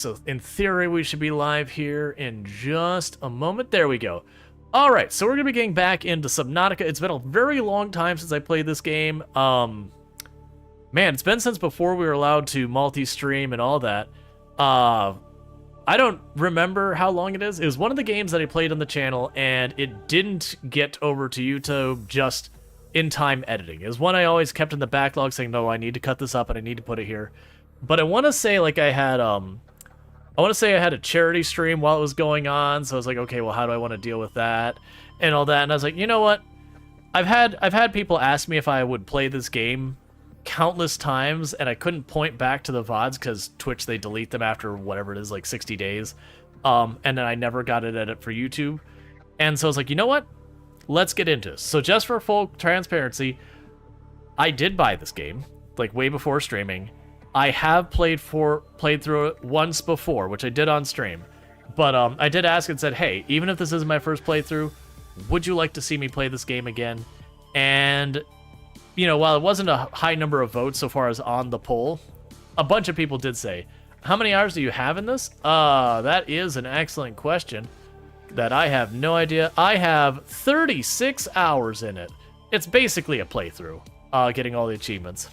So in theory, we should be live here in just a moment. There we go. All right, so we're going to be getting back into Subnautica. It's been a very long time since I played this game. Man, it's been since before we were allowed to multi-stream and all that. I don't remember how long it is. It was one of the games that I played on the channel, and it didn't get over to YouTube just in time editing. It was one I always kept in the backlog saying, no, I need to cut this up and I need to put it here. But I want to say like I had a charity stream while it was going on, so I was like, okay, well, how do I want to deal with that and all that? And I was like, you know what? I've had people ask me if I would play this game countless times, and I couldn't point back to the VODs because Twitch, they delete them after whatever it is, like 60 days. And then I never got it edit for YouTube. And so I was like, you know what? Let's get into this. So just for full transparency, I did buy this game, like way before streaming. I have played through it once before, which I did on stream. But I did ask and said, hey, even if this is my first playthrough, would you like to see me play this game again? And, you know, while it wasn't a high number of votes so far as on the poll, a bunch of people did say, how many hours do you have in this? That is an excellent question that I have no idea. I have 36 hours in it. It's basically a playthrough, getting all the achievements.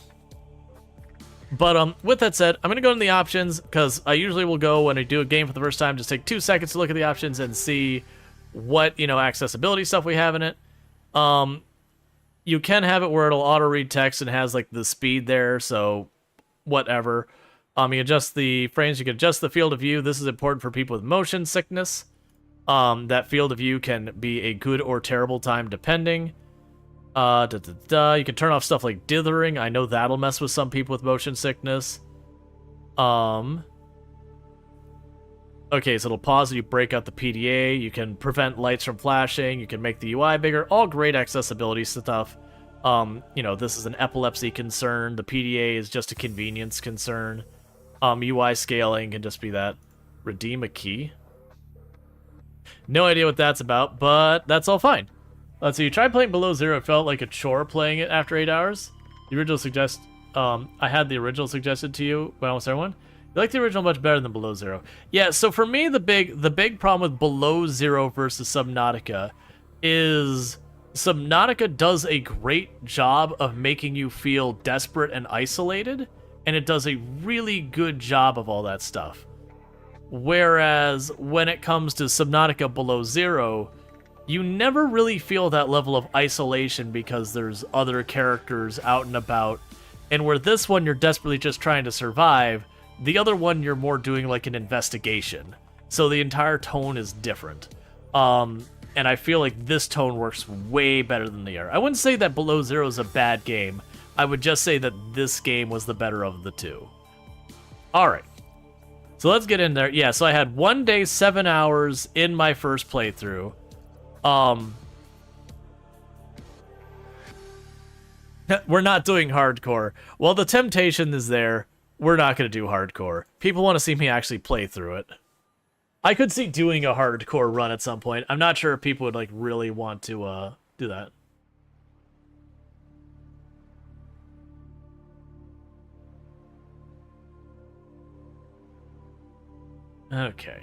But with that said, I'm going to go into the options, because I usually will go when I do a game for the first time, just take 2 seconds to look at the options and see what, you know, accessibility stuff we have in it. You can have it where it'll auto-read text and has, like, the speed there, so whatever. You adjust the frames, you can adjust the field of view. This is important for people with motion sickness. That field of view can be a good or terrible time depending. You can turn off stuff like dithering. I know that'll mess with some people with motion sickness. Okay, so it'll pause and you break out the PDA. You can prevent lights from flashing. You can make the UI bigger. All great accessibility stuff. You know, this is an epilepsy concern. The PDA is just a convenience concern. UI scaling can just be that. Redeem a key. No idea what that's about, but that's all fine. Let's see, you tried playing Below Zero, it felt like a chore playing it after 8 hours. The original I had the original suggested to you by almost everyone. You like the original much better than Below Zero. Yeah, so for me, the big problem with Below Zero versus Subnautica is Subnautica does a great job of making you feel desperate and isolated, and it does a really good job of all that stuff. Whereas when it comes to Subnautica Below Zero, you never really feel that level of isolation because there's other characters out and about. And where this one, you're desperately just trying to survive, the other one, you're more doing like an investigation. So the entire tone is different. And I feel like this tone works way better than the other. I wouldn't say that Below Zero is a bad game. I would just say that this game was the better of the two. Alright. So let's get in there. Yeah, so I had 1 day, 7 hours in my first playthrough. We're not doing hardcore. Well, the temptation is there. We're not going to do hardcore. People want to see me actually play through it. I could see doing a hardcore run at some point. I'm not sure if people would like really want to do that. Okay.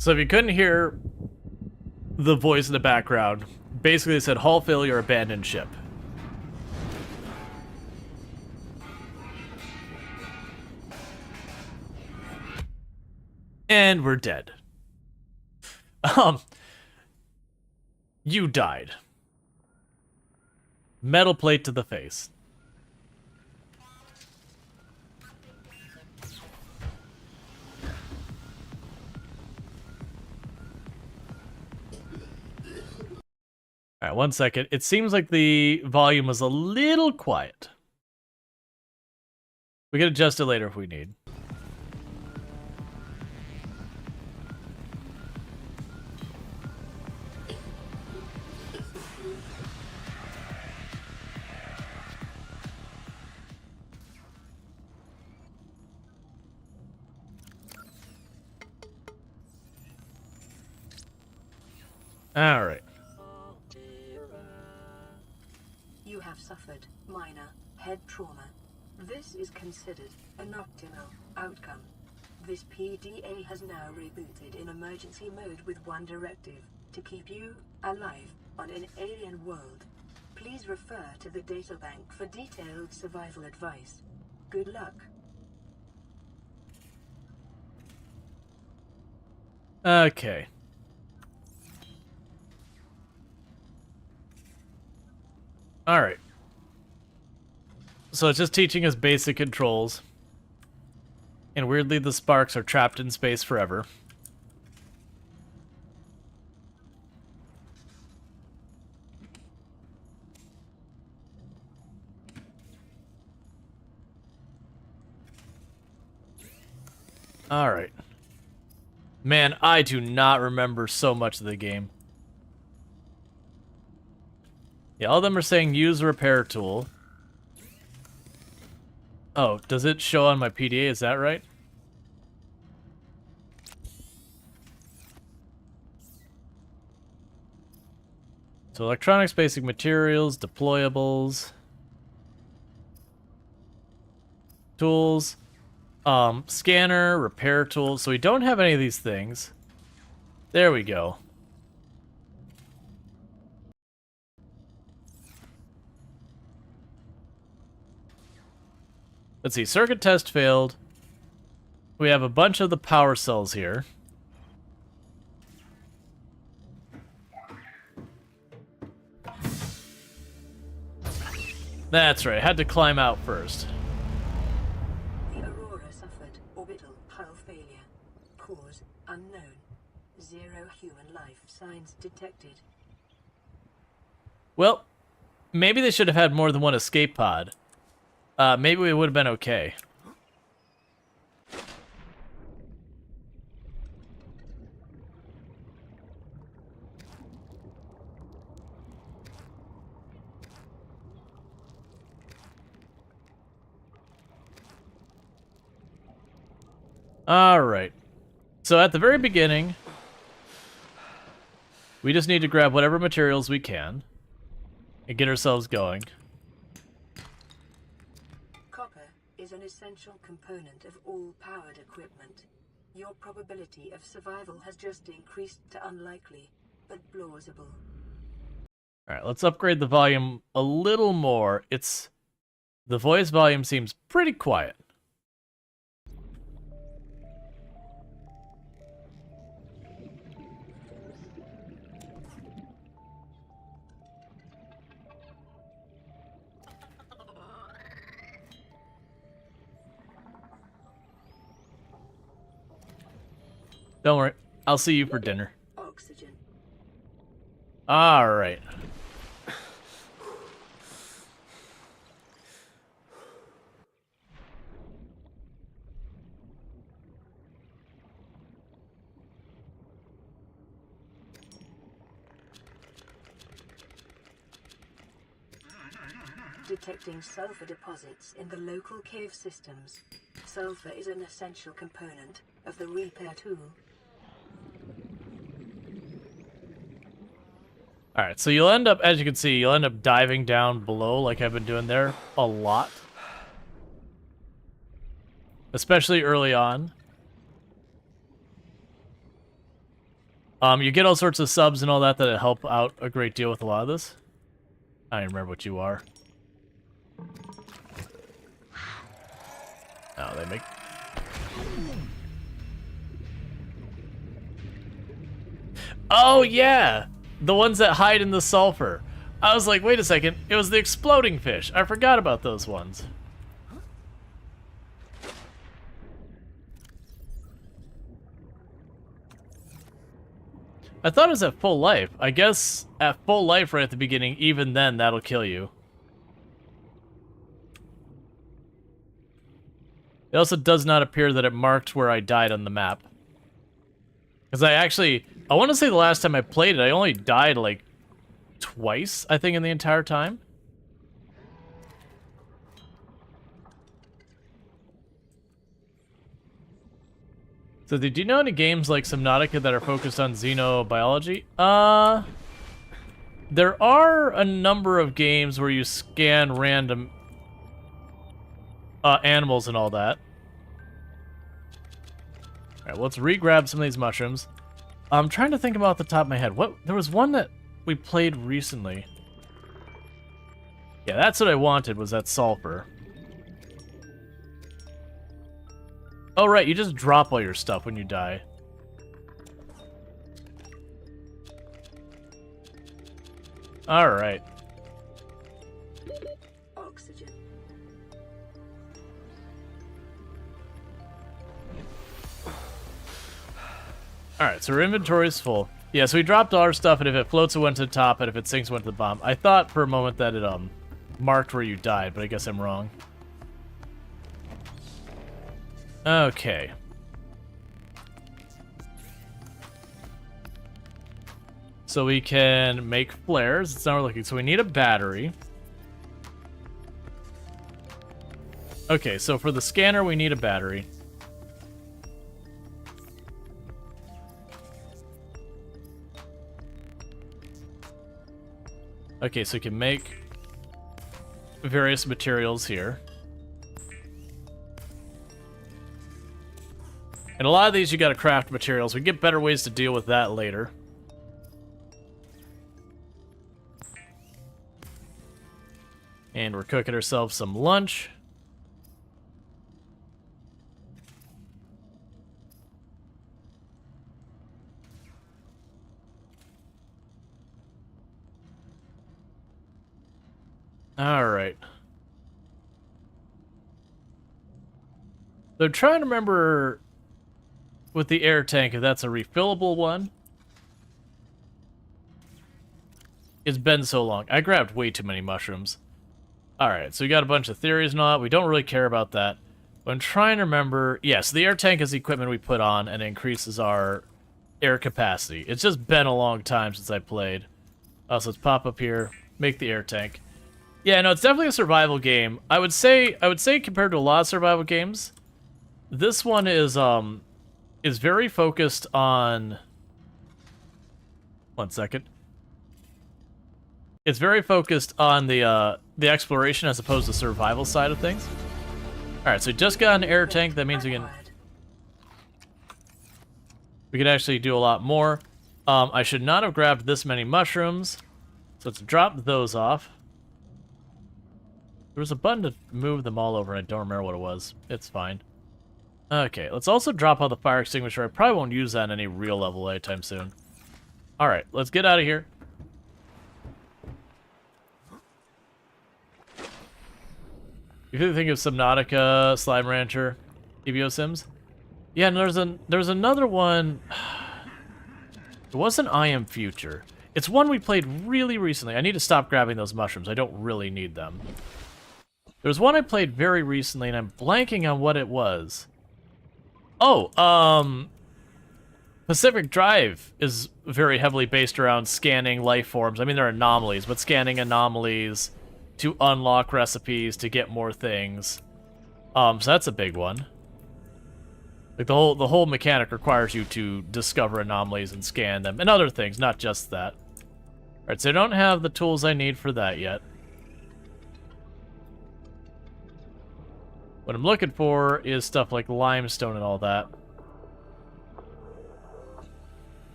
So if you couldn't hear the voice in the background, basically it said, hull failure, abandoned ship. And we're dead. You died. Metal plate to the face. Alright, 1 second. It seems like the volume was a little quiet. We can adjust it later if we need. Alright. You have suffered minor head trauma. This is considered an optimal outcome. This PDA has now rebooted in emergency mode with one directive: to keep you alive on an alien world. Please refer to the databank for detailed survival advice. Good luck. Okay. Alright. So it's just teaching us basic controls. And weirdly, the sparks are trapped in space forever. Alright. Man, I do not remember so much of the game. Yeah, all of them are saying use a repair tool. Oh, does it show on my PDA? Is that right? So electronics, basic materials, deployables, tools, scanner, repair tools. So we don't have any of these things. There we go. Let's see, circuit test failed. We have a bunch of the power cells here. That's right, I had to climb out first. The Aurora suffered orbital hull failure. Cause unknown. 0 human life signs detected. Well, maybe they should have had more than one escape pod. Maybe we would have been okay. Alright. So at the very beginning, we just need to grab whatever materials we can and get ourselves going. Copper is an essential component of all powered equipment. Your probability of survival has just increased to unlikely, but plausible. Alright, let's upgrade the volume a little more. The voice volume seems pretty quiet. Don't worry, I'll see you for dinner. Oxygen. Alright. Detecting sulfur deposits in the local cave systems. Sulfur is an essential component of the repair tool. Alright, so you'll end up, as you can see, you'll end up diving down below like I've been doing there a lot. Especially early on. You get all sorts of subs and all that help out a great deal with a lot of this. I don't even remember what you are. Oh, they make... Oh, yeah! The ones that hide in the sulfur. I was like, wait a second, it was the exploding fish. I forgot about those ones. I thought it was at full life. I guess at full life right at the beginning, even then, that'll kill you. It also does not appear that it marked where I died on the map. Because I want to say the last time I played it, I only died like twice, I think, in the entire time. So do you know any games like Subnautica that are focused on xenobiology? There are a number of games where you scan random animals and all that. Alright, well, let's re-grab some of these mushrooms. I'm trying to think about the top of my head. There was one that we played recently. Yeah, that's what I wanted, was that sulfur. Oh, right, you just drop all your stuff when you die. Alright. Oxygen. Alright, so our inventory is full. Yeah, so we dropped all our stuff, and if it floats, it went to the top, and if it sinks, it went to the bottom. I thought for a moment that it, marked where you died, but I guess I'm wrong. Okay. So we can make flares. It's not what we're looking. So we need a battery. Okay, so for the scanner, we need a battery. Okay, so we can make various materials here. And a lot of these you gotta craft materials. We get better ways to deal with that later. And we're cooking ourselves some lunch. Alright. So I'm trying to remember with the air tank if that's a refillable one. It's been so long. I grabbed way too many mushrooms. Alright, so we got a bunch of theories and all that. We don't really care about that. But I'm trying to remember... Yes, the air tank is the equipment we put on and increases our air capacity. It's just been a long time since I played. So let's pop up here, make the air tank. Yeah, no, it's definitely a survival game. I would say compared to a lot of survival games, this one is very focused on... One second. It's very focused on the exploration as opposed to the survival side of things. Alright, so we just got an air tank. That means we can actually do a lot more. I should not have grabbed this many mushrooms. So let's drop those off. There was a button to move them all over, and I don't remember what it was. It's fine. Okay, let's also drop out the fire extinguisher. I probably won't use that in any real level anytime soon. Alright, let's get out of here. If you think of Subnautica, Slime Rancher, EVO Sims. Yeah, and there's another one. It wasn't I Am Future. It's one we played really recently. I need to stop grabbing those mushrooms. I don't really need them. There's one I played very recently, and I'm blanking on what it was. Oh, Pacific Drive is very heavily based around scanning life forms. I mean, there are anomalies, but scanning anomalies to unlock recipes, to get more things. So that's a big one. Like, the whole mechanic requires you to discover anomalies and scan them, and other things, not just that. Alright, so I don't have the tools I need for that yet. What I'm looking for is stuff like limestone and all that.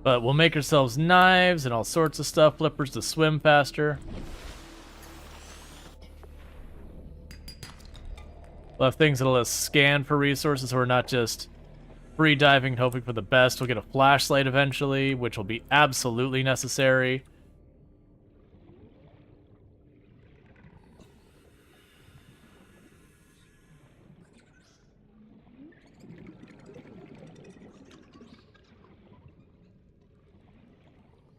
But we'll make ourselves knives and all sorts of stuff, flippers to swim faster. We'll have things that'll let us scan for resources, so we're not just free diving and hoping for the best. We'll get a flashlight eventually, which will be absolutely necessary.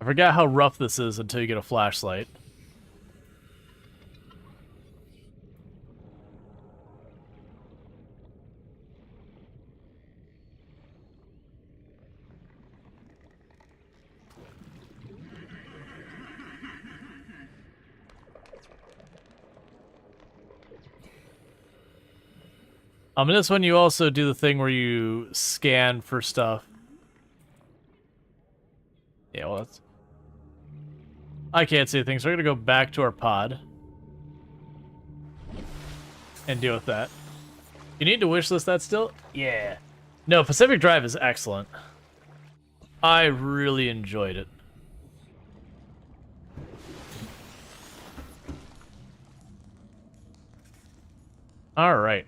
I forgot how rough this is until you get a flashlight. In this one, you also do the thing where you scan for stuff. Yeah, well, that's... I can't see things, so we're gonna go back to our pod. And deal with that. You need to wishlist that still? Yeah. No, Pacific Drive is excellent. I really enjoyed it. Alright.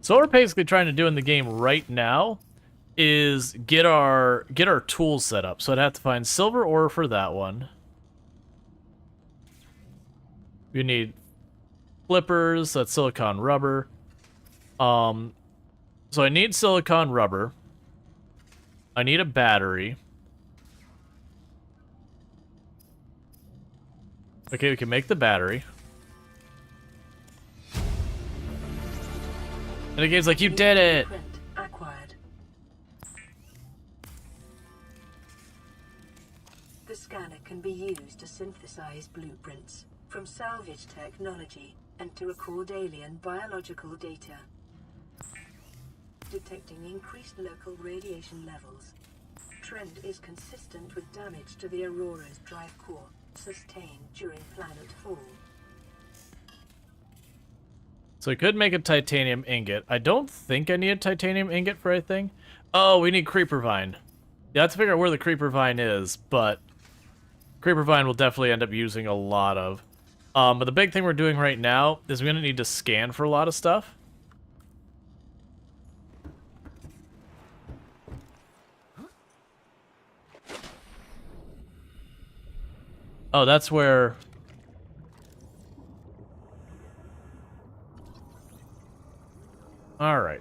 So what we're basically trying to do in the game right now is get our tools set up. So I'd have to find silver ore for that one. We need flippers, that's silicon rubber. So I need silicon rubber. I need a battery. Okay, we can make the battery. And the game's like, you did it! Acquired. The scanner can be used to synthesize blueprints from salvage technology and to record alien biological data. Detecting increased local radiation levels. Trend is consistent with damage to the Aurora's drive core sustained during planet fall. So we could make a titanium ingot. I don't think I need a titanium ingot for anything. Oh, we need creeper vine. Yeah, I have to figure out where the creeper vine is, but creeper vine we'll definitely end up using a lot of. But the big thing we're doing right now is we're going to need to scan for a lot of stuff. Oh, that's where... Alright.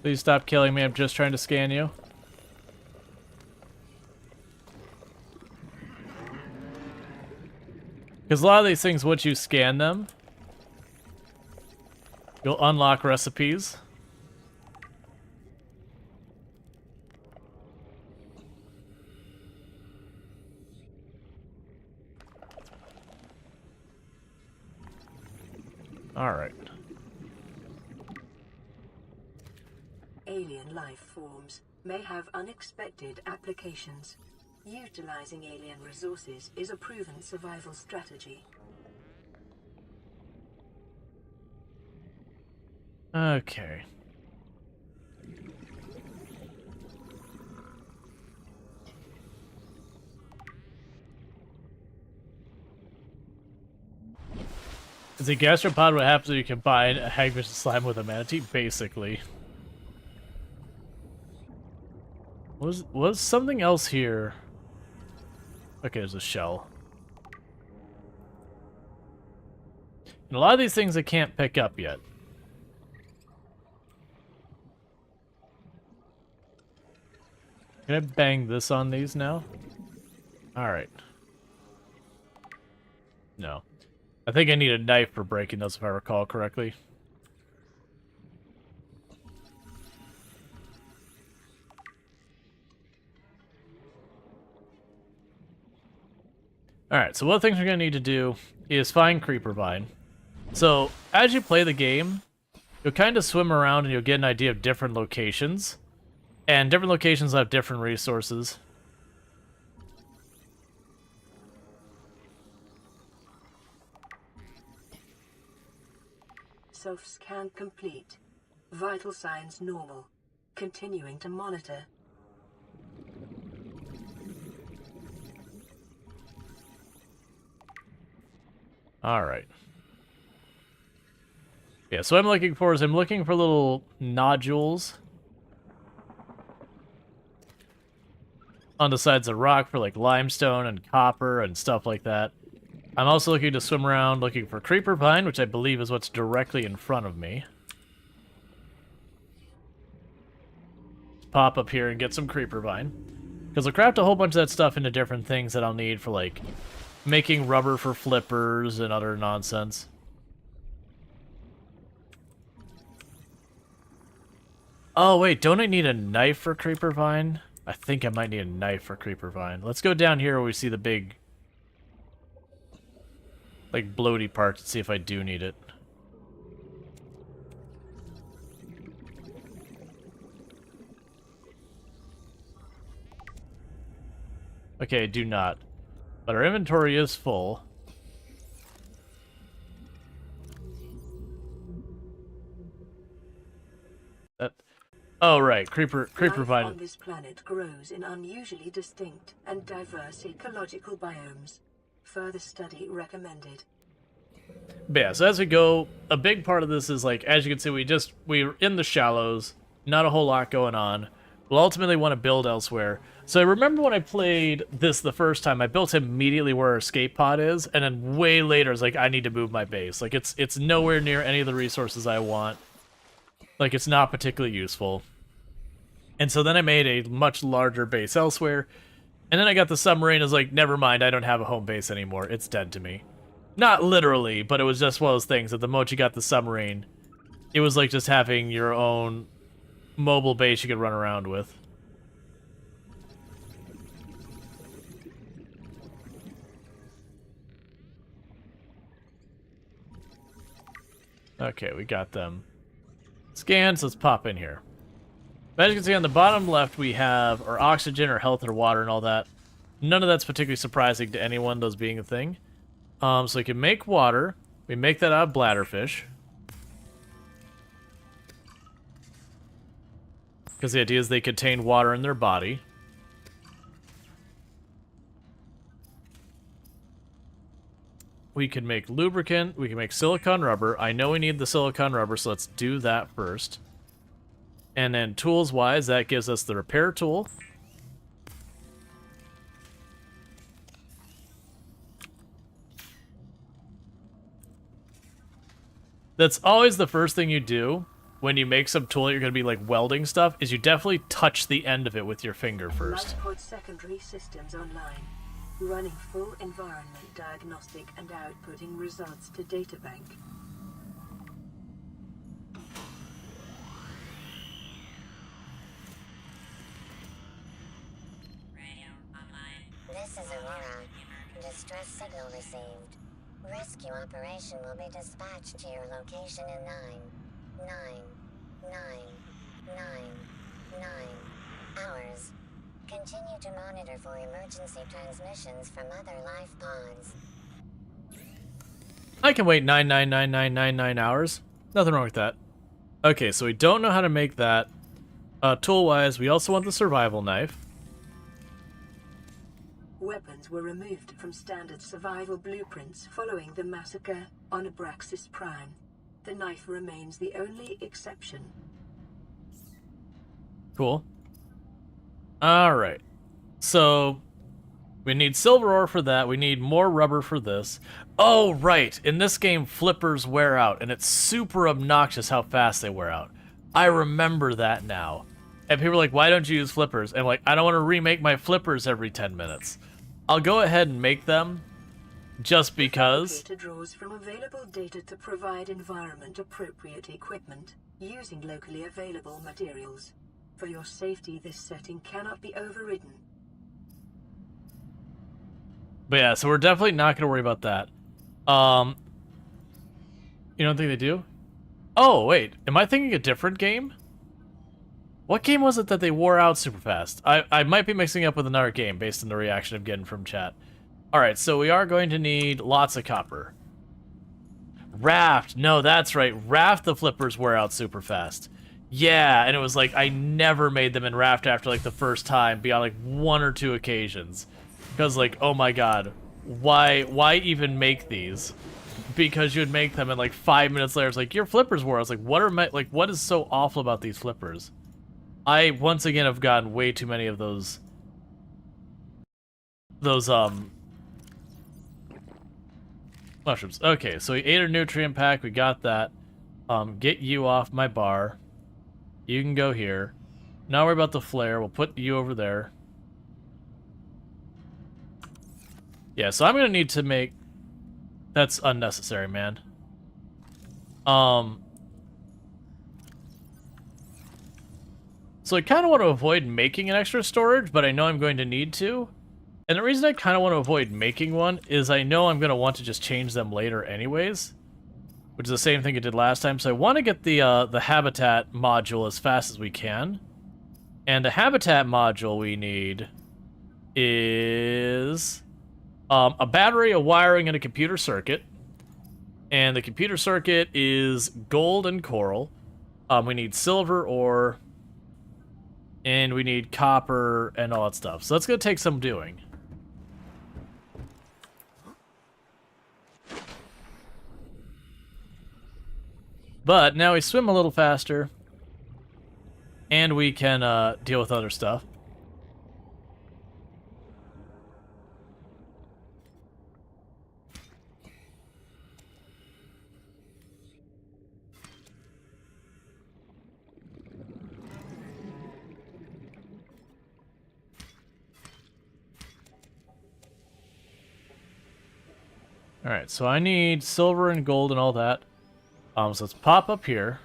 Please stop killing me, I'm just trying to scan you. Because a lot of these things, once you scan them, you'll unlock recipes. Alright. Alien life forms may have unexpected applications. Utilizing alien resources is a proven survival strategy. Okay. Is a gastropod what happens when you combine a hagfish slime with a manatee? Basically. Was something else here? Okay, there's a shell. And a lot of these things I can't pick up yet. Can I bang this on these now? Alright. No. I think I need a knife for breaking those if I recall correctly. Alright, so one of the things we're going to need to do is find Creeper Vine. So, as you play the game, you'll kind of swim around and you'll get an idea of different locations. And different locations have different resources. Self-scan complete. Vital signs normal. Continuing to monitor. Alright. Yeah, so what I'm looking for is I'm looking for little nodules on the sides of rock for like limestone and copper and stuff like that. I'm also looking to swim around looking for creeper vine, which I believe is what's directly in front of me. Pop up here and get some creeper vine. Because I'll craft a whole bunch of that stuff into different things that I'll need for like making rubber for flippers and other nonsense. Oh, wait, don't I need a knife for creeper vine? I think I might need a knife for creeper vine. Let's go down here where we see the big, like, bloaty part to see if I do need it. Okay, I do not. But our inventory is full. That... Oh, right. Creeper vine. Life on this planet grows in unusually distinct and diverse ecological biomes. Further study recommended. But yeah, so as we go, a big part of this is, like, as you can see, we're in the shallows, not a whole lot going on. We'll ultimately want to build elsewhere. So I remember when I played this the first time, I built immediately where our escape pod is, and then way later, it's like, I need to move my base. Like, it's nowhere near any of the resources I want. Like, it's not particularly useful. And so then I made a much larger base elsewhere, and then I got the submarine. I was like, never mind, I don't have a home base anymore. It's dead to me. Not literally, but it was just one of those things that the moment you got the submarine, it was like just having your own mobile base you could run around with. Okay, we got them scanned, so let's pop in here. As you can see on the bottom left, we have our oxygen, our health, our water, and all that. None of that's particularly surprising to anyone, those being a thing. So we can make water. We make that out of bladderfish. Because the idea is they contain water in their body. We can make lubricant. We can make silicone rubber. I know we need the silicone rubber, so let's do that first. And then tools-wise, that gives us the repair tool. That's always the first thing you do when you make some tool that you're going to be, like, welding stuff, is you definitely touch the end of it with your finger first. LifePod secondary systems online. Running full environment diagnostic and outputting results to databank. This is Aurora. Distress signal received. Rescue operation will be dispatched to your location in 9 hours. Continue to monitor for emergency transmissions from other life pods. I can wait 9,99999 hours. Nothing wrong with that. Okay, so we don't know how to make that. Tool-wise, we also want the survival knife. Weapons were removed from standard survival blueprints following the massacre on Abraxas Prime. The knife remains the only exception. Cool. Alright. So, we need silver ore for that. We need more rubber for this. Oh, right. In this game, flippers wear out, and it's super obnoxious how fast they wear out. I remember that now. And people are like, why don't you use flippers? And I'm like, I don't want to remake my flippers every 10 minutes. I'll go ahead and make them, just because. The fabricator draws from available data to provide environment-appropriate equipment, using locally available materials. For your safety, this setting cannot be overridden. But yeah, so we're definitely not going to worry about that. You don't think they do? Oh, wait. Am I thinking a different game? What game was it that they wore out super fast? I might be mixing up with another game based on the reaction I'm getting from chat. Alright, so we are going to need lots of copper. Raft. No, that's right. Raft the flippers wear out super fast. Yeah, and it was like I never made them in Raft after like the first time, beyond like 1 or 2 occasions. Because like, oh my god, why even make these? Because you would make them and like 5 minutes later it's like, your flippers wore. I was like, what is so awful about these flippers? I once again have gotten way too many of those mushrooms. Okay, so we ate a nutrient pack, we got that. Get you off my bar. You can go here. Now we're about the flare. We'll put you over there. Yeah, so I'm gonna need to make... That's unnecessary, man. So I kind of want to avoid making an extra storage, but I know I'm going to need to. And the reason I kind of want to avoid making one is I know I'm going to want to just change them later anyways, which is the same thing I did last time. So I want to get the habitat module as fast as we can. And the habitat module we need is a battery, a wiring, and a computer circuit. And the computer circuit is gold and coral. We need silver ore, and we need copper and all that stuff. So that's going to take some doing. But now we swim a little faster, and we can deal with other stuff. Alright, so I need silver and gold and all that. So let's pop up here.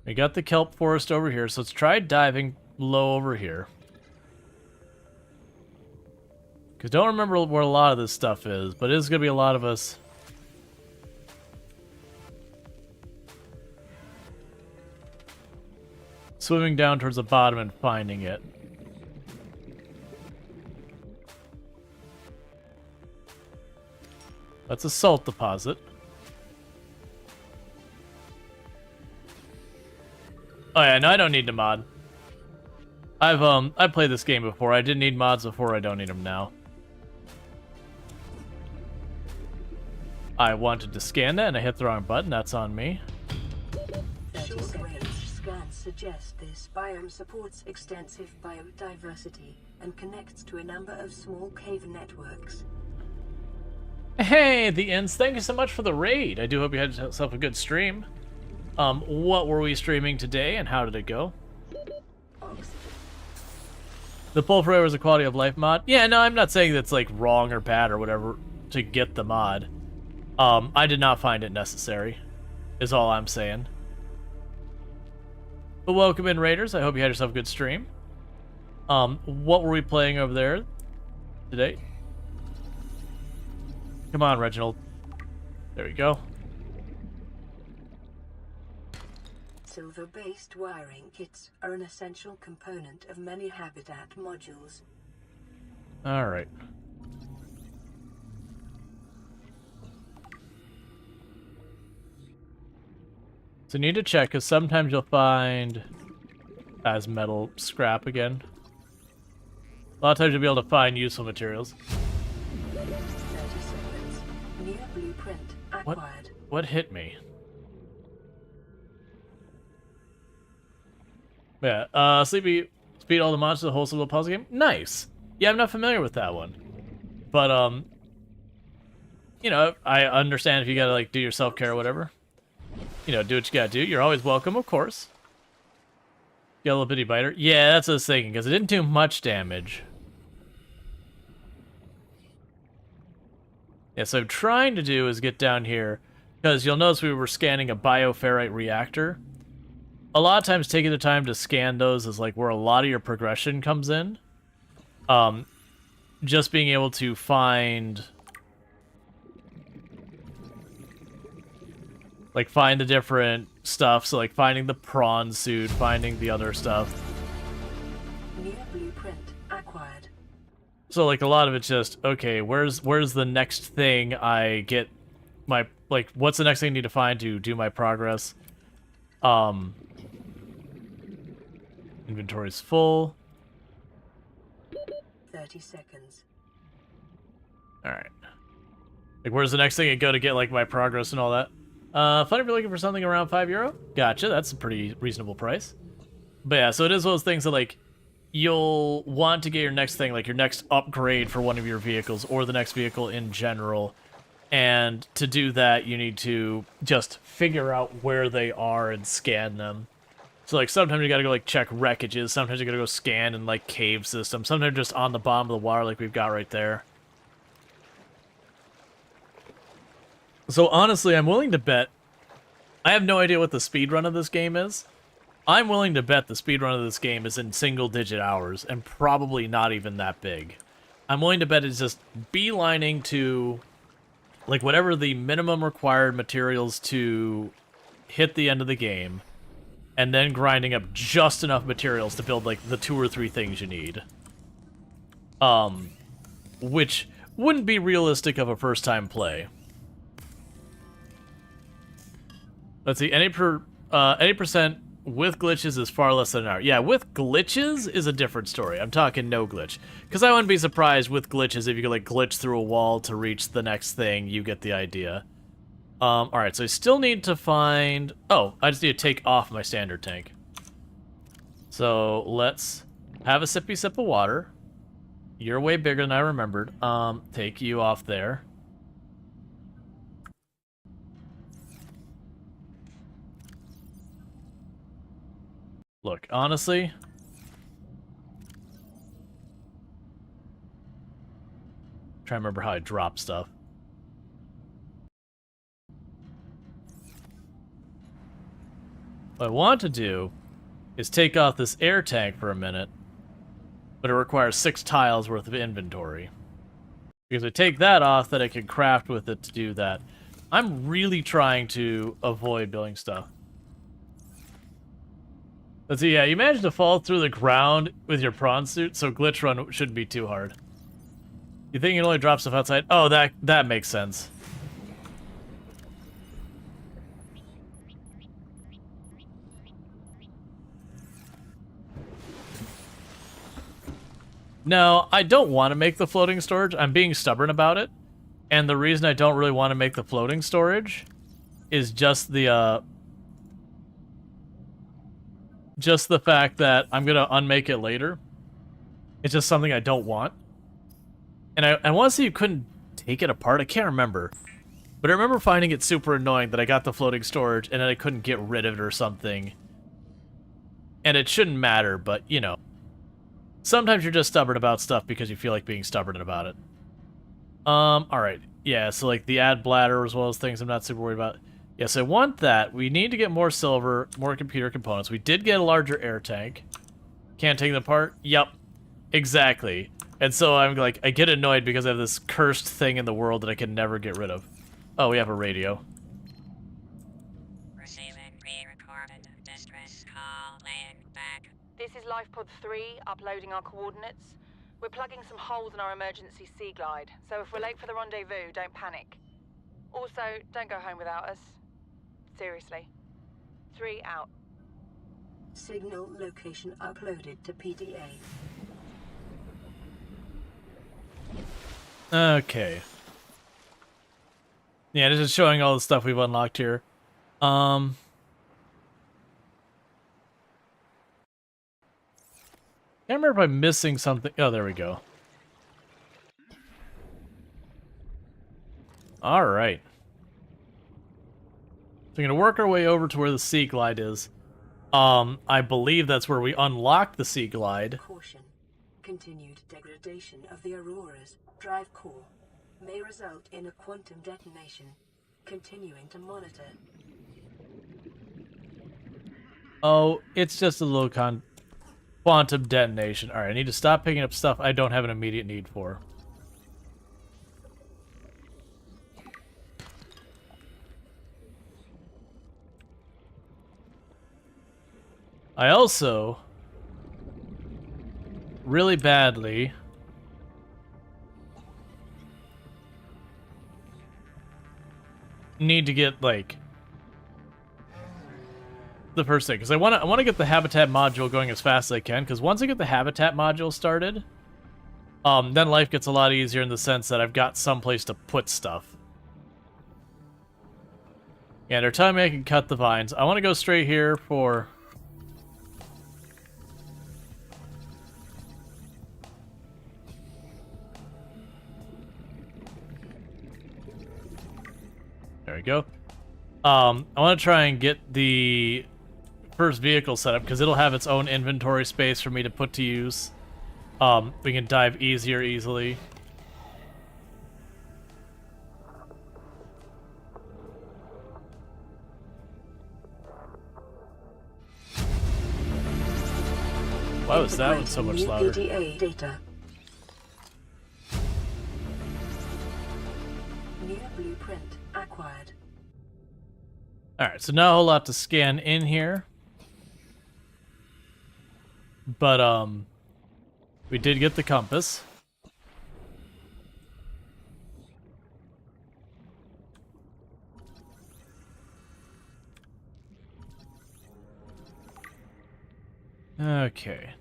We got the kelp forest over here, so let's try diving low over here. Because don't remember where a lot of this stuff is, but it is going to be a lot of us. Swimming down towards the bottom and finding it. That's a salt deposit. Oh yeah, no, I don't need to mod. I've played this game before. I didn't need mods before. I don't need them now. I wanted to scan that and I hit the wrong button. That's on me. Short-range scans suggest this biome supports extensive biodiversity and connects to a number of small cave networks. Hey, the Ents, thank you so much for the raid. I do hope you had yourself a good stream. What were we streaming today and how did it go? The pull for was a quality of life mod. Yeah, no, I'm not saying that's like wrong or bad or whatever to get the mod. I did not find it necessary, is all I'm saying. But welcome in, Raiders. I hope you had yourself a good stream. What were we playing over there today? Come on, Reginald. There we go. Silver-based wiring kits are an essential component of many habitat modules. Alright. So you need to check, because sometimes you'll find as metal scrap again. A lot of times you'll be able to find useful materials. 30 seconds. New blueprint acquired. What hit me? Yeah, Sleepy speed all the monsters the whole little puzzle game. Nice. Yeah, I'm not familiar with that one. But, you know, I understand if you gotta, like, do your self-care or whatever. You know, do what you gotta do. You're always welcome, of course. Yellow bitty biter. Yeah, that's what I was thinking, because it didn't do much damage. Yeah, so I'm trying to do is get down here, because you'll notice we were scanning a bioferrite reactor. A lot of times taking the time to scan those is like where a lot of your progression comes in. Just being able to find... like, find the different stuff, so like finding the prawn suit, finding the other stuff. New blueprint acquired. So like a lot of it's just, okay, where's the next thing I get my, like, what's the next thing I need to find to do my progress? Inventory's full. 30 seconds. Alright. Like, where's the next thing I go to get, like, my progress and all that? Fun if you're looking for something around €5. Gotcha, that's a pretty reasonable price. But yeah, so it is one of those things that, like, you'll want to get your next thing, like your next upgrade for one of your vehicles, or the next vehicle in general. And to do that, you need to just figure out where they are and scan them. So, like, sometimes you gotta go, like, check wreckages. Sometimes you gotta go scan and, like, cave systems. Sometimes just on the bottom of the water like we've got right there. So, honestly, I'm willing to bet... I have no idea what the speedrun of this game is. I'm willing to bet the speedrun of this game is in single-digit hours, and probably not even that big. I'm willing to bet it's just beelining to, like, whatever the minimum required materials to hit the end of the game, and then grinding up just enough materials to build, like, the 2 or 3 things you need. Which wouldn't be realistic of a first-time play. Let's see, any percent with glitches is far less than an hour. Yeah, with glitches is a different story. I'm talking no glitch. Because I wouldn't be surprised with glitches if you could, like, glitch through a wall to reach the next thing. You get the idea. Alright, so I still need to find... Oh, I just need to take off my standard tank. So, let's have a sippy sip of water. You're way bigger than I remembered. Take you off there. Look, honestly... trying to remember how I drop stuff. What I want to do is take off this air tank for a minute, but it requires 6 tiles worth of inventory. Because if I take that off, then I can craft with it to do that. I'm really trying to avoid building stuff. Let's see, yeah, you managed to fall through the ground with your prawn suit, so glitch run shouldn't be too hard. You think you can only drop stuff outside? Oh, that makes sense. No, I don't want to make the floating storage. I'm being stubborn about it. And the reason I don't really want to make the floating storage is just the fact that I'm going to unmake it later. It's just something I don't want. And I want to say you couldn't take it apart. I can't remember. But I remember finding it super annoying that I got the floating storage and then I couldn't get rid of it or something. And it shouldn't matter, but, you know. Sometimes you're just stubborn about stuff because you feel like being stubborn about it. Alright. Yeah, so like the ad bladder as well as things I'm not super worried about. Yes, I want that. We need to get more silver, more computer components. We did get a larger air tank. Can't take them apart? Yep. Exactly. And so I'm like, I get annoyed because I have this cursed thing in the world that I can never get rid of. Oh, we have a radio. Receiving pre-recorded distress call, laying back. This is LifePod 3, uploading our coordinates. We're plugging some holes in our emergency sea glide, so if we're late for the rendezvous, don't panic. Also, don't go home without us. Seriously. 3 out. Signal location uploaded to PDA. Okay. Yeah, this is showing all the stuff we've unlocked here. Can't remember if I'm missing something. Oh, there we go. Alright. So we're going to work our way over to where the Sea Glide is. I believe that's where we unlock the Sea Glide. Caution. Continued degradation of the Aurora's drive core may result in a quantum detonation. Continuing to monitor. Oh, it's just a little quantum detonation. Alright, I need to stop picking up stuff I don't have an immediate need for. I also really badly need to get like the first thing, because I want to get the habitat module going as fast as I can, because once I get the habitat module started, then life gets a lot easier in the sense that I've got some place to put stuff. Yeah, they're telling me I can cut the vines. I want to go straight here for... There we go. I want to try and get the first vehicle setup because it'll have its own inventory space for me to put to use. We can dive easily. Why was that one so much New louder? PDA data. New blueprint acquired. Alright, so not a whole lot to scan in here. But, we did get the compass. Okay.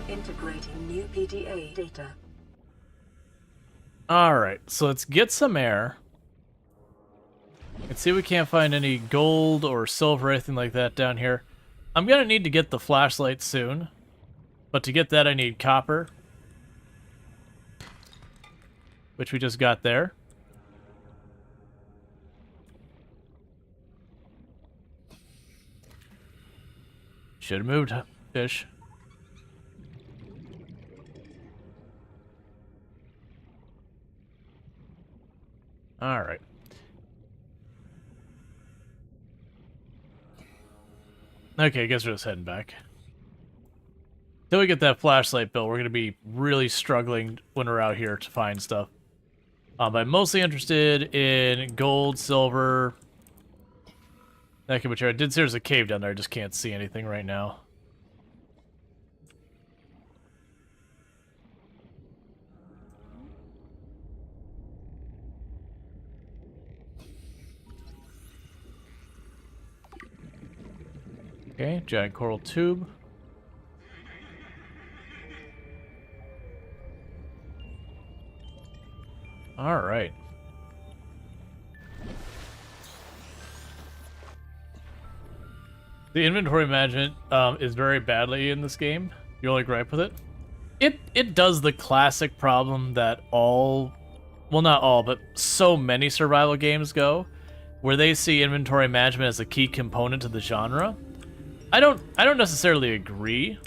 Integrating new PDA data. Alright, so let's get some air. Let's see if we can't find any gold or silver or anything like that down here. I'm gonna need to get the flashlight soon. But to get that I need copper. Which we just got there. Should have moved, fish. Alright. Okay, I guess we're just heading back. Till we get that flashlight built, we're going to be really struggling when we're out here to find stuff. I'm mostly interested in gold, silver, that kind of material. I did see there's a cave down there, I just can't see anything right now. Okay, giant coral tube. All right. The inventory management is very badly in this game. Your only gripe with it? It does the classic problem that all, well, not all, but so many survival games go, where they see inventory management as a key component to the genre. I don't necessarily agree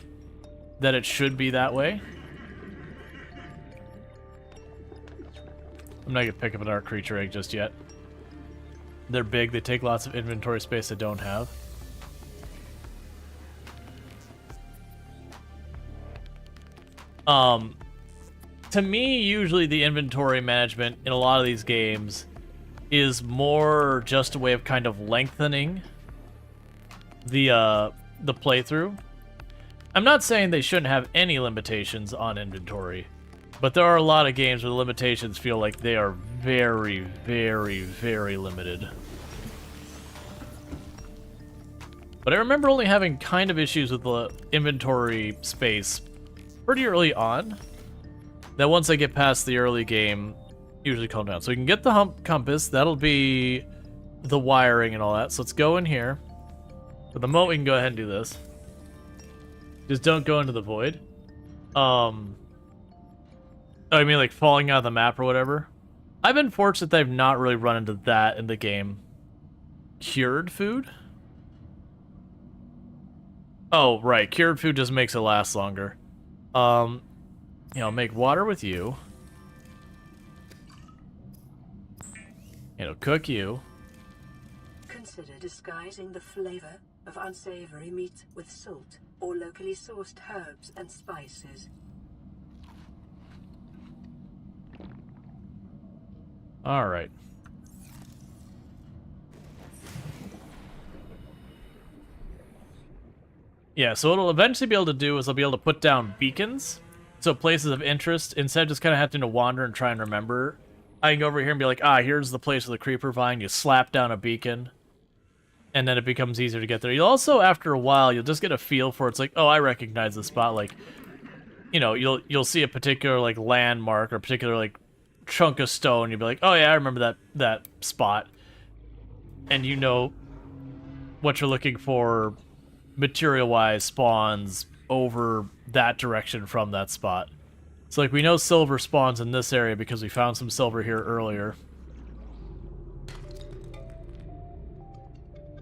that it should be that way. I'm not gonna pick up an art creature egg just yet. They're big, they take lots of inventory space I don't have. To me, usually the inventory management in a lot of these games is more just a way of kind of lengthening the playthrough. I'm not saying they shouldn't have any limitations on inventory, but there are a lot of games where the limitations feel like they are very, very, very limited. But I remember only having kind of issues with the inventory space pretty early on, that once I get past the early game, usually calm down. So we can get the compass, that'll be the wiring and all that. So let's go in here. For the moment, we can go ahead and do this. Just don't go into the void. Oh, I mean like falling out of the map or whatever? I've been fortunate that I've not really run into that in the game. Cured food? Oh, right. Cured food just makes it last longer. You know, make water with you. It'll cook you. Consider disguising the flavor of unsavory meat with salt or locally sourced herbs and spices. All right. Yeah, so what it'll eventually be able to do is I'll be able to put down beacons. So places of interest, instead of just kind of having to wander and try and remember, I can go over here and be like, ah, here's the place with the creeper vine. You slap down a beacon, and then it becomes easier to get there. You'll also, after a while, you'll just get a feel for it's like, oh, I recognize this spot. Like, you know, you'll see a particular like landmark or a particular like chunk of stone. You'll be like, oh yeah, I remember that spot, and you know what you're looking for, material-wise, spawns, over that direction from that spot. So, like, we know silver spawns in this area because we found some silver here earlier.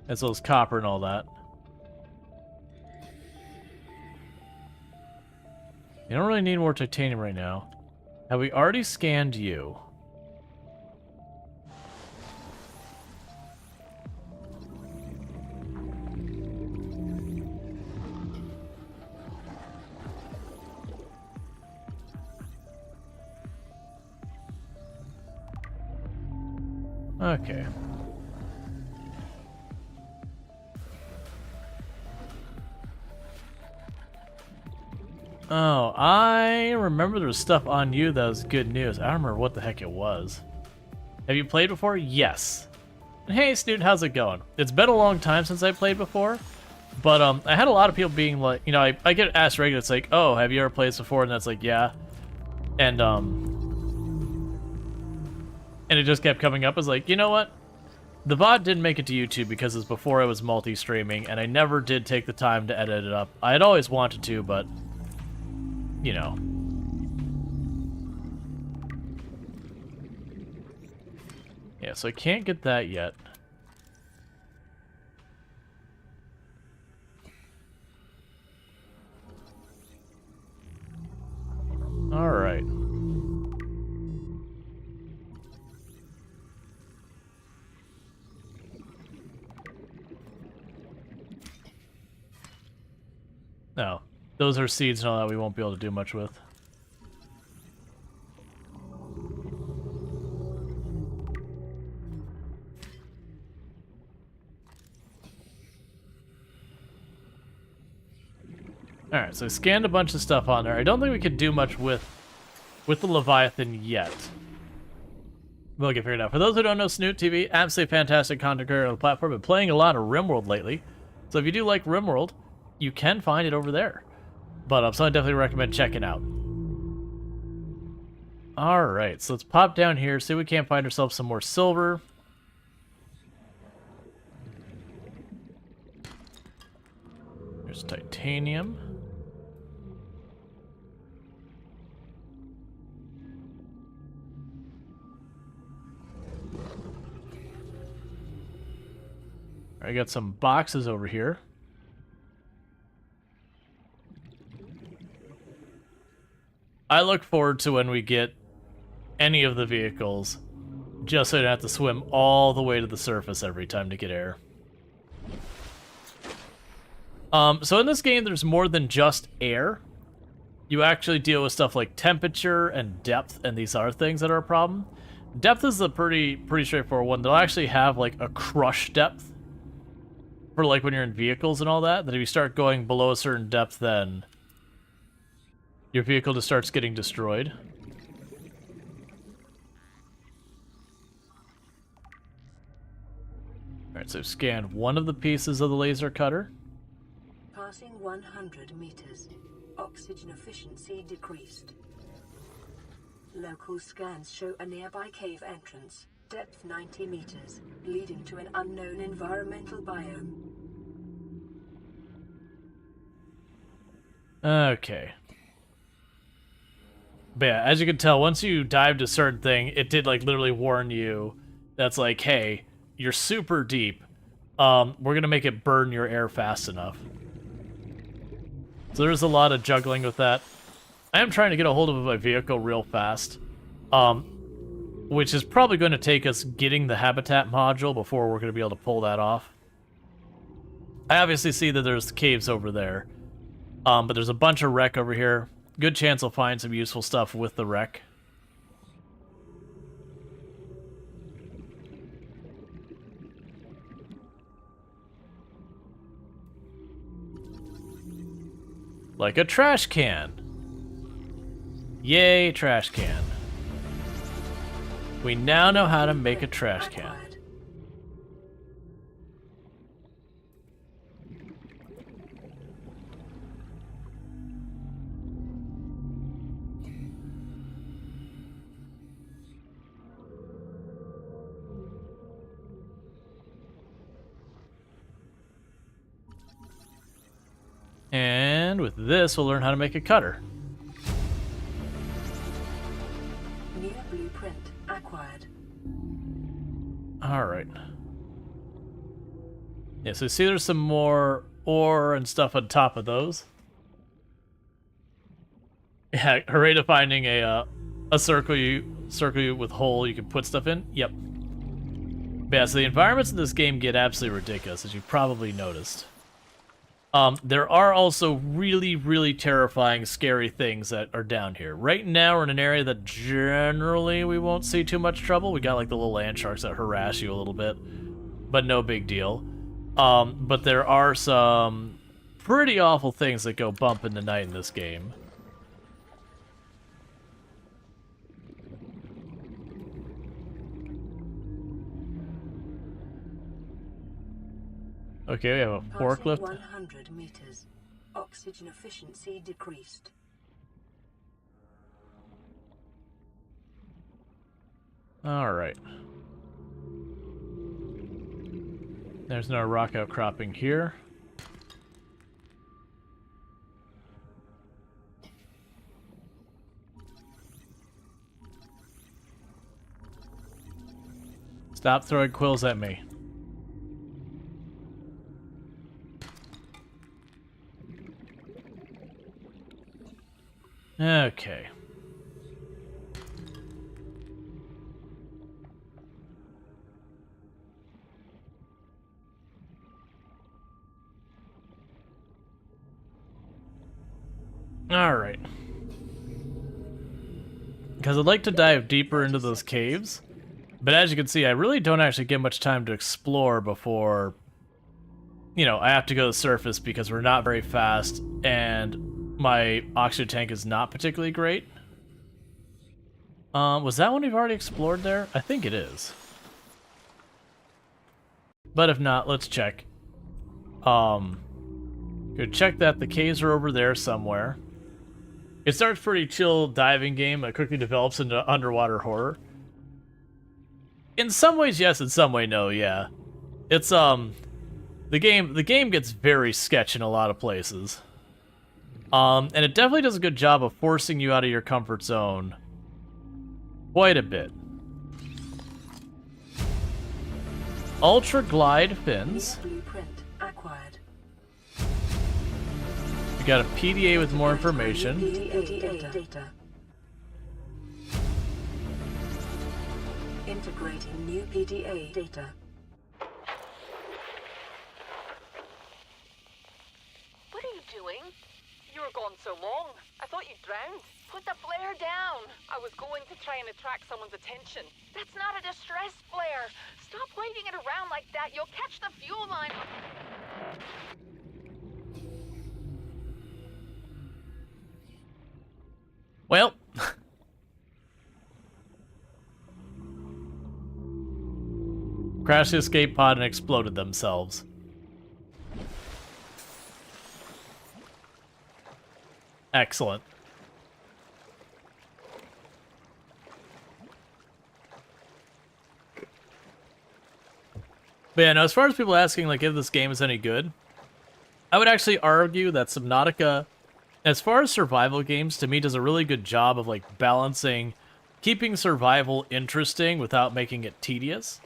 As well as copper and all that. You don't really need more titanium right now. Have we already scanned you? Okay. Oh, I remember there was stuff on you that was good news. I don't remember what the heck it was. Have you played before? Yes. Hey, Snoot, how's it going? It's been a long time since I played before, but I had a lot of people being like, you know, I get asked regularly, it's like, oh, have you ever played this before? And that's like, yeah. And it just kept coming up as like, you know what? The VOD didn't make it to YouTube because it's before I was multi-streaming, and I never did take the time to edit it up. I had always wanted to, but, you know. Yeah, so I can't get that yet. Alright. No. Those are seeds and all that we won't be able to do much with. Alright, so I scanned a bunch of stuff on there. I don't think we could do much with the Leviathan yet. We'll get figured out. For those who don't know, Snoot TV, absolutely fantastic content creator on the platform. Been playing a lot of RimWorld lately. So if you do like RimWorld, you can find it over there. But so I definitely recommend checking out. Alright, so let's pop down here, see if we can't find ourselves some more silver. There's titanium. I got some boxes over here. I look forward to when we get any of the vehicles, just so I don't have to swim all the way to the surface every time to get air. So in this game, there's more than just air. You actually deal with stuff like temperature and depth, and these are things that are a problem. Depth is a pretty straightforward one. They'll actually have like a crush depth for like when you're in vehicles and all that. That if you start going below a certain depth, then your vehicle just starts getting destroyed. Alright, so I've scanned one of the pieces of the laser cutter. Passing 100 meters. Oxygen efficiency decreased. Local scans show a nearby cave entrance. Depth 90 meters, leading to an unknown environmental biome. Okay. But yeah, as you can tell, once you dive to a certain thing, it did like literally warn you that's like, hey, you're super deep. We're gonna make it burn your air fast enough. So there's a lot of juggling with that. I am trying to get a hold of my vehicle real fast. Which is probably going to take us getting the habitat module before we're going to be able to pull that off. I obviously see that there's caves over there. But there's a bunch of wreck over here. Good chance we'll find some useful stuff with the wreck. Like a trash can. Yay, trash can. We now know how to make a trash can. And And with this, we'll learn how to make a cutter. New blueprint acquired. Alright. Yeah, so see there's some more ore and stuff on top of those. Yeah, hooray to finding a circle you with hole you can put stuff in. Yep. But yeah, so the environments in this game get absolutely ridiculous, as you've probably noticed. There are also really, really terrifying, scary things that are down here. Right now, we're in an area that generally we won't see too much trouble. We got like the little land sharks that harass you a little bit, but no big deal. But there are some pretty awful things that go bump in the night in this game. Okay, we have a forklift. 100 meters. Oxygen efficiency decreased. Alright. There's no rock outcropping here. Stop throwing quills at me. Okay. Alright. Because I'd like to dive deeper into those caves, but as you can see, I really don't actually get much time to explore before, you know, I have to go to the surface because we're not very fast, and my oxygen tank is not particularly great. Was that one we've already explored there? I think it is. But if not, let's check. Go check that the caves are over there somewhere. It starts pretty chill diving game that quickly develops into underwater horror. In some ways, yes. In some way, no. Yeah, it's the game gets very sketch in a lot of places. And it definitely does a good job of forcing you out of your comfort zone quite a bit. Ultra glide fins. Blueprint acquired. We got a PDA with more information. PDA data. Integrating new PDA data. What are you doing? You were gone so long. I thought you drowned. Put the flare down. I was going to try and attract someone's attention. That's not a distress flare. Stop waving it around like that. You'll catch the fuel line. Well, crashed the escape pod and exploded themselves. Excellent. But yeah, no, as far as people asking like if this game is any good, I would actually argue that Subnautica, as far as survival games, to me does a really good job of like balancing keeping survival interesting without making it tedious.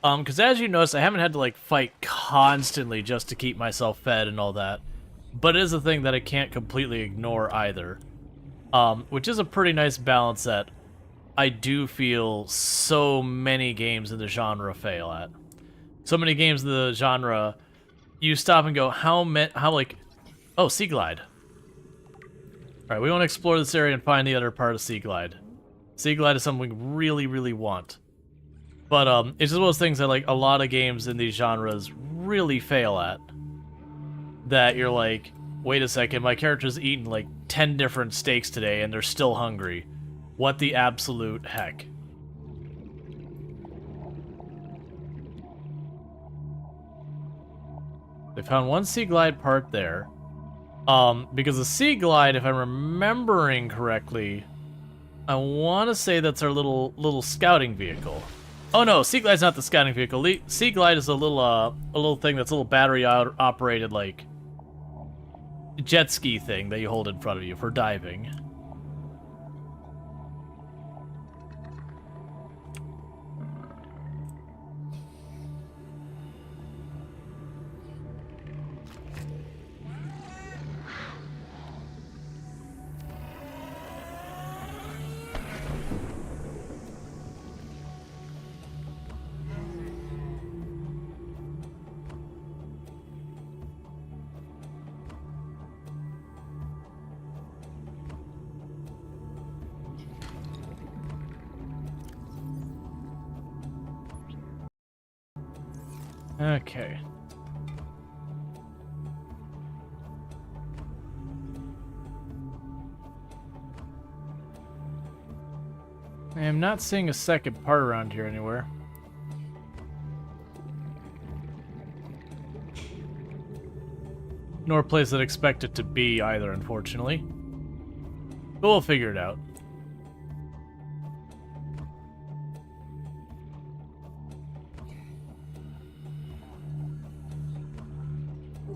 Because as you notice, I haven't had to like fight constantly just to keep myself fed and all that. But it is a thing that I can't completely ignore either. Which is a pretty nice balance that I do feel so many games in the genre fail at. So many games in the genre, you stop and go, how like, oh, Sea Glide. Alright, we want to explore this area and find the other part of Sea Glide. Sea Glide is something we really, really want. But it's just one of those things that like a lot of games in these genres really fail at. That you're like, wait a second, my character's eaten like 10 different steaks today and they're still hungry. What the absolute heck? They found one Sea Glide part there. Because the Sea Glide, if I'm remembering correctly, I want to say that's our little scouting vehicle. Oh no, Sea Glide's not the scouting vehicle. Sea Glide is a little thing that's a little battery operated, like jet ski thing that you hold in front of you for diving. Okay. I am not seeing a second part around here anywhere. Nor a place I'd expect it to be either, unfortunately. But we'll figure it out.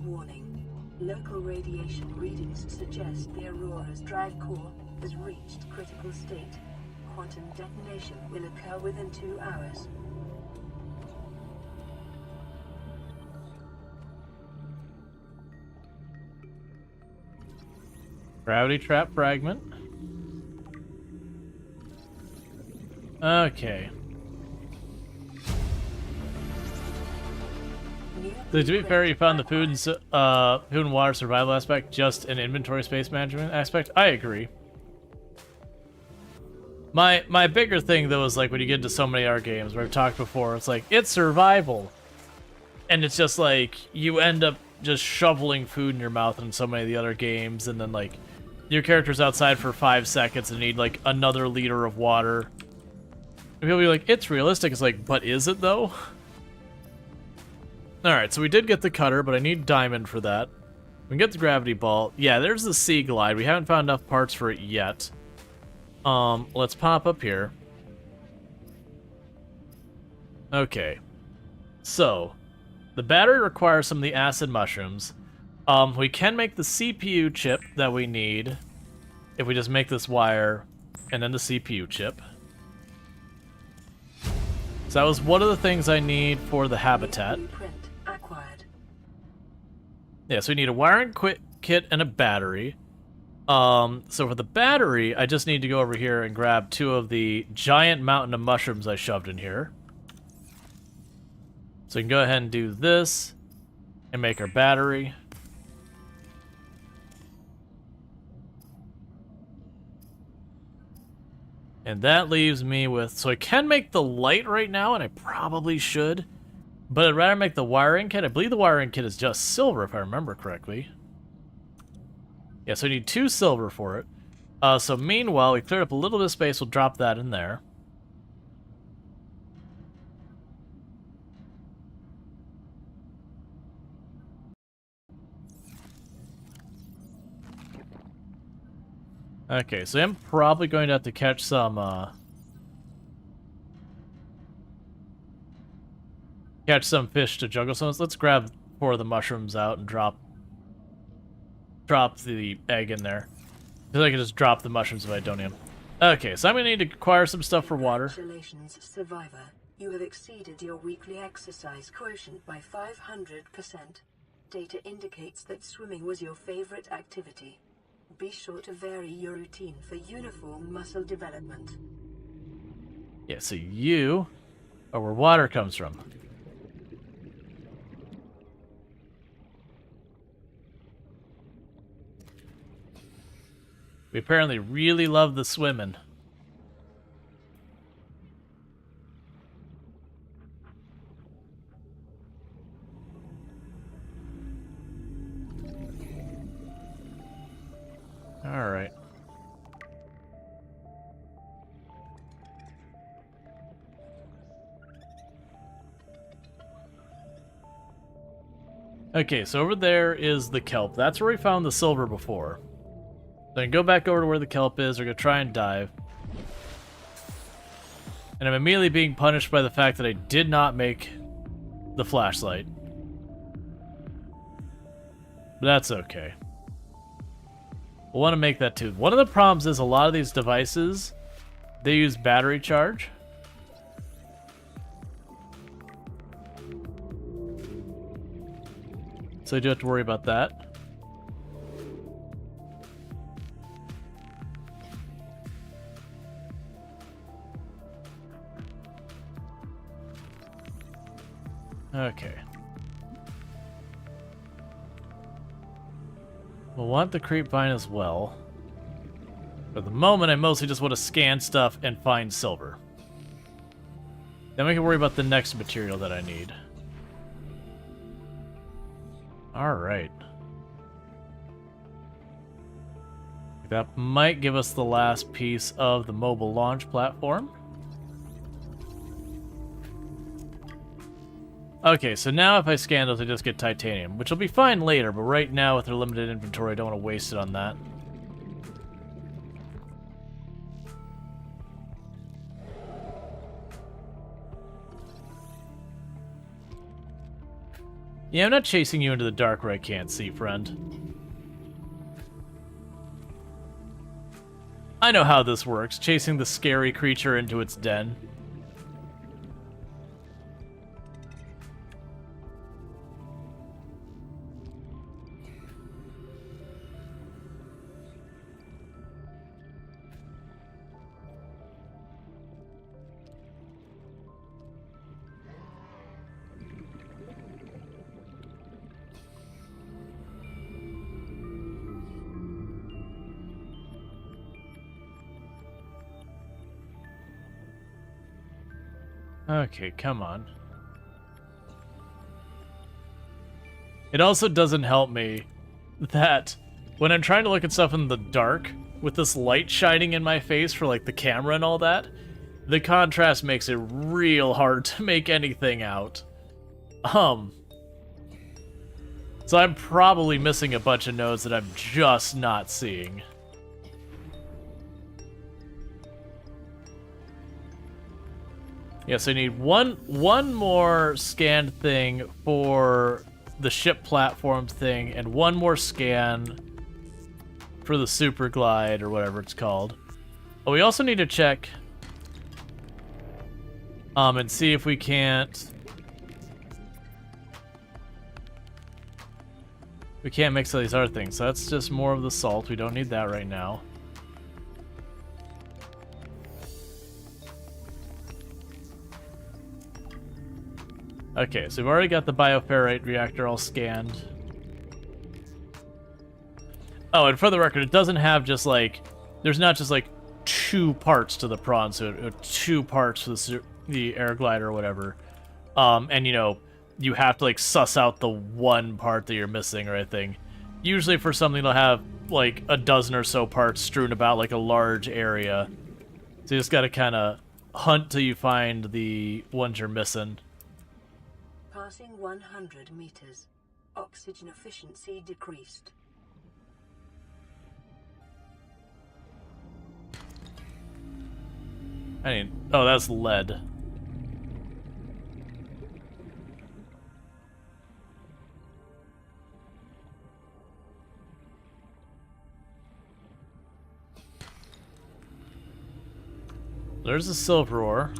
Warning. Local radiation readings suggest the Aurora's drive core has reached critical state. Quantum detonation will occur within 2 hours. Gravity trap fragment. Okay. So to be fair, you found the food and water survival aspect just an inventory space management aspect. I agree. My bigger thing though is like when you get into so many other games where I've talked before, it's like it's survival, and it's just like you end up just shoveling food in your mouth in so many of the other games, and then like your character's outside for 5 seconds and need like another liter of water. And people be like, it's realistic. It's like, but is it though? Alright, so we did get the cutter, but I need diamond for that. We can get the gravity ball. Yeah, there's the sea glide. We haven't found enough parts for it yet. Let's pop up here. Okay. So, the battery requires some of the acid mushrooms. We can make the CPU chip that we need if we just make this wire and then the CPU chip. So that was one of the things I need for the habitat. Yeah, so we need a wiring kit and a battery. So for the battery, I just need to go over here and grab 2 of the giant mountain of mushrooms I shoved in here. So we can go ahead and do this and make our battery. And that leaves me with... So I can make the light right now, and I probably should. But I'd rather make the wiring kit. I believe the wiring kit is just silver, if I remember correctly. Yeah, so we need 2 silver for it. So meanwhile, we cleared up a little bit of space. We'll drop that in there. Okay, so I'm probably going to have to catch some, fish to juggle. So let's grab 4 of the mushrooms out and drop the egg in there. Because I can just drop the mushrooms if I don't need them. Okay, so I'm going to need to acquire some stuff for water. Congratulations, Survivor. You have exceeded your weekly exercise quotient by 500%. Data indicates that swimming was your favorite activity. Be sure to vary your routine for uniform muscle development. Yeah, so you are where water comes from. We apparently really love the swimming. All right. Okay, so over there is the kelp. That's where we found the silver before. Then go back over to where the kelp is. We're going to try and dive. And I'm immediately being punished by the fact that I did not make the flashlight. But that's okay. We'll want to make that too. One of the problems is a lot of these devices, they use battery charge. So you do have to worry about that. Okay. We'll want the creep vine as well. For the moment, I mostly just want to scan stuff and find silver. Then we can worry about the next material that I need. Alright. That might give us the last piece of the mobile launch platform. Okay, so now if I scan those, I just get titanium, which will be fine later, but right now with their limited inventory, I don't want to waste it on that. Yeah, I'm not chasing you into the dark where I can't see, friend. I know how this works, chasing the scary creature into its den. Okay, come on. It also doesn't help me that when I'm trying to look at stuff in the dark, with this light shining in my face for like the camera and all that, the contrast makes it real hard to make anything out. So I'm probably missing a bunch of nodes that I'm just not seeing. Yes, I need one more scanned thing for the ship platform thing, and one more scan for the super glide or whatever it's called. Oh, we also need to check and see if we can't mix all these other things. So that's just more of the salt. We don't need that right now. Okay, so we've already got the bioferrite reactor all scanned. Oh, and for the record, it doesn't have just like, there's not just like 2 parts to the prawn suit, or 2 parts to the air glider or whatever. And you know, you have to like suss out the one part that you're missing or anything. Usually for something to have like a dozen or so parts strewn about like a large area. So you just gotta kind of hunt till you find the ones you're missing. Passing 100 meters. Oxygen efficiency decreased. I mean, oh, that's lead. There's a silver ore.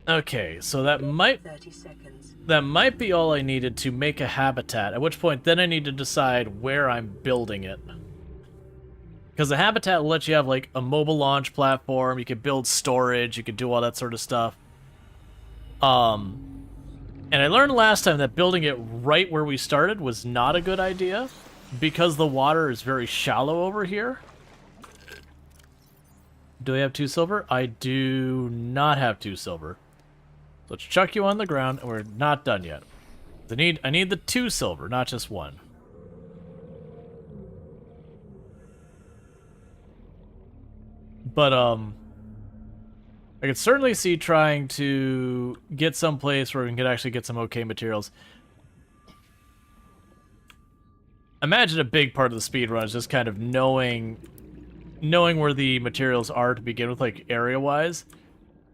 Okay, so that might 30 seconds. That might be all I needed to make a habitat, at which point then I need to decide where I'm building it. Because the habitat will let you have like a mobile launch platform, you could build storage, you could do all that sort of stuff. And I learned last time that building it right where we started was not a good idea, because the water is very shallow over here. Do I have 2 silver? I do not have 2 silver. Let's chuck you on the ground, and we're not done yet. I need the 2 silver, not just 1. But, I could certainly see trying to get some place where we can actually get some okay materials. Imagine a big part of the speedrun is just kind of knowing where the materials are to begin with, like, area-wise.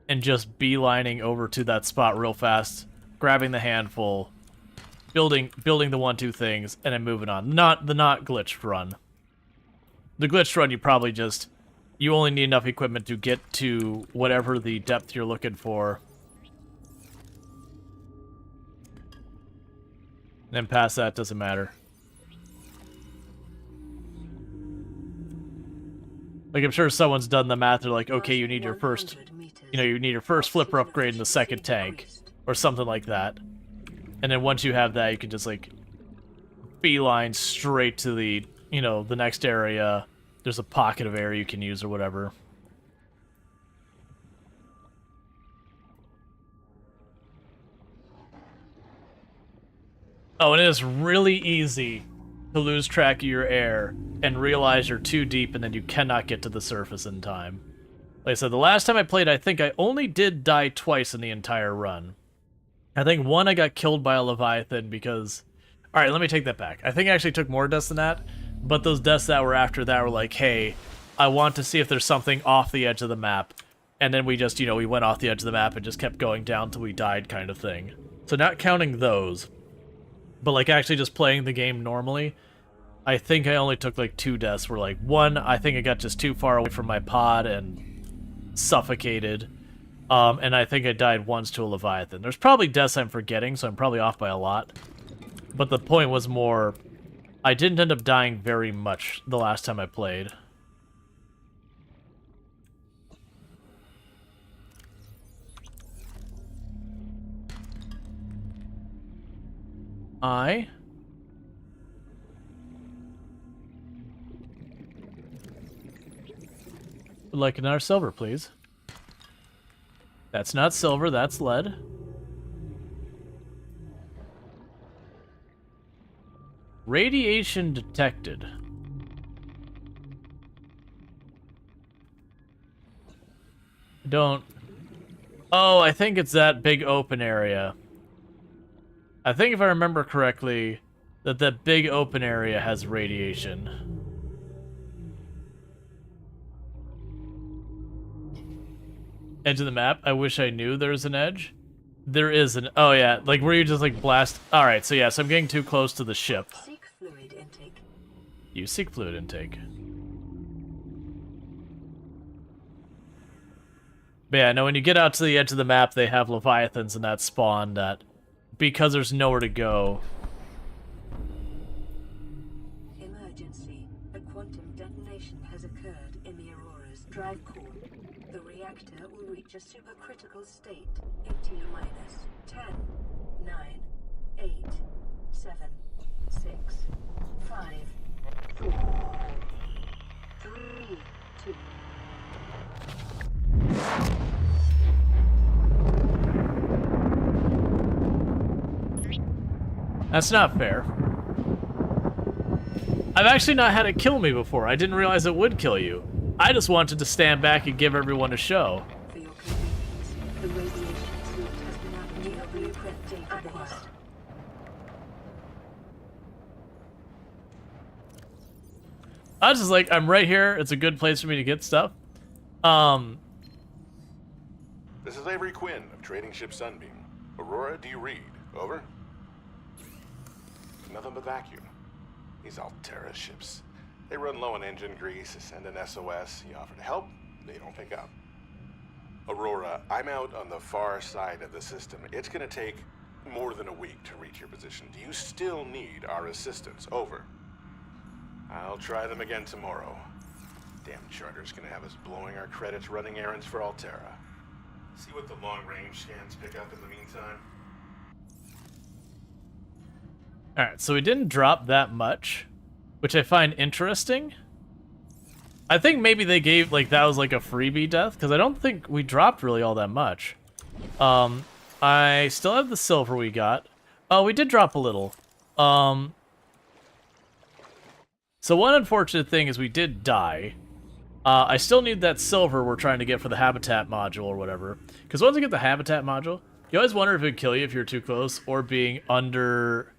and just beelining over to that spot real fast, grabbing the handful, building the 1-2 things, and then moving on. Not glitched run. The glitched run, you only need enough equipment to get to whatever the depth you're looking for. And then past that, doesn't matter. Like, I'm sure someone's done the math, they're like, okay, you need your first, you need your first flipper upgrade in the second tank, or something like that. And then once you have that, you can just, like, beeline straight to the, the next area. There's a pocket of air you can use or whatever. Oh, and it is really easy to lose track of your air and realize you're too deep and then you cannot get to the surface in time. Like I said, the last time I played, I think I only did die twice in the entire run. I think one I got killed by a Leviathan because... Alright, let me take that back. I think I actually took more deaths than that, but those deaths that were after that were like, hey, I want to see if there's something off the edge of the map. And then we just, we went off the edge of the map and just kept going down till we died kind of thing. So not counting those, but like actually just playing the game normally, I think I only took like 2 deaths. Where like one, I think I got just too far away from my pod and suffocated. And I think I died once to a Leviathan. There's probably deaths I'm forgetting, so I'm probably off by a lot. But the point was more, I didn't end up dying very much the last time I played. I would like another silver, please. That's not silver, that's lead. Radiation detected. Don't... Oh, I think it's that big open area. I think if I remember correctly, that big open area has radiation. Edge of the map? I wish I knew there was an edge. There is an... Oh, yeah. Like, where you just, like, blast... Alright, so yeah, so I'm getting too close to the ship. Seek fluid intake. Use seek fluid intake. But yeah, no, when you get out to the edge of the map, they have Leviathans in that spawn that... Because there's nowhere to go. Emergency. A quantum detonation has occurred in the Aurora's drive core. The reactor will reach a supercritical state in T-minus 10, 9, 8, 7, 6, 5, 4, 3, 2. That's not fair. I've actually not had it kill me before. I didn't realize it would kill you. I just wanted to stand back and give everyone a show. For your convenience, the radiation suit has been added to your blueprint database. I was just like, I'm right here. It's a good place for me to get stuff. This is Avery Quinn of Trading Ship Sunbeam. Aurora, do you read? Over? Nothing but vacuum. These Altera ships. They run low on engine grease, send an SOS, you offer to help, they don't pick up. Aurora, I'm out on the far side of the system. It's gonna take more than a week to reach your position. Do you still need our assistance? Over. I'll try them again tomorrow. Damn charter's gonna have us blowing our credits running errands for Altera. See what the long-range scans pick up in the meantime. Alright, so we didn't drop that much, which I find interesting. I think maybe they gave, like, that was like a freebie death, because I don't think we dropped really all that much. I still have the silver we got. Oh, we did drop a little. So one unfortunate thing is we did die. I still need that silver we're trying to get for the habitat module or whatever. Because once you get the habitat module, you always wonder if it would kill you if you're too close, or being underwater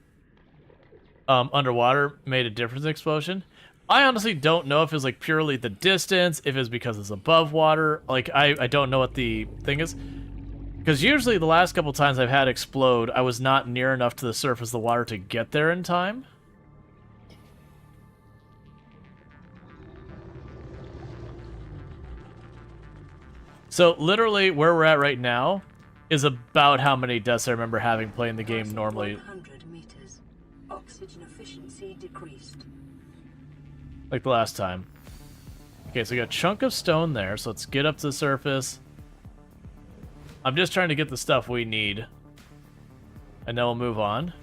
made a difference in explosion. I honestly don't know if it's like purely the distance, if it's because it's above water. Like, I don't know what the thing is. Because usually the last couple times I've had explode, I was not near enough to the surface of the water to get there in time. So literally where we're at right now is about how many deaths I remember having playing the game normally. 100 meters. Oxygen efficiency decreased. Like the last time. Okay, so we got a chunk of stone there, so let's get up to the surface. I'm just trying to get the stuff we need. And then we'll move on.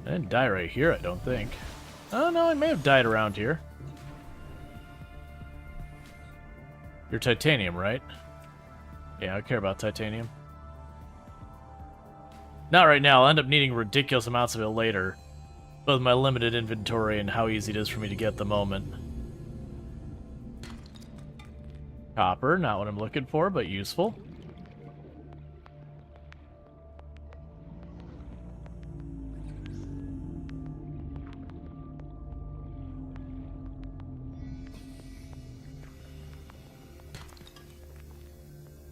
I didn't die right here, I don't think. Oh, no, I may have died around here. You're titanium, right? Yeah, I care about titanium. Not right now. I'll end up needing ridiculous amounts of it later. But with my limited inventory and how easy it is for me to get at the moment. Copper, not what I'm looking for, but useful.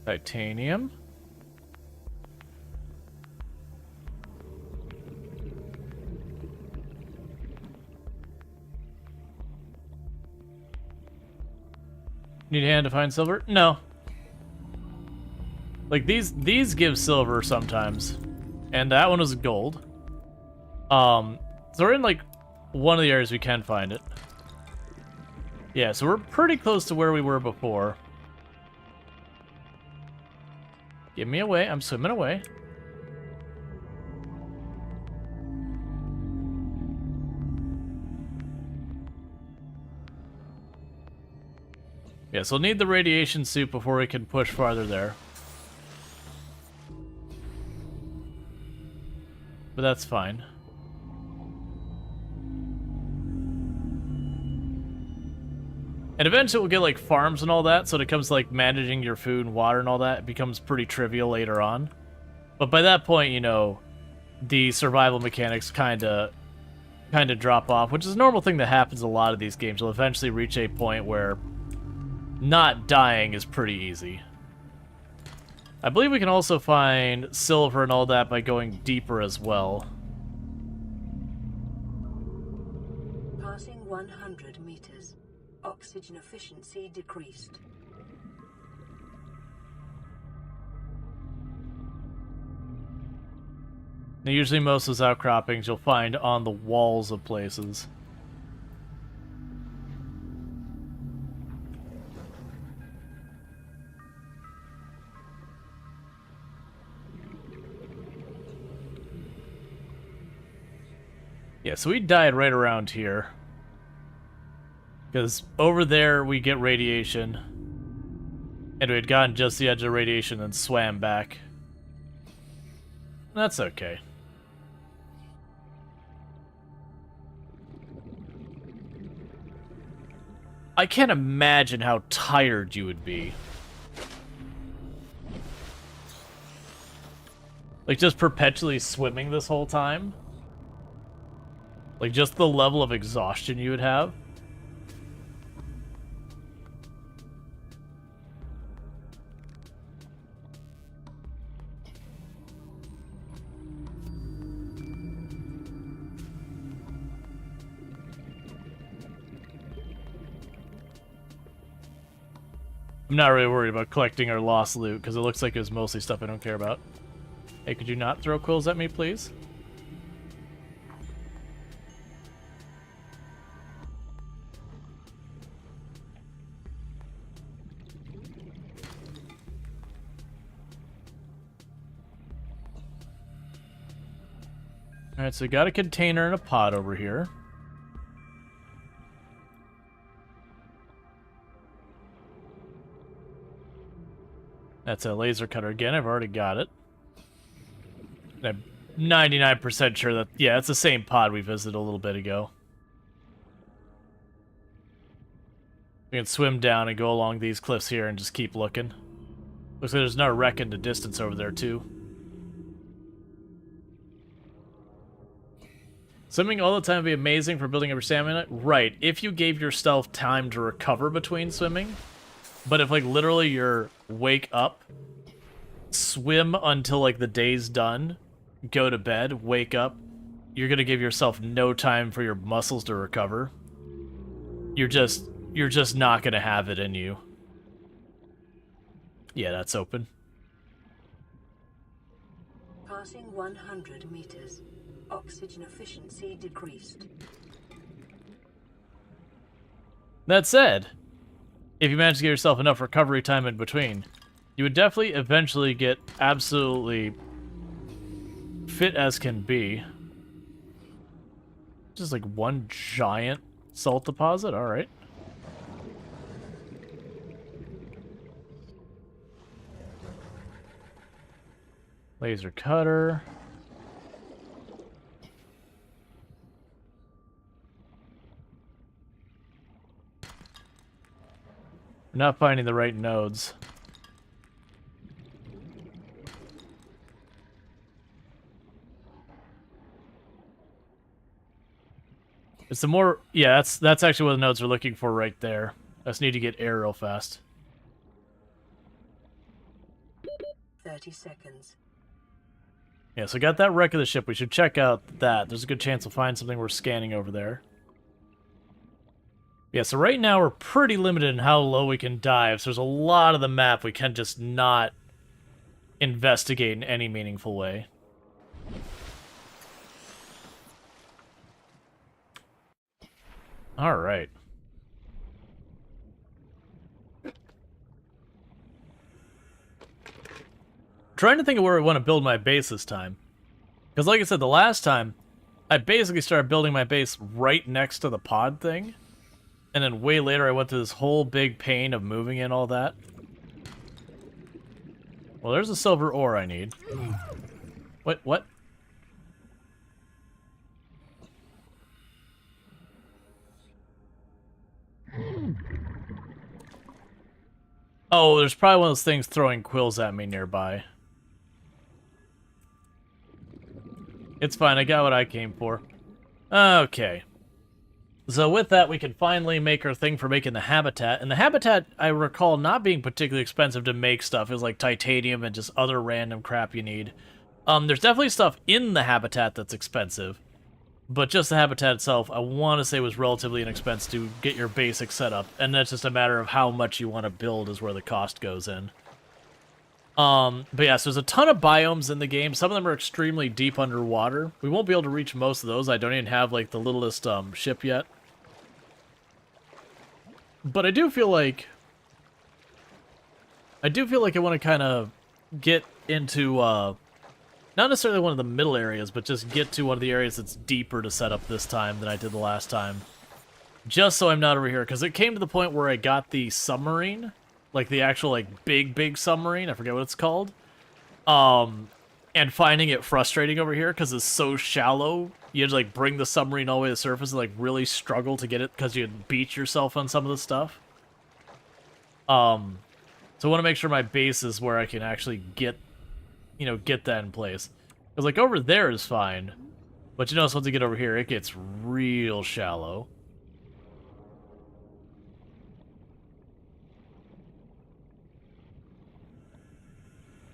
Titanium. Need a hand to find silver? No. Like these give silver sometimes. And that one was gold. So we're in like one of the areas we can find it. Yeah, so we're pretty close to where we were before. Give me away. I'm swimming away. Yeah, so we'll need the radiation suit before we can push farther there. But that's fine. And eventually we'll get like farms and all that, so when it comes to like managing your food and water and all that, it becomes pretty trivial later on. But by that point, you know, the survival mechanics kind of drop off, which is a normal thing that happens in a lot of these games. You'll eventually reach a point where not dying is pretty easy. I believe we can also find silver and all that by going deeper as well. Passing 100 meters. Oxygen efficiency decreased. Now, usually most of those outcroppings you'll find on the walls of places. Yeah, so we died right around here. Because over there we get radiation. And we had gotten just the edge of radiation and swam back. That's okay. I can't imagine how tired you would be. Like, just perpetually swimming this whole time? Like, just the level of exhaustion you would have? I'm not really worried about collecting our lost loot, because it looks like it was mostly stuff I don't care about. Hey, could you not throw quills at me, please? Alright, so we got a container and a pot over here. That's a laser cutter again. I've already got it. And I'm 99% sure that, yeah, it's the same pod we visited a little bit ago. We can swim down and go along these cliffs here and just keep looking. Looks like there's another wreck in the distance over there, too. Swimming all the time would be amazing for building up your stamina. Right, if you gave yourself time to recover between swimming. But if, like, literally you're wake up, swim until, like, the day's done, go to bed, wake up, you're gonna give yourself no time for your muscles to recover. You're just not gonna have it in you. Yeah, that's open. Passing 100 meters. Oxygen efficiency decreased. That said, if you manage to get yourself enough recovery time in between, you would definitely eventually get absolutely fit as can be. Just like one giant salt deposit, alright. Laser cutter. We're not finding the right nodes. It's the more... Yeah, that's actually what the nodes are looking for right there. I just need to get air real fast. 30 seconds. Yeah, so I got that wreck of the ship. We should check out that. There's a good chance we'll find something we're scanning over there. Yeah, so right now we're pretty limited in how low we can dive, so there's a lot of the map we can just not investigate in any meaningful way. Alright. Trying to think of where I want to build my base this time. Because like I said, the last time, I basically started building my base right next to the pod thing. And then way later I went through this whole big pain of moving in all that. Well, there's a silver ore I need. What? Oh, there's probably one of those things throwing quills at me nearby. It's fine, I got what I came for. Okay. So with that, we can finally make our thing for making the habitat. And the habitat, I recall not being particularly expensive to make stuff. It was like titanium and just other random crap you need. There's definitely stuff in the habitat that's expensive. But just the habitat itself, I want to say was relatively inexpensive to get your basic setup. And that's just a matter of how much you want to build is where the cost goes in. But yeah, so there's a ton of biomes in the game. Some of them are extremely deep underwater. We won't be able to reach most of those. I don't even have, like, the littlest ship yet. But I do feel like I want to kind of get into, not necessarily one of the middle areas, but just get to one of the areas that's deeper to set up this time than I did the last time. Just so I'm not over here, because it came to the point where I got the submarine, like the actual, like, big submarine, I forget what it's called, and finding it frustrating over here, because it's so shallow. You had to, like, bring the submarine all the way to the surface and, like, really struggle to get it because you beat yourself on some of the stuff. So I want to make sure my base is where I can actually get, you know, get that in place. Because, like, over there is fine. But you notice once you get over here, it gets real shallow.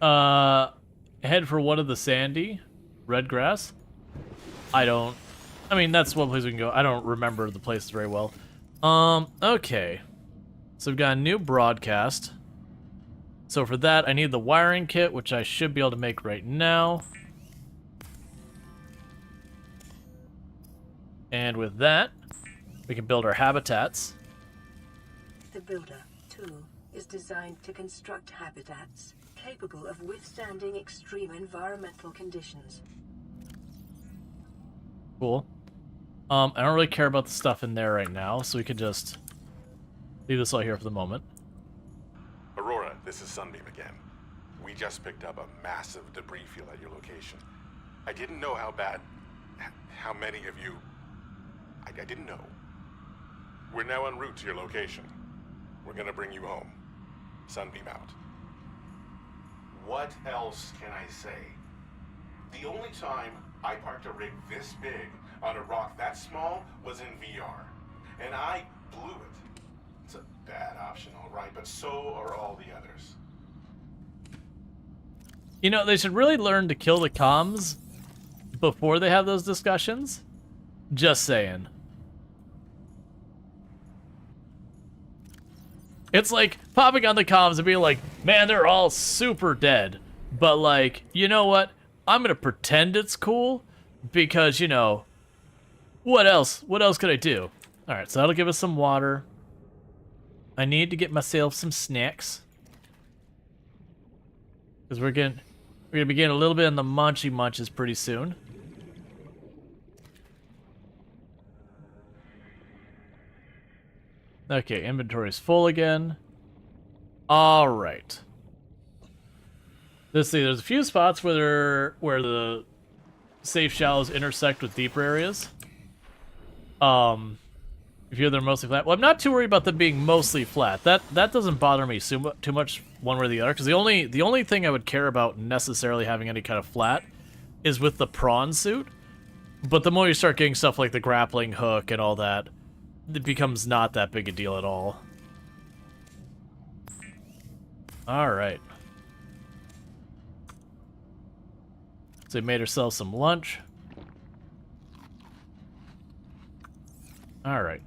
Head for one of the sandy. Red grass. I mean, that's one place we can go. I don't remember the places very well. Okay. So we've got a new broadcast. So for that, I need the wiring kit, which I should be able to make right now. And with that, we can build our habitats. The Builder tool is designed to construct habitats capable of withstanding extreme environmental conditions. Cool. I don't really care about the stuff in there right now, so we could just leave this all here for the moment. Aurora, this is Sunbeam again. We just picked up a massive debris field at your location. I didn't know how many of you... I didn't know. We're now en route to your location. We're gonna bring you home. Sunbeam out. What else can I say? The only time I parked a rig this big on a rock that small was in VR. And I blew it. It's a bad option, all right, but so are all the others. You know, they should really learn to kill the comms before they have those discussions. Just saying. It's like popping on the comms and being like, man, they're all super dead. But like, you know what? I'm gonna pretend it's cool because, you know, what else? What else could I do? Alright, so that'll give us some water. I need to get myself some snacks. Because we're gonna be getting a little bit in the munchy munches pretty soon. Okay, inventory's full again. Alright. Let's see, there's a few spots where the safe shallows intersect with deeper areas. If you're they're mostly flat. Well, I'm not too worried about them being mostly flat. That doesn't bother me too much one way or the other, because the only thing I would care about necessarily having any kind of flat is with the prawn suit. But the more you start getting stuff like the grappling hook and all that, it becomes not that big a deal at all. Alright. So we made ourselves some lunch. Alright.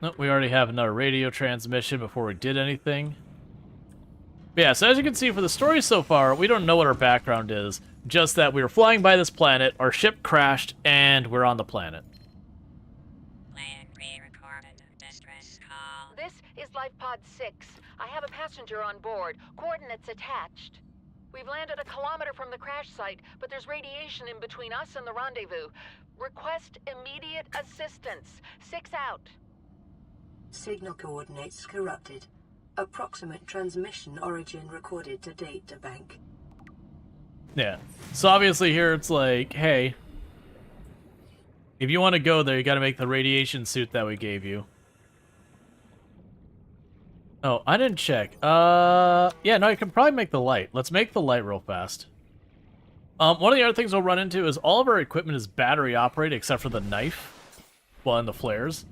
Nope, we already have another radio transmission before we did anything. But yeah, so as you can see for the story so far, we don't know what our background is. Just that we were flying by this planet, our ship crashed, and we're on the planet. Plan re-recorded. Distress call. This is Life Pod 6. I have a passenger on board. Coordinates attached. We've landed a kilometer from the crash site, but there's radiation in between us and the rendezvous. Request immediate assistance. 6 out. Signal coordinates corrupted. Approximate transmission origin recorded to data bank. Yeah. So obviously here it's like, hey, if you want to go there, you got to make the radiation suit that we gave you. Oh, I didn't check. Yeah, no, you can probably make the light. Let's make the light real fast. One of the other things we'll run into is all of our equipment is battery operated except for the knife. Well, and the flares.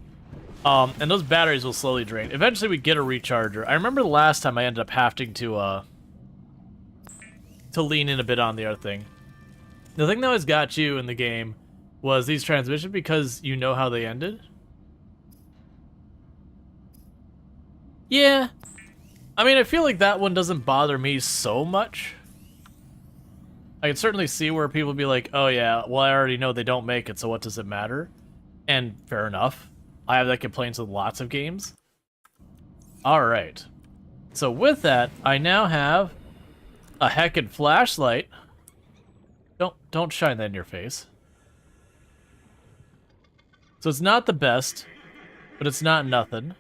And those batteries will slowly drain. Eventually we get a recharger. I remember the last time I ended up having to lean in a bit on the other thing. The thing that always got you in the game was these transmissions because you know how they ended. Yeah. I mean, I feel like that one doesn't bother me so much. I can certainly see where people would be like, oh yeah, well I already know they don't make it, so what does it matter? And fair enough. I have that complaints with lots of games. Alright. So with that, I now have a heckin' flashlight. Don't shine that in your face. So it's not the best, but it's not nothing.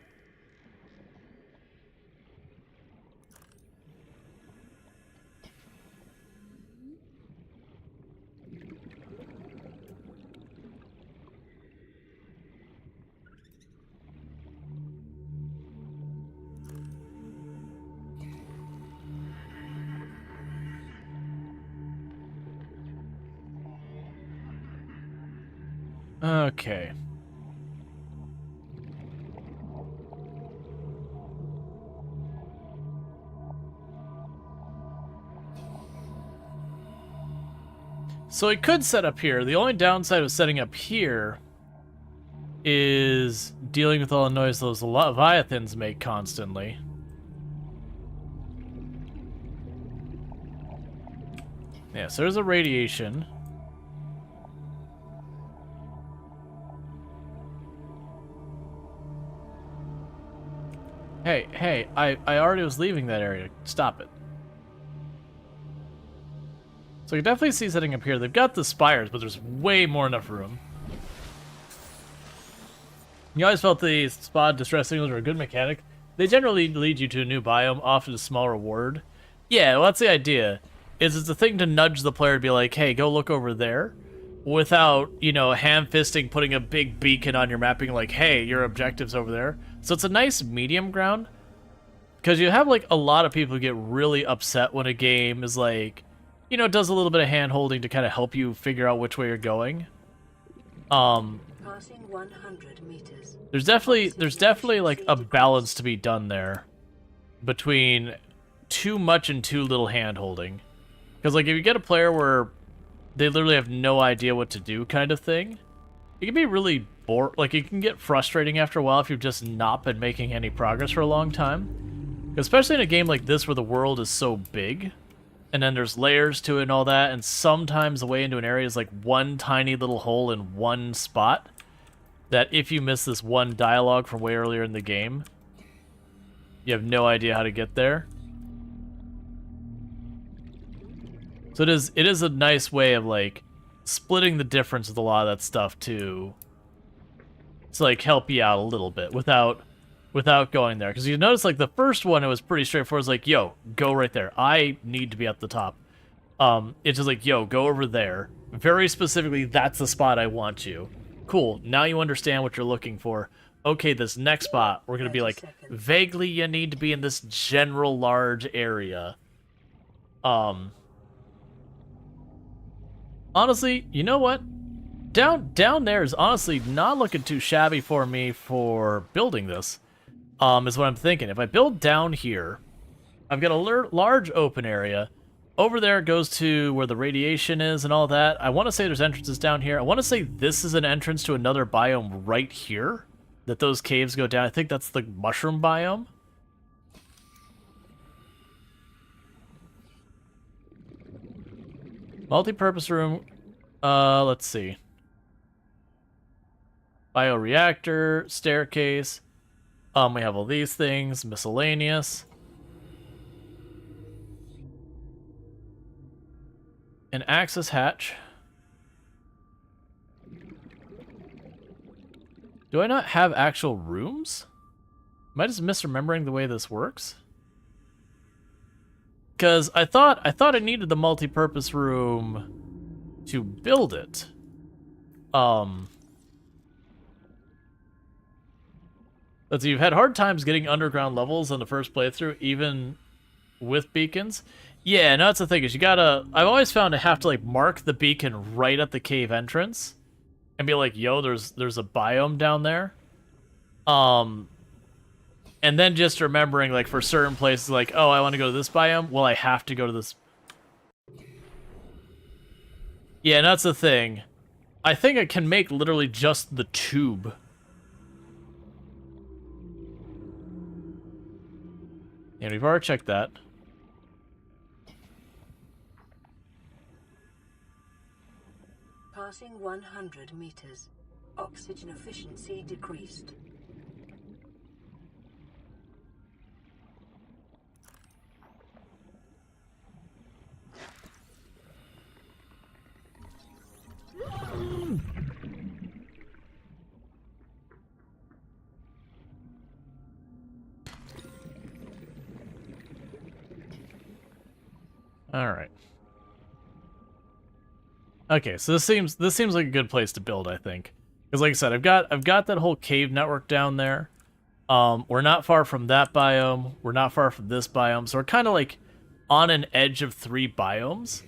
Okay. So it could set up here. The only downside of setting up here is dealing with all the noise those leviathans make constantly. Yeah, so there's a radiation. Hey, I already was leaving that area. Stop it. So you can definitely see setting up here. They've got the spires, but there's way more enough room. You always felt the spot distress signals are a good mechanic. They generally lead you to a new biome, often a small reward. Yeah, well that's the idea. Is it's a thing to nudge the player to be like, hey, go look over there. Without, you know, ham-fisting, putting a big beacon on your map, being like, hey, your objective's over there. So it's a nice medium ground. Because you have, like, a lot of people who get really upset when a game is like, you know, it does a little bit of hand-holding to kind of help you figure out which way you're going. Um, Passing 100 meters. there's definitely like a balance to be done there between too much and too little hand-holding. Because, like, if you get a player where they literally have no idea what to do kind of thing, it can be really like, it can get frustrating after a while if you've just not been making any progress for a long time. Especially in a game like this where the world is so big, and then there's layers to it and all that, and sometimes the way into an area is like one tiny little hole in one spot, that if you miss this one dialogue from way earlier in the game, you have no idea how to get there. So it is a nice way of, like, splitting the difference with a lot of that stuff to like help you out a little bit without going there. Because you notice, like, the first one, it was pretty straightforward. It's like, yo, go right there. I need to be at the top. It's just like, yo, go over there. Very specifically, that's the spot I want you. Cool. Now you understand what you're looking for. Okay, this next spot, we're going to be like, vaguely you need to be in this general large area. Honestly, you know what? Down there is honestly not looking too shabby for me for building this. Is what I'm thinking. If I build down here, I've got a large open area. Over there it goes to where the radiation is and all that. I want to say there's entrances down here. I want to say this is an entrance to another biome right here. That those caves go down. I think that's the mushroom biome. Multi-purpose room. Let's see. Bioreactor, staircase. We have all these things, miscellaneous. An access hatch. Do I not have actual rooms? Am I just misremembering the way this works? Because I thought I needed the multi-purpose room to build it. Let's see, you've had hard times getting underground levels on the first playthrough, even with beacons. Yeah, no, that's the thing, is you gotta... I've always found I have to, like, mark the beacon right at the cave entrance and be like, yo, there's a biome down there. And then just remembering, like, for certain places, like, oh, I want to go to this biome, well, I have to go to this... Yeah, and that's the thing. I think I can make literally just the tube. And we've already checked that. Passing 100 meters. Oxygen efficiency decreased. All right. Okay, so this seems like a good place to build, I think. Because like I said, I've got that whole cave network down there. We're not far from that biome. We're not far from this biome. So we're kind of like on an edge of 3 biomes.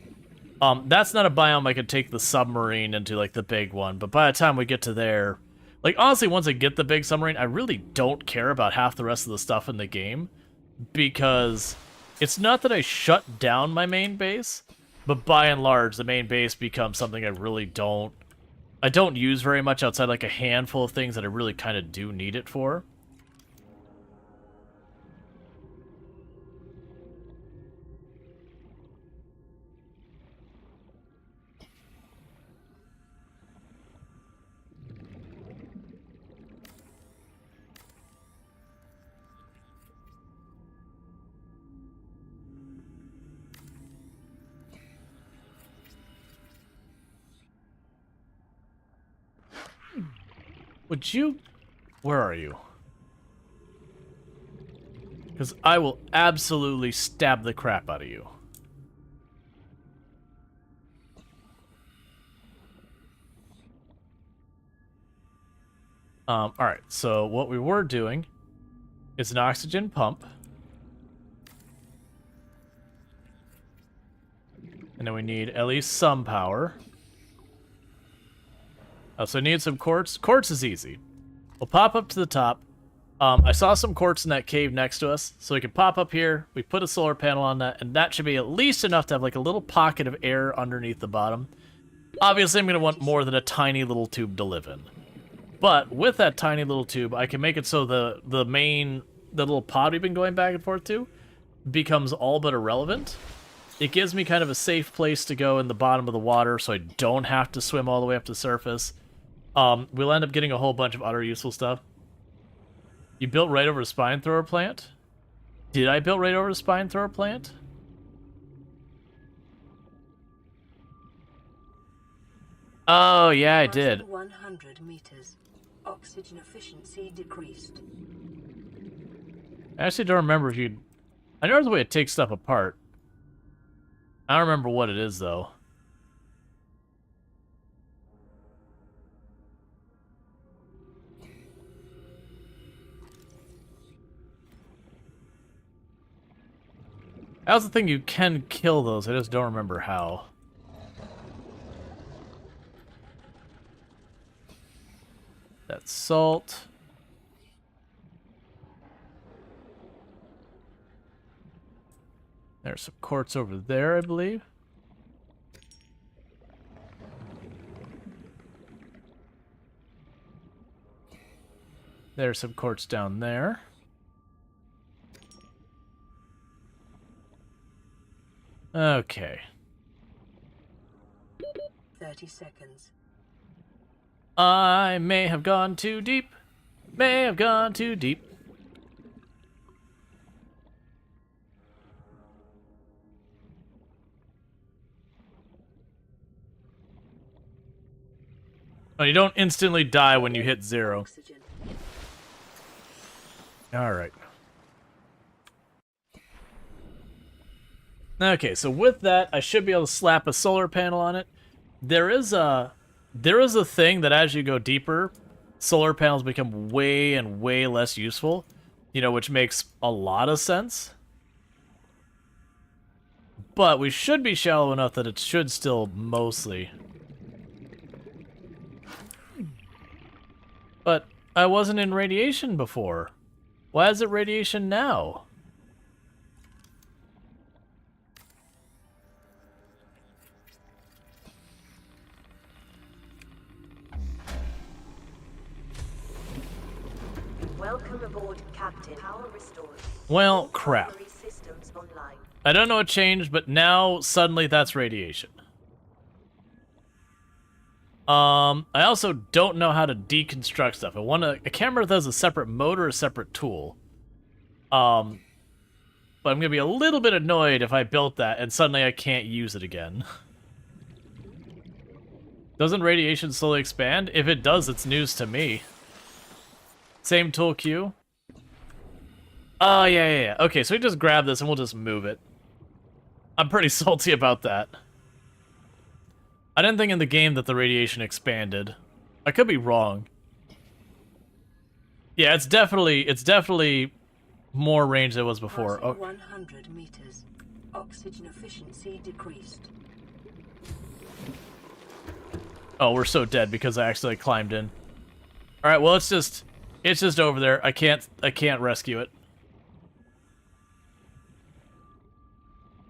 That's not a biome I could take the submarine into, like the big one. But by the time we get to there, like honestly, once I get the big submarine, I really don't care about half the rest of the stuff in the game. Because it's not that I shut down my main base, but by and large, the main base becomes something I really don't use very much outside like a handful of things that I really kind of do need it for. Would you... Where are you? Because I will absolutely stab the crap out of you. Alright, so what we were doing is an oxygen pump. And then we need at least some power. Oh, so I need some quartz. Quartz is easy. We'll pop up to the top. I saw some quartz in that cave next to us, so we can pop up here. We put a solar panel on that, and that should be at least enough to have like a little pocket of air underneath the bottom. Obviously, I'm going to want more than a tiny little tube to live in. But with that tiny little tube, I can make it so the little pod we've been going back and forth to becomes all but irrelevant. It gives me kind of a safe place to go in the bottom of the water so I don't have to swim all the way up to the surface. We'll end up getting a whole bunch of other useful stuff. You built right over a spine thrower plant? Did I build right over a spine thrower plant? Oh, yeah, I did. 100 meters. Oxygen efficiency decreased. I actually don't remember if you... I know the way it takes stuff apart. I don't remember what it is, though. That's the thing, you can kill those, I just don't remember how. That's salt. There's some quartz over there, I believe. There's some quartz down there. Okay. 30 seconds. I may have gone too deep. May have gone too deep. Oh, you don't instantly die when you hit 0. Oxygen. Alright. Okay, so with that, I should be able to slap a solar panel on it. There is a thing that as you go deeper, solar panels become way and way less useful, you know, which makes a lot of sense. But we should be shallow enough that it should still mostly. But I wasn't in radiation before. Why is it radiation now? Welcome aboard, Captain. Power restored. Well, crap. Primary systems online. I don't know what changed, but now suddenly that's radiation. I also don't know how to deconstruct stuff. I can't remember if that's a separate mode or a separate tool. But I'm gonna be a little bit annoyed if I built that and suddenly I can't use it again. Doesn't radiation slowly expand? If it does, it's news to me. Same tool queue. Oh, yeah. Okay, so we just grab this and we'll just move it. I'm pretty salty about that. I didn't think in the game that the radiation expanded. I could be wrong. Yeah, it's definitely more range than it was before. Passing 100 meters. Oxygen efficiency decreased. Oh, we're so dead because I actually climbed in. All right, well it's just over there. I can't rescue it.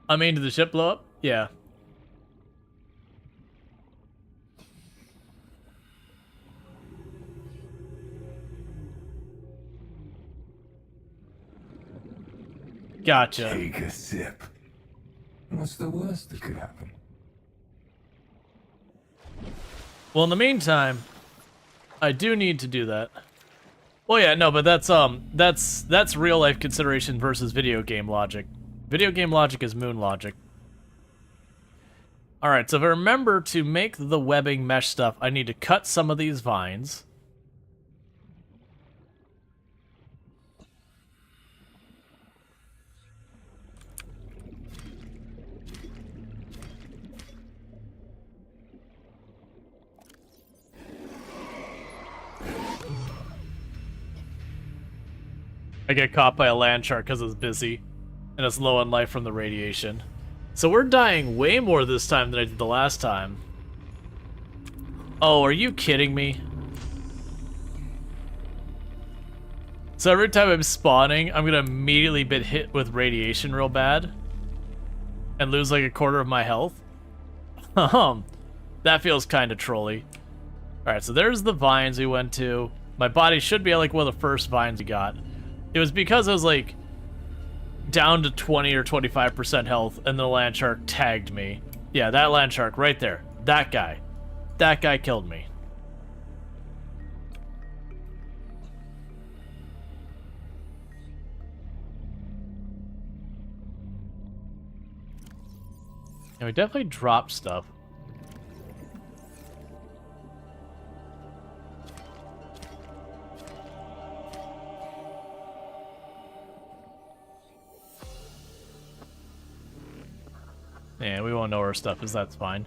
I mean, did the ship blow up? Yeah. Gotcha. Take a sip. What's the worst that could happen? Well, in the meantime, I do need to do that. Well, yeah, no, but that's real life consideration versus video game logic. Video game logic is moon logic. All right, so if I remember to make the webbing mesh stuff, I need to cut some of these vines. I get caught by a land shark because it's busy, and it's low on life from the radiation. So we're dying way more this time than I did the last time. Oh, are you kidding me? So every time I'm spawning, I'm gonna immediately get hit with radiation real bad and lose like a quarter of my health. That feels kind of trolly. Alright, so there's the vines we went to. My body should be like one of the first vines we got. It was because I was like down to 20 or 25% health and the land shark tagged me. Yeah, that land shark right there. That guy. That guy killed me. And we definitely dropped stuff. Yeah, we won't know where our stuff is, that's fine.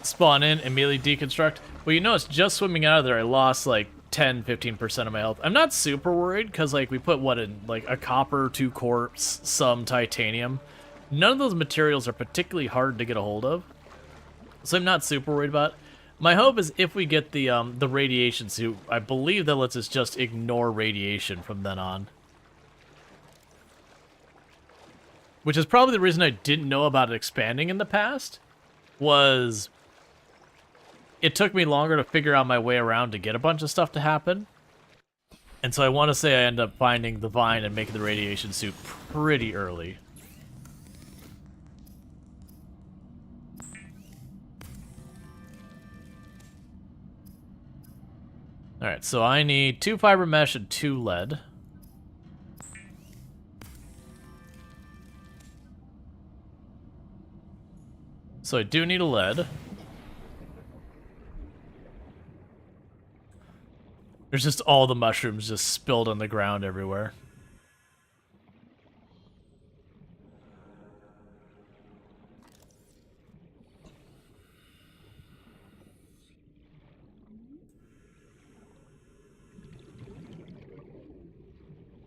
Spawn in, immediately deconstruct. Well, you know, it's just swimming out of there, I lost like 10-15% of my health. I'm not super worried because like we put what in, like a copper, 2 quartz, some titanium. None of those materials are particularly hard to get a hold of, so I'm not super worried about it. My hope is if we get the radiation suit, I believe that lets us just ignore radiation from then on. Which is probably the reason I didn't know about it expanding in the past, was it took me longer to figure out my way around to get a bunch of stuff to happen. And so I want to say I end up finding the vine and making the radiation suit pretty early. Alright, so I need 2 fiber mesh and 2 lead. So I do need a lead. There's just all the mushrooms just spilled on the ground everywhere.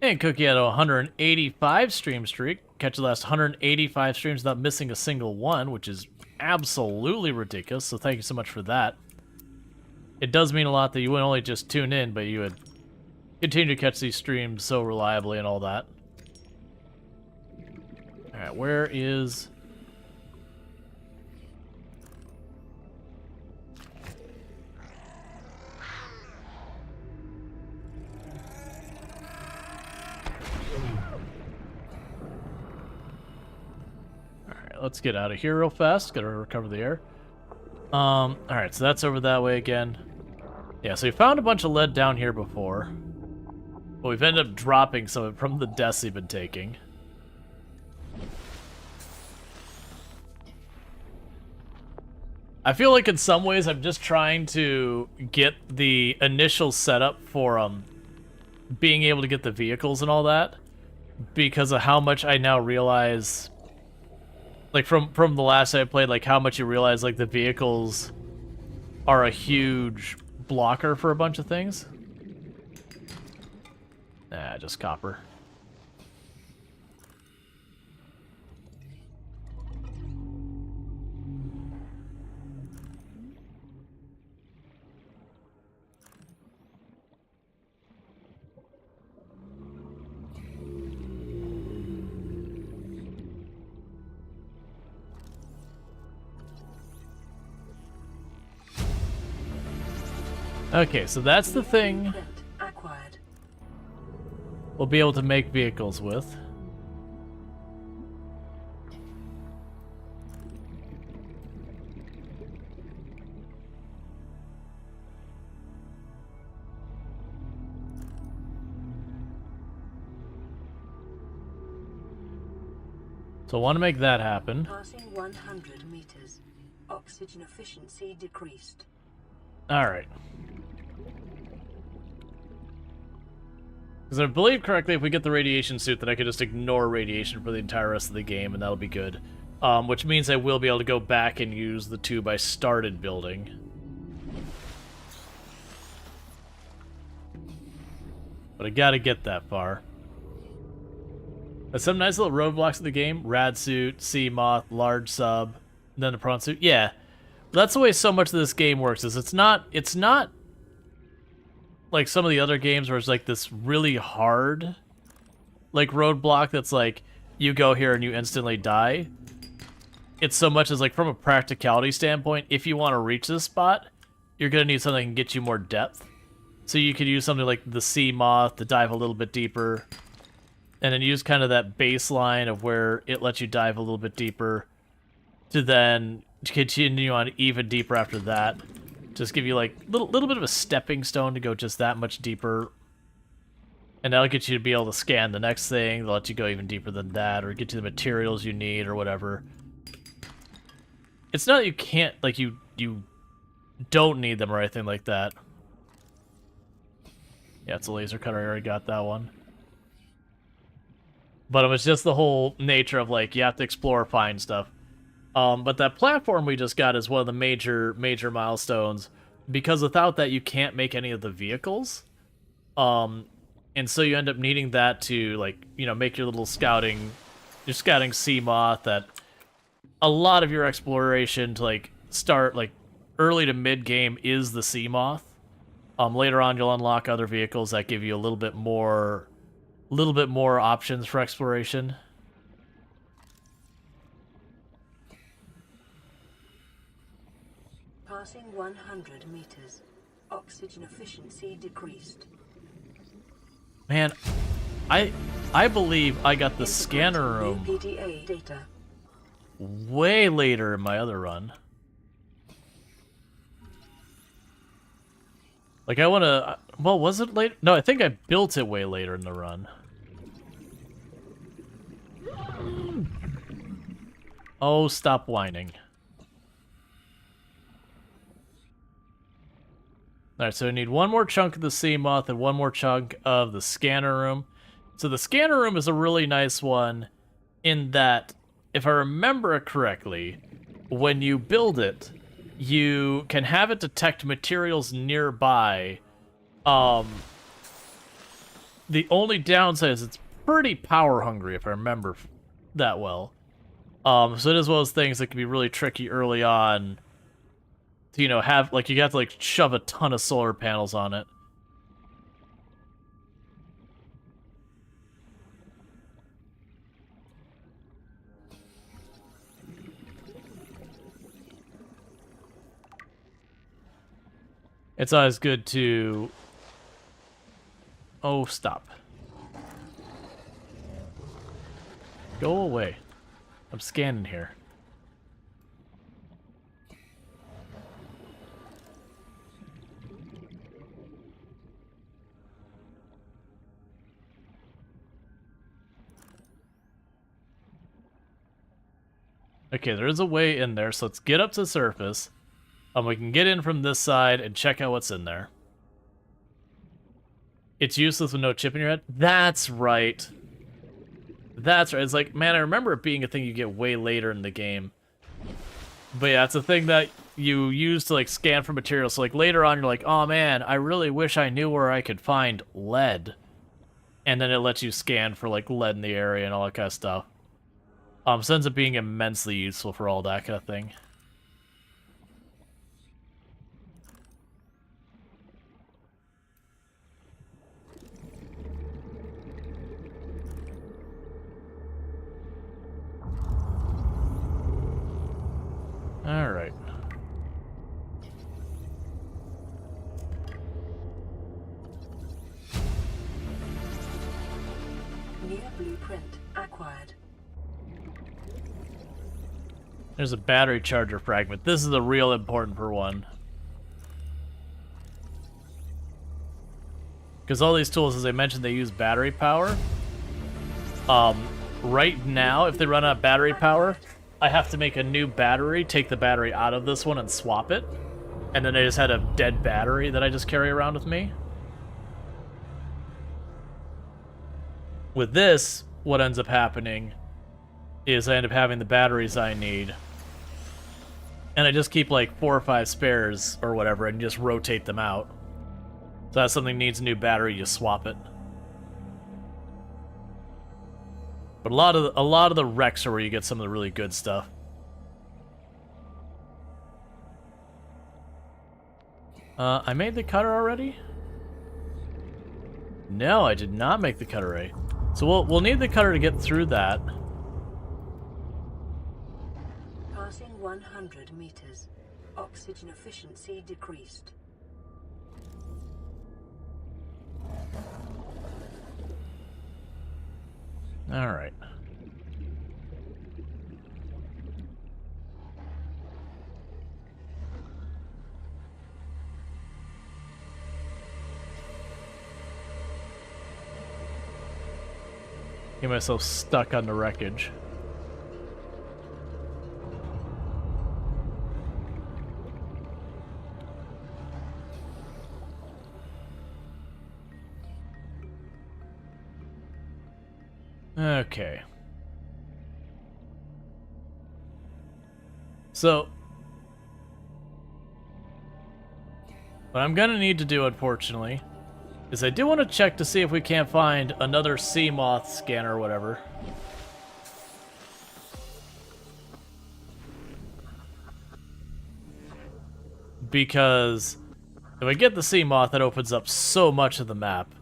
And Cookie had a 185 stream streak. Catch the last 185 streams without missing a single one, which is absolutely ridiculous, so thank you so much for that. It does mean a lot that you wouldn't only just tune in, but you would continue to catch these streams so reliably and all that. Alright, where is... Let's get out of here real fast. Gotta recover the air. Alright, so that's over that way again. Yeah, so we found a bunch of lead down here before. But we've ended up dropping some of it from the deaths we've been taking. I feel like in some ways I'm just trying to get the initial setup for being able to get the vehicles and all that. Because of how much I now realize... Like, from the last I played, like, how much you realize, like, the vehicles are a huge blocker for a bunch of things. Nah, just copper. Okay, so that's the thing we'll be able to make vehicles with. So I want to make that happen. Passing 100 meters. Oxygen efficiency decreased. Alright. Because I believe correctly, if we get the radiation suit, then I could just ignore radiation for the entire rest of the game, and that'll be good. Which means I will be able to go back and use the tube I started building. But I gotta get that far. There's some nice little roadblocks in the game. Rad suit, sea moth, large sub, then the prawn suit. Yeah. That's the way so much of this game works, is it's not like some of the other games where it's like this really hard like roadblock that's like you go here and you instantly die. It's so much as like from a practicality standpoint, if you want to reach this spot, you're gonna need something that can get you more depth. So you could use something like the sea moth to dive a little bit deeper, and then use kind of that baseline of where it lets you dive a little bit deeper to then continue on even deeper after that. Just give you like little bit of a stepping stone to go just that much deeper. And that'll get you to be able to scan the next thing. They'll let you go even deeper than that, or get you the materials you need, or whatever. It's not that you can't, like, you don't need them or anything like that. Yeah, it's a laser cutter. I already got that one. But it was just the whole nature of, like, you have to explore, find stuff. But that platform we just got is one of the major milestones, because without that, you can't make any of the vehicles. And so you end up needing that to, like, you know, make your little scouting sea moth. That a lot of your exploration to, like, start, like, early to mid game is the sea moth. Later on, you'll unlock other vehicles that give you a little bit more options for exploration. Passing 100 meters. Oxygen efficiency decreased. Man, I believe I got the scanner room PDA data. way later in my other run. Like, I want to... Well, was it late? No, I think I built it way later in the run. Oh, stop whining. Alright, so I need one more chunk of the sea moth and one more chunk of the scanner room. So the scanner room is a really nice one in that, if I remember it correctly, when you build it, you can have it detect materials nearby. The only downside is it's pretty power hungry, if I remember that well. So it is one of those things that can be really tricky early on to, you know, have, like, you have to, like, shove a ton of solar panels on it. It's always good to... Oh, stop. Go away. I'm scanning here. Okay, there is a way in there, so let's get up to the surface. We can get in from this side and check out what's in there. It's useless with no chip in your head? That's right. That's right. It's like, man, I remember it being a thing you get way later in the game. But yeah, it's a thing that you use to, like, scan for materials. So, like, later on, you're like, oh, man, I really wish I knew where I could find lead. And then it lets you scan for, like, lead in the area and all that kind of stuff. So it ends up being immensely useful for all that kind of thing. Alright. New blueprint acquired. There's a battery charger fragment. This is the real important for one. Because all these tools, as I mentioned, they use battery power. Right now, if they run out of battery power, I have to make a new battery, take the battery out of this one and swap it. And then I just had a dead battery that I just carry around with me. With this, what ends up happening is I end up having the batteries I need. And I just keep like 4 or 5 spares or whatever and just rotate them out. So if something needs a new battery, you swap it. But a lot of the wrecks are where you get some of the really good stuff. I made the cutter already? No, I did not make the cutter already. So we'll need the cutter to get through that. Passing 100 meters. Oxygen efficiency decreased. All right. Get myself stuck on the wreckage. Okay. So, what I'm gonna need to do, unfortunately, is I do want to check to see if we can't find another sea moth scanner or whatever. Because if I get the sea moth, that opens up so much of the map.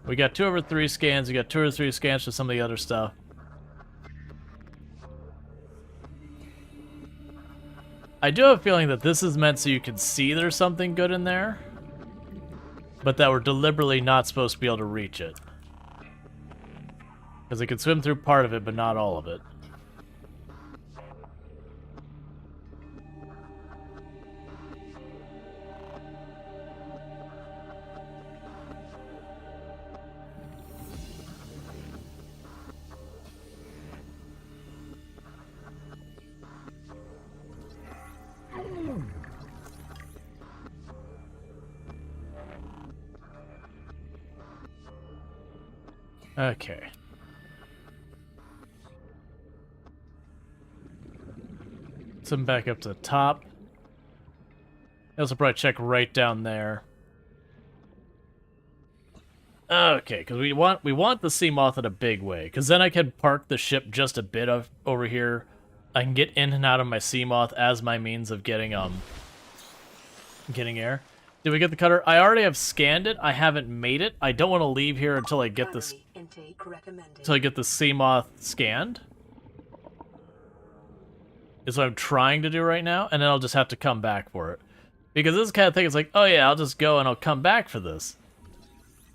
We got 2 over 3 scans, we got 2 or 3 scans for some of the other stuff. I do have a feeling that this is meant so you can see there's something good in there, but that we're deliberately not supposed to be able to reach it. Because it can swim through part of it, but not all of it. Okay. Some back up to the top. I also probably check right down there. Okay, because we want the sea moth in a big way, because then I can park the ship just a bit over here. I can get in and out of my sea moth as my means of getting air. Did we get the cutter? I already have scanned it. I haven't made it. I don't want to leave here until I get this. Until I get the sea moth scanned. Is what I'm trying to do right now, and then I'll just have to come back for it. Because this kind of thing is like, oh yeah, I'll just go and I'll come back for this.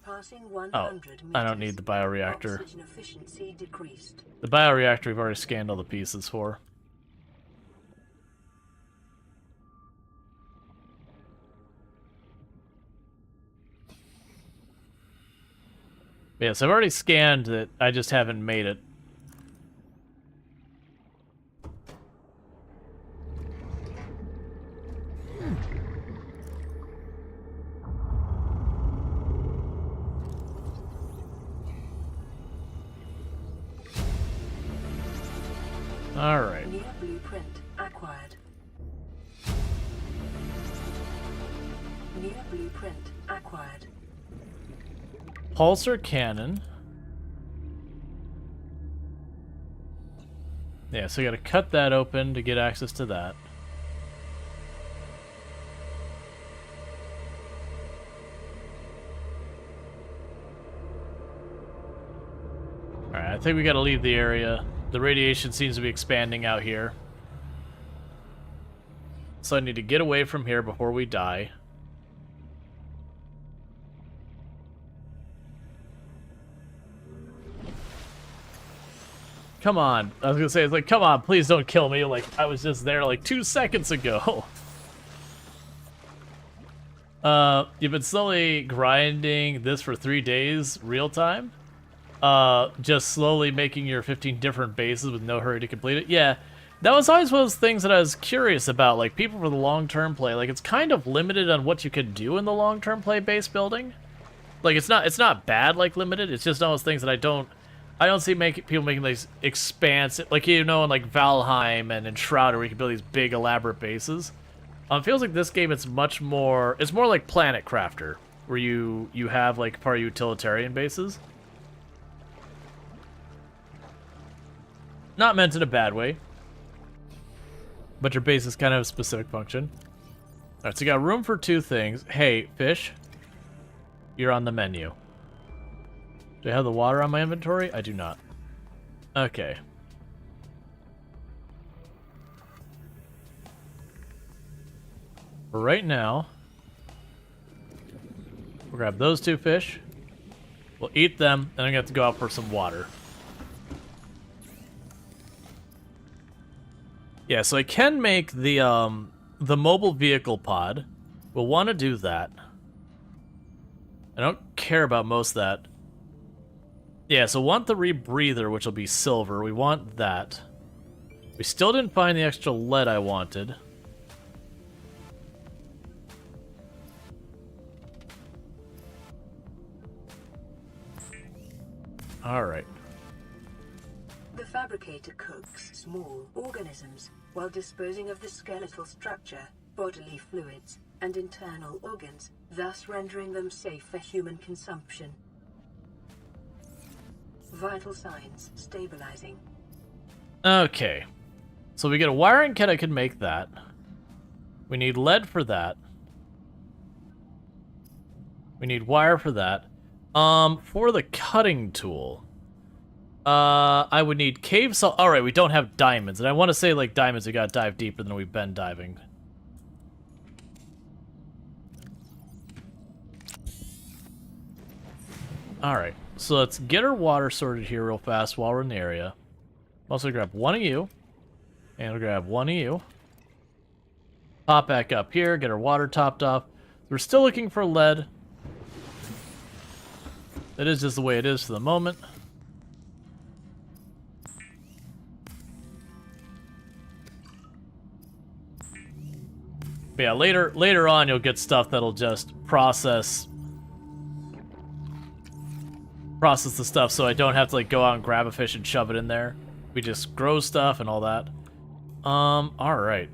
Oh, I don't need the bioreactor. The bioreactor we've already scanned all the pieces for. Yes, I've already scanned it, I just haven't made it. Alright. New blueprint acquired. New blueprint acquired. Pulsar cannon. Yeah, so I gotta cut that open to get access to that. Alright, I think we gotta leave the area. The radiation seems to be expanding out here. So I need to get away from here before we die. Come on. I was gonna say, it's like, come on, please don't kill me. Like, I was just there like 2 seconds ago. You've been slowly grinding this for 3 days, real time? Just slowly making your 15 different bases with no hurry to complete it? Yeah, that was always one of those things that I was curious about. Like, people for the long-term play, like, it's kind of limited on what you can do in the long-term play base building. Like, it's not bad, like, limited. It's just one of those things that I don't see people making these expansive, like, you know, in like Valheim and in Shroud, where you can build these big elaborate bases. It feels like this game, it's more like Planet Crafter, where you have like part utilitarian bases. Not meant in a bad way. But your base is kind of a specific function. Alright, so you got room for 2 things. Hey, fish. You're on the menu. Do I have the water on my inventory? I do not. Okay. For right now, we'll grab those 2 fish. We'll eat them, and I'm gonna have to go out for some water. Yeah, so I can make the mobile vehicle pod. We'll want to do that. I don't care about most of that. Yeah, so want the rebreather, which will be silver. We want that. We still didn't find the extra lead I wanted. Alright. The fabricator cooks small organisms while disposing of the skeletal structure, bodily fluids, and internal organs, thus rendering them safe for human consumption. Vital signs stabilizing. Okay. So we get a wiring kit, I can make that. We need lead for that. We need wire for that. For the cutting tool, I would need cave salt. All right, we don't have diamonds, and I want to say like diamonds, we gotta dive deeper than we've been diving. All right, so let's get our water sorted here real fast while we're in the area. Also grab one of you, and we'll grab one of you. Pop back up here, get our water topped off. We're still looking for lead. That is just the way it is for the moment. But yeah, later on you'll get stuff that'll just process the stuff, so I don't have to like go out and grab a fish and shove it in there. We just grow stuff and all that. All right.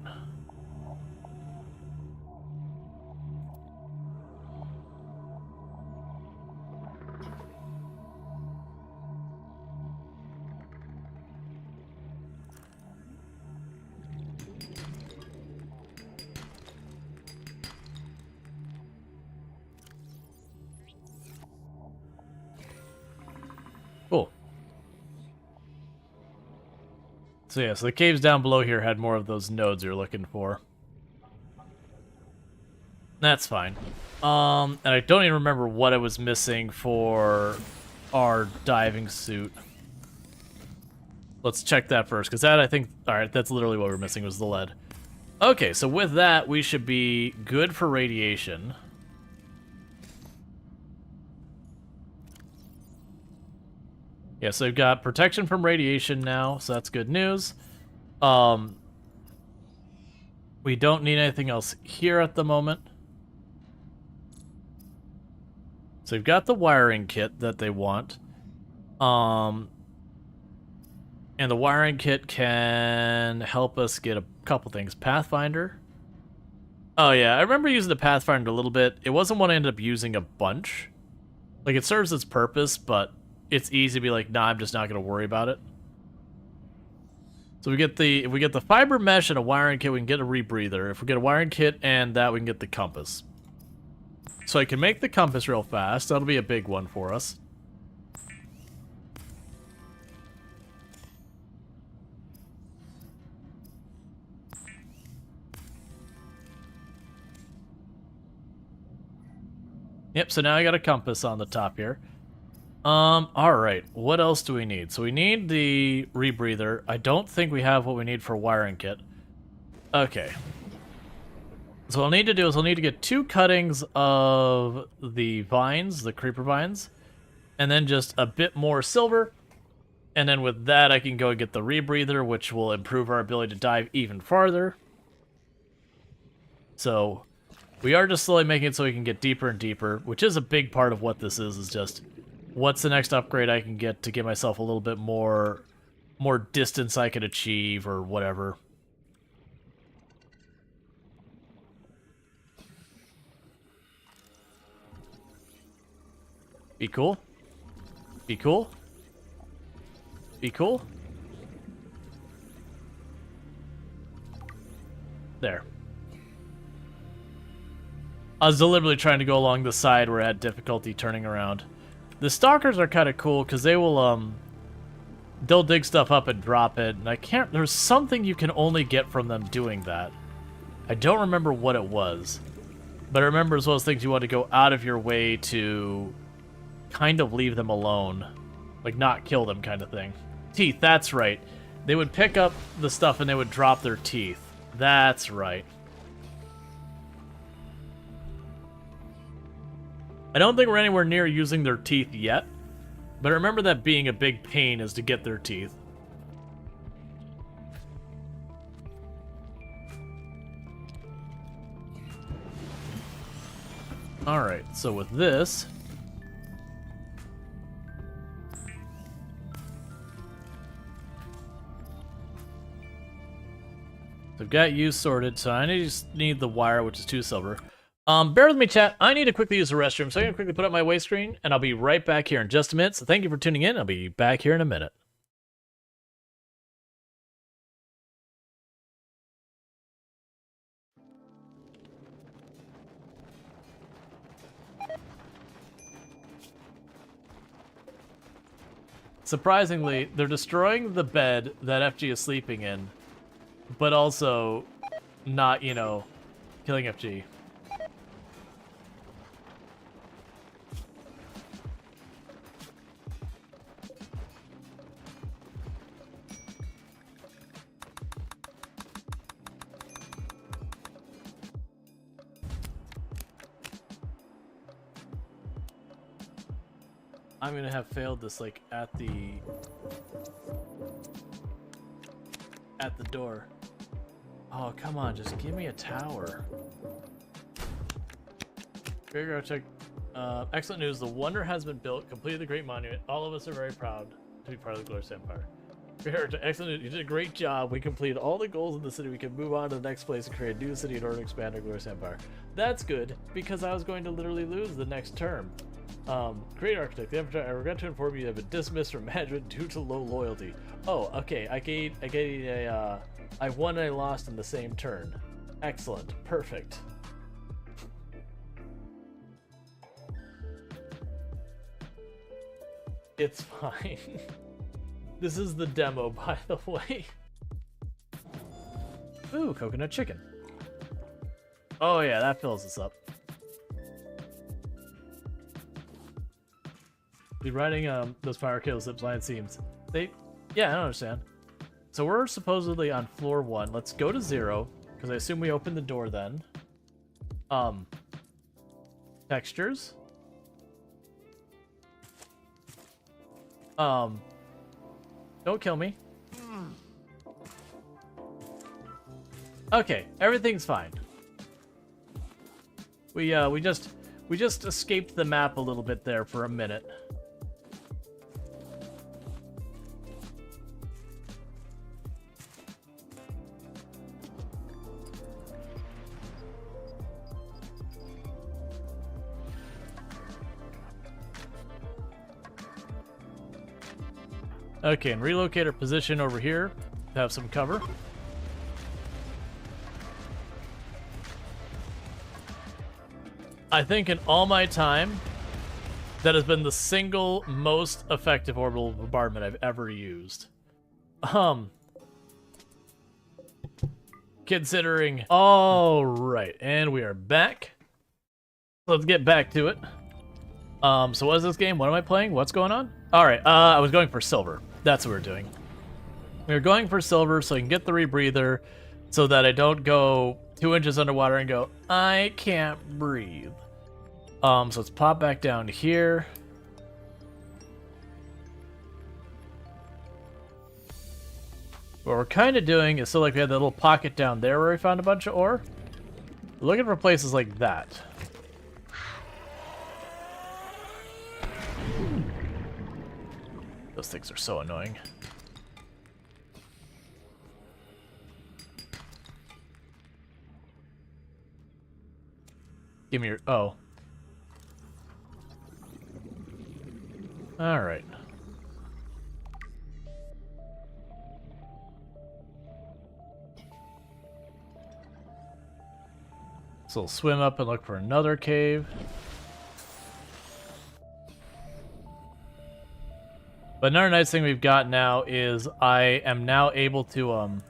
Cool. So yeah, so the caves down below here had more of those nodes you're looking for. That's fine. And I don't even remember what I was missing for our diving suit. Let's check that first, because that I think... Alright, that's literally what we're missing was the lead. Okay, so with that, we should be good for radiation. Yeah, so we've got protection from radiation now, so that's good news. We don't need anything else here at the moment. So we've got the wiring kit that they want. And the wiring kit can help us get a couple things. Pathfinder. Oh yeah, I remember using the Pathfinder a little bit. It wasn't what I ended up using a bunch. Like, it serves its purpose, but it's easy to be like, nah, I'm just not going to worry about it. So if we get the fiber mesh and a wiring kit, we can get a rebreather. If we get a wiring kit and that, we can get the compass. So I can make the compass real fast. That'll be a big one for us. Yep, so now I got a compass on the top here. Alright, what else do we need? So we need the rebreather. I don't think we have what we need for a wiring kit. Okay. So what I'll need to do is I'll need to get 2 cuttings of the vines, the creeper vines, and then just a bit more silver. And then with that, I can go and get the rebreather, which will improve our ability to dive even farther. So we are just slowly making it so we can get deeper and deeper, which is a big part of what this is just what's the next upgrade I can get to give myself a little bit more distance I could achieve or whatever. Be cool. Be cool. Be cool. I was deliberately trying to go along the side where I had difficulty turning around. The stalkers are kind of cool because they will, they'll dig stuff up and drop it. And I can't, there's something you can only get from them doing that. I don't remember what it was. But I remember as well as things you want to go out of your way to kind of leave them alone. Like, not kill them kind of thing. Teeth, that's right. They would pick up the stuff and they would drop their teeth. That's right. I don't think we're anywhere near using their teeth yet. But I remember that being a big pain is to get their teeth. Alright, so with this... I've got you sorted, so I just need the wire, which is 2 silver. Bear with me, chat. I need to quickly use the restroom, so I'm going to quickly put up my weight screen, and I'll be right back here in just a minute. So thank you for tuning in. I'll be back here in a minute. Surprisingly, they're destroying the bed that FG is sleeping in, but also not, you know, killing FG. I'm gonna have failed this, like, at the door. Oh, come on, just give me a tower. Graveyard check. Excellent news. The wonder has been built. Completed the great monument. All of us are very proud to be part of the Glorious Empire. Graveyard check. Excellent news. You did a great job. We completed all the goals in the city. We can move on to the next place and create a new city in order to expand our Glorious Empire. That's good, because I was going to literally lose the next term. Great architect. The Emperor, I regret to inform you have been dismissed from management due to low loyalty. Oh, okay. I won and I lost in the same turn. Excellent. Perfect. It's fine. This is the demo, by the way. Ooh, coconut chicken. Oh yeah, that fills us up. Be riding those fire kills zip line seems. Yeah, I don't understand. So we're supposedly on floor 1. Let's go to 0, because I assume we opened the door then. Textures. Don't kill me. Okay, everything's fine. We just escaped the map a little bit there for a minute. Okay, and relocate our position over here to have some cover. I think in all my time, that has been the single most effective orbital bombardment I've ever used. Considering... Alright, and we are back. Let's get back to it. So what is this game? What am I playing? What's going on? Alright, I was going for silver. That's what we're doing. We're going for silver so I can get the rebreather so that I don't go 2 inches underwater and go, I can't breathe. So let's pop back down here. What we're kind of doing is, so like we had that little pocket down there where we found a bunch of ore. We're looking for places like that. Those things are so annoying. Give me your... Oh. Alright. So we'll swim up and look for another cave. But another nice thing we've got now is I am now able to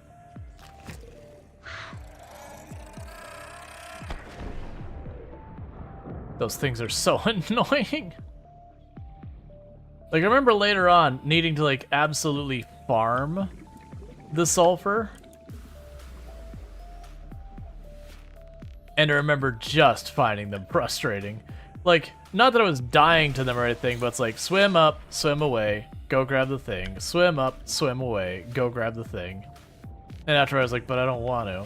those things are so annoying. Like, I remember later on needing to, like, absolutely farm the sulfur. And I remember just finding them frustrating. Like, not that I was dying to them or anything, but it's like, swim up, swim away, go grab the thing. Swim up, swim away, go grab the thing. And after I was like, but I don't want to.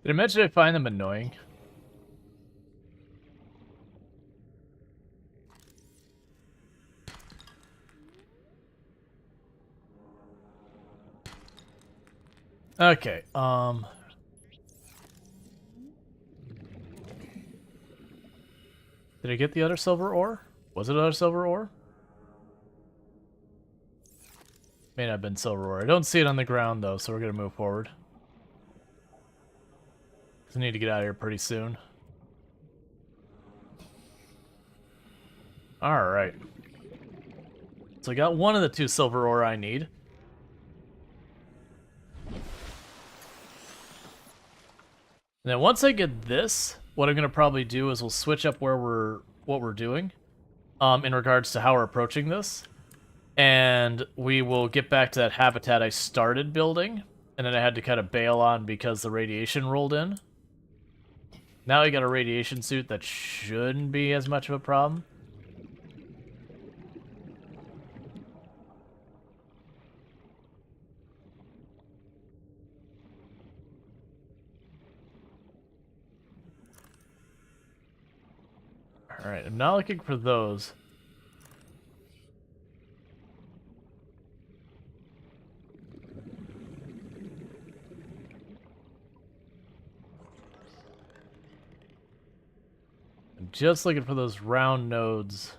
Did I mention I find them annoying? Okay, did I get the other silver ore? Was it another silver ore? May not have been silver ore. I don't see it on the ground, though, so we're gonna move forward. I need to get out of here pretty soon. Alright. So I got one of the 2 silver ore I need. And then once I get this, what I'm going to probably do is we'll switch up what we're doing in regards to how we're approaching this. And we will get back to that habitat I started building, and then I had to kind of bail on because the radiation rolled in. Now I got a radiation suit that shouldn't be as much of a problem. Alright, I'm not looking for those. Just looking for those round nodes.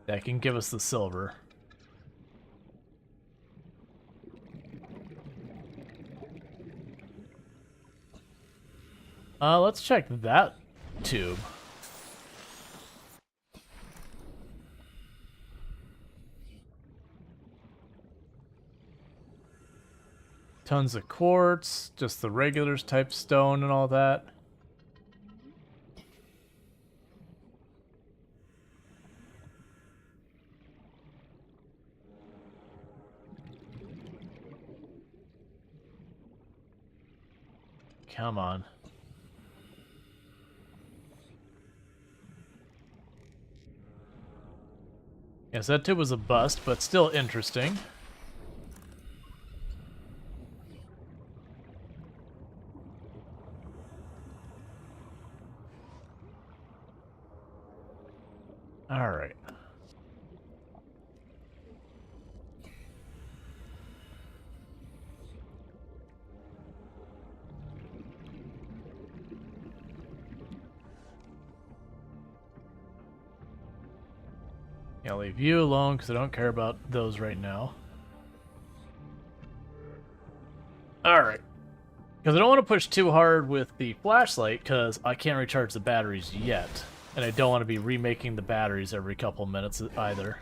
That can give us the silver. Let's check that tube. Tons of quartz, just the regulars type stone and all that. Come on. Yes, that tube was a bust, but still interesting. All right. Yeah, I'll leave you alone because I don't care about those right now. Alright. Because I don't want to push too hard with the flashlight because I can't recharge the batteries yet. And I don't want to be remaking the batteries every couple minutes either.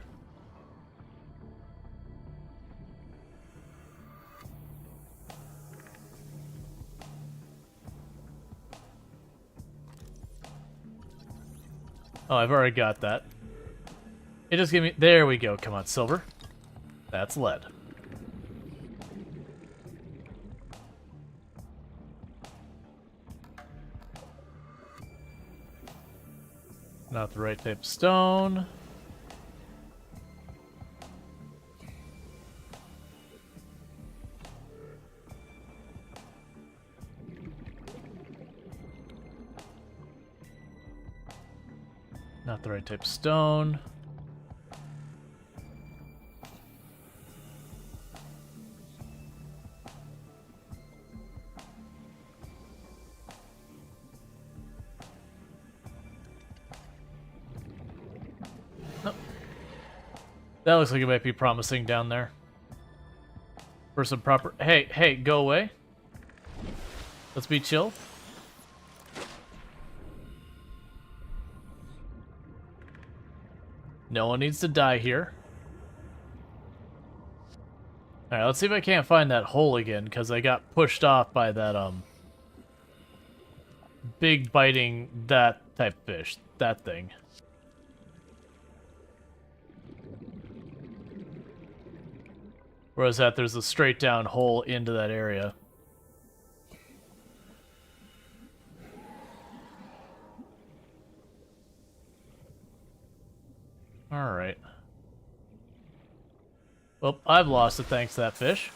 Oh, I've already got that. It just gave me... There we go. Come on, silver. That's lead. Not the right type of stone. the right type of stone. That looks like it might be promising down there. For some proper... Hey, go away. Let's be chill. No one needs to die here. Alright, let's see if I can't find that hole again, because I got pushed off by that, big biting, that type of fish. That thing. Whereas that there's a straight down hole into that area. Alright. Well, I've lost it thanks to that fish.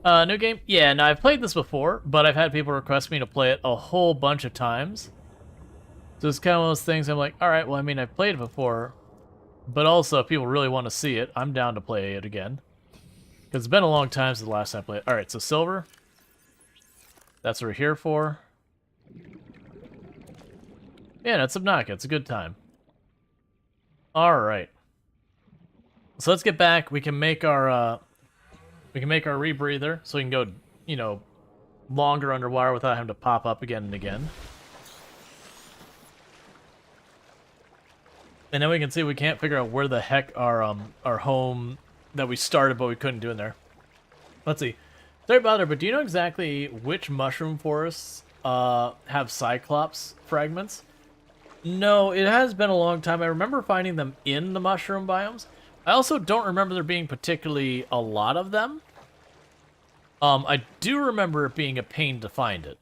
New game? Yeah, no, I've played this before, but I've had people request me to play it a whole bunch of times. So it's kind of one of those things I'm like, alright, well, I mean, I've played it before, but also if people really want to see it, I'm down to play it again. Because it's been a long time since the last time I played it. Alright, so silver. That's what we're here for. Yeah, that's Subnautica. It's a good time. Alright. So let's get back. We can make our rebreather so we can go, you know, longer underwater without having to pop up again and again. And then we can see we can't figure out where the heck our home that we started but we couldn't do in there. Let's see. Sorry about it, but do you know exactly which mushroom forests have Cyclops fragments? No, it has been a long time. I remember finding them in the mushroom biomes. I also don't remember there being particularly a lot of them. I do remember it being a pain to find it.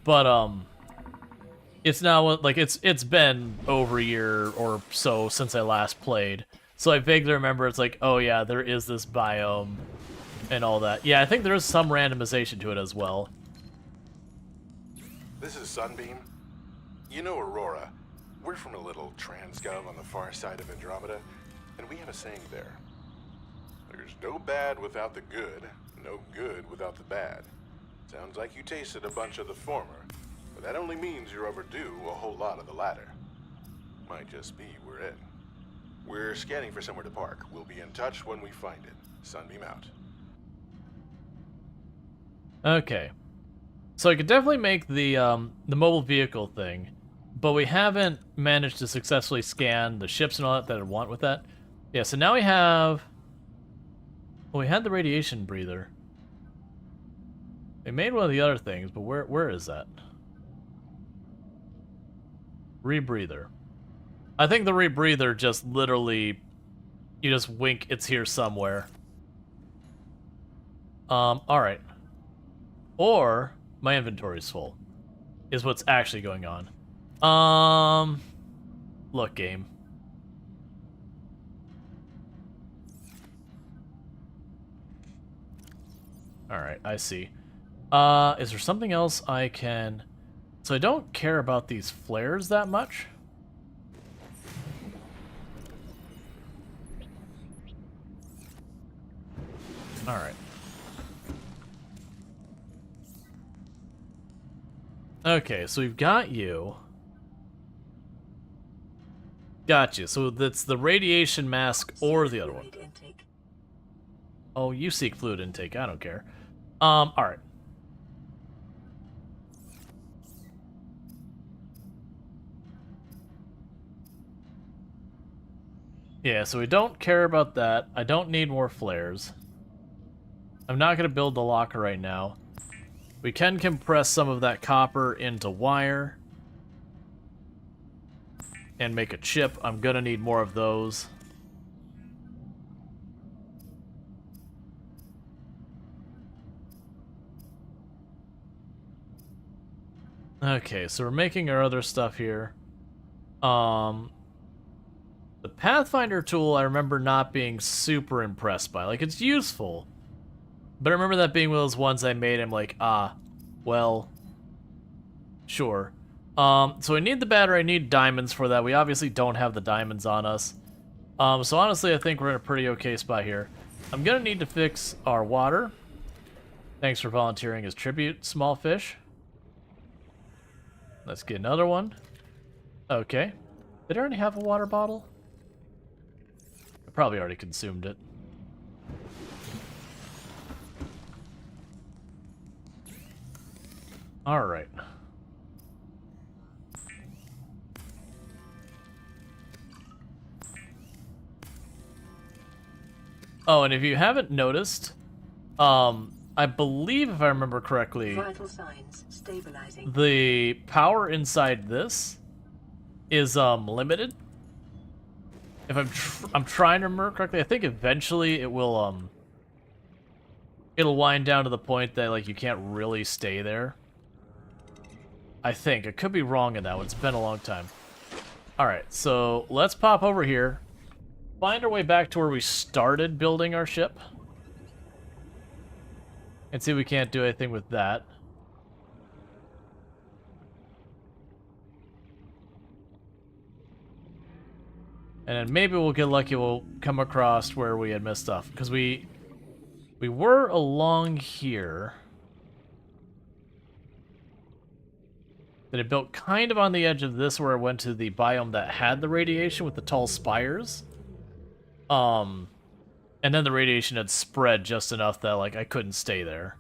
But, it's now, like, it's been over a year or so since I last played. So I vaguely remember it's like, oh yeah, there is this biome and all that. Yeah, I think there is some randomization to it as well. This is Sunbeam. You know Aurora. We're from a little transgov on the far side of Andromeda, and we have a saying there. There's no bad without the good, no good without the bad. Sounds like you tasted a bunch of the former, but that only means you're overdue a whole lot of the latter. Might just be we're in. We're scanning for somewhere to park. We'll be in touch when we find it. Sunbeam out. Okay. So I could definitely make the mobile vehicle thing, but we haven't managed to successfully scan the ships and all that I want with that. Yeah, so now we have... Well, we had the radiation breather. We made one of the other things, but where is that? Rebreather. I think the rebreather just literally... You just wink, it's here somewhere. Alright. Or... My inventory's full. Is what's actually going on. Look, game. Alright, I see. Is there something else I can... So I don't care about these flares that much. Alright. Okay, so we've got you. Got you. So that's the radiation mask or the other one. Oh, you seek fluid intake. I don't care. Alright. Yeah, so we don't care about that. I don't need more flares. I'm not going to build the locker right now. We can compress some of that copper into wire. And make a chip. I'm going to need more of those. Okay, so we're making our other stuff here. The Pathfinder tool I remember not being super impressed by. Like, it's useful. But I remember that being one of those ones I made. I'm like, well, sure. So I need the battery, I need diamonds for that. We obviously don't have the diamonds on us. So honestly, I think we're in a pretty okay spot here. I'm gonna need to fix our water. Thanks for volunteering as tribute, small fish. Let's get another one. Okay. Did I already have a water bottle? I probably already consumed it. Alright. Oh, and if you haven't noticed, I believe, if I remember correctly, Vital signs stabilizing. the power inside this is limited. If I'm trying to remember correctly, I think eventually it will it'll wind down to the point that like you can't really stay there. I think I could be wrong in that one. It's been a long time. All right, so let's pop over here. Find our way back to where we started building our ship. And see if we can't do anything with that. And then maybe we'll get lucky, we'll come across where we had missed stuff. Because we were along here. Then it built kind of on the edge of this where it went to the biome that had the radiation with the tall spires. And then the radiation had spread just enough that, like, I couldn't stay there.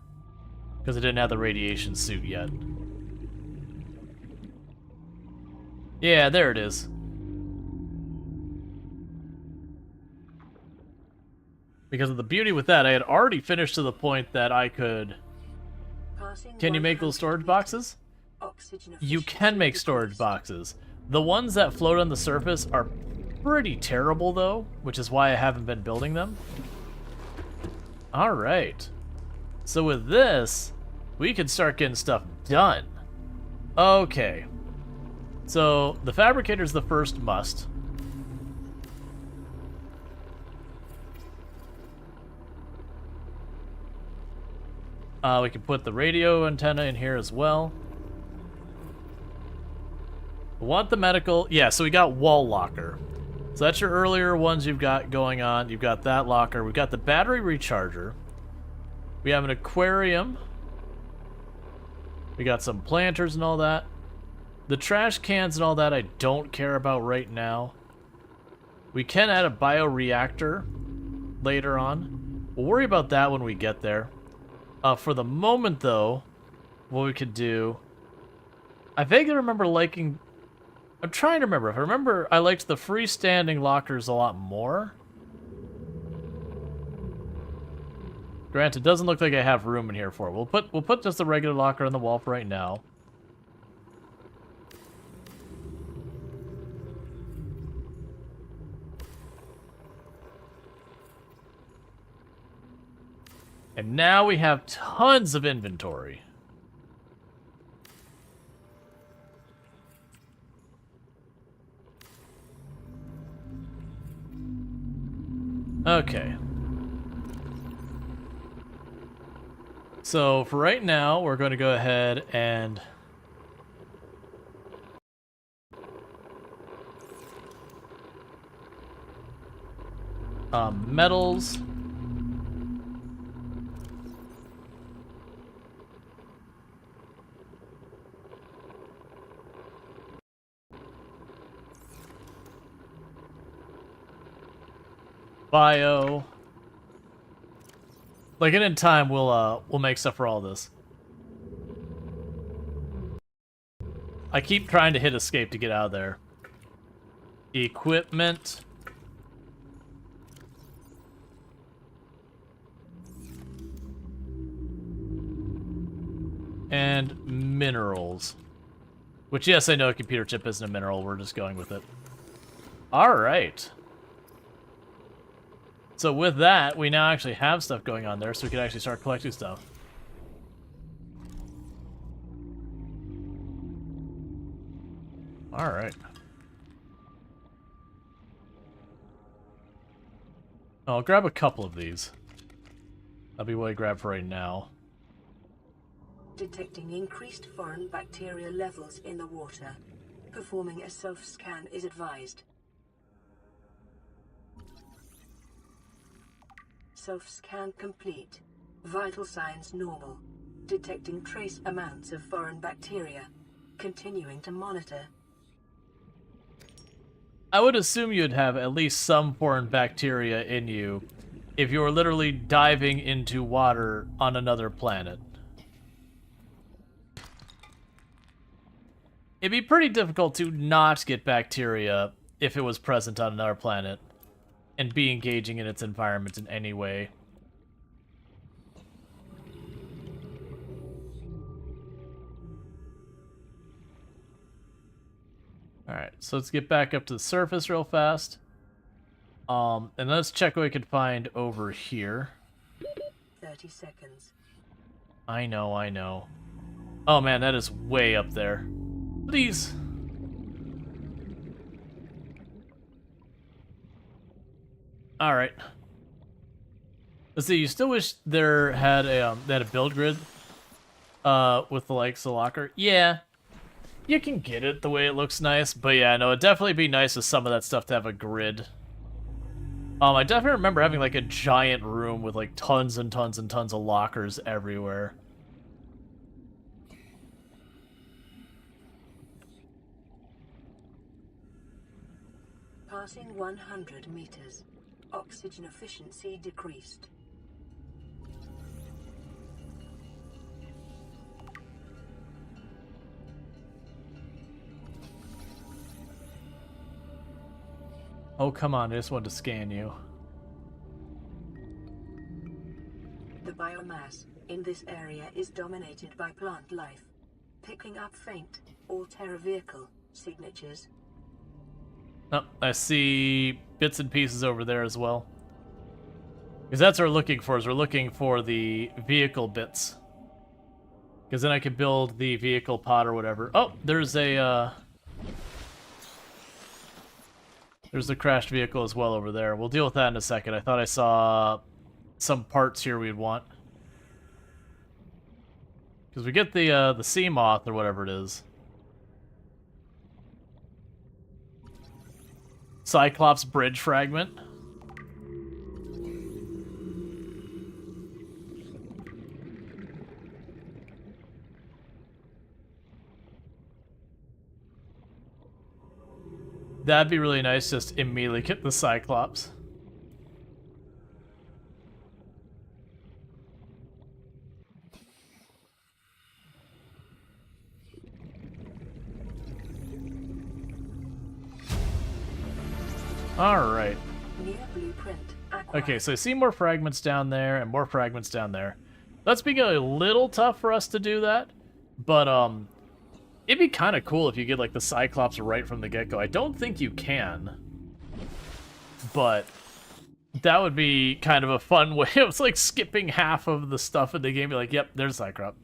Because I didn't have the radiation suit yet. Yeah, there it is. Because of the beauty with that, I had already finished to the point that I could... Can you make those storage boxes? You can make storage boxes. The ones that float on the surface are pretty terrible, though, which is why I haven't been building them. Alright. So with this, we can start getting stuff done. Okay. So, the fabricator's the first must. We can put the radio antenna in here as well. Want the medical... Yeah, so we got wall locker. So that's your earlier ones you've got going on. You've got that locker. We've got the battery recharger. We have an aquarium. We got some planters and all that. The trash cans and all that I don't care about right now. We can add a bioreactor later on. We'll worry about that when we get there. For the moment, though, what we could do... I vaguely remember liking... I'm trying to remember. If I remember, I liked the freestanding lockers a lot more. Granted, it doesn't look like I have room in here for it. We'll put just the regular locker on the wall for right now. And now we have tons of inventory. Okay. So for right now, we're going to go ahead and metals. Bio. Like, and in time, we'll make stuff for all this. I keep trying to hit escape to get out of there. Equipment. And minerals. Which, yes, I know a computer chip isn't a mineral. We're just going with it. Alright. So with that, we now actually have stuff going on there, so we can actually start collecting stuff. Alright. I'll grab a couple of these. That'll be what I grab for right now. detecting increased foreign bacteria levels in the water. Performing a self-scan is advised. Self-scan complete. Vital signs normal. Detecting trace amounts of foreign bacteria. Continuing to monitor. I would assume you'd have at least some foreign bacteria in you if you were literally diving into water on another planet. It'd be pretty difficult to not get bacteria if it was present on another planet and be engaging in its environment in any way. Alright, so let's get back up to the surface real fast. And let's check what we can find over here. 30 seconds. I know. Oh man, that is way up there. Please. Alright. Let's see, you still wish there had a build grid with the likes of locker? Yeah. You can get it the way it looks nice, but yeah, no, it'd definitely be nice with some of that stuff to have a grid. I definitely remember having like a giant room with like tons and tons and tons of lockers everywhere. Passing 100 meters. Oxygen efficiency decreased. Oh, come on, I just wanted to scan you. The biomass in this area is dominated by plant life, picking up faint or terra vehicle signatures. Oh, I see bits and pieces over there as well. Because that's what we're looking for, is we're looking for the vehicle bits. Because then I can build the vehicle pod or whatever. Oh, there's a, there's the crashed vehicle as well over there. We'll deal with that in a second. I thought I saw some parts here we'd want. Because we get the sea moth or whatever it is. Cyclops bridge fragment. That'd be really nice, just immediately get the Cyclops. Alright. Near blueprint acquired. Okay, so I see more fragments down there and more fragments down there. That's becoming a little tough for us to do that, but it'd be kind of cool if you get like the Cyclops right from the get-go. I don't think you can, but that would be kind of a fun way. It was like skipping half of the stuff in the game. Be like, yep, there's Cyclops.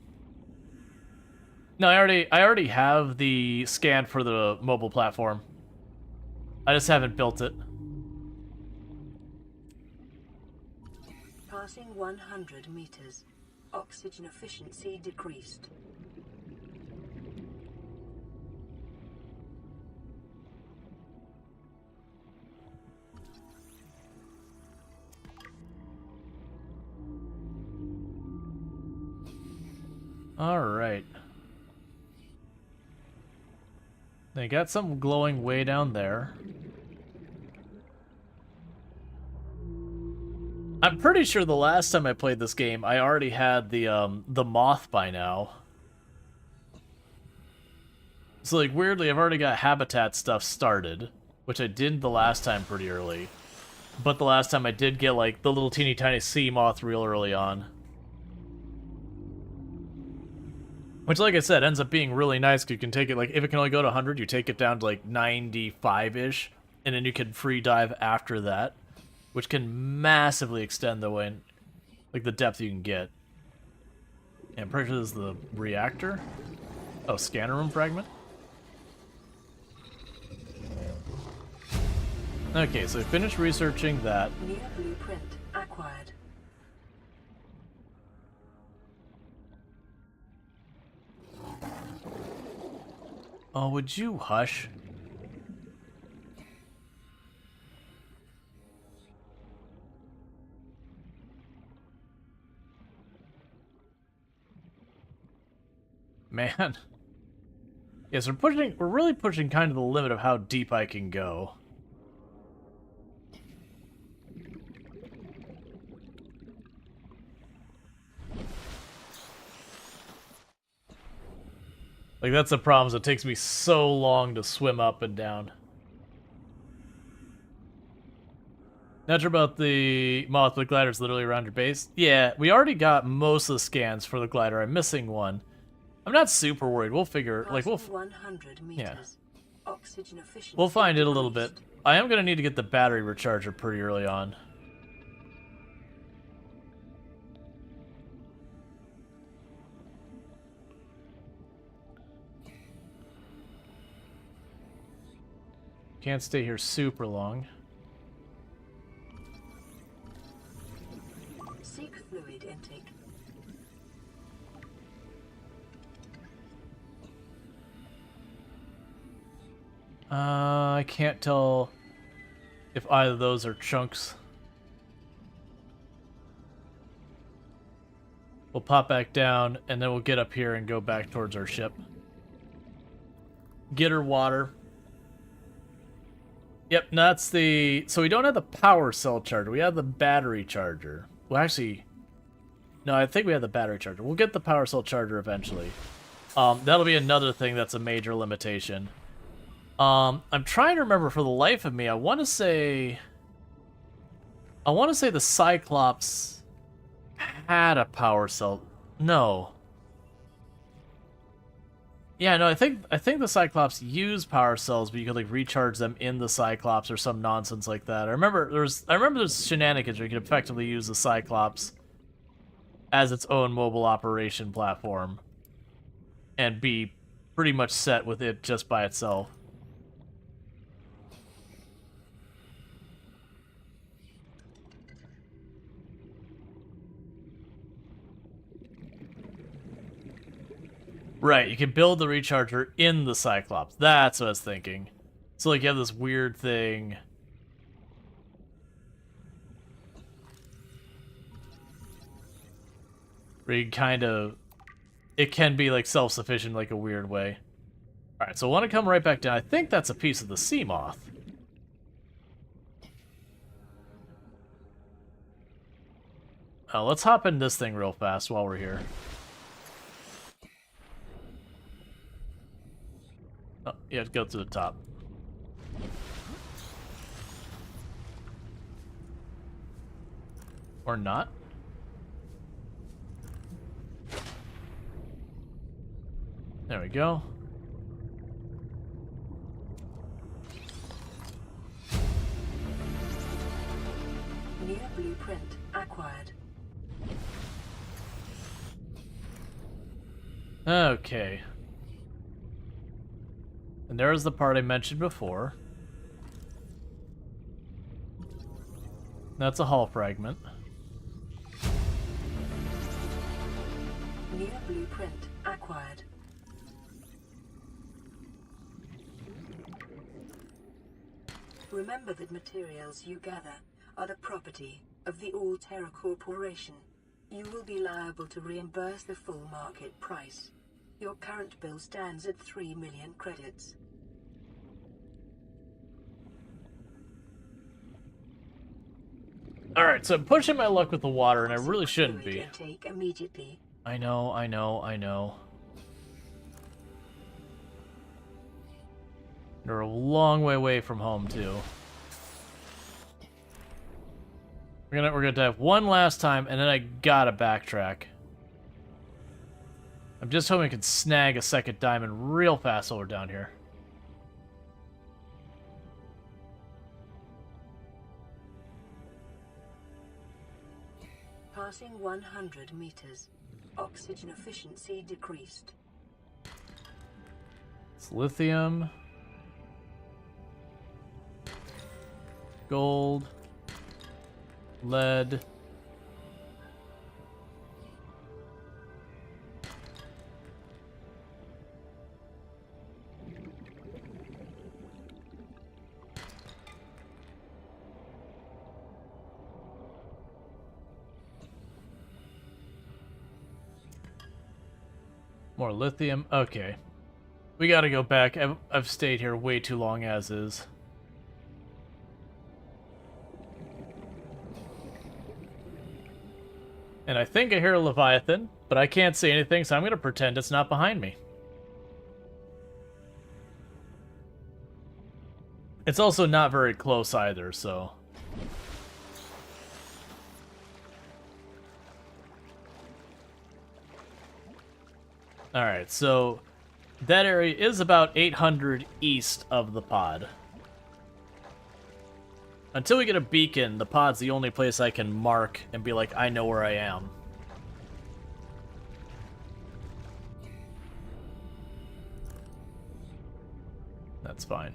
No, I already have the scan for the mobile platform. I just haven't built it. Passing 100 meters. Oxygen efficiency decreased. Alright. They got something glowing way down there. I'm pretty sure the last time I played this game, I already had the moth by now. So like weirdly, I've already got habitat stuff started, which I did the last time pretty early. But the last time I did get like the little teeny tiny sea moth real early on. Which, like I said, ends up being really nice because you can take it, like, if it can only go to 100, you take it down to, like, 95-ish, and then you can free dive after that, which can massively extend the way, like, the depth you can get. And I'm pretty sure this is the reactor. Oh, scanner room fragment? Okay, so we finished researching that. Near blueprint acquired. Oh, would you hush? Man. Yes, we're really pushing kind of the limit of how deep I can go. Like, that's the problem, is it takes me so long to swim up and down. Not sure about the moth, but the glider's literally around your base. Yeah, we already got most of the scans for the glider. I'm missing one. I'm not super worried. We'll figure, like, 100 meters. Oxygen efficiency we'll find it a little bit. decreased. I am going to need to get the battery recharger pretty early on. Can't stay here super long. Seek fluid intake. I can't tell if either of those are chunks. We'll pop back down, and then we'll get up here and go back towards our ship. Get her water. Yep, that's the... So we don't have the power cell charger. We have the battery charger. Well, actually... No, I think we have the battery charger. We'll get the power cell charger eventually. That'll be another thing that's a major limitation. I'm trying to remember for the life of me. I want to say the Cyclops had a power cell. No. Yeah, no, I think the Cyclops use power cells, but you could like recharge them in the Cyclops or some nonsense like that. I remember there's shenanigans where you could effectively use the Cyclops as its own mobile operation platform and be pretty much set with it just by itself. Right, you can build the recharger in the Cyclops. That's what I was thinking. So, like, you have this weird thing. Where you kind of... It can be, like, self-sufficient in, like, a weird way. Alright, so I want to come right back down. I think that's a piece of the sea moth. Let's hop in this thing real fast while we're here. Oh, you have to go to the top. Or not. There we go. New blueprint acquired. Okay. And there's the part I mentioned before. That's a hull fragment. New blueprint acquired. Remember that materials you gather are the property of the All-Terra Corporation. You will be liable to reimburse the full market price. Your current bill stands at 3 million credits. Alright, so I'm pushing my luck with the water, and I really shouldn't be. Intake immediately. I know. They're a long way away from home, too. We're gonna dive one last time, and then I gotta backtrack. I'm just hoping I can snag a second diamond real fast while we're down here. Passing 100 meters. Oxygen efficiency decreased. It's lithium. Gold. Lead. More lithium. Okay. We gotta go back. I've stayed here way too long as is. And I think I hear a Leviathan, but I can't see anything, so I'm gonna pretend it's not behind me. It's also not very close either, so... Alright, so that area is about 800 east of the pod. Until we get a beacon, the pod's the only place I can mark and be like, I know where I am. That's fine.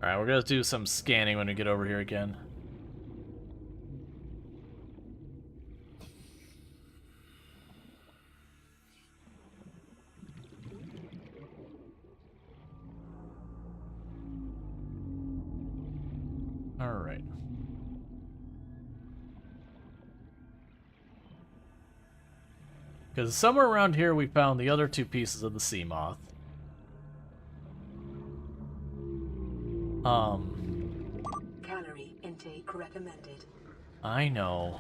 Alright, we're gonna do some scanning when we get over here again. Alright. Because somewhere around here we found the other two pieces of the sea moth. Calorie intake recommended. I know.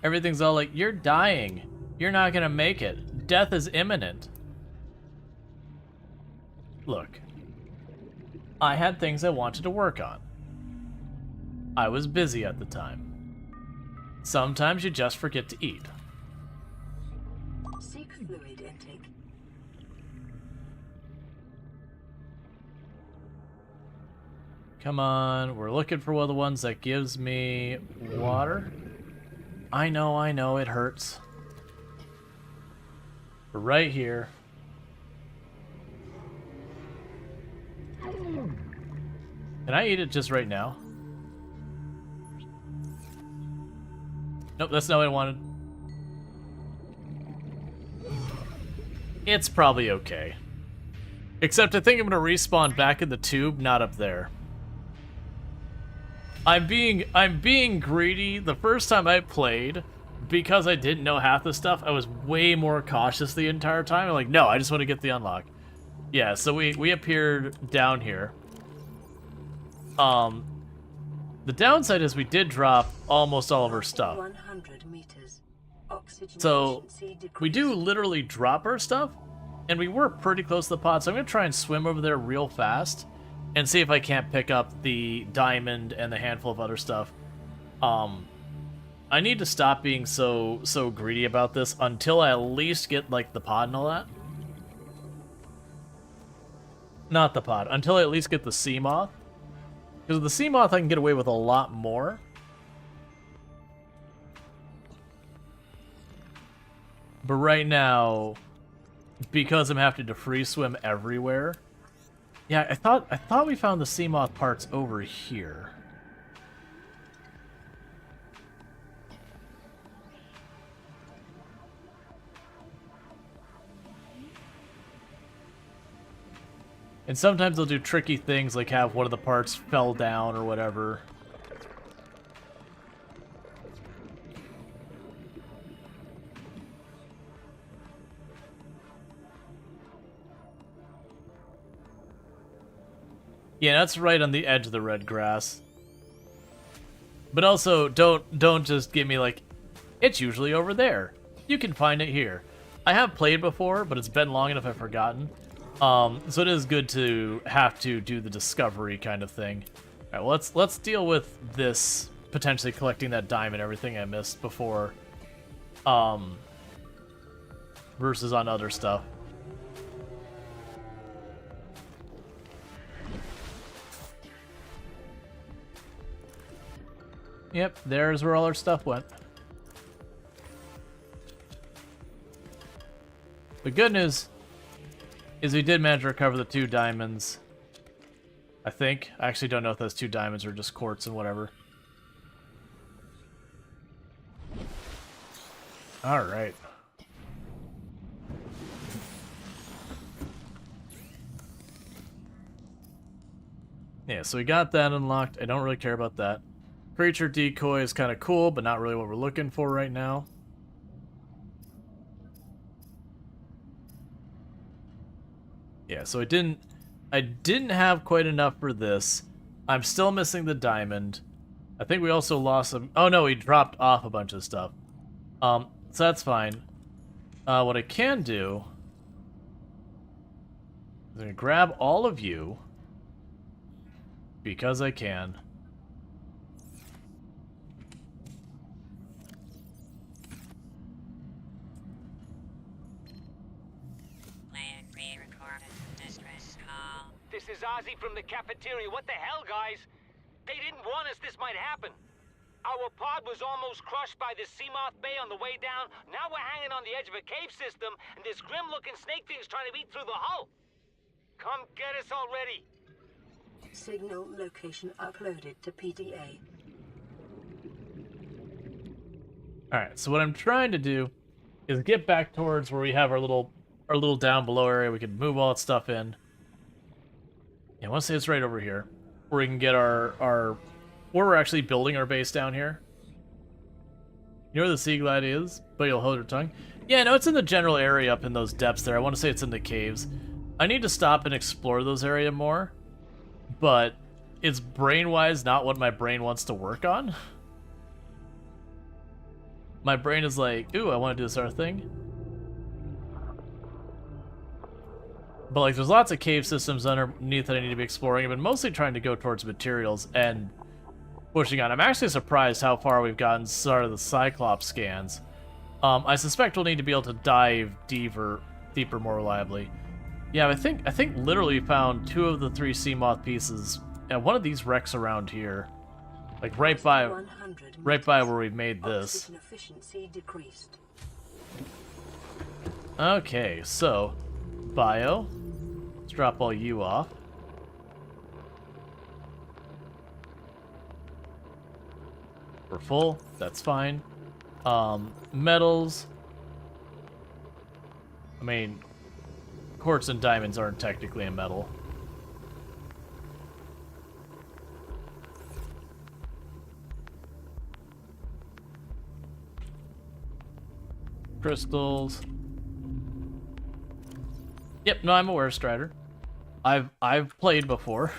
Everything's all like, you're dying. You're not gonna make it. Death is imminent. Look. I had things I wanted to work on. I was busy at the time. Sometimes you just forget to eat. Seek fluid intake. Come on, we're looking for one of the ones that gives me water. I know, it hurts. We're right here. Can I eat it just right now? Nope, that's not what I wanted. It's probably okay. Except I think I'm gonna respawn back in the tube, not up there. I'm being greedy. The first time I played, because I didn't know half the stuff, I was way more cautious the entire time. I'm like, no, I just want to get the unlock. Yeah, so we appeared down here. The downside is we did drop almost all of our stuff. 100 meters. Oxygen So efficiency decreased. we do literally drop our stuff, and we were pretty close to the pod, so I'm gonna try and swim over there real fast and see if I can't pick up the diamond and the handful of other stuff. I need to stop being so greedy about this until I at least get like the pod and all that. Not the pod, until I at least get the sea moth. Because with the sea moth I can get away with a lot more. But right now, because I'm having to free swim everywhere. Yeah, I thought we found the sea moth parts over here. And sometimes they'll do tricky things like have one of the parts fell down or whatever. Yeah, that's right on the edge of the red grass. But also, don't just give me like, it's usually over there. You can find it here. I have played before, but it's been long enough I've forgotten. So it is good to have to do the discovery kind of thing. All right, well, let's deal with this, potentially collecting that diamond, everything I missed before, versus on other stuff. Yep, there's where all our stuff went. The good news is we did manage to recover the 2 diamonds. I think. I actually don't know if those 2 diamonds are just quartz and whatever. Alright. Okay, so we got that unlocked. I don't really care about that. Creature decoy is kind of cool, but not really what we're looking for right now. Yeah, so I didn't have quite enough for this. I'm still missing the diamond. I think we also lost some. Oh no, we dropped off a bunch of stuff. So that's fine. What I can do is I'm gonna grab all of you because I can. Plan pre-recorded distress call. This is Ozzy from the cafeteria. What the hell, guys? They didn't warn us this might happen. Our pod was almost crushed by the Seamoth Bay on the way down. Now we're hanging on the edge of a cave system, and this grim-looking snake thing's trying to eat through the hull. Come get us already. Signal location uploaded to PDA. Alright, so what I'm trying to do is get back towards where we have our little down below area. We can move all that stuff in. Yeah, I want to say it's right over here, where we can get our where we're actually building our base down here. You know where the sea glide is, but you'll hold your tongue. Yeah, no, it's in the general area up in those depths there. I want to say it's in the caves. I need to stop and explore those area more, but it's brain-wise not what my brain wants to work on. My brain is like, ooh, I want to do this other thing. But like, there's lots of cave systems underneath that I need to be exploring. I've been mostly trying to go towards materials and pushing on. I'm actually surprised how far we've gotten sort of the Cyclops scans. I suspect we'll need to be able to dive deeper more reliably. Yeah, I think literally found 2 of the 3 Seamoth pieces at one of these wrecks around here. Like right by where we've made this. Oxygen efficiency decreased. Okay, so bio. Let's drop all you off. We're full, that's fine. Metals. I mean, quartz and diamonds aren't technically a metal. Crystals. Yep, no, I'm aware, Strider. I've played before.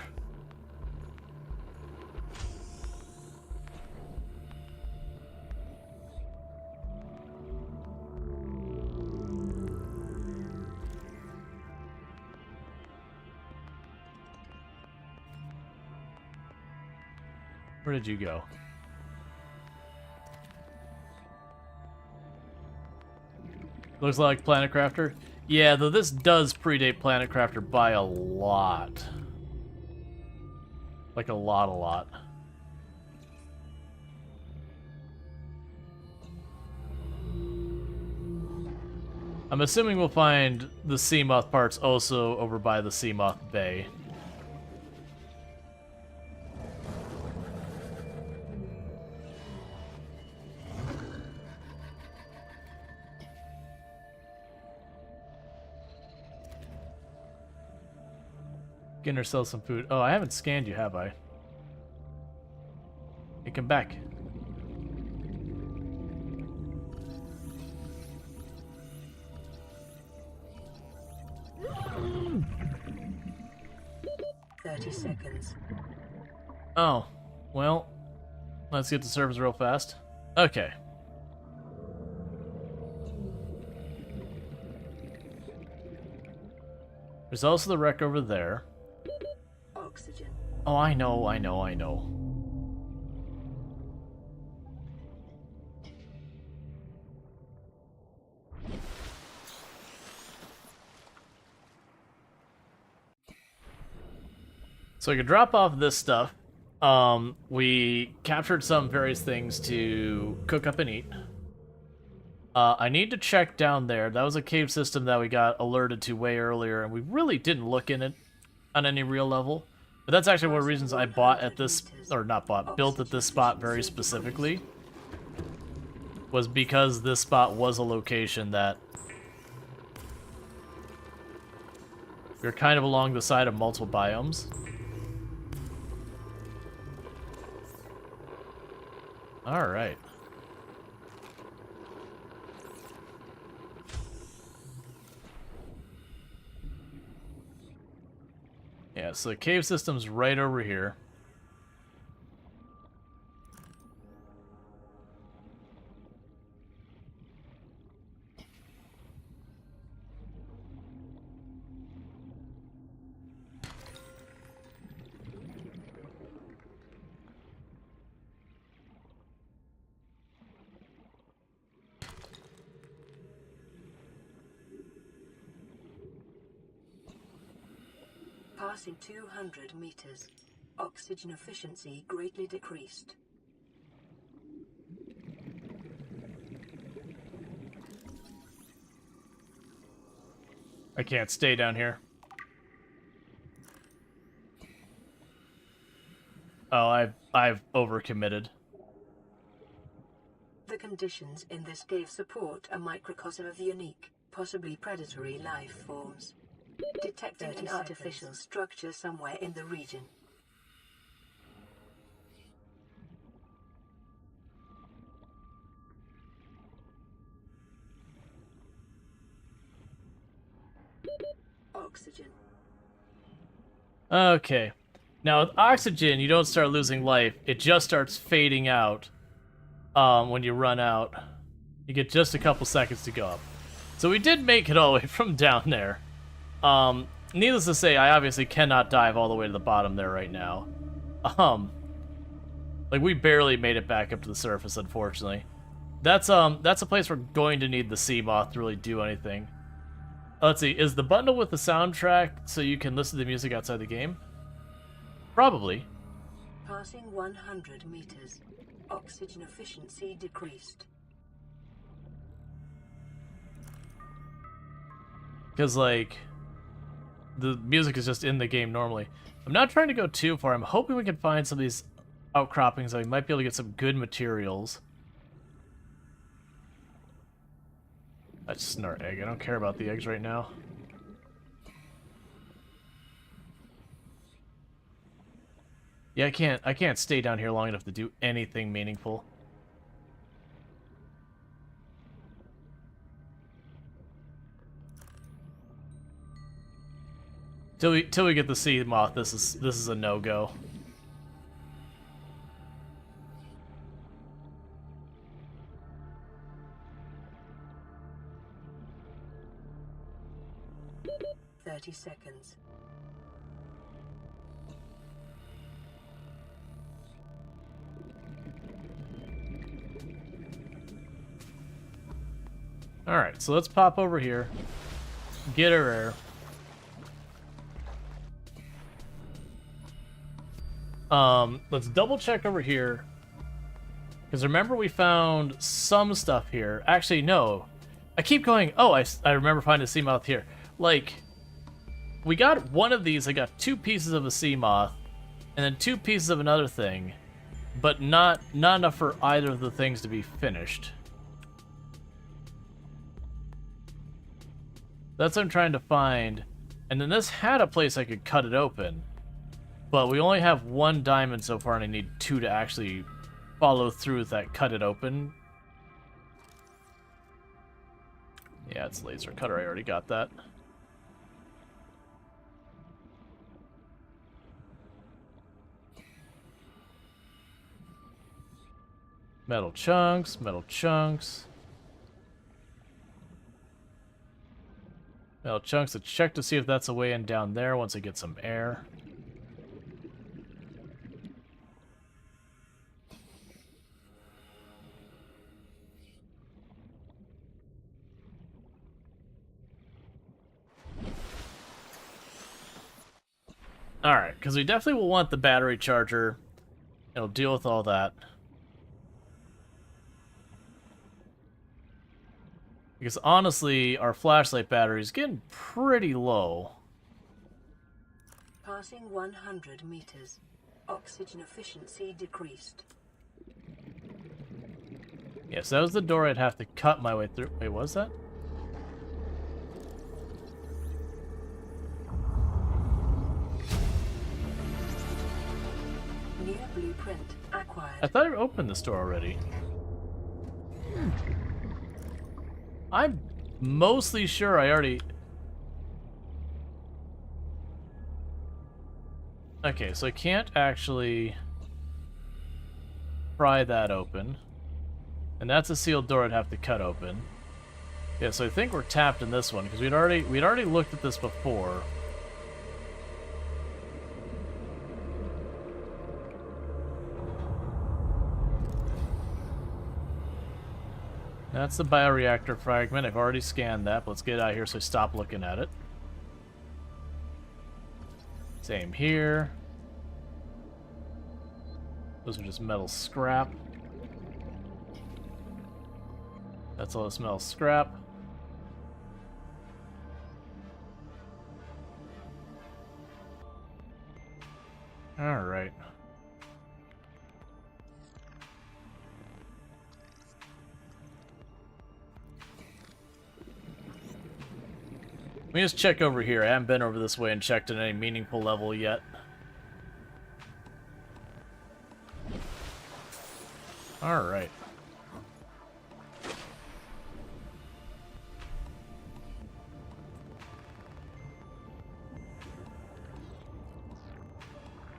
Where did you go? Looks like Planet Crafter. Yeah, though this does predate Planet Crafter by a lot. Like a lot. I'm assuming we'll find the Seamoth parts also over by the Seamoth Bay. Getting ourselves some food. Oh, I haven't scanned you, have I? Hey, come back. Mm. 30 seconds. Oh, well, let's get the servers real fast. Okay. There's also the wreck over there. Oxygen. Oh, I know. So I could drop off this stuff. We captured some various things to cook up and eat. I need to check down there. That was a cave system that we got alerted to way earlier, and we really didn't look in it on any real level. But that's actually one of the reasons I bought at this, or not bought, built at this spot very specifically. Was because this spot was a location that we were kind of along the side of multiple biomes. All right. Yeah, so the cave system's right over here. Passing 200 meters. Oxygen efficiency greatly decreased. I can't stay down here. Oh, I've overcommitted. The conditions in this cave support a microcosm of unique, possibly predatory life forms. Detecting an artificial structure somewhere in the region. Oxygen. Okay. Now with oxygen, you don't start losing life. It just starts fading out when you run out. You get just a couple seconds to go up. So we did make it all the way from down there. Needless to say, I obviously cannot dive all the way to the bottom there right now. Like we barely made it back up to the surface, unfortunately. That's a place we're going to need the sea moth to really do anything. Let's see, is the bundle with the soundtrack so you can listen to the music outside the game? Probably. Passing 100 meters. Oxygen efficiency decreased. Because, like, the music is just in the game normally. I'm not trying to go too far. I'm hoping we can find some of these outcroppings that we might be able to get some good materials. That's just our egg. I don't care about the eggs right now. Yeah, I can't stay down here long enough to do anything meaningful. Till we get the sea moth, this is a no-go. Seconds. Alright, so let's pop over here. Get our air. Let's double check over here. Because remember we found some stuff here. Actually, no. I keep going, oh, I remember finding a sea moth here. Like, we got one of these, I got 2 pieces of a sea moth, and then 2 pieces of another thing, but not enough for either of the things to be finished. That's what I'm trying to find. And then this had a place I could cut it open, but we only have 1 diamond so far, and I need 2 to actually follow through with that cut it open. Yeah, it's laser cutter, I already got that. Metal chunks, metal chunks. Metal chunks, let's check to see if that's a way in down there once I get some air. Alright, because we definitely will want the battery charger. It'll deal with all that. Because honestly, our flashlight battery is getting pretty low. Passing 100 meters. Oxygen efficiency decreased. Yes, that was the door I'd have to cut my way through. Wait, was that? New blueprint acquired. I thought I opened this door already. I'm mostly sure I already... Okay, so I can't actually pry that open. And that's a sealed door I'd have to cut open. Yeah, so I think we're tapped in this one, because we'd already looked at this before. That's the bioreactor fragment. I've already scanned that, but let's get out of here so I stop looking at it. Same here. Those are just metal scrap. That's all this metal scrap. Alright. Let me just check over here. I haven't been over this way and checked at any meaningful level yet. Alright.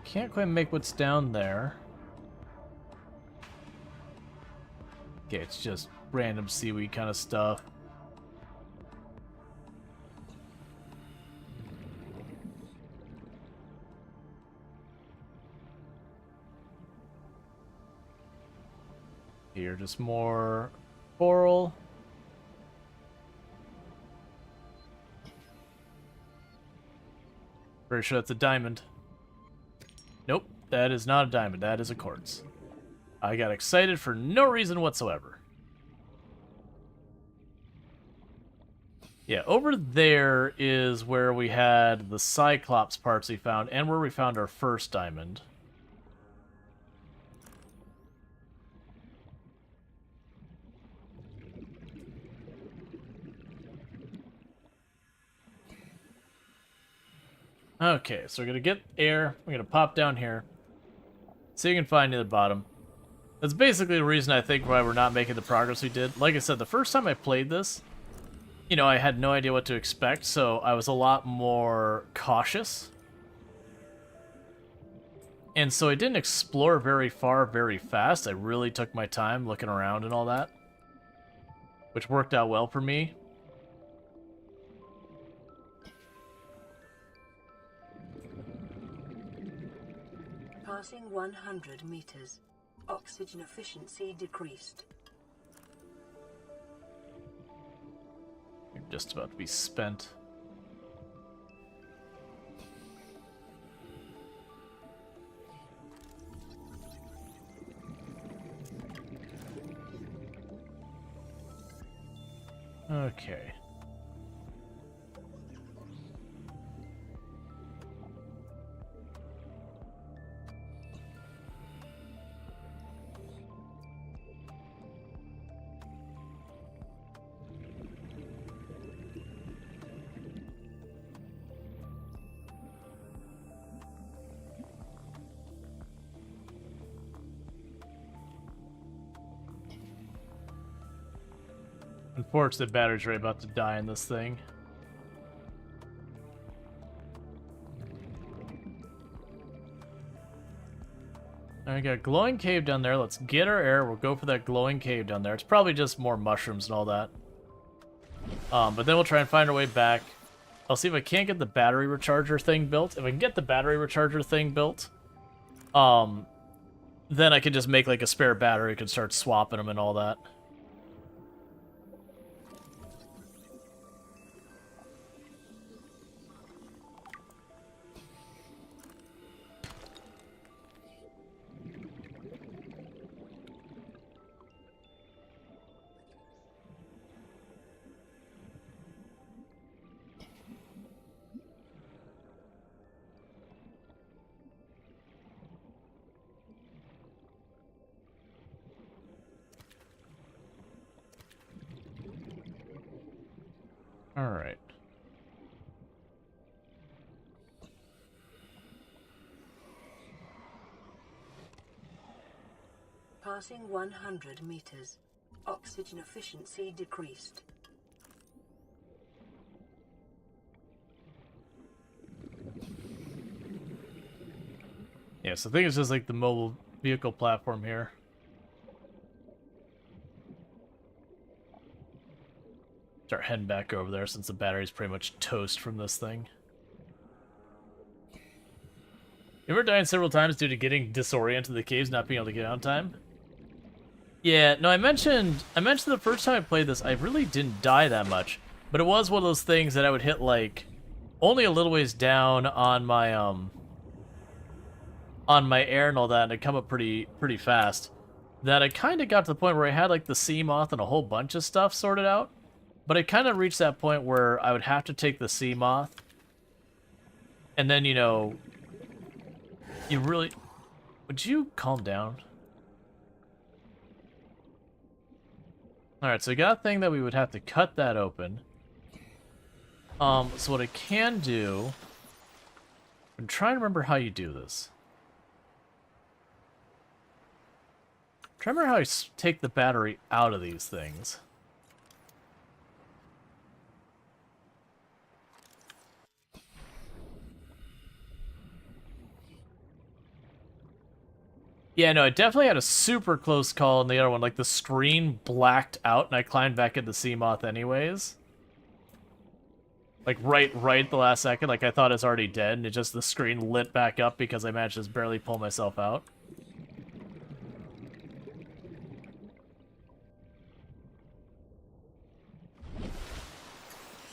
Can't quite make what's down there. Okay, it's just random seaweed kind of stuff. Here, just more coral. Pretty sure that's a diamond. Nope, that is not a diamond. That is a quartz. I got excited for no reason whatsoever. Yeah, over there is where we had the Cyclops parts we found, and where we found our first diamond. Okay, so we're gonna get air, we're gonna pop down here, see if we can find near the bottom. That's basically the reason I think why we're not making the progress we did. Like I said, the first time I played this, you know, I had no idea what to expect, so I was a lot more cautious. And so I didn't explore very far very fast. I really took my time looking around and all that, which worked out well for me. Passing 100 meters. Oxygen efficiency decreased. You're just about to be spent. Okay. Unfortunate, battery's right about to die in this thing. I got a glowing cave down there. Let's get our air. We'll go for that glowing cave down there. It's probably just more mushrooms and all that. But then we'll try and find our way back. I'll see if I can't get the battery recharger thing built. If I can get the battery recharger thing built, then I can just make like a spare battery. I can start swapping them and all that. All right. Passing 100 meters. Oxygen efficiency decreased. Yeah, so I think it's just like the mobile vehicle platform here. Start heading back over there since the battery's pretty much toast from this thing. You ever died several times due to getting disoriented in the caves, not being able to get out on time? Yeah, no, I mentioned the first time I played this, I really didn't die that much. But it was one of those things that I would hit, like, only a little ways down on my air and all that, and it'd come up pretty fast. That I kind of got to the point where I had, like, the sea moth and a whole bunch of stuff sorted out. But it kind of reached that point where I would have to take the sea moth. And then, you know, you really... Would you calm down? Alright, so we got a thing that we would have to cut that open. So what I can do... I'm trying to remember how you do this. I'm trying to remember how I take the battery out of these things. Yeah, no, I definitely had a super close call in the other one. Like, the screen blacked out, and I climbed back into Seamoth anyways. Like, right at the last second. Like, I thought it's already dead, and it just, the screen lit back up because I managed to just barely pull myself out.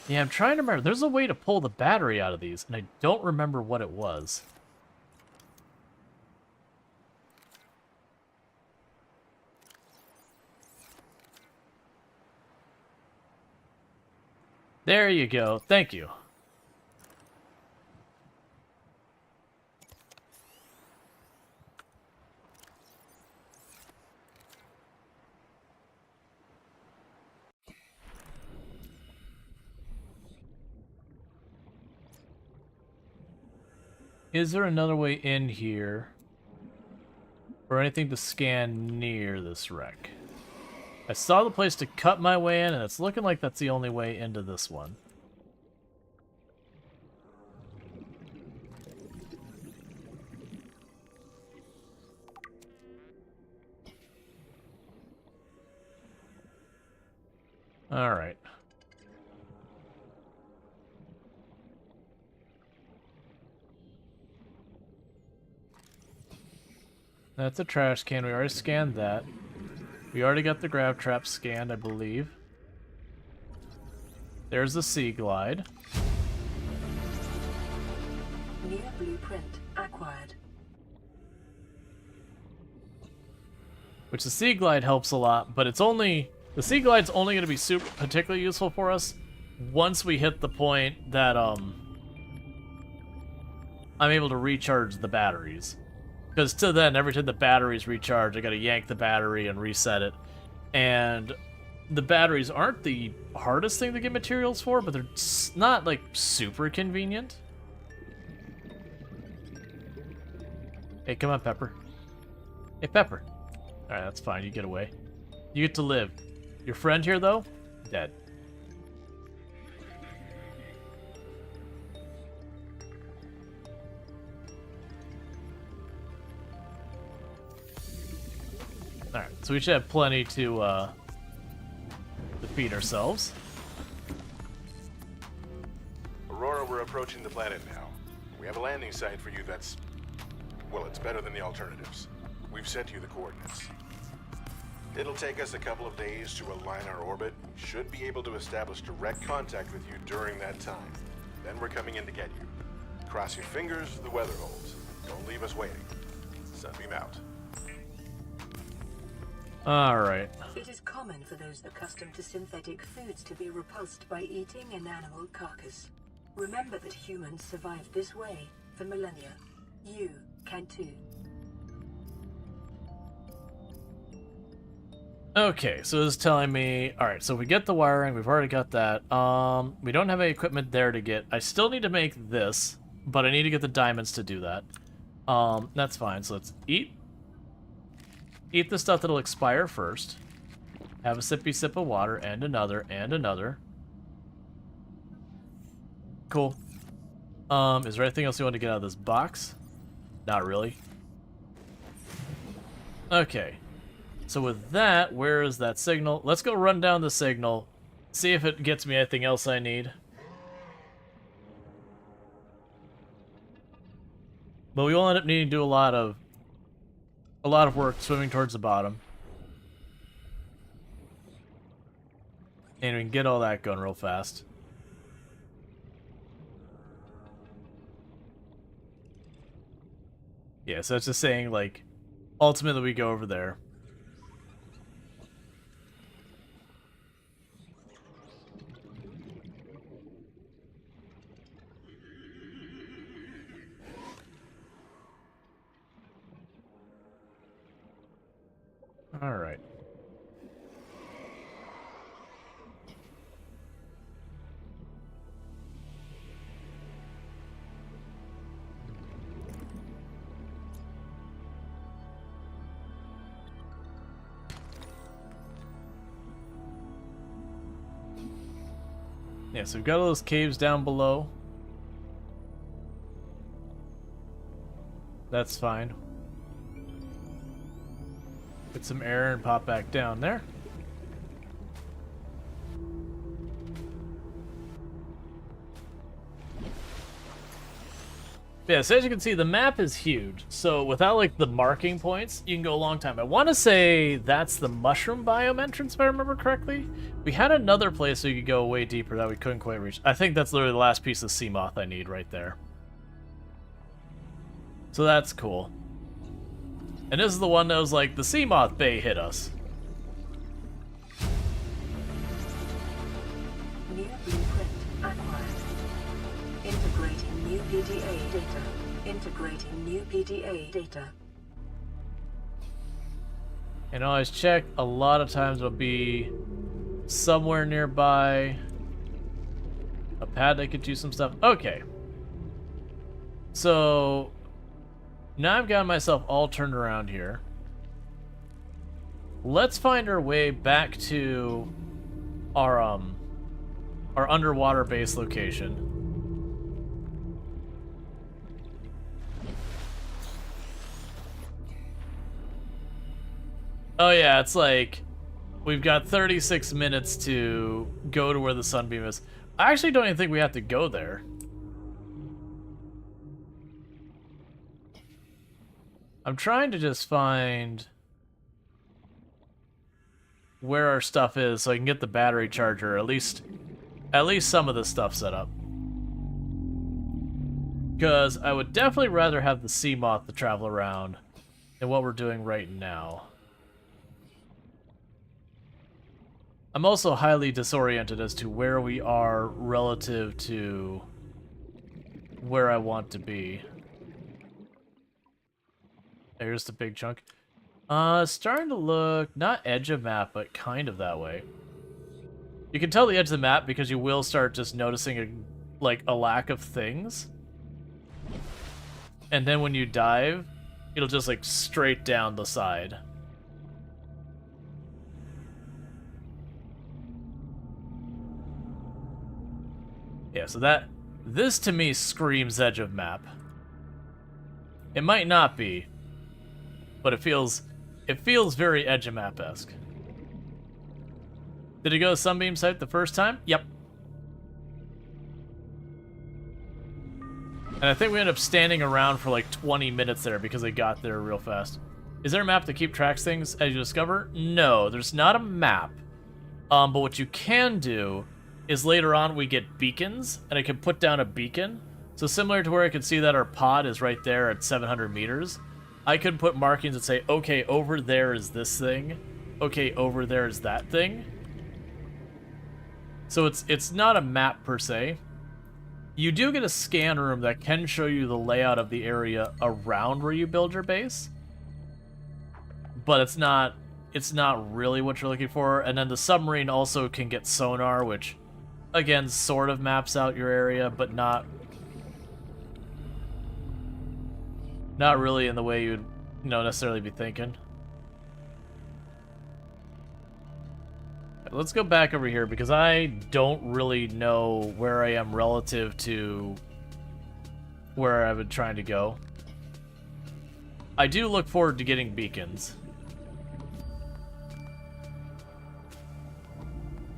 Yeah, I'm trying to remember. There's a way to pull the battery out of these, and I don't remember what it was. There you go. Thank you. Is there another way in here? Or anything to scan near this wreck? I saw the place to cut my way in, and it's looking like that's the only way into this one. Alright. That's a trash can. We already scanned that. We already got the grab trap scanned, I believe. There's the Sea Glide. New blueprint acquired. Which the Sea Glide helps a lot, but it's only... The Sea Glide's only going to be particularly useful for us once we hit the point that, I'm able to recharge the batteries. Because till then, every time the batteries recharge, I gotta yank the battery and reset it. And the batteries aren't the hardest thing to get materials for, but they're not, like, super convenient. Hey, come on, Pepper. Hey, Pepper. Alright, that's fine. You get away. You get to live. Your friend here, though? Dead. Alright, so we should have plenty to feed ourselves. Aurora, we're approaching the planet now. We have a landing site for you that's... well, it's better than the alternatives. We've sent you the coordinates. It'll take us a couple of days to align our orbit. We should be able to establish direct contact with you during that time. Then we're coming in to get you. Cross your fingers, the weather holds. Don't leave us waiting. Sunbeam out. Alright. It is common for those accustomed to synthetic foods to be repulsed by eating an animal carcass. Remember that humans survived this way for millennia. You can too. Okay, so it's telling me... Alright, so we get the wiring, we've already got that. We don't have any equipment there to get. I still need to make this, but I need to get the diamonds to do that. That's fine, so let's eat. Eat the stuff that'll expire first. Have a sippy sip of water, and another, and another. Cool. Is there anything else you want to get out of this box? Not really. Okay. So with that, where is that signal? Let's go run down the signal, see if it gets me anything else I need. But we will end up needing to do a lot of work swimming towards the bottom. And we can get all that going real fast. Yeah, so it's just saying, like, ultimately we go over there. All right. Yeah, so we've got all those caves down below. That's fine. Get some air and pop back down there. Yeah, so as you can see, the map is huge. So without, like, the marking points, you can go a long time. I want to say that's the mushroom biome entrance, if I remember correctly. We had another place we could go way deeper that we couldn't quite reach. I think that's literally the last piece of sea moth I need right there. So that's cool. And this is the one that was like, the sea moth bay hit us. New blueprint acquired. Integrating new PDA data. Integrating new PDA data. And always check, a lot of times it'll be somewhere nearby. A pad that could do some stuff. Okay. So now I've got myself all turned around here. Let's find our way back to our underwater base location. Oh yeah, it's like we've got 36 minutes to go to where the sunbeam is. I actually don't even think we have to go there. I'm trying to just find where our stuff is so I can get the battery charger, at least some of the stuff set up. Because I would definitely rather have the sea moth to travel around than what we're doing right now. I'm also highly disoriented as to where we are relative to where I want to be. There's the big chunk. Starting to look, not edge of map, but kind of that way. You can tell the edge of the map because you will start just noticing a lack of things. And then when you dive, it'll just like straight down the side. Yeah, so this to me screams edge of map. It might not be, but it feels very edge of map-esque. Did it go to Sunbeam site the first time? Yep. And I think we ended up standing around for like 20 minutes there because they got there real fast. Is there a map to keep tracks things as you discover? No, there's not a map. But what you can do is later on we get beacons, and I can put down a beacon. So similar to where I can see that our pod is right there at 700 meters, I could put markings that say, okay, over there is this thing. Okay, over there is that thing. So it's not a map per se. You do get a scan room that can show you the layout of the area around where you build your base. But it's not really what you're looking for. And then the submarine also can get sonar, which again sort of maps out your area, but not really in the way you'd necessarily be thinking. Let's go back over here because I don't really know where I am relative to where I've been trying to go. I do look forward to getting beacons.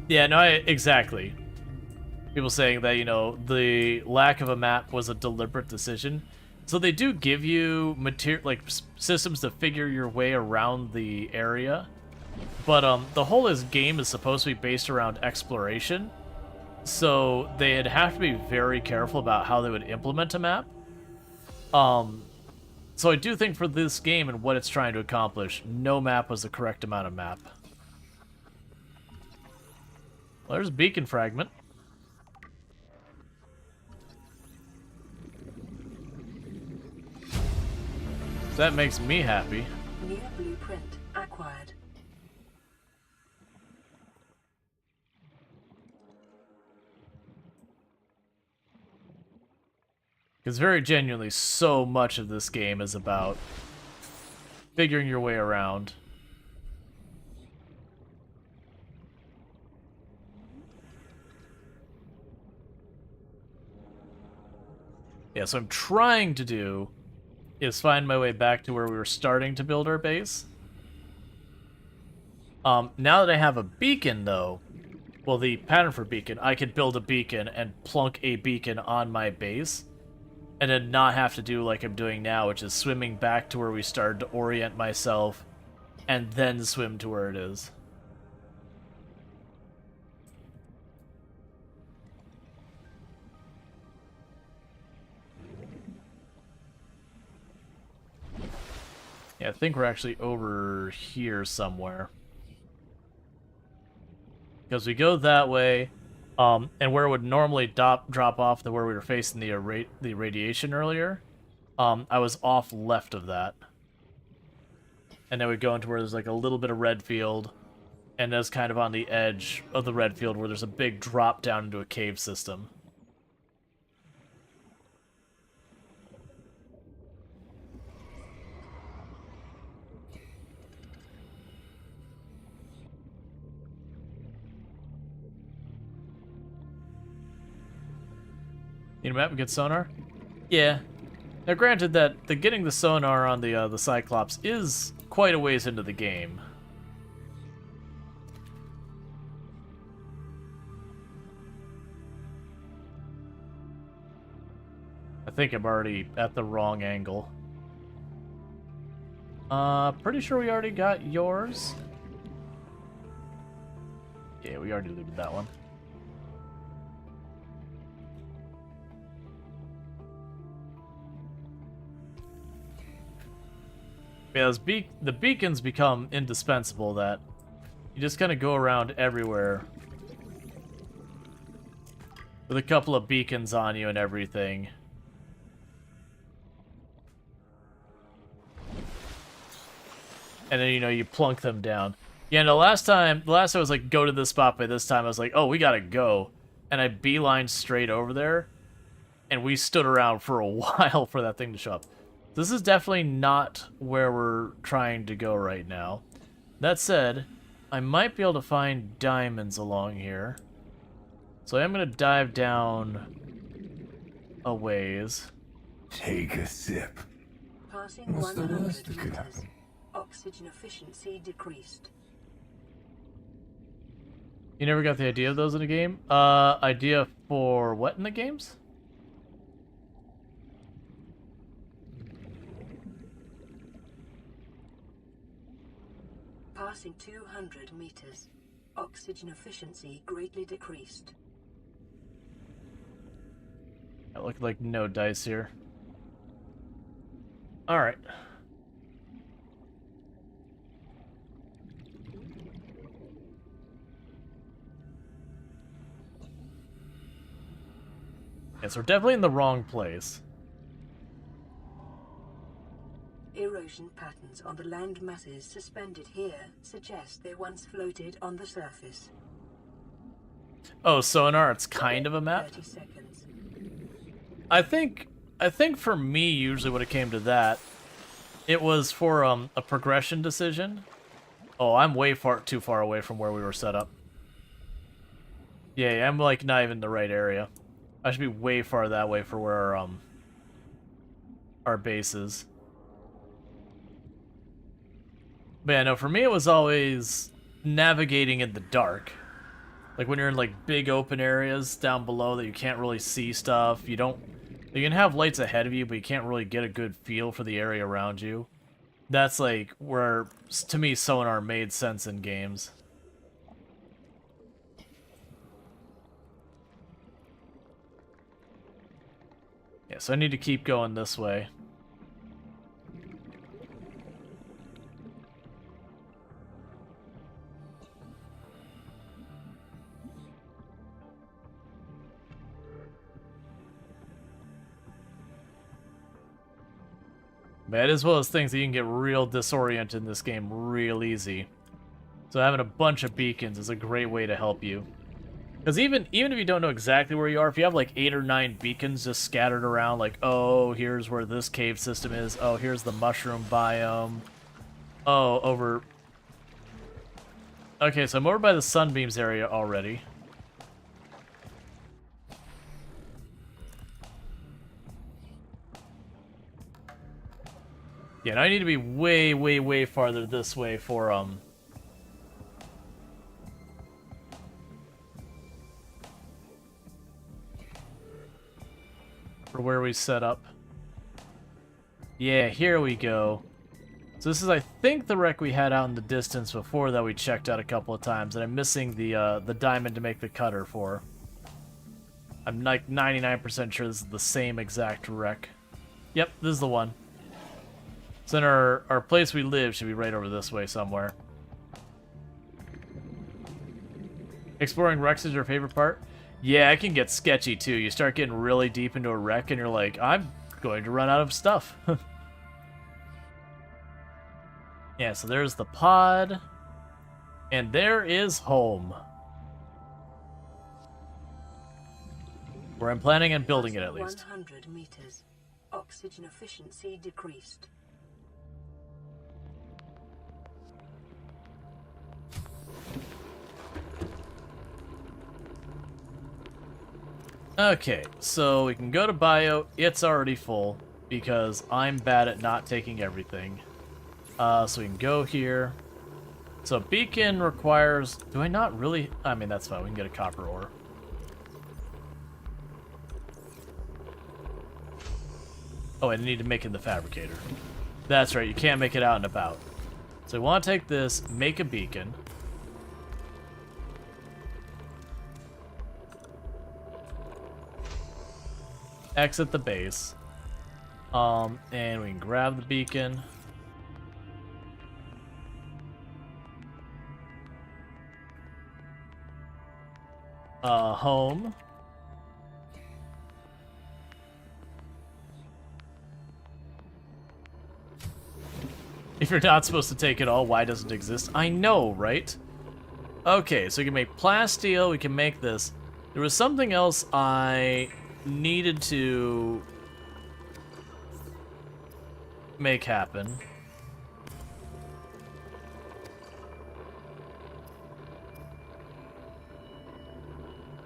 Yeah, no, exactly. People saying that, you know, the lack of a map was a deliberate decision. So they do give you systems to figure your way around the area. But the whole game is supposed to be based around exploration. So they'd have to be very careful about how they would implement a map. So I do think for this game and what it's trying to accomplish, no map was the correct amount of map. Well, there's a beacon fragment. That makes me happy. New blueprint acquired. Because very genuinely, so much of this game is about figuring your way around. Yeah, so I'm trying to do is find my way back to where we were starting to build our base. Now that I have a beacon, though, well, the pattern for beacon, I could build a beacon and plunk a beacon on my base, and then not have to do like I'm doing now, which is swimming back to where we started to orient myself, and then swim to where it is. Yeah, I think we're actually over here somewhere. Because we go that way, and where it would normally drop off to where we were facing the radiation earlier, I was off left of that. And then we go into where there's like a little bit of red field, and that's kind of on the edge of the red field where there's a big drop down into a cave system. Need a map and get sonar? Yeah. Now granted that getting the sonar on the Cyclops is quite a ways into the game. I think I'm already at the wrong angle. Pretty sure we already got yours. Yeah, we already looted that one. Yeah, the beacons become indispensable, that you just kind of go around everywhere with a couple of beacons on you and everything. And then, you know, you plunk them down. Yeah, no, the last time I was like, go to this spot, by this time I was like, oh, we gotta go. And I beelined straight over there, and we stood around for a while for that thing to show up. This is definitely not where we're trying to go right now. That said, I might be able to find diamonds along here. So I'm going to dive down a ways. Take a sip. Passing What's the 100 worst that could meters. happen? Oxygen efficiency decreased. You never got the idea of those in the game? Idea for what in the games? Passing 200 meters. Oxygen efficiency greatly decreased. I look like no dice here. Alright. Yes, we're definitely in the wrong place. Erosion patterns on the land masses suspended here suggest they once floated on the surface. Oh, sonar, it's kind of a map? 30 seconds. I think for me, usually when it came to that, it was for a progression decision. Oh, I'm way too far away from where we were set up. Yeah, I'm like not even in the right area. I should be way far that way for where our base is. But yeah, no, for me it was always navigating in the dark. Like when you're in like big open areas down below that you can't really see stuff. You can have lights ahead of you, but you can't really get a good feel for the area around you. That's like where, to me, sonar made sense in games. Yeah, so I need to keep going this way. But it is one of those things that you can get real disoriented in this game real easy. So having a bunch of beacons is a great way to help you. Because even if you don't know exactly where you are, if you have like 8 or 9 beacons just scattered around, like, oh, here's where this cave system is, oh, here's the mushroom biome, oh, over... Okay, so I'm over by the sunbeams area already. Yeah, now I need to be way, way, way farther this way for where we set up. Yeah, here we go. So this is, I think, the wreck we had out in the distance before that we checked out a couple of times, and I'm missing the diamond to make the cutter for. I'm like 99% sure this is the same exact wreck. Yep, this is the one. So then our place we live should be right over this way somewhere. Exploring wrecks is your favorite part? Yeah, it can get sketchy too. You start getting really deep into a wreck and you're like, I'm going to run out of stuff. Yeah, so there's the pod. And there is home. Where I'm planning on building it at least. 100 meters. Oxygen efficiency decreased. Okay, so we can go to bio. It's already full because I'm bad at not taking everything. So we can go here. So beacon requires... Do I not really... I mean, that's fine. We can get a copper ore. Oh, I need to make it in the fabricator. That's right. You can't make it out and about. So we want to take this, make a beacon. Exit the base. And we can grab the beacon. Home. If you're not supposed to take it all, why does it exist? I know, right? Okay, so we can make plasteel, we can make this. There was something else I needed to make happen.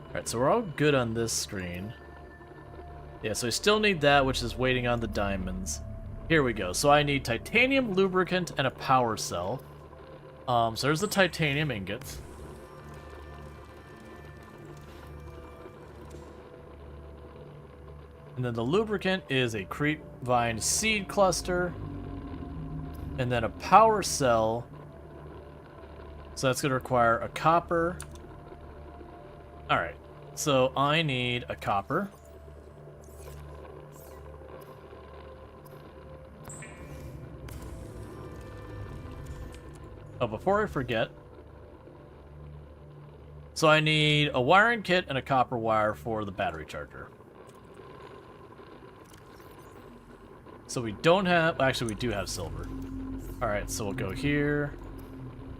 Alright, so we're all good on this screen. Yeah, so I still need that, which is waiting on the diamonds. Here we go. So I need titanium lubricant and a power cell. So there's the titanium ingots. And then the lubricant is a creepvine seed cluster. And then a power cell. So that's going to require a copper. Alright, so I need a copper. Oh, before I forget. So I need a wiring kit and a copper wire for the battery charger. So we don't have... Actually, we do have silver. Alright, so we'll go here.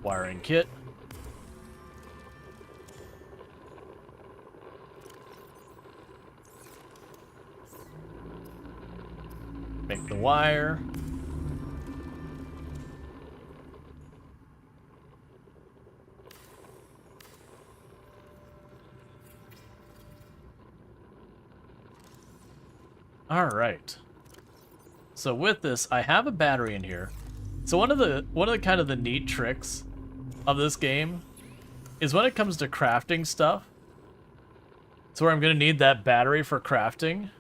Wiring kit. Make the wire. All right. So with this, I have a battery in here. So one of the kind of the neat tricks of this game is when it comes to crafting stuff. So where I'm gonna need that battery for crafting.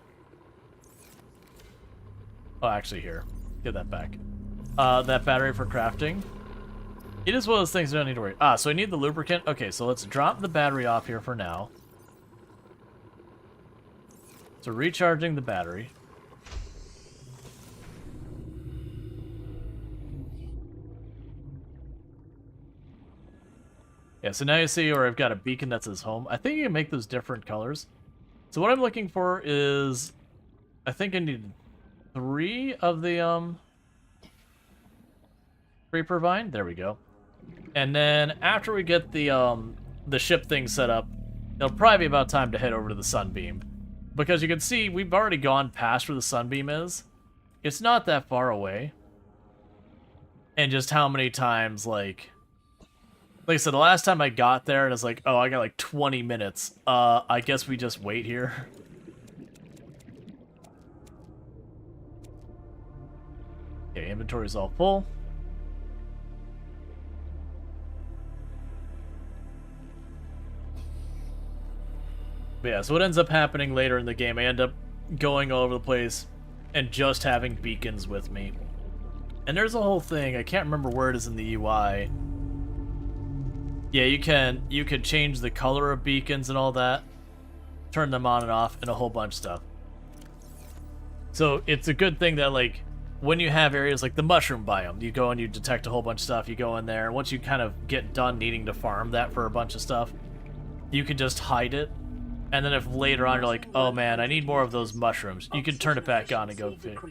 Oh, actually here. Get that back. That battery for crafting. It is one of those things I don't need to worry. Ah, so I need the lubricant. Okay, so let's drop the battery off here for now. So recharging the battery. Yeah, so now you see where I've got a beacon that says home. I think you can make those different colors. So what I'm looking for is, I think I need 3 of the creeper vine. There we go. And then after we get the ship thing set up, it'll probably be about time to head over to the sunbeam, because you can see we've already gone past where the sunbeam is. It's not that far away, and just how many times like I said, the last time I got there, and it's like, oh, I got like 20 minutes. I guess we just wait here. Okay, inventory's all full. But yeah, so what ends up happening later in the game, I end up going all over the place and just having beacons with me. And there's a whole thing, I can't remember where it is in the UI. Yeah, you can change the color of beacons and all that, turn them on and off, and a whole bunch of stuff. So it's a good thing that, like, when you have areas like the mushroom biome, you go and you detect a whole bunch of stuff, you go in there, and once you kind of get done needing to farm that for a bunch of stuff, you can just hide it. And then if later on you're like, oh man, I need more of those mushrooms, you can turn it back on and go fit. Have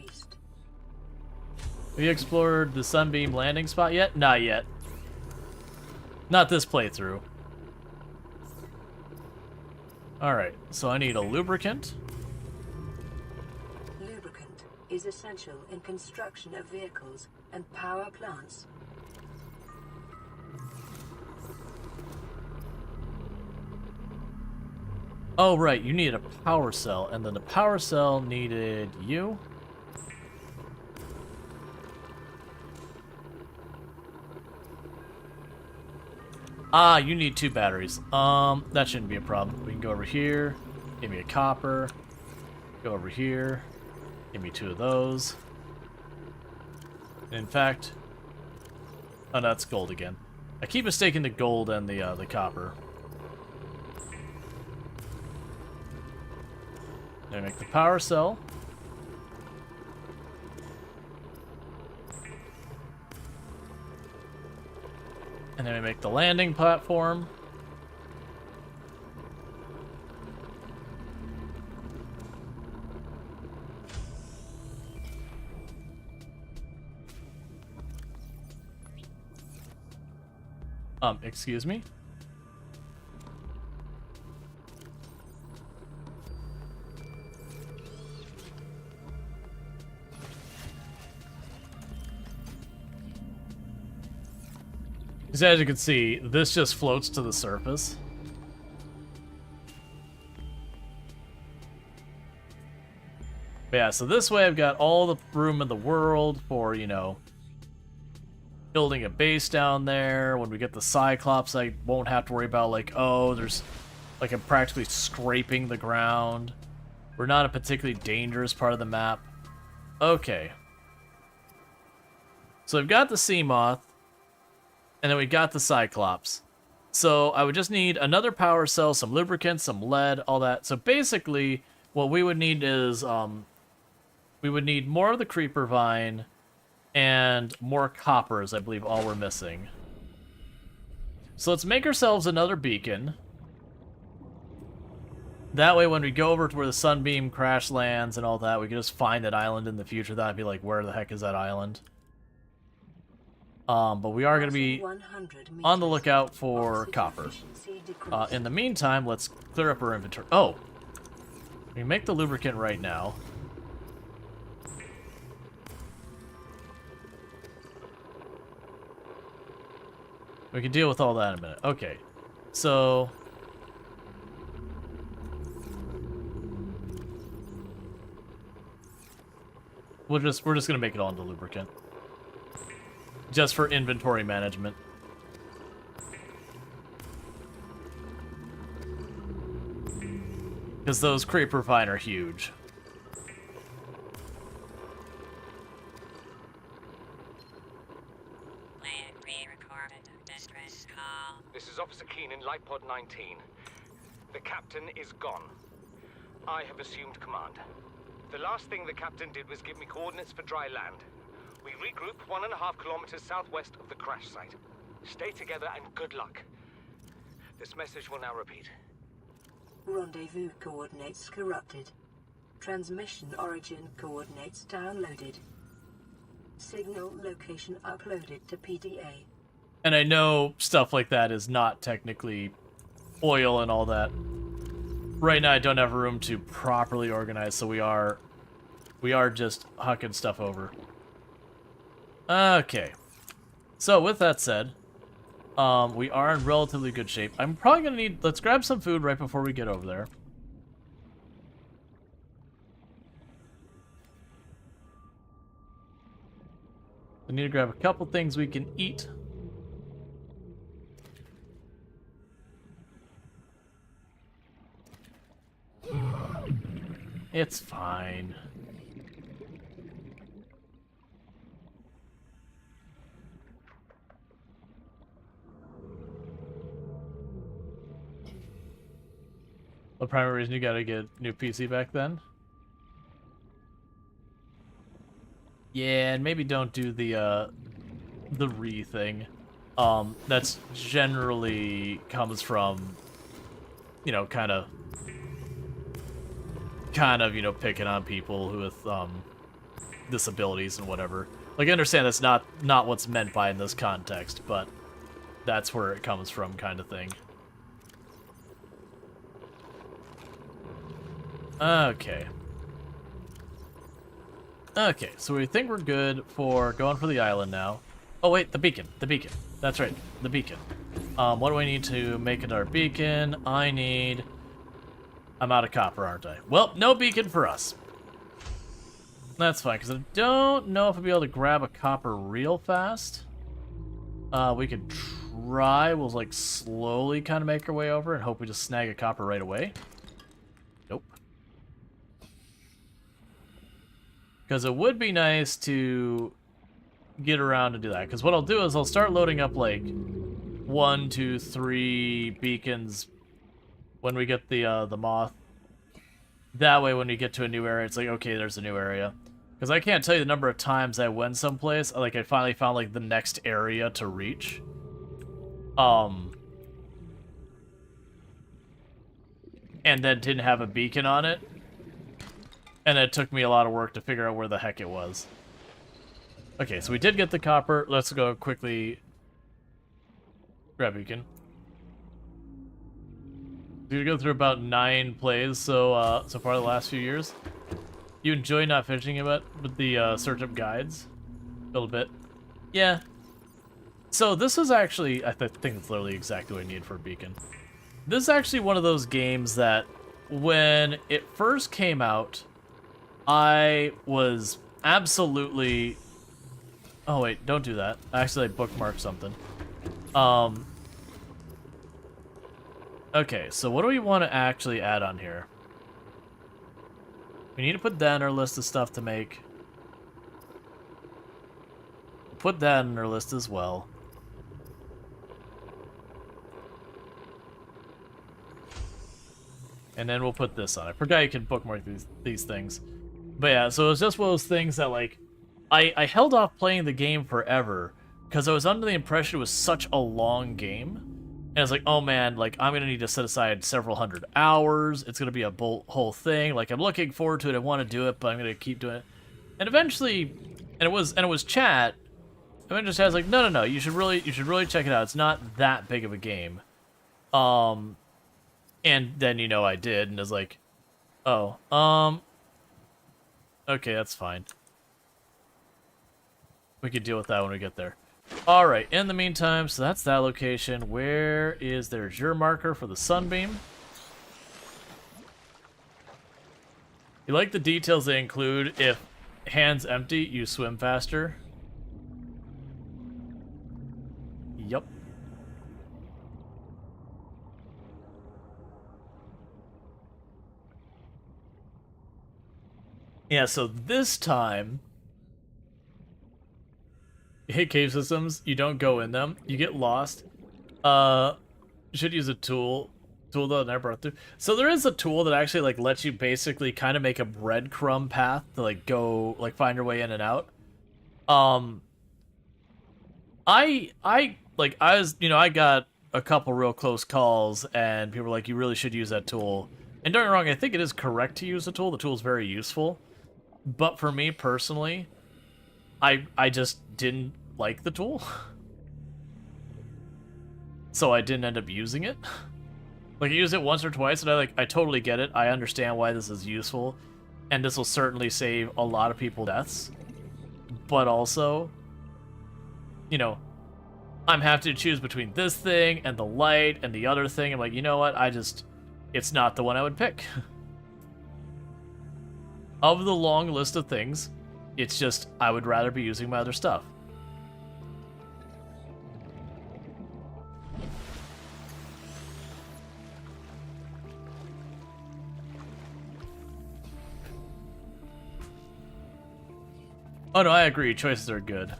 you explored the Sunbeam landing spot yet? Not yet. Not this playthrough. Alright, so I need a lubricant. Lubricant is essential in construction of vehicles and power plants. Oh, right, you need a power cell, and then the power cell needed you. Ah, you need 2 batteries. That shouldn't be a problem. We can go over here, give me a copper, go over here, give me 2 of those. In fact, oh, that's gold again. I keep mistaking the gold and the copper. Then make the power cell. And then we make the landing platform. Excuse me? Because as you can see, this just floats to the surface. But yeah, so this way I've got all the room in the world for, you know, building a base down there. When we get the Cyclops, I won't have to worry about, like, oh, there's, like, I'm practically scraping the ground. We're not a particularly dangerous part of the map. Okay. So I've got the Seamoth. And then we got the Cyclops. So I would just need another power cell, some lubricant, some lead, all that. So basically, what we would need is, we would need more of the creeper vine and more coppers, I believe all we're missing. So let's make ourselves another beacon. That way when we go over to where the sunbeam crash lands and all that, we can just find that island in the future. That'd be like, where the heck is that island? But we are going to be on the lookout for copper. In the meantime, let's clear up our inventory. Oh! We can make the lubricant right now. We can deal with all that in a minute. Okay. So... we're just gonna make it all into lubricant. Just for inventory management. Because those creeper vine are huge. Land re-recorded. Distress call. This is Officer Keenan, Light Pod 19. The captain is gone. I have assumed command. The last thing the captain did was give me coordinates for dry land. We regroup 1.5 kilometers southwest of the crash site. Stay together and good luck. This message will now repeat. Rendezvous coordinates corrupted. Transmission origin coordinates downloaded. Signal location uploaded to PDA. And I know stuff like that is not technically oil and all that. Right now I don't have room to properly organize, so we are just hucking stuff over. Okay. So with that said, we are in relatively good shape. I'm probably gonna need, let's grab some food right before we get over there. I need to grab a couple things we can eat. It's fine. The primary reason you gotta get a new PC back then? Yeah, and maybe don't do the re thing. That's generally comes from, you know, kind of, you know, picking on people who with disabilities and whatever. Like, I understand that's not what's meant by in this context, but that's where it comes from, kind of thing. Okay. Okay, so we think we're good for going for the island now. Oh wait, the beacon. The beacon. That's right, the beacon. What do I need to make it our beacon? I'm out of copper, aren't I? Well, no beacon for us. That's fine, because I don't know if I'll be able to grab a copper real fast. We could try. We'll, like, slowly kind of make our way over and hope we just snag a copper right away. Nope. Because it would be nice to get around to do that. Because what I'll do is I'll start loading up, like, 1, 2, 3 beacons when we get the moth. That way, when we get to a new area, it's like, okay, there's a new area. Because I can't tell you the number of times I went someplace, like, I finally found, like, the next area to reach. And then didn't have a beacon on it. And it took me a lot of work to figure out where the heck it was. Okay, so we did get the copper. Let's go quickly grab beacon. We go through about 9 plays so far the last few years. You enjoy not finishing it with the search up guides? A little bit. Yeah. So this is actually, I think it's literally exactly what I need for a beacon. This is actually one of those games that when it first came out, I was absolutely... Oh wait, don't do that. Actually, I bookmarked something. Okay, so what do we want to actually add on here? We need to put that in our list of stuff to make. Put that in our list as well. And then we'll put this on. I forgot you can bookmark these things. But yeah, so it was just one of those things that, like, I held off playing the game forever because I was under the impression it was such a long game. And I was like, oh man, like, I'm going to need to set aside several hundred hours. It's going to be a whole thing. Like, I'm looking forward to it. I want to do it, but I'm going to keep doing it. And eventually, and it was chat. And just has like, no, you should really check it out. It's not that big of a game. And then, you know, I did, and it was like, oh, okay, that's fine. We could deal with that when we get there. Alright, in the meantime, so that's that location. Where is, there's your marker for the sunbeam. You like the details they include. If Hands empty, you swim faster. Yup. Yeah, so this time, you hit cave systems, you don't go in them, you get lost. You should use a tool that I brought through. So there is a tool that actually like lets you basically kind of make a breadcrumb path to like go like find your way in and out. I was, I got a couple real close calls and people were like, you really should use that tool. And don't get me wrong, I think it is correct to use the tool. The tool is very useful. But for me personally, I just didn't like the tool. So I didn't end up using it. Like I used it once or twice and I totally get it. I understand why this is useful. And this will certainly save a lot of people deaths. But also, I'm having to choose between this thing and the light and the other thing. I'm like, you know what? It's not the one I would pick. Of the long list of things, it's just, I would rather be using my other stuff. Oh no, I agree. Choices are good.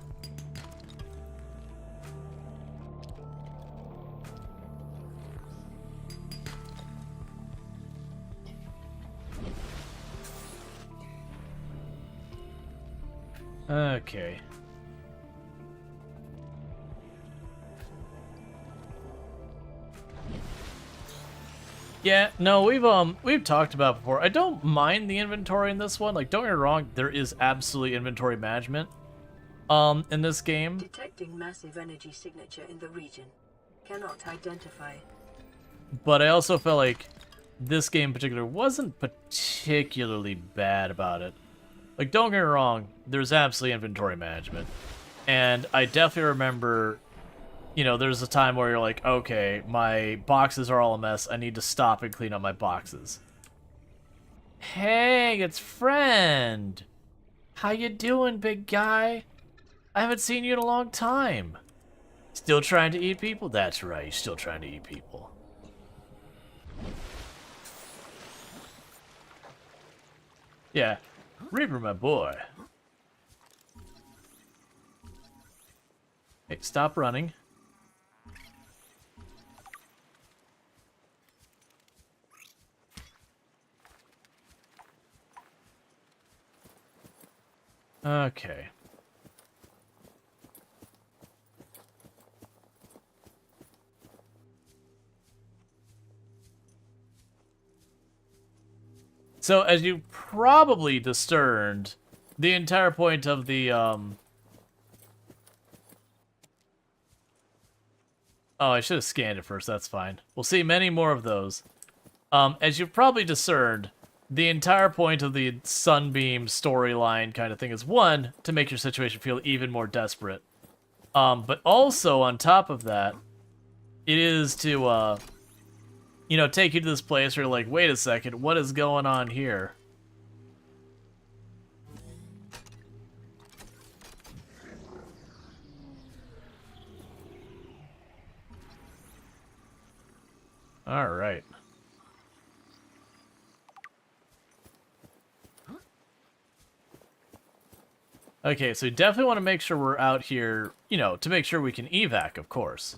Okay. Yeah, no, we've talked about it before. I don't mind the inventory in this one. Like, don't get me wrong, there is absolutely inventory management in this game. Detecting massive energy signature in the region. Cannot identify. But I also felt like this game in particular wasn't particularly bad about it. Like, don't get me wrong, there's absolutely inventory management. And I definitely remember, there's a time where you're like, okay, my boxes are all a mess. I need to stop and clean up my boxes. Hey, it's Friend. How you doing, big guy? I haven't seen you in a long time. Still trying to eat people? That's right, you're still trying to eat people. Yeah. Reaper, my boy. Hey, stop running. Okay. So, as you probably discerned, the entire point of the, Oh, I should have scanned it first, that's fine. We'll see many more of those. As you've probably discerned, the entire point of the Sunbeam storyline kind of thing is, one, to make your situation feel even more desperate. But also, on top of that, it is to, take you to this place where you're like, wait a second, what is going on here? All right. Okay, so you definitely want to make sure we're out here, to make sure we can evac, of course.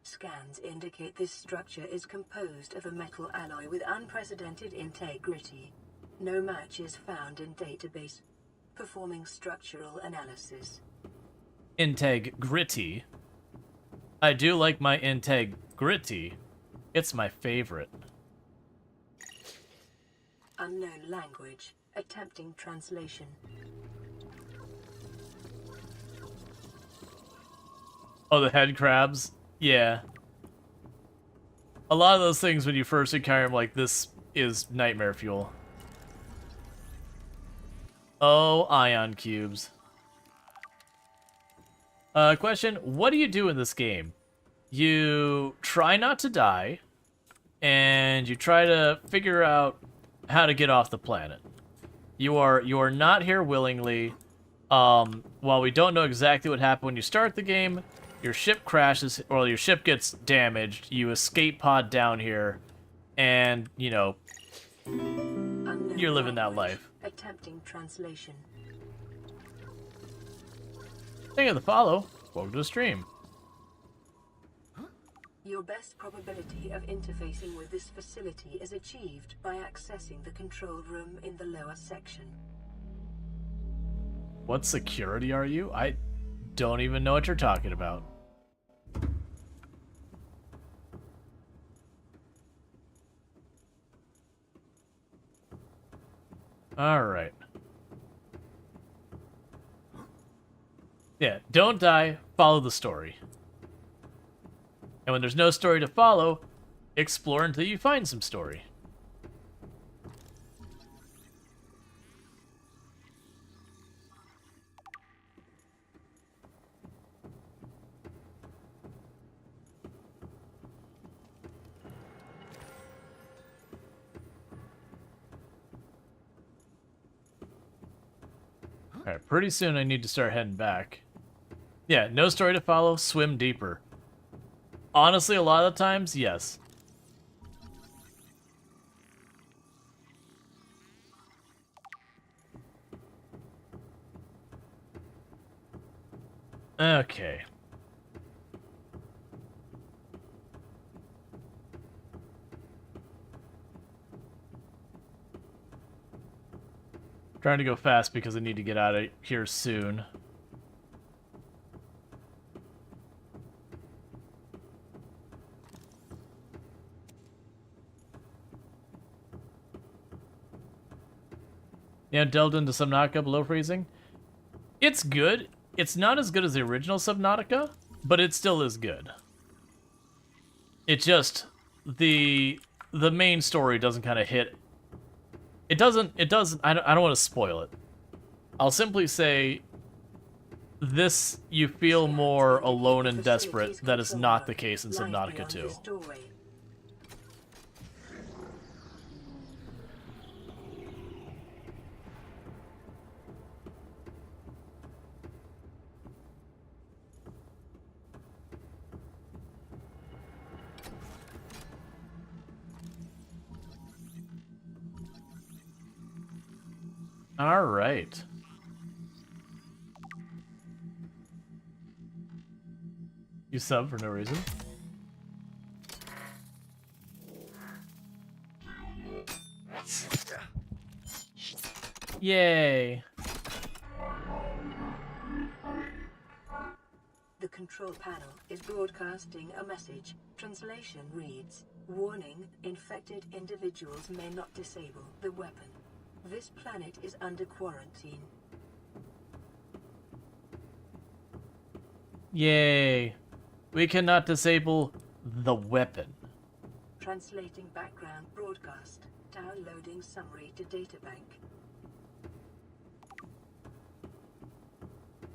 Scans indicate this structure is composed of a metal alloy with unprecedented integrity. No match is found in database. Performing structural analysis. Integrity. I do like my integrity. It's my favorite. Unknown language. Attempting translation. Oh, the head crabs? Yeah. A lot of those things when you first encounter them, like, this is nightmare fuel. Oh, ion cubes. Question, what do you do in this game? You try not to die, and you try to figure out how to get off the planet. You are not here willingly. While we don't know exactly what happened when you start the game, your ship crashes, or your ship gets damaged. You escape pod down here, and you know you're living that life. Attempting translation. Thank you for the follow. Welcome to the stream. Your best probability of interfacing with this facility is achieved by accessing the control room in the lower section. What security are you? I don't even know what you're talking about. Alright. Yeah, don't die, follow the story. And when there's no story to follow, explore until you find some story. Alright, pretty soon I need to start heading back. Yeah, no story to follow, swim deeper. Honestly, a lot of the times, yes. Okay. Trying to go fast because I need to get out of here soon. Yeah, delved into Subnautica below freezing. It's good. It's not as good as the original Subnautica, but it still is good. It just the main story doesn't kind of hit. It doesn't. I don't want to spoil it. I'll simply say this, you feel more alone and desperate. That is not the case in Subnautica 2. All right. You sub for no reason. Yay. The control panel is broadcasting a message. Translation reads, "Warning, infected individuals may not disable the weapon. This planet is under quarantine." Yay. We cannot disable the weapon. Translating background broadcast. Downloading summary to databank.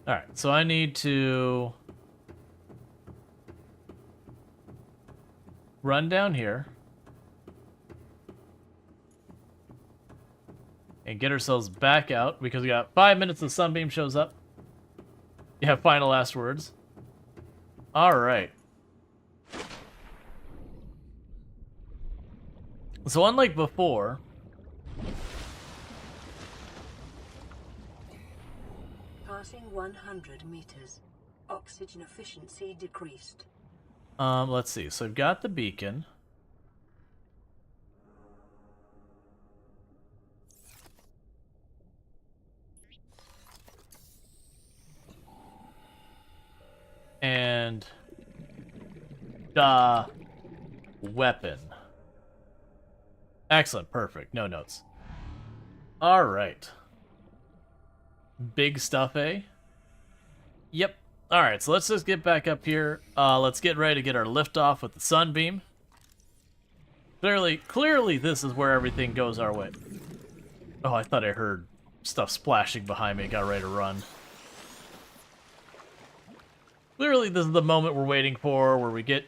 Alright, so I need to run down here and get ourselves back out because we got 5 minutes until Sunbeam shows up. Yeah, final last words. Alright. So unlike before, Passing 100 meters. Oxygen efficiency decreased. let's see. So I've got the beacon. And the weapon. Excellent, perfect. No notes. All right. Big stuff, eh? Yep. All right, so let's just get back up here. Let's get ready to get our lift off with the Sunbeam. Clearly, this is where everything goes our way. Oh, I thought I heard stuff splashing behind me. Got ready to run. Clearly, this is the moment we're waiting for, where we get,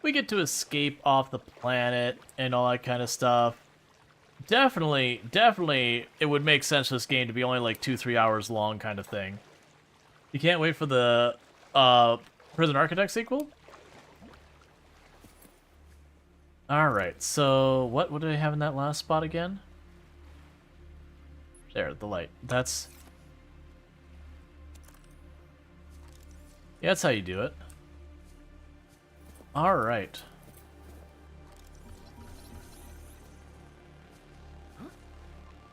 we get to escape off the planet and all that kind of stuff. definitely, it would make sense for this game to be only like 2-3 hours long, kind of thing. You can't wait for the Prison Architect sequel. All right, so what do they have in that last spot again? There, the light. That's how you do it. All right.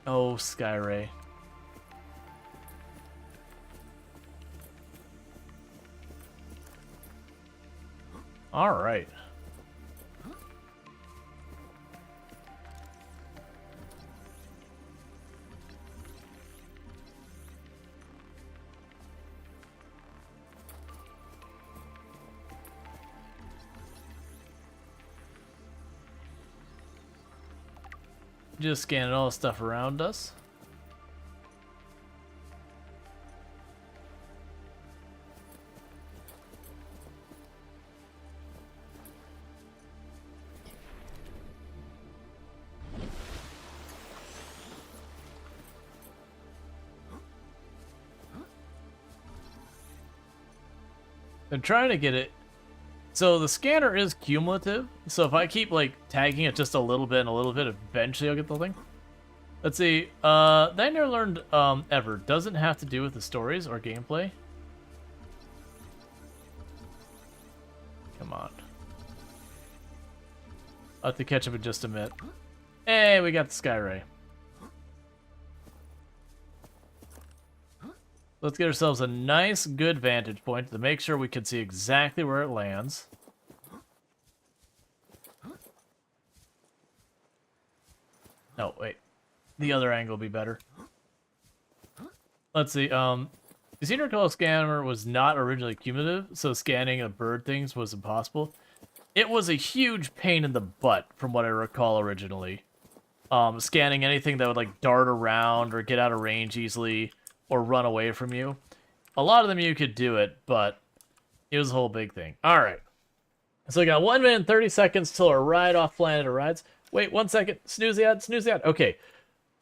Oh, Skyray. All right. Just scanning all the stuff around us. I'm trying to get it. So the scanner is cumulative. So if I keep like tagging it just a little bit and a little bit, eventually I'll get the thing. Let's see. That I never learned ever. Doesn't have to do with the stories or gameplay. Come on. I'll have to catch up in just a minute. Hey, we got the Skyray. Let's get ourselves a nice, good vantage point to make sure we can see exactly where it lands. No, wait. The other angle will be better. Let's see. The senior color scanner was not originally cumulative, so scanning of bird things was impossible. It was a huge pain in the butt, from what I recall originally. Scanning anything that would like dart around or get out of range easily, or run away from you. A lot of them you could do it, but it was a whole big thing. All right. So we got 1 minute and 30 seconds till our ride off planet arrives. Wait, 1 second. Snooze the ad, snooze the ad. Okay.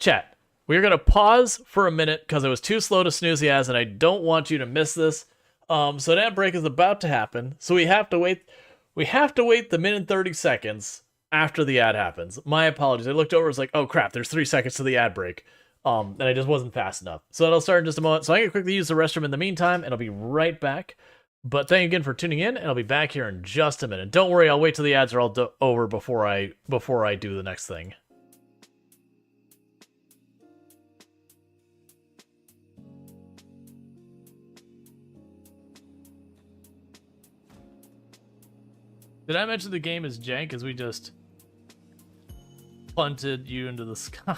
Chat. We're going to pause for a minute because it was too slow to snooze the ads and I don't want you to miss this. So an ad break is about to happen. So we have to wait. We have to wait the minute and 30 seconds after the ad happens. My apologies. I looked over, was like, oh crap, there's 3 seconds to the ad break. And I just wasn't fast enough. So that'll start in just a moment. So I'm going to quickly use the restroom in the meantime, and I'll be right back. But thank you again for tuning in, and I'll be back here in just a minute. Don't worry, I'll wait till the ads are all over before I do the next thing. Did I mention the game is jank as we just punted you into the sky?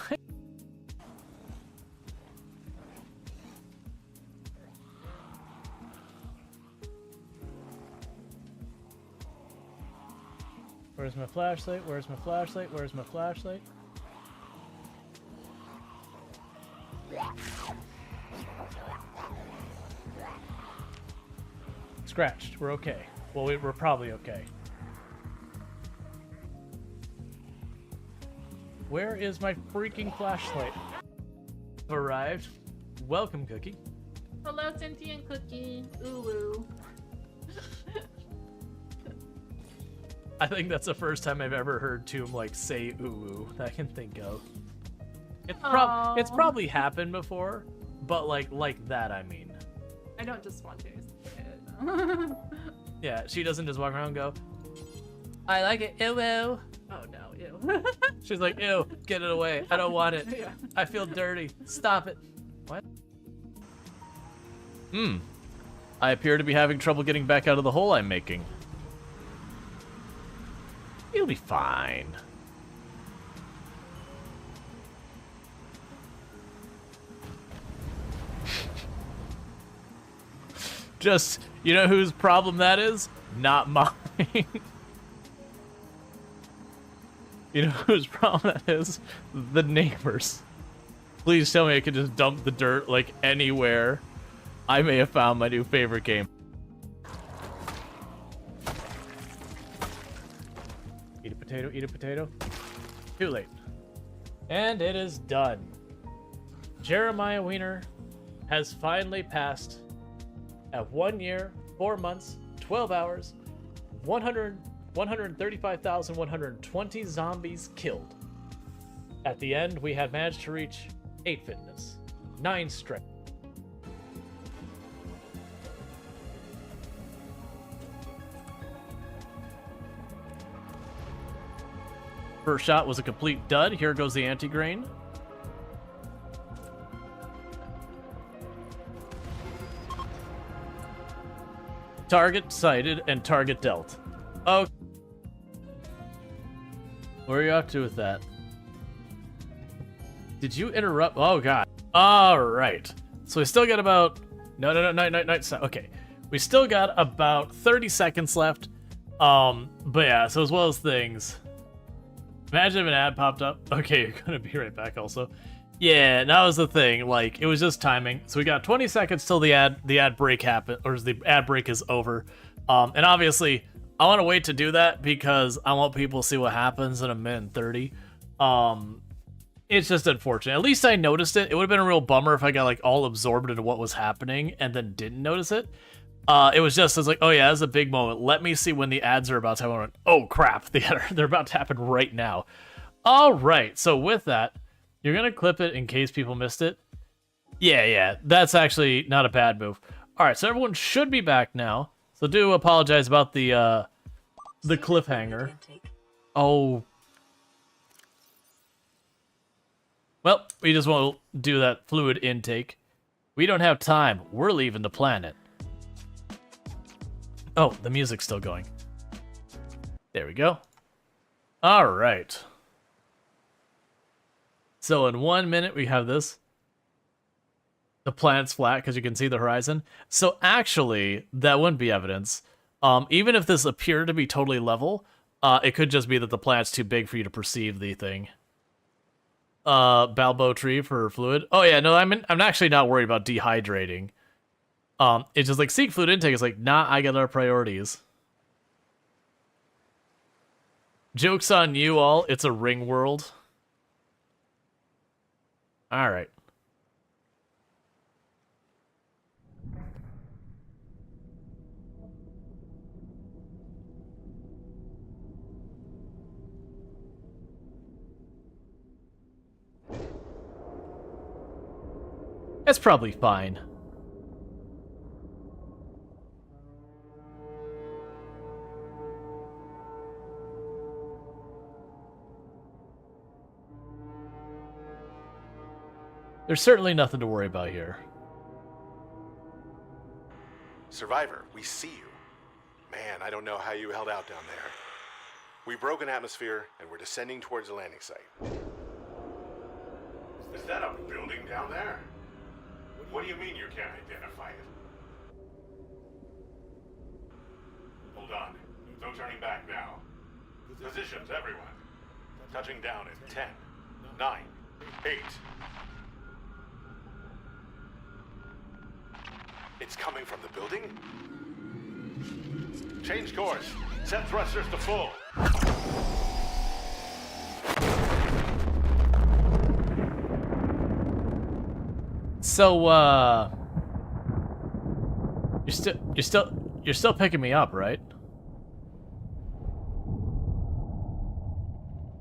Where's my flashlight? Where's my flashlight? Where's my flashlight? Scratched. We're okay. Well, we're probably okay. Where is my freaking flashlight? Arrived. Welcome, Cookie. Hello, sentient cookie. Ooh. I think that's the first time I've ever heard Tomb like say ooh that I can think of. It's probably happened before, but like that, I mean. I don't just want to. Yeah, she doesn't just walk around and go, I like it, ew, ew. Oh no, ew. She's like, ew, get it away. I don't want it. Yeah. I feel dirty. Stop it. What? I appear to be having trouble getting back out of the hole I'm making. You'll be fine. Just, you know whose problem that is? Not mine. You know whose problem that is? The neighbors. Please tell me I can just dump the dirt like anywhere. I may have found my new favorite game. Eat a potato, eat a potato. Too late. And it is done. Jeremiah Wiener has finally passed at 1 year, 4 months, 12 hours, 135,120 zombies killed. At the end, we had managed to reach 8 fitness, 9 strength. First shot was a complete dud. Here goes the anti-grain. Target sighted and target dealt. Oh. Where are you up to with that? Did you interrupt? Oh, God. All right. So we still got about... No. Okay. We still got about 30 seconds left. But yeah, so as well as things... Imagine if an ad popped up. Okay, you're gonna be right back also. Yeah, that was the thing. Like, it was just timing. So we got 20 seconds till the ad break happen, or the ad break is over. And obviously, I want to wait to do that because I want people to see what happens in a minute and 30. It's just unfortunate. At least I noticed it. It would have been a real bummer if I got like all absorbed into what was happening and then didn't notice it. It was just, I was like, oh yeah, that's a big moment. Let me see when the ads are about to happen. I went, oh crap, they're about to happen right now. All right, so with that, you're going to clip it in case people missed it. Yeah, that's actually not a bad move. All right, so everyone should be back now. So do apologize about the cliffhanger. Oh. Well, we just won't do that fluid intake. We don't have time. We're leaving the planet. Oh, the music's still going. There we go. All right. So in 1 minute, we have this. The planet's flat because you can see the horizon. So actually, that wouldn't be evidence. Even if this appeared to be totally level, it could just be that the planet's too big for you to perceive the thing. Balbo tree for fluid. Oh yeah, no, I'm actually not worried about dehydrating. It's just like seek fluid intake is like, nah, I got our priorities. Joke's on you all, it's a ring world. Alright. That's probably fine. There's certainly nothing to worry about here. Survivor, we see you. Man, I don't know how you held out down there. We broke an atmosphere, and we're descending towards the landing site. Is that a building down there? What do you mean you can't identify it? Hold on. No turning back now. Positions, everyone. Touching down in 10, 9, 8. It's coming from the building? Change course. Set thrusters to full. So, you're still picking me up, right?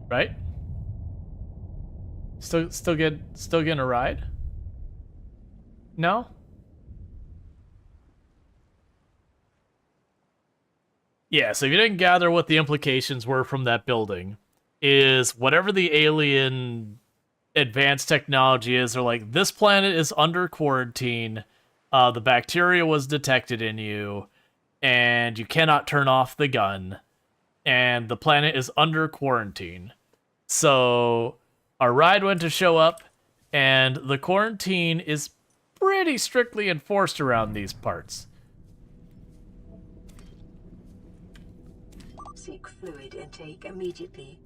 Right? Still getting a ride? No? Yeah, so if you didn't gather what the implications were from that building, is whatever the alien advanced technology is, they're like, this planet is under quarantine, the bacteria was detected in you, and you cannot turn off the gun, and the planet is under quarantine. So our ride went to show up, and the quarantine is pretty strictly enforced around these parts. Seek fluid intake immediately.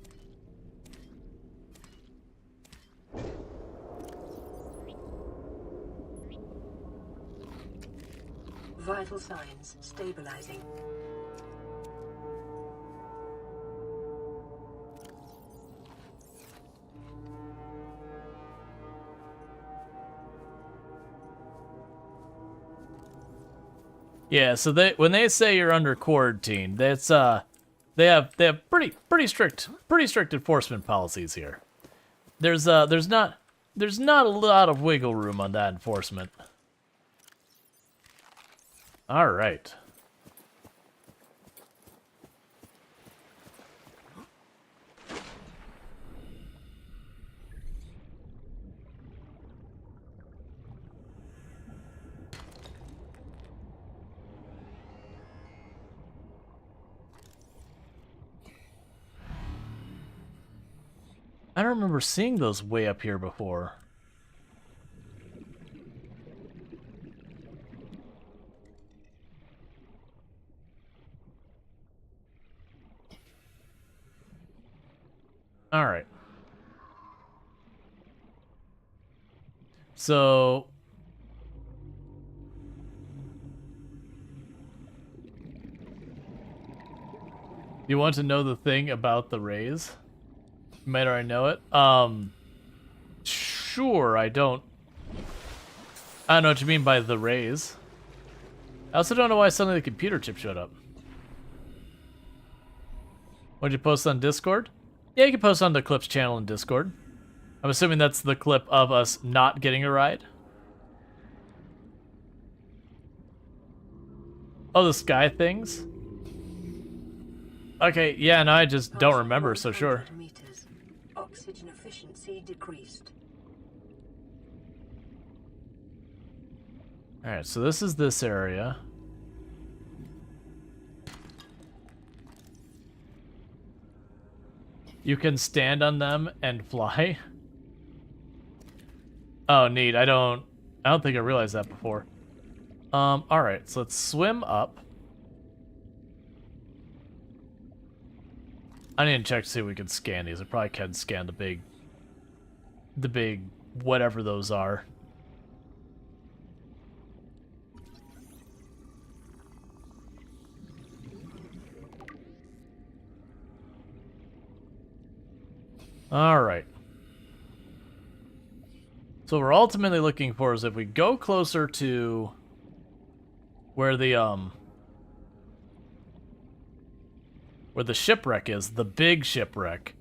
Vital signs stabilizing. Yeah, so when they say you're under quarantine, that's they have pretty strict enforcement policies here. There's not a lot of wiggle room on that enforcement. All right. I don't remember seeing those way up here before. All right. So you want to know the thing about the rays? You might already know it. Sure, I don't know what you mean by the rays. I also don't know why suddenly the computer chip showed up. What'd you post on Discord? Yeah, you can post on the Clips channel in Discord. I'm assuming that's the clip of us not getting a ride. Oh, the sky things? Okay, yeah, no, I just don't remember, so sure. Meters. Oxygen efficiency decreased. Alright, so this is this area. You can stand on them and fly. Oh, neat. I don't think I realized that before. Alright, so let's swim up. I need to check to see if we can scan these. I probably can scan the big whatever those are. Alright. So what we're ultimately looking for is if we go closer to where the shipwreck is, the big shipwreck.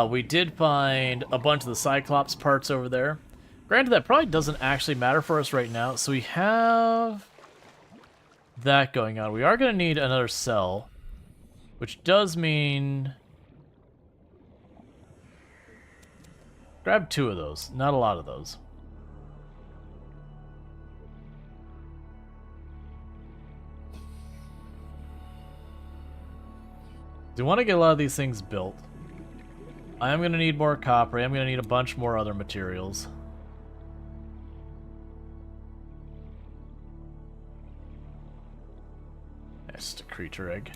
We did find a bunch of the Cyclops parts over there. Granted, that probably doesn't actually matter for us right now. So we have that going on. We are going to need another cell, which does mean grab 2 of those, not a lot of those. Do you want to get a lot of these things built? I am going to need more copper. I am going to need a bunch more other materials. That's just a creature egg.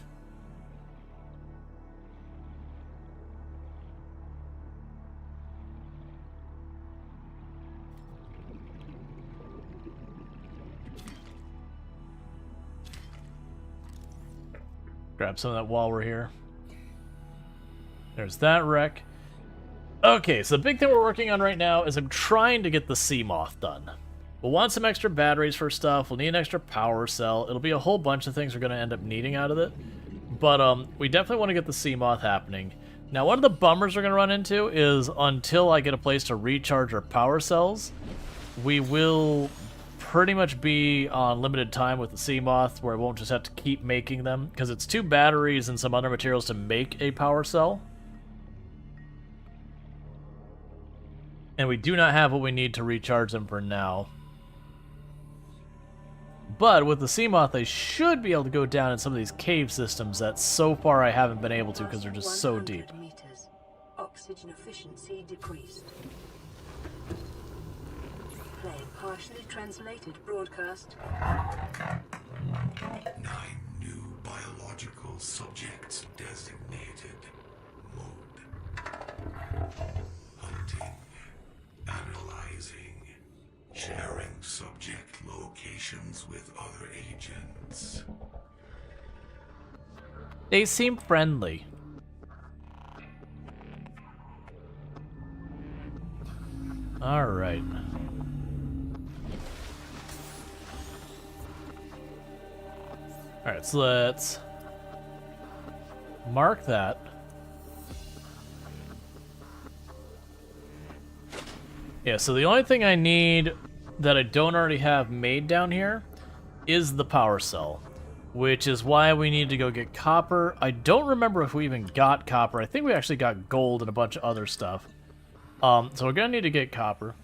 Grab some of that while we're here. There's that wreck. Okay, so the big thing we're working on right now is I'm trying to get the Seamoth done. We'll want some extra batteries for stuff. We'll need an extra power cell. It'll be a whole bunch of things we're going to end up needing out of it. But we definitely want to get the Seamoth happening. Now, one of the bummers we're going to run into is until I get a place to recharge our power cells, we will pretty much be on limited time with the Seamoth, where I won't just have to keep making them, because it's 2 batteries and some other materials to make a power cell. And we do not have what we need to recharge them for now. But with the Seamoth, they should be able to go down in some of these cave systems that so far I haven't been able to because they're just so deep. Meters. Oxygen efficiency decreased. Playing partially translated broadcast. 9 new biological subjects designated. Mode. Hunting. Analyzing. Sharing subject locations with other agents. They seem friendly. All right. Alright, so let's mark that. Yeah, so the only thing I need that I don't already have made down here is the power cell, which is why we need to go get copper. I don't remember if we even got copper. I think we actually got gold and a bunch of other stuff. So we're gonna need to get copper.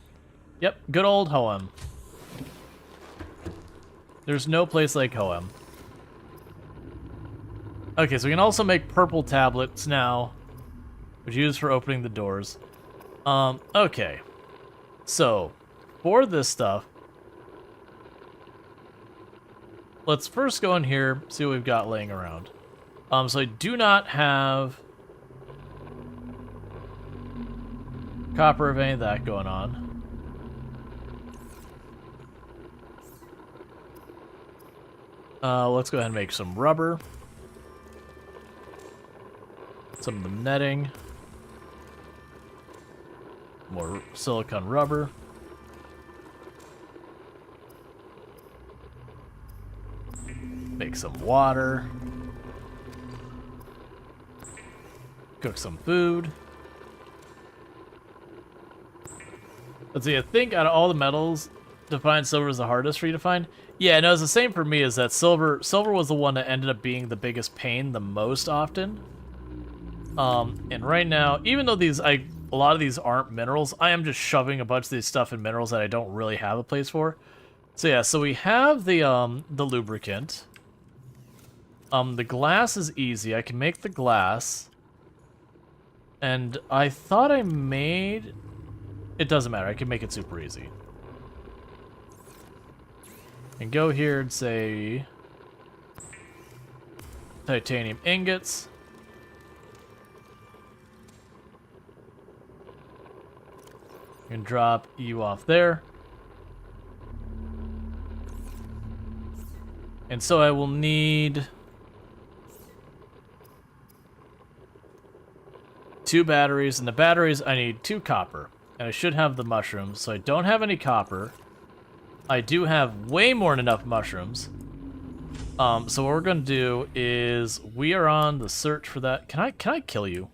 Yep, good old Hoem. There's no place like Hoem. Okay, so we can also make purple tablets now, which is used for opening the doors. Okay. So, for this stuff, let's first go in here, see what we've got laying around. So I do not have copper of any of that going on. Let's go ahead and make some rubber. Some of the netting. More silicone rubber. Make some water. Cook some food. Let's see, I think out of all the metals, to find silver is the hardest for you to find. Yeah, no, it's the same for me, is that silver was the one that ended up being the biggest pain the most often. And right now, even though a lot of these aren't minerals, I am just shoving a bunch of these stuff in minerals that I don't really have a place for. So yeah, so we have the lubricant. The glass is easy. I can make the glass. And I thought I made... It doesn't matter. I can make it super easy. And go here and say... titanium ingots. And drop you off there. And so I will need 2 batteries, and the batteries I need 2 copper. And I should have the mushrooms, so I don't have any copper. I do have way more than enough mushrooms. So what we're gonna do is we are on the search for that. Can I kill you?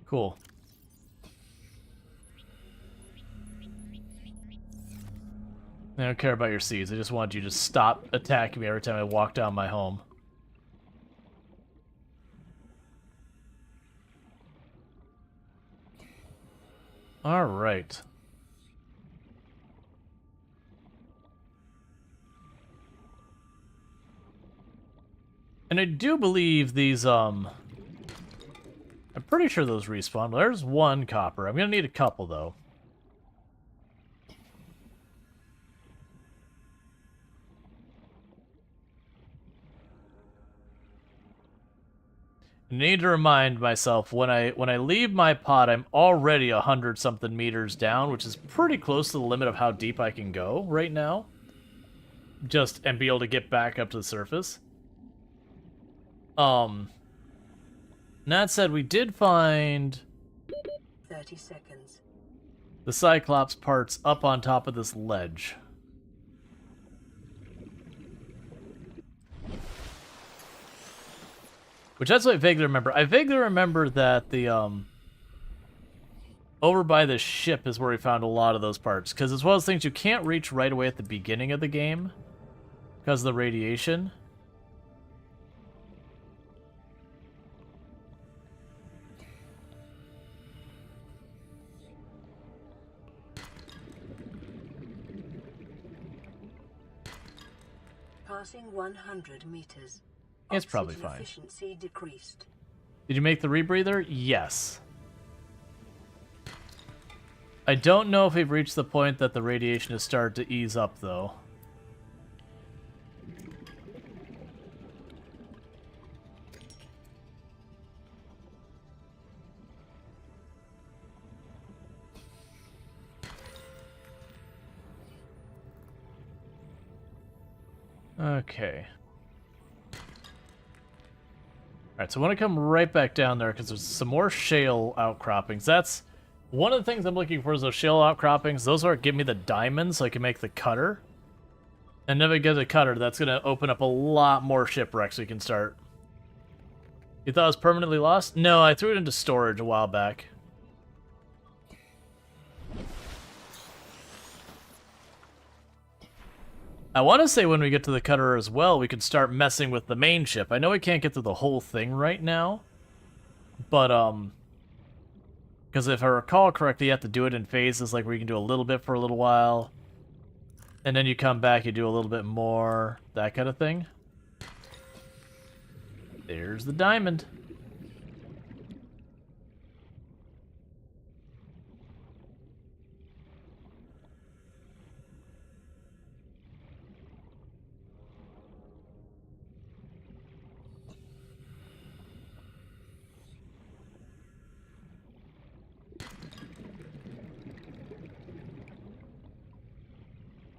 Cool. I don't care about your seeds. I just want you to stop attacking me every time I walk down my home. All right. And I do believe these, I'm pretty sure those respawn. There's 1 copper. I'm gonna need a couple, though. I need to remind myself, when I leave my pod, I'm already 100-something meters down, which is pretty close to the limit of how deep I can go right now. And be able to get back up to the surface. That said, we did find 30 seconds. The Cyclops parts up on top of this ledge. Which that's what I vaguely remember. I vaguely remember that the over by the ship is where we found a lot of those parts, because it's one of those things you can't reach right away at the beginning of the game because of the radiation. Passing 100 meters. It's probably Oxygen fine. Efficiency decreased. Did you make the rebreather? Yes. I don't know if we've reached the point that the radiation has started to ease up, though. Okay. Alright, so I want to come right back down there because there's some more shale outcroppings. That's One of the things I'm looking for is those shell outcroppings. Those are give me the diamonds so I can make the cutter. And if I get a cutter, that's going to open up a lot more shipwrecks we can start. You thought it was permanently lost? No, I threw it into storage a while back. I want to say when we get to the cutter as well, we can start messing with the main ship. I know we can't get through the whole thing right now. But, because if I recall correctly, you have to do it in phases, like where you can do a little bit for a little while. And then you come back, you do a little bit more, that kind of thing. There's the diamond.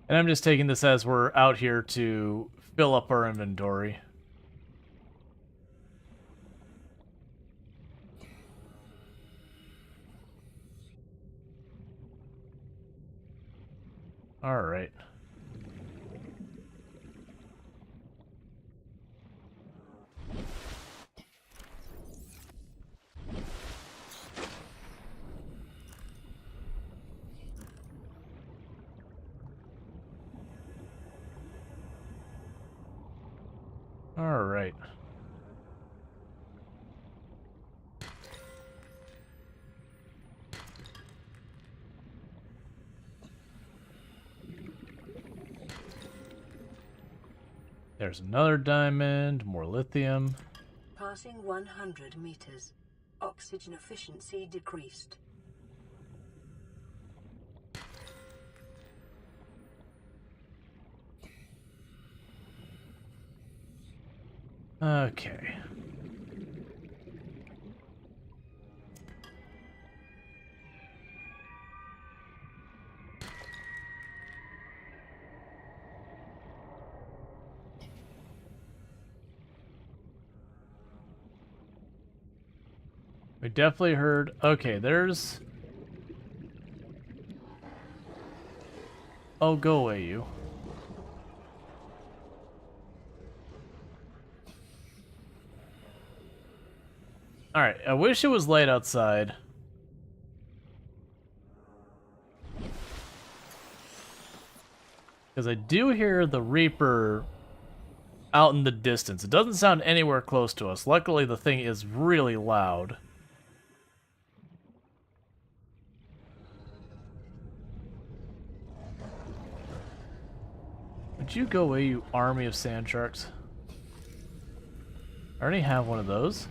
And I'm just taking this as we're out here to fill up our inventory. All right. All right. There's another diamond, more lithium. Passing 100 meters. Oxygen efficiency decreased. Okay. We definitely heard... Okay, there's... Oh, go away, you. Alright, I wish it was light outside. Because I do hear the Reaper out in the distance. It doesn't sound anywhere close to us. Luckily, the thing is really loud. Would you go away, you army of sand sharks? I already have one of those.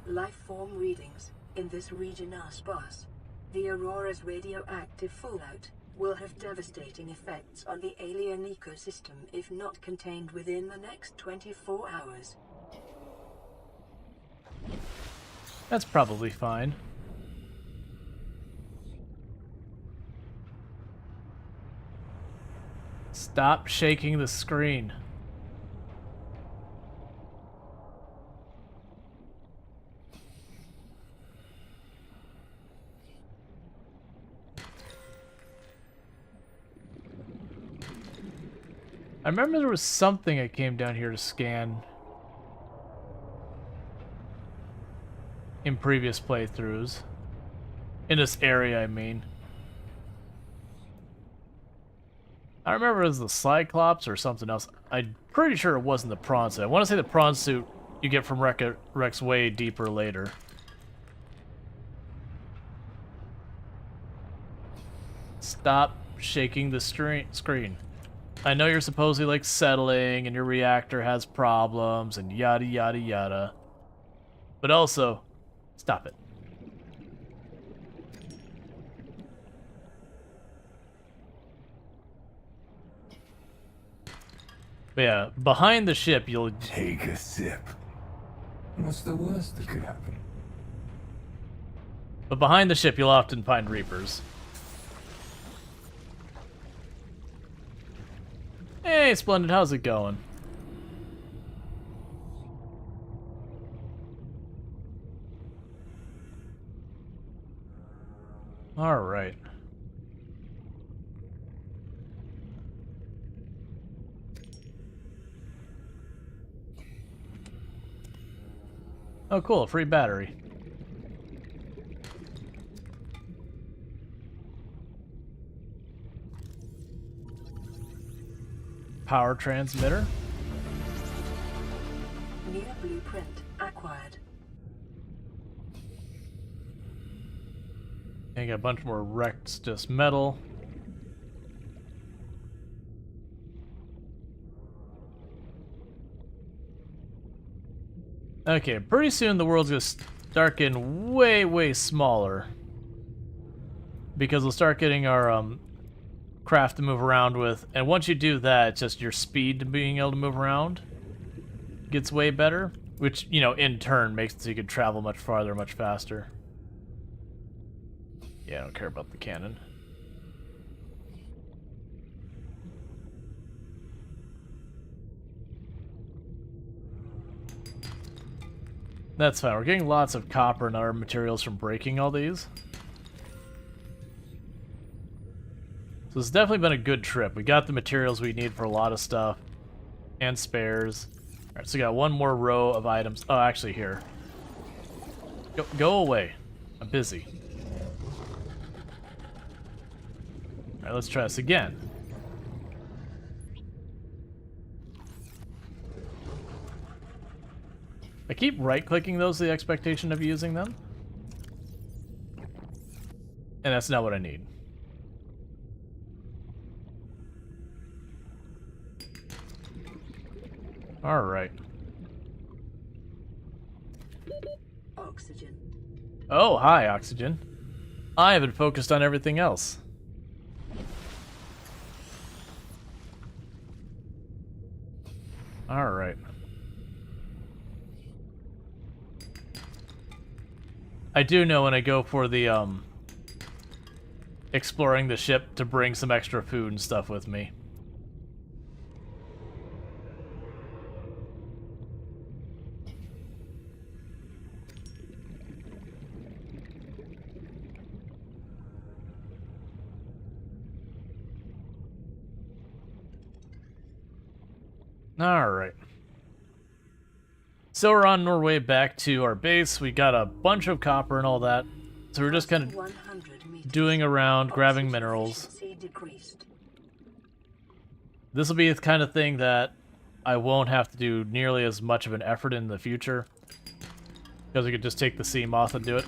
Life form readings in this region are sparse. The Aurora's radioactive fallout will have devastating effects on the alien ecosystem if not contained within the next 24 hours. That's probably fine. Stop shaking the screen. I remember there was something I came down here to scan in previous playthroughs. In this area, I mean. I remember it was the Cyclops or something else. I'm pretty sure it wasn't the prawn suit. I want to say the prawn suit you get from Rex way deeper later. Stop shaking the screen. I know you're supposedly like settling and your reactor has problems and yada yada yada. But also, stop it. But yeah, behind the ship you'll... Take a sip. What's the worst that could happen? But behind the ship you'll often find Reapers. Hey, Splendid, how's it going? All right. Oh, cool, a free battery. Power transmitter. New blueprint acquired. I got a bunch more wrecked just metal. Okay, pretty soon the world's gonna start getting way, way smaller. Because we'll start getting our craft to move around with, and once you do that, it's just your speed to being able to move around gets way better, which, you know, in turn makes it so you can travel much farther, much faster. Yeah, I don't care about the cannon. That's fine. We're getting lots of copper and other materials from breaking all these. So it's definitely been a good trip. We got the materials we need for a lot of stuff. And spares. Alright, so we got one more row of items. Oh, actually here. Go away. I'm busy. Alright, let's try this again. I keep right-clicking those with the expectation of using them. And that's not what I need. Alright. Oxygen. Oh, hi, Oxygen. I haven't focused on everything else. Alright. I do know when I go for the, exploring the ship to bring some extra food and stuff with me. Alright. So we're on our way back to our base. We got a bunch of copper and all that. So we're just kind of doing around, grabbing minerals. This will be the kind of thing that I won't have to do nearly as much of an effort in the future. Because we could just take the sea moth and do it.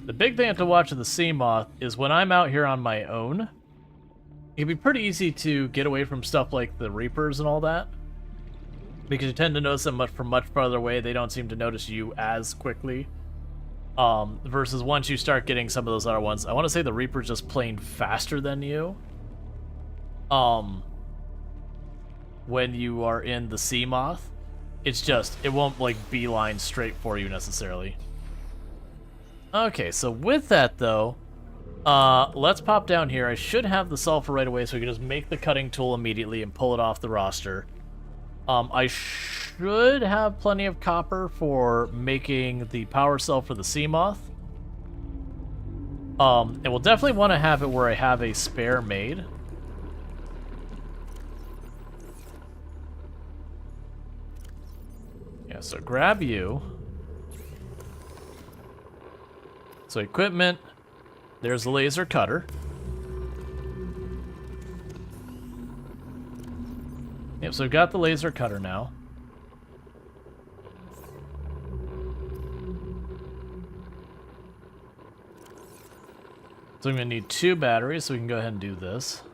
The big thing I have to watch with the sea moth is when I'm out here on my own, it'd be pretty easy to get away from stuff like the Reapers and all that. Because you tend to notice them from much farther away, they don't seem to notice you as quickly. Versus once you start getting some of those other ones, I want to say the Reaper's just plain faster than you. When you are in the sea moth, it's just, it won't like beeline straight for you necessarily. Okay, so with that though, let's pop down here. I should have the sulfur right away so we can just make the cutting tool immediately and pull it off the roster. I should have plenty of copper for making the power cell for the sea moth. And we'll definitely want to have it where I have a spare made. Yeah, so grab you. So equipment, there's the laser cutter. Yep, so we've got the laser cutter now. So I'm going to need 2 batteries, so we can go ahead and do this.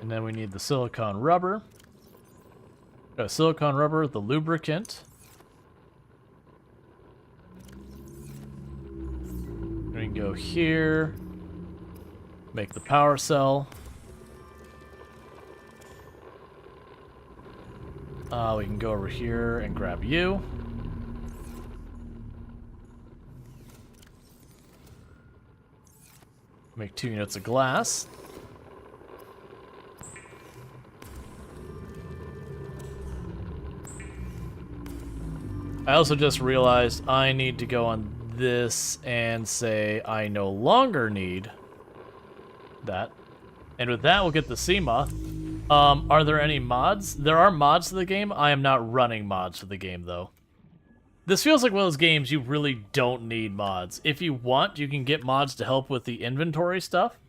And then we need the silicone rubber. Got silicone rubber, the lubricant. We can go here. Make the power cell. We can go over here and grab you. Make 2 units of glass. I also just realized I need to go on this and say I no longer need that. And with that, we'll get the sea moth. Are there any mods? There are mods to the game. I am not running mods for the game, though. This feels like one of those games you really don't need mods. If you want, you can get mods to help with the inventory stuff.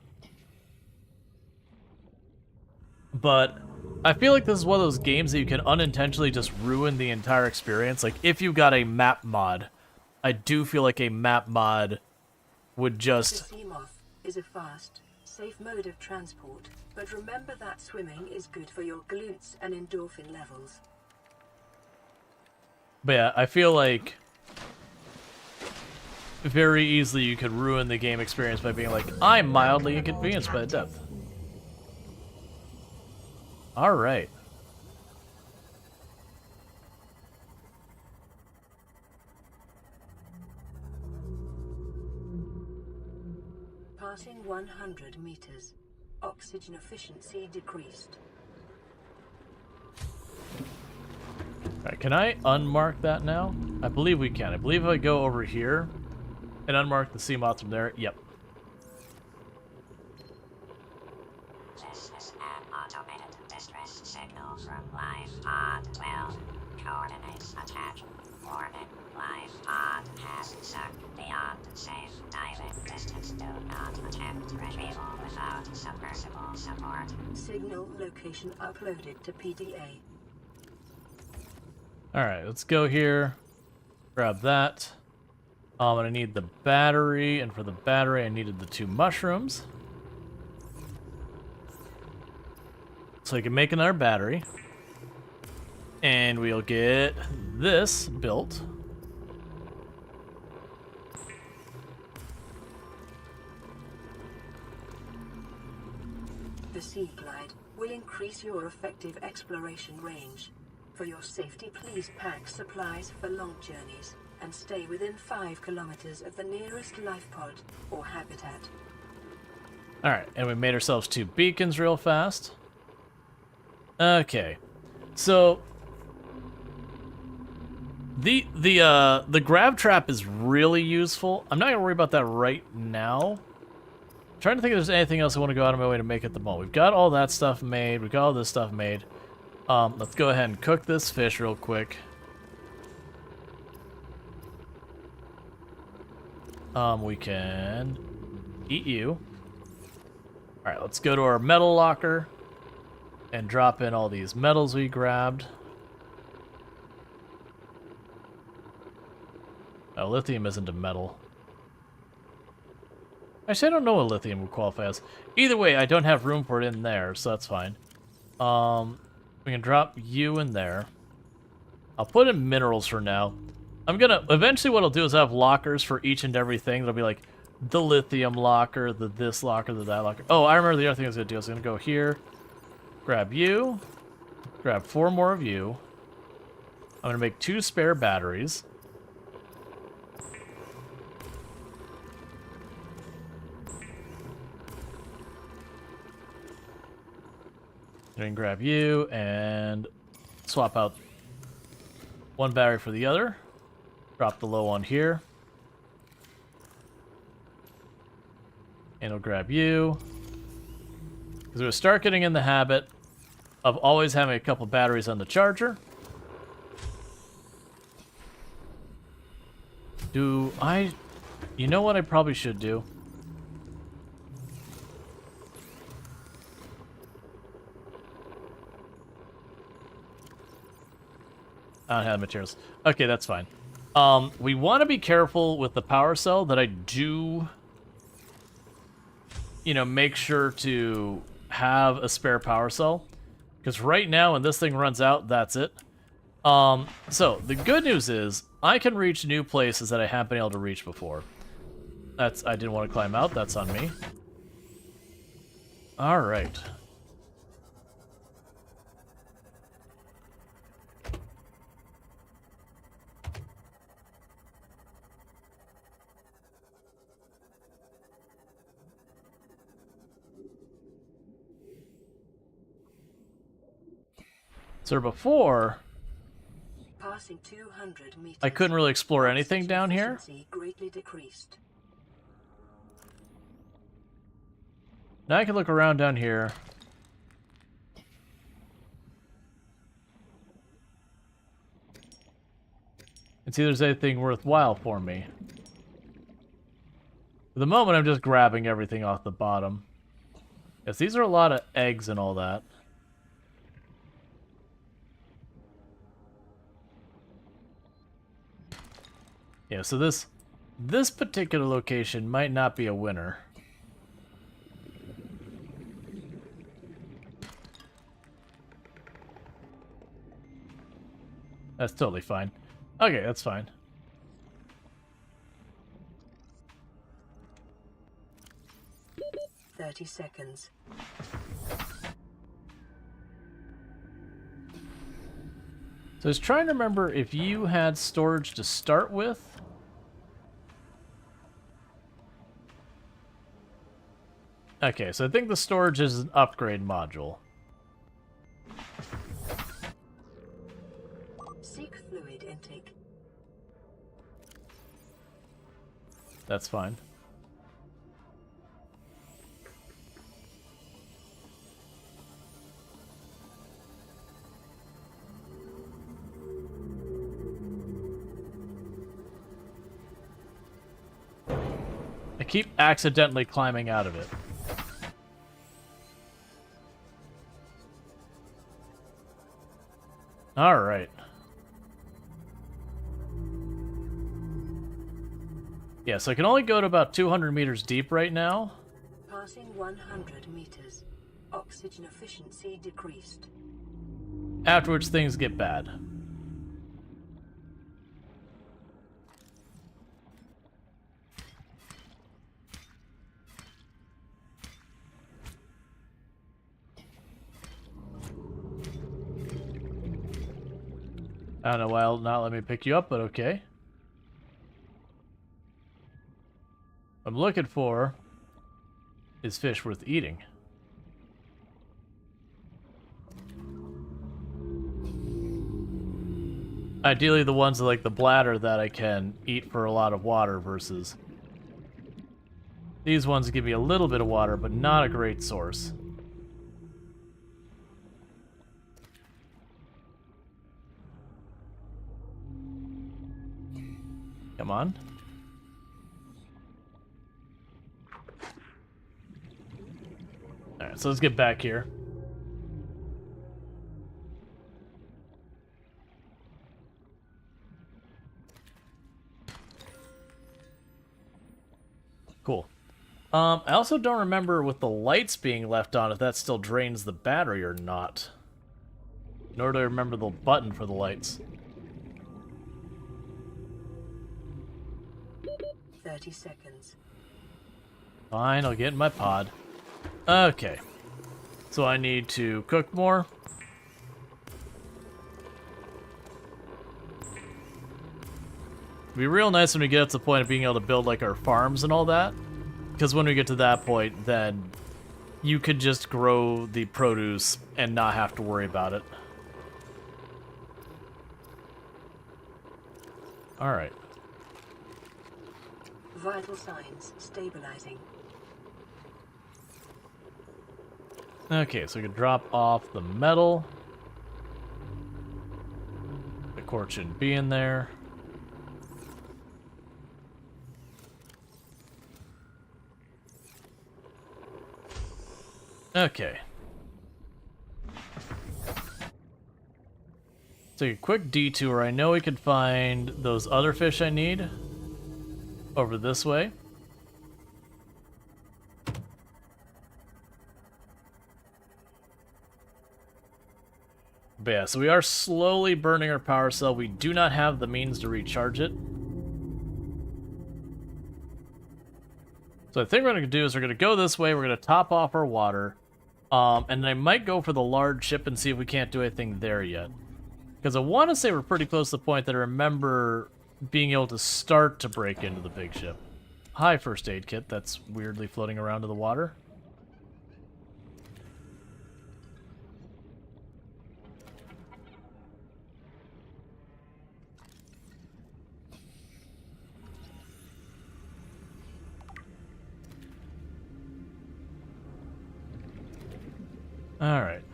But I feel like this is one of those games that you can unintentionally just ruin the entire experience. Like, if you got a map mod, I do feel like a map mod would just... The sea moth is a fast, safe mode of transport, but remember that swimming is good for your glutes and endorphin levels. But yeah, I feel like very easily you could ruin the game experience by being like, I'm mildly inconvenienced by the depth. Alright. Passing 100 meters. Oxygen efficiency decreased. Alright, can I unmark that now? I believe we can. I believe if I go over here and unmark the sea moth from there, yep. This is an automated distress signal from Life Pod 12. Coordinates attached. Warning. Life Pod has sunk beyond safe diving distance. Do not attempt retrieval without submersible support. Signal location uploaded to PDA. Alright, let's go here. Grab that. And I need the battery, and for the battery I needed the 2 mushrooms. So I can make another battery. And we'll get this built. The Sea Glide will increase your effective exploration range. For your safety, please pack supplies for long journeys and stay within 5 kilometers of the nearest life pod or habitat. Alright, and we made ourselves 2 beacons real fast. Okay. So the grab trap is really useful. I'm not gonna worry about that right now. I'm trying to think if there's anything else I want to go out of my way to make at the moment. We've got all that stuff made, we've got all this stuff made. Let's go ahead and cook this fish real quick. We can eat you. Alright, let's go to our metal locker and drop in all these metals we grabbed. Oh, lithium isn't a metal. Actually, I don't know what lithium would qualify as. Either way, I don't have room for it in there, so that's fine. We can drop you in there. I'll put in minerals for now. Eventually what I'll do is have lockers for each and everything. That'll be like the lithium locker, the this locker, the that locker. Oh, I remember the other thing I was gonna do. I was gonna go here, grab you, grab 4 more of you. I'm gonna make 2 spare batteries. Then grab you and swap out 1 battery for the other. Drop the low one here. And we'll grab you. Because we'll start getting in the habit of always having a couple batteries on the charger. You know what I probably should do? I don't have materials. Okay, that's fine. We want to be careful with the power cell that I do, make sure to have a spare power cell. Because right now, when this thing runs out, that's it. So, the good news is, I can reach new places that I haven't been able to reach before. I didn't want to climb out, that's on me. Alright. So before, Passing 200 meters. I couldn't really explore anything down here. Efficiency greatly decreased. Now I can look around down here. And see if there's anything worthwhile for me. For the moment, I'm just grabbing everything off the bottom. Yes, these are a lot of eggs and all that. Yeah, so this particular location might not be a winner. That's totally fine. Okay, that's fine. "30 seconds. So I was trying to remember if you had storage to start with. Okay, so I think the storage is an upgrade module. Seek fluid intake. That's fine. I keep accidentally climbing out of it. All right. Yeah, so I can only go to about 200 meters deep right now. Passing 100 meters. Oxygen efficiency decreased. After which things get bad. I don't know why it'll not let me pick you up, but okay. What I'm looking for is fish worth eating. Ideally the ones like the bladder that I can eat for a lot of water versus these ones give me a little bit of water, but not a great source. Come on. Alright, so let's get back here. Cool. I also don't remember with the lights being left on if that still drains the battery or not. Nor do I remember the button for the lights. 30 seconds. Fine, I'll get in my pod. Okay. So I need to cook more. It'd be real nice when we get up to the point of being able to build like our farms and all that. Because when we get to that point, then you could just grow the produce and not have to worry about it. Alright. Vital signs stabilizing. Okay, so we can drop off the metal. The cord shouldn't be in there. Okay. Take a quick detour. I know we could find those other fish I need over this way. But yeah, so we are slowly burning our power cell. We do not have the means to recharge it. So I think what we're going to do is we're going to go this way. We're going to top off our water. And then I might go for the large ship and see if we can't do anything there yet. Because I want to say we're pretty close to the point that I remember being able to start to break into the big ship. Hi, first aid kit. That's weirdly floating around in the water. Alright.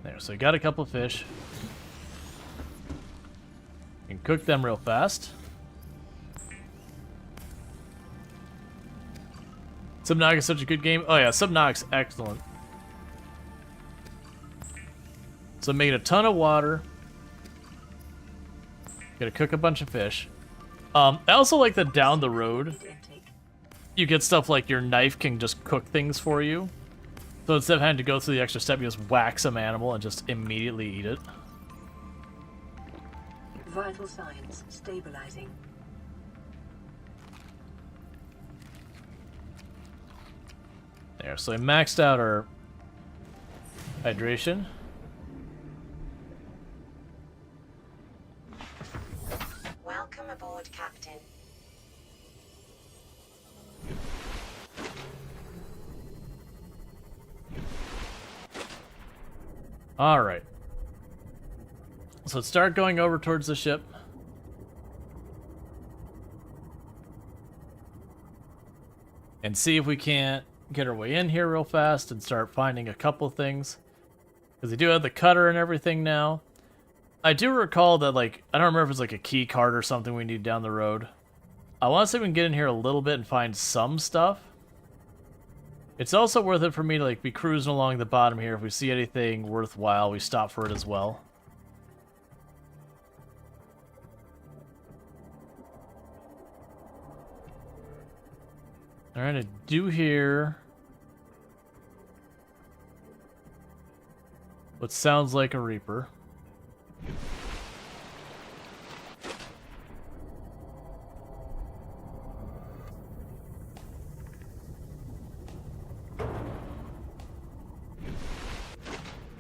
There, so we got a couple of fish. You can cook them real fast. Subnautica is such a good game. Oh yeah, Subnautica's excellent. So making a ton of water. Gotta cook a bunch of fish. I also like that down the road, you get stuff like your knife can just cook things for you. So instead of having to go through the extra step, you just whack some animal and just immediately eat it. Vital signs stabilizing. There, so we maxed out our hydration. Welcome aboard, Captain. Alright. So let's start going over towards the ship. And see if we can't get our way in here real fast and start finding a couple things. Because we do have the cutter and everything now. I do recall that, like, I don't remember if it's like a key card or something we need down the road. I want to see if we can get in here a little bit and find some stuff. It's also worth it for me to, like, be cruising along the bottom here. If we see anything worthwhile, we stop for it as well. Alright, I do hear what sounds like a Reaper.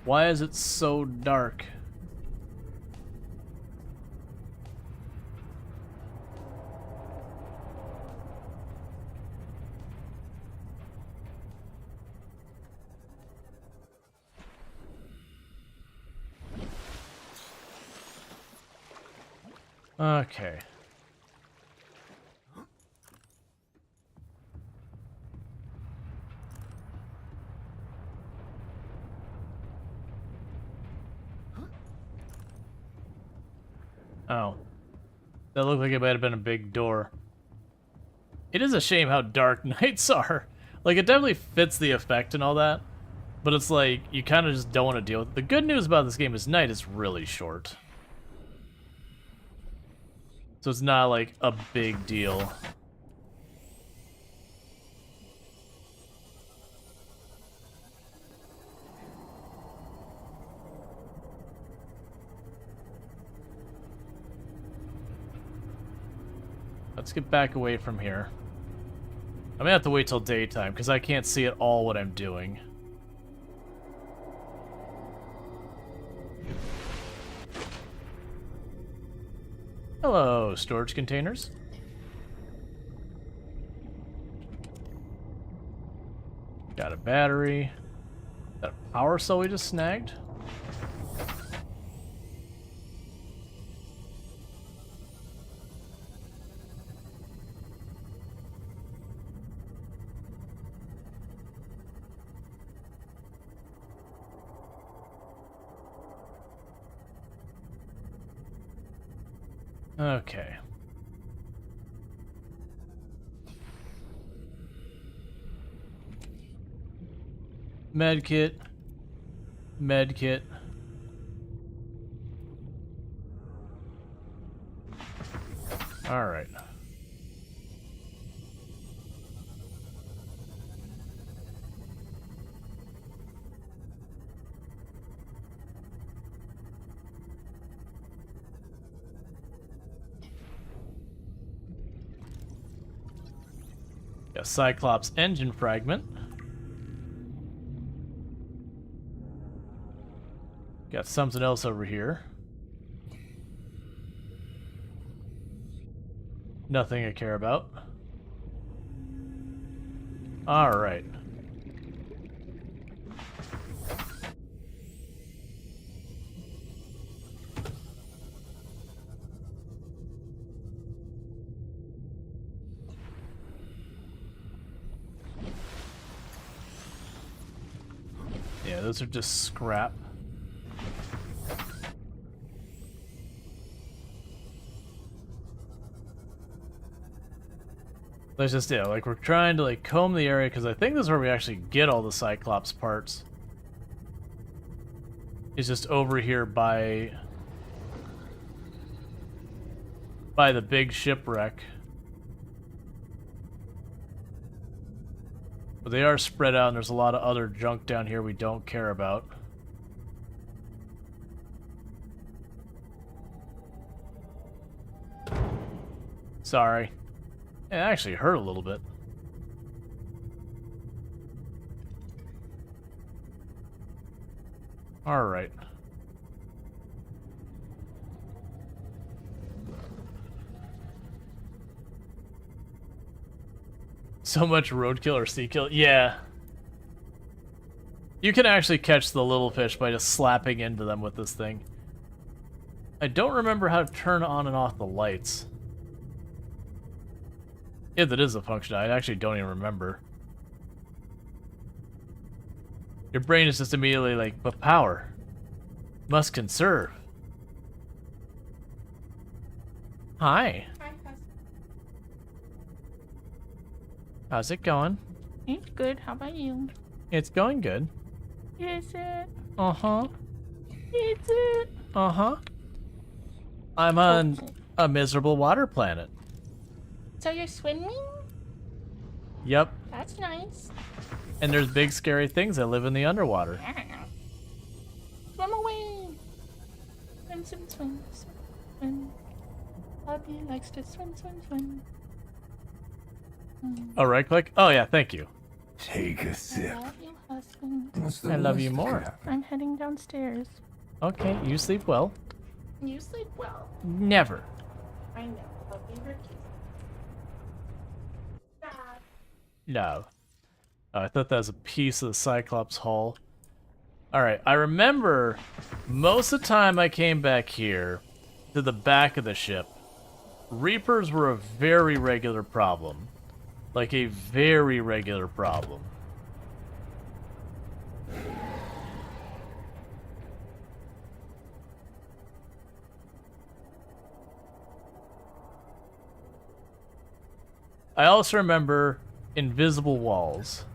Why is it so dark? Okay. Oh. That looked like it might have been a big door. It is a shame how dark nights are. Like, it definitely fits the effect and all that. But it's like, you kind of just don't want to deal with it. The good news about this game is night is really short. So it's not like a big deal. Let's get back away from here. I'm gonna have to wait till daytime because I can't see at all what I'm doing. Hello, storage containers. Got a battery. Got a power cell we just snagged. Okay. Medkit. Medkit. All right. Got Cyclops engine fragment. Got something else over here. Nothing I care about. All right. those are just scrap. Let's just, yeah, like we're trying to like comb the area because I think this is where we actually get all the Cyclops parts. It's just over here by the big shipwreck. But they are spread out and there's a lot of other junk down here we don't care about. Sorry. It actually hurt a little bit. Alright. So much roadkill or sea kill? Yeah. You can actually catch the little fish by just slapping into them with this thing. I don't remember how to turn on and off the lights. Yeah, that is a function. I actually don't even remember. Your brain is just immediately like, but power. Must conserve. Hi. Hi, Cuz. How's it going? It's good. How about you? It's going good. Is it? Uh-huh. Is it? Uh-huh. I'm on a miserable water planet. So you're swimming? Yep. That's nice. And there's big scary things that live in the underwater. Swim away. Swim, swim, swim, swim. Bobby likes to swim, swim, swim. Oh, right click? Oh yeah, thank you. Take a I sip. love you, husband. What's the I love worst you that more. could happen? I'm heading downstairs. Okay, you sleep well. You sleep well. Never. I know. I'll be your kiss. Dad. No. Oh, I thought that was a piece of the Cyclops hull. Alright, I remember most of the time I came back here to the back of the ship, Reapers were a very regular problem. Like a very regular problem. I also remember invisible walls.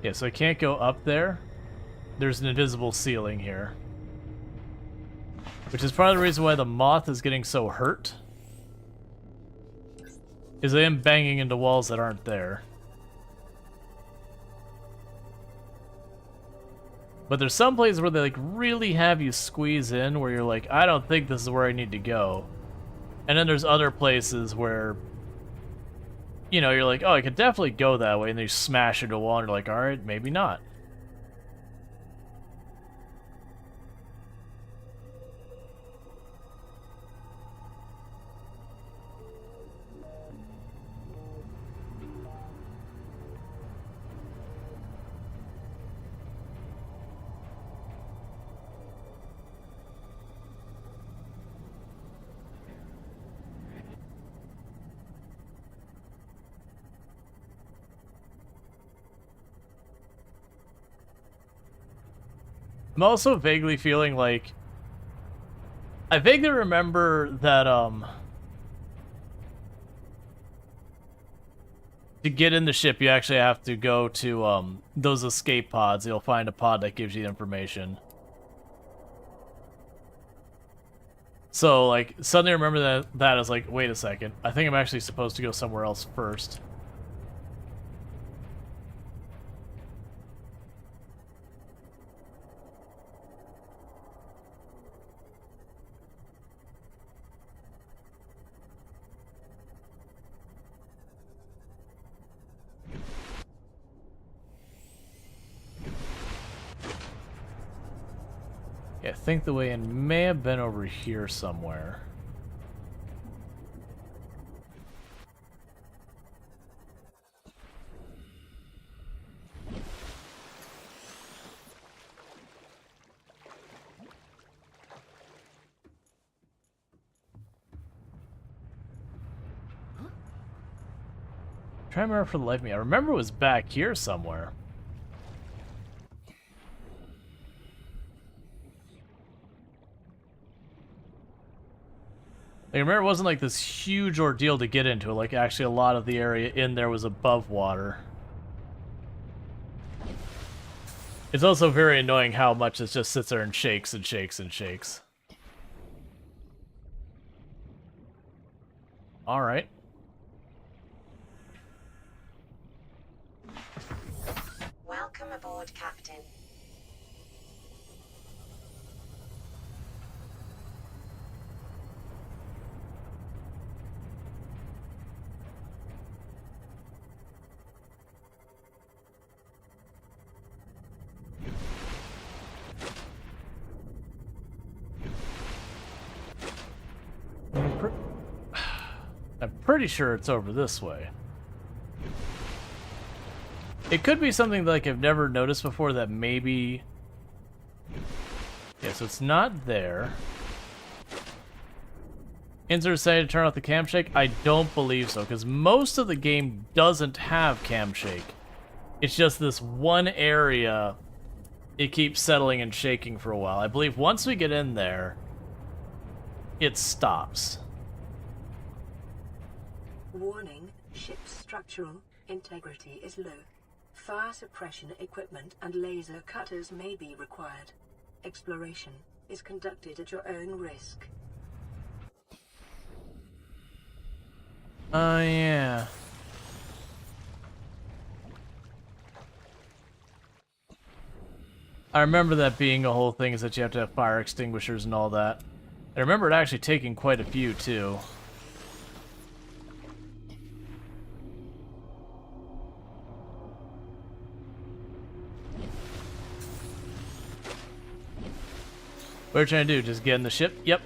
Yeah, so I can't go up there. There's an invisible ceiling here. Which is part of the reason why the moth is getting so hurt. Is I am banging into walls that aren't there. But there's some places where they like really have you squeeze in where you're like, I don't think this is where I need to go. And then there's other places where, you know, you're like, oh, I could definitely go that way, and then you smash into a wall, and you're like, alright, maybe not. I'm also vaguely feeling like... I vaguely remember that, to get in the ship, you actually have to go to, those escape pods. You'll find a pod that gives you the information. So, like, suddenly remember that as like, wait a second. I think I'm actually supposed to go somewhere else first. Yeah, I think the way in may have been over here somewhere. Trying to remember for the life of me. I remember it was back here somewhere. I remember it wasn't like this huge ordeal to get into. Like actually a lot of the area in there was above water. It's also very annoying how much it just sits there and shakes and shakes and shakes. Alright. Welcome aboard, Captain. I'm pretty sure it's over this way. It could be something like I've never noticed before that maybe... Yeah, so it's not there. Insert decided to turn off the cam shake? I don't believe so, because most of the game doesn't have cam shake. It's just this one area, it keeps settling and shaking for a while. I believe once we get in there, it stops. Warning, ship's structural integrity is low. Fire suppression equipment and laser cutters may be required. Exploration is conducted at your own risk. Oh, yeah. I remember that being a whole thing, is that you have to have fire extinguishers and all that. I remember it actually taking quite a few, too. What are you trying to do? Just get in the ship? Yep.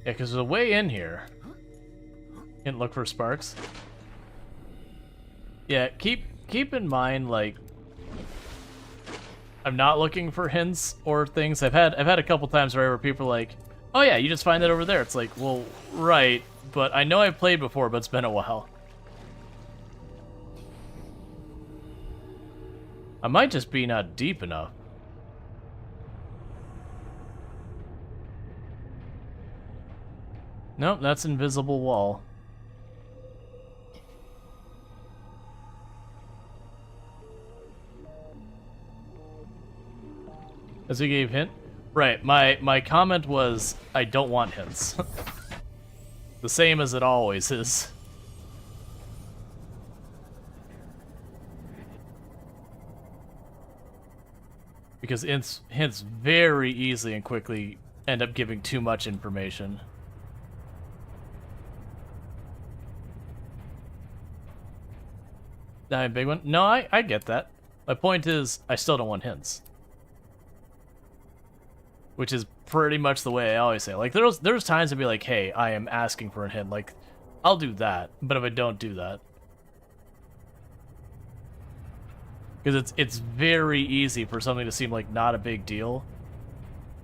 Yeah, because there's a way in here. Can't look for sparks. Yeah, keep in mind, like, I'm not looking for hints or things. I've had a couple times where people are like, oh yeah, you just find that over there. It's like, well, right, but I know I've played before, but it's been a while. I might just be not deep enough. Nope, that's invisible wall. As we gave hint? Right, my comment was, I don't want hints. The same as it always is. Because hints very easily and quickly end up giving too much information. That a big one? No, I get that. My point is, I still don't want hints. Which is pretty much the way I always say. Like, there's times I'd be like, hey, I am asking for a hint. Like, I'll do that. But if I don't do that... Because it's very easy for something to seem like not a big deal.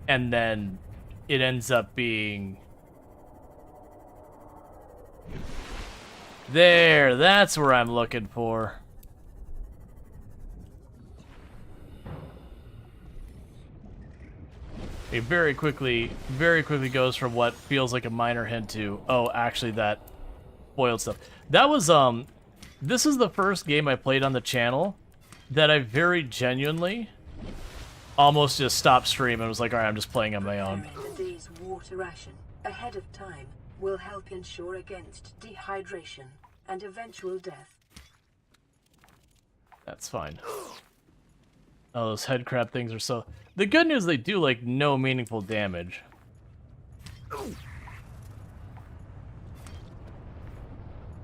And then it ends up being... There, that's where I'm looking for. It very quickly goes from what feels like a minor hint to, oh, actually that spoiled stuff. That was, this is the first game I played on the channel that I very genuinely almost just stopped streaming and was like, alright, I'm just playing on my own. Preparing a day's water ration ahead of time will help ensure against dehydration and eventual death. That's fine. Oh, those head crab things are so... The good news, they do, like, no meaningful damage.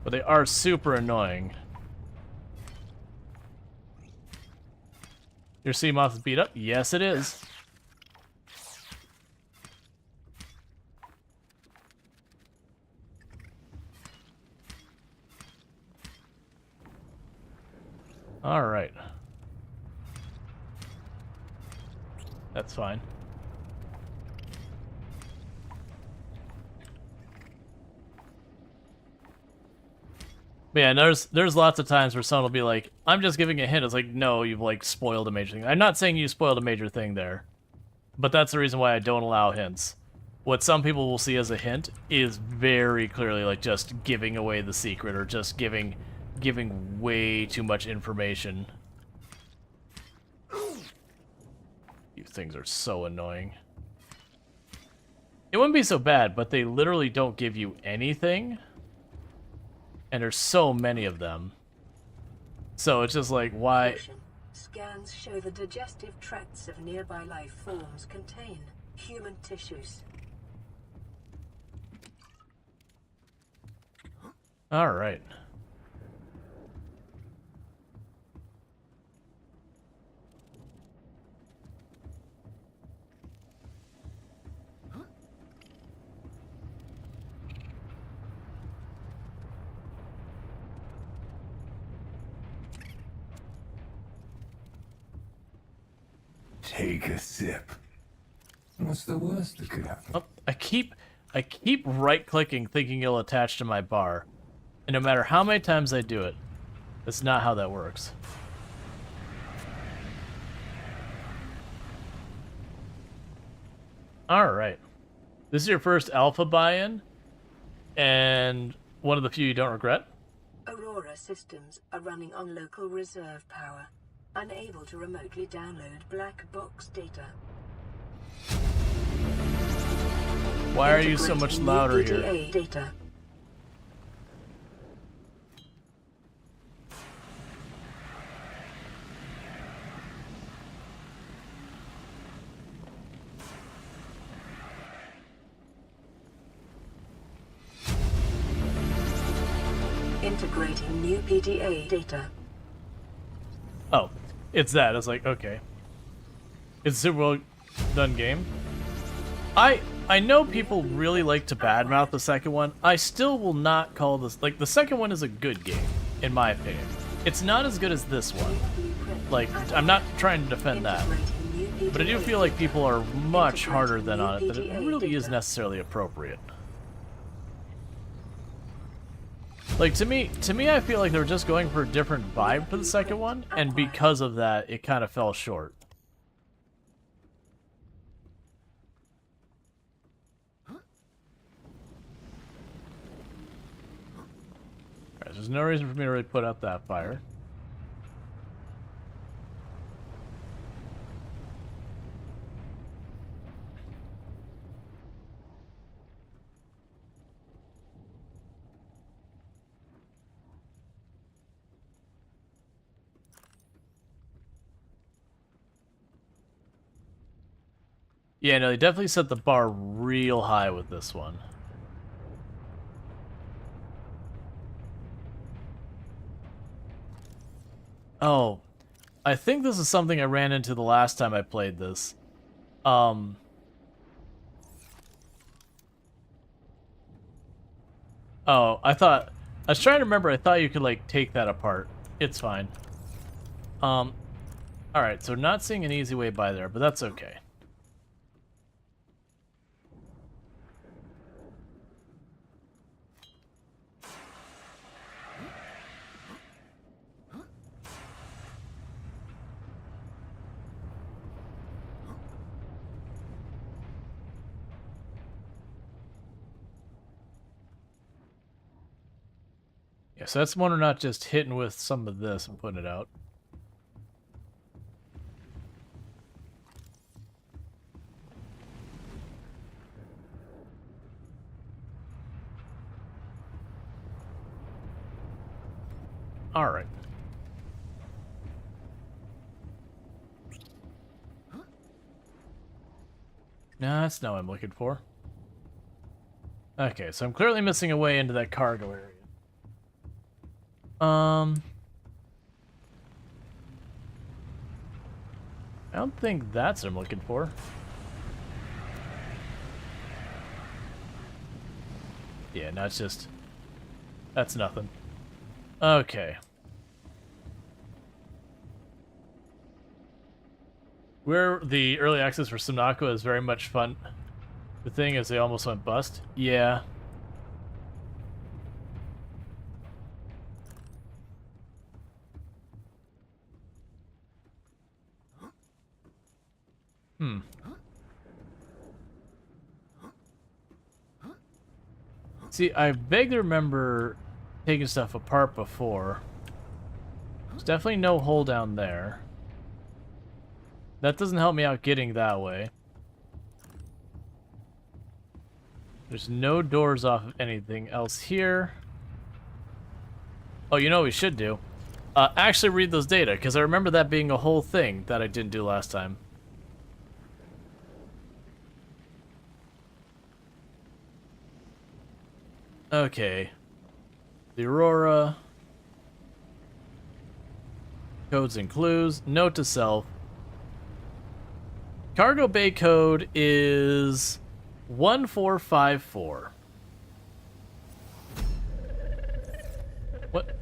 But they are super annoying. Your sea moth is beat up? Yes, it is. All right. That's fine. But yeah, there's lots of times where someone will be like, I'm just giving a hint. It's like, no, you've like spoiled a major thing. I'm not saying you spoiled a major thing there, but that's the reason why I don't allow hints. What some people will see as a hint is very clearly like just giving away the secret or just giving way too much information. These things are so annoying. It wouldn't be so bad, but they literally don't give you anything. And there's so many of them. So it's just like, why? Scans show the digestive tracts of nearby life forms contain human tissues. All right. Take a sip. What's the worst that could happen? Oh, I keep right-clicking thinking it'll attach to my bar. And no matter how many times I do it, that's not how that works. Alright. This is your first alpha buy-in, and one of the few you don't regret? Aurora systems are running on local reserve power, unable to remotely download black box data. Why are you so much louder here? PDA data. Integrating new PDA data. Oh, it's that. It's like, okay. It's a super well done game. I know people really like to badmouth the second one. I still will not call this... Like, the second one is a good game, in my opinion. It's not as good as this one. Like, I'm not trying to defend that. But I do feel like people are much harder than on it, that it really is necessarily appropriate. Like, to me, I feel like they were just going for a different vibe for the second one, and because of that, it kind of fell short. Alright, there's no reason for me to really put out that fire. Yeah, no, they definitely set the bar real high with this one. Oh, I think this is something I ran into the last time I played this. Oh, I was trying to remember, I thought you could, like, take that apart. It's fine. Alright, so not seeing an easy way by there, but that's okay. Yeah, so that's one we're not just hitting with some of this and putting it out. Alright. No, that's not what I'm looking for. Okay, so I'm clearly missing a way into that cargo area. I don't think that's what I'm looking for. Yeah, no, it's just... That's nothing. Okay. Where the early access for Subnautica is very much fun. The thing is, they almost went bust. Yeah. Hmm. See, I vaguely remember taking stuff apart before. There's definitely no hole down there. That doesn't help me out getting that way. There's no doors off of anything else here. Oh, you know what we should do? Actually read those data, because I remember that being a whole thing that I didn't do last time. Okay. The Aurora. Codes and clues. Note to self. Cargo bay code is 1454.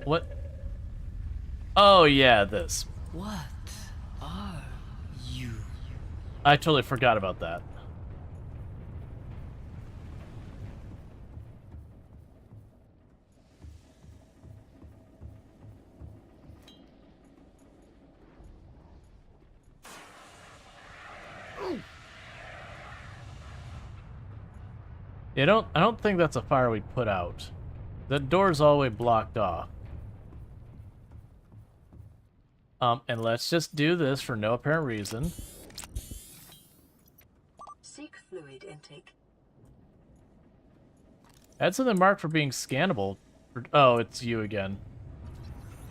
What? Oh, yeah, this. What are you? I totally forgot about that. Yeah, I don't think that's a fire we put out. The door's all the way blocked off. And let's just do this for no apparent reason. Seek fluid intake. Add something marked for being scannable. Oh, it's you again.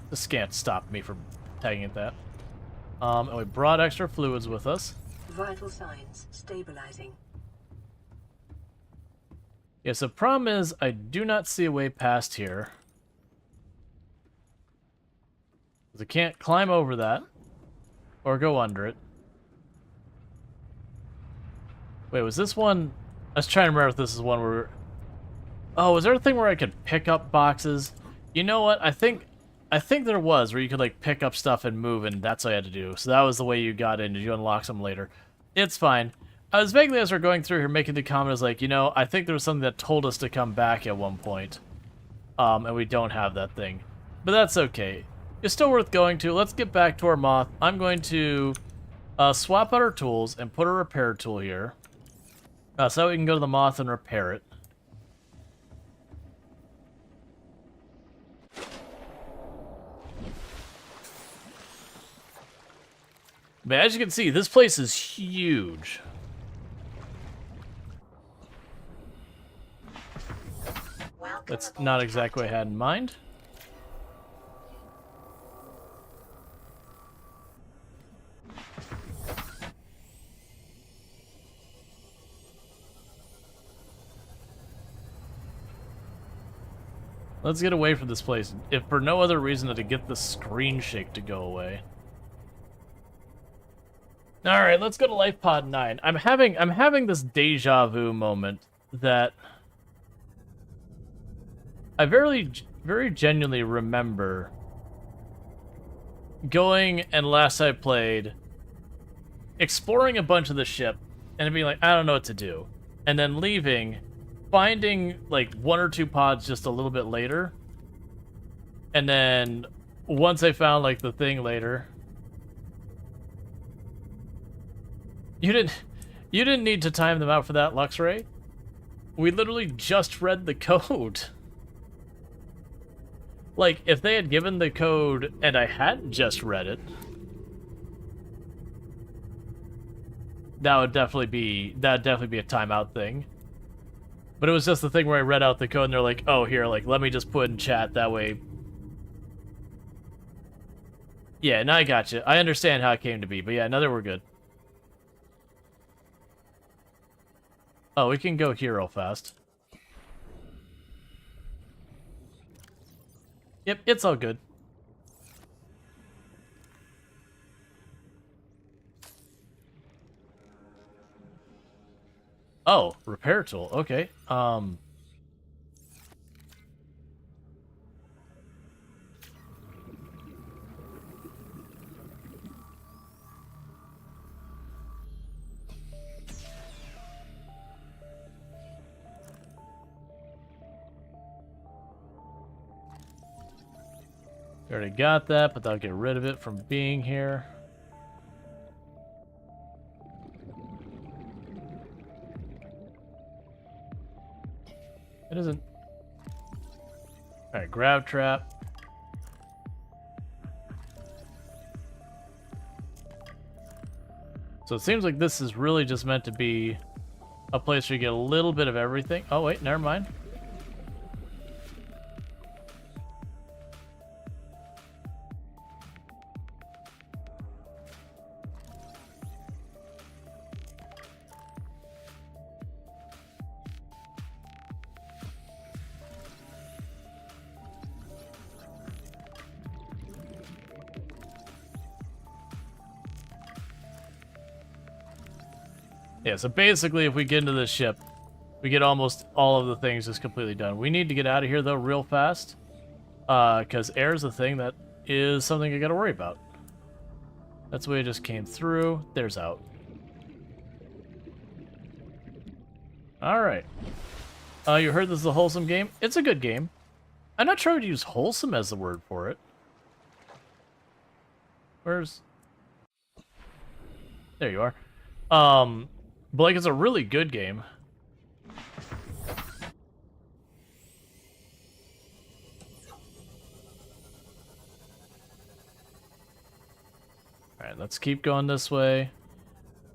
The scan stopped me from tagging it that. And we brought extra fluids with us. Vital signs stabilizing. Yes, the problem is I do not see a way past here. I can't climb over that or go under it. Wait, was this one? I was trying to remember if this is one where... Oh, was there a thing where I could pick up boxes? You know what? I think there was where you could like pick up stuff and move, and that's what I had to do. So that was the way you got in. Did you unlock some later? It's fine. I was vaguely, as we're going through here, making the comment, I was like, you know, I think there was something that told us to come back at one point. And we don't have that thing. But that's okay. It's still worth going to. Let's get back to our moth. I'm going to swap out our tools and put a repair tool here. So that we can go to the moth and repair it. But as you can see, this place is huge. That's not exactly what I had in mind. Let's get away from this place, if for no other reason than to get the screen shake to go away. All right, let's go to Life Pod 9. I'm having this deja vu moment that I very genuinely remember going, and last I played, exploring a bunch of the ship and being like, I don't know what to do, and then leaving, finding like one or two pods just a little bit later, and then once I found like the thing later, you didn't need to time them out for that, Luxray. We literally just read the code. Like, if they had given the code and I hadn't just read it, that'd definitely be a timeout thing. But it was just the thing where I read out the code and they're like, oh, here, like, let me just put in chat, that way. Yeah, now I got you. I understand how it came to be, but yeah, now that we're good. Oh, we can go here real fast. Yep, it's all good. Oh, repair tool. Okay. We already got that, but that'll get rid of it from being here. It isn't. Alright, grab trap. So it seems like this is really just meant to be a place where you get a little bit of everything. Oh, wait, never mind. Yeah, so basically if we get into this ship, we get almost all of the things just completely done. We need to get out of here, though, real fast. Because air is the thing that is something I gotta worry about. That's the way it just came through. There's out. Alright. You heard this is a wholesome game? It's a good game. I'm not sure I would use wholesome as the word for it. Where's... There you are. But like, it's a really good game. Alright, let's keep going this way.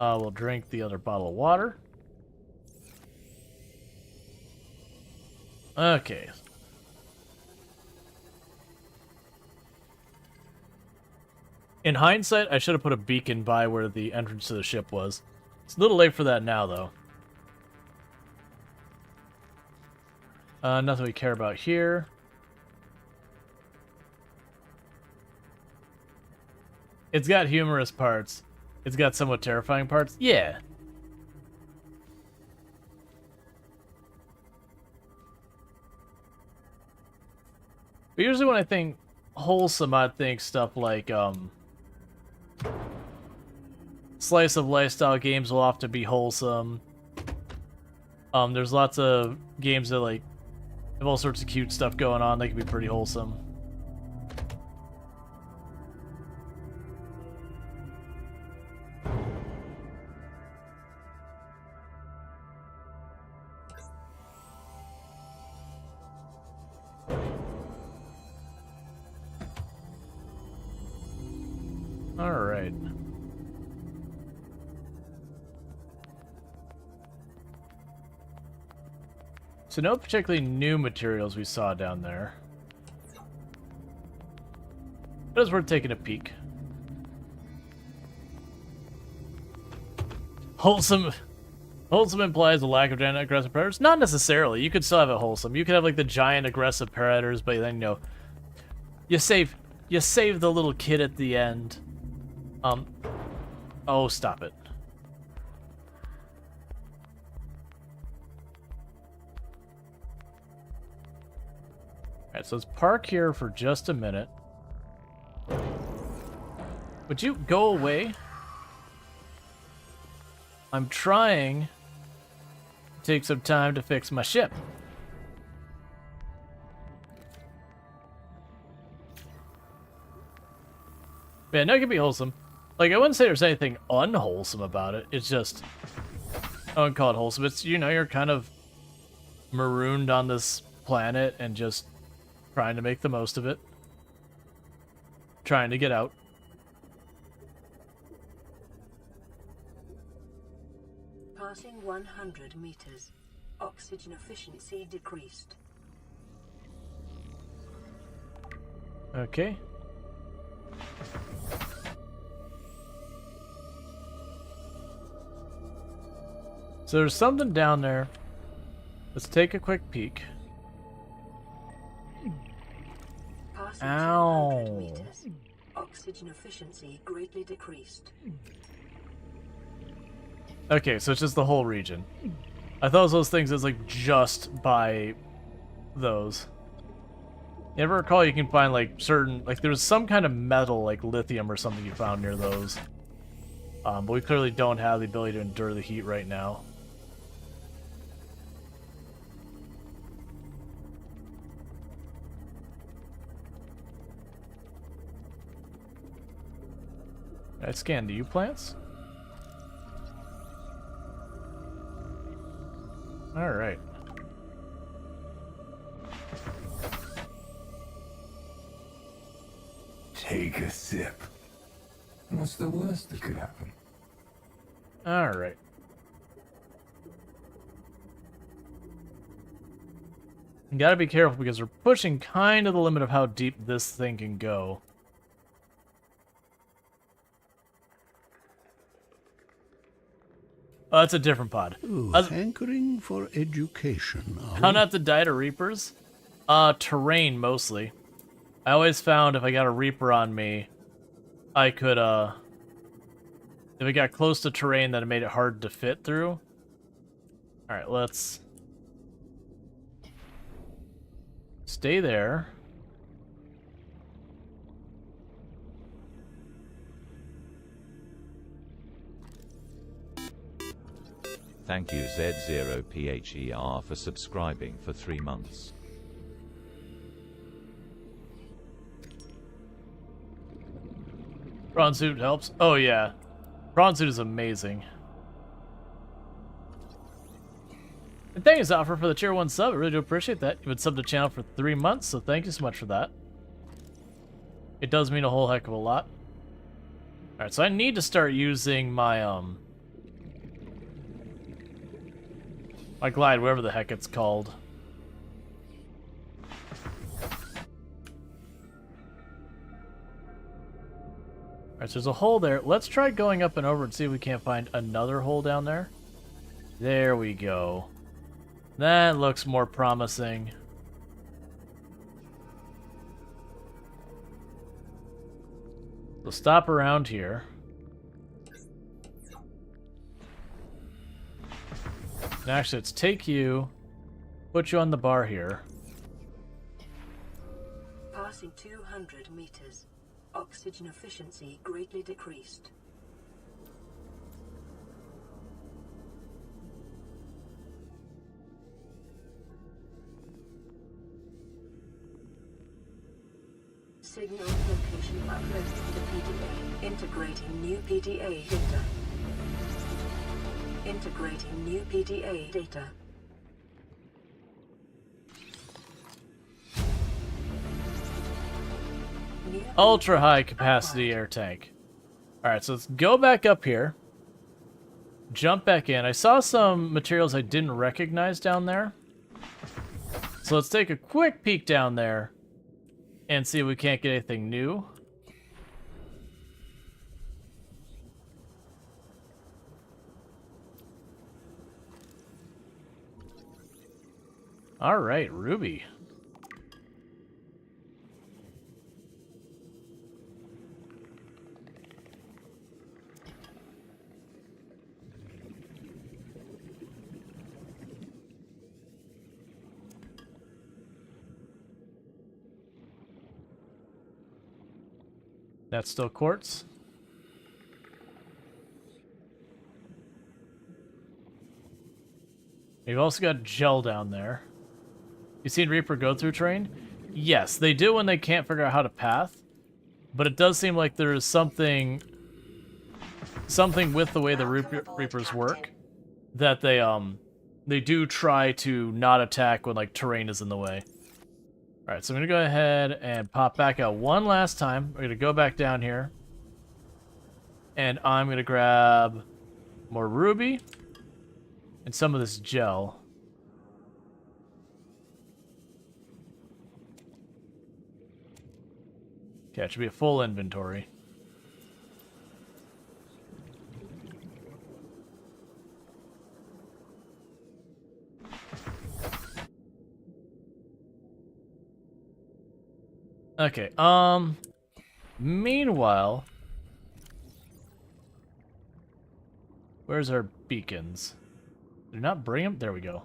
We'll drink the other bottle of water. Okay. In hindsight, I should have put a beacon by where the entrance to the ship was. It's a little late for that now, though. Nothing we care about here. It's got humorous parts. It's got somewhat terrifying parts. Yeah. But usually when I think wholesome, I think stuff like, slice of lifestyle games will often be wholesome. There's lots of games that like have all sorts of cute stuff going on. They can be pretty wholesome. All right. So no particularly new materials we saw down there. But it's worth taking a peek. Wholesome implies a lack of giant aggressive predators? Not necessarily. You could still have it wholesome. You could have like the giant aggressive predators, but then you save the little kid at the end. Oh, stop it. Alright, so let's park here for just a minute. Would you go away? I'm trying to take some time to fix my ship. Yeah, no, it can be wholesome. Like, I wouldn't say there's anything unwholesome about it. It's just, I wouldn't call it wholesome. It's, you know, you're kind of marooned on this planet and just trying to make the most of it. Trying to get out. Passing 100 meters. Oxygen efficiency decreased. Okay. So there's something down there. Let's take a quick peek. Passing Ow. 200 meters. Oxygen efficiency greatly decreased. Okay, so it's just the whole region. I thought it was those things that's like just by those. You ever recall you can find like certain, like there's some kind of metal like lithium or something you found near those. But we clearly don't have the ability to endure the heat right now. I scanned you plants? Alright. Take a sip. What's the worst that could happen? Alright. You gotta be careful because we're pushing kind of the limit of how deep this thing can go. Oh, that's a different pod. Ooh, hankering for education. How not to die to Reapers? Terrain mostly. I always found if I got a Reaper on me, I could, if it got close to terrain, then it made it hard to fit through. Alright, let's stay there. Thank you Z0PHER for subscribing for 3 months. Prawn suit helps. Oh yeah. Prawn suit is amazing. And thank you, Zoffer, for the tier 1 sub. I really do appreciate that. You've been subbed to the channel for 3 months, so thank you so much for that. It does mean a whole heck of a lot. Alright, so I need to start using my, my glide, whatever the heck it's called. Alright, so there's a hole there. Let's try going up and over and see if we can't find another hole down there. There we go. That looks more promising. We'll stop around here. And actually, let's take you, put you on the bar here. Passing 200 meters. Oxygen efficiency greatly decreased. Signal location uploaded to the PDA. Integrating new PDA data. Integrating new PDA data. Ultra high capacity air tank. Alright, so let's go back up here. Jump back in. I saw some materials I didn't recognize down there. So let's take a quick peek down there and see if we can't get anything new. Alright, Ruby. That's still quartz. We've also got gel down there. You seen Reaper go through terrain? Yes, they do when they can't figure out how to path. But it does seem like there is something with the way the Reapers work that they do try to not attack when like terrain is in the way. Alright, so I'm going to go ahead and pop back out one last time. We're going to go back down here. And I'm going to grab more ruby and some of this gel. Okay, it should be a full inventory. Okay, meanwhile, where's our beacons? Did I not bring him? There we go.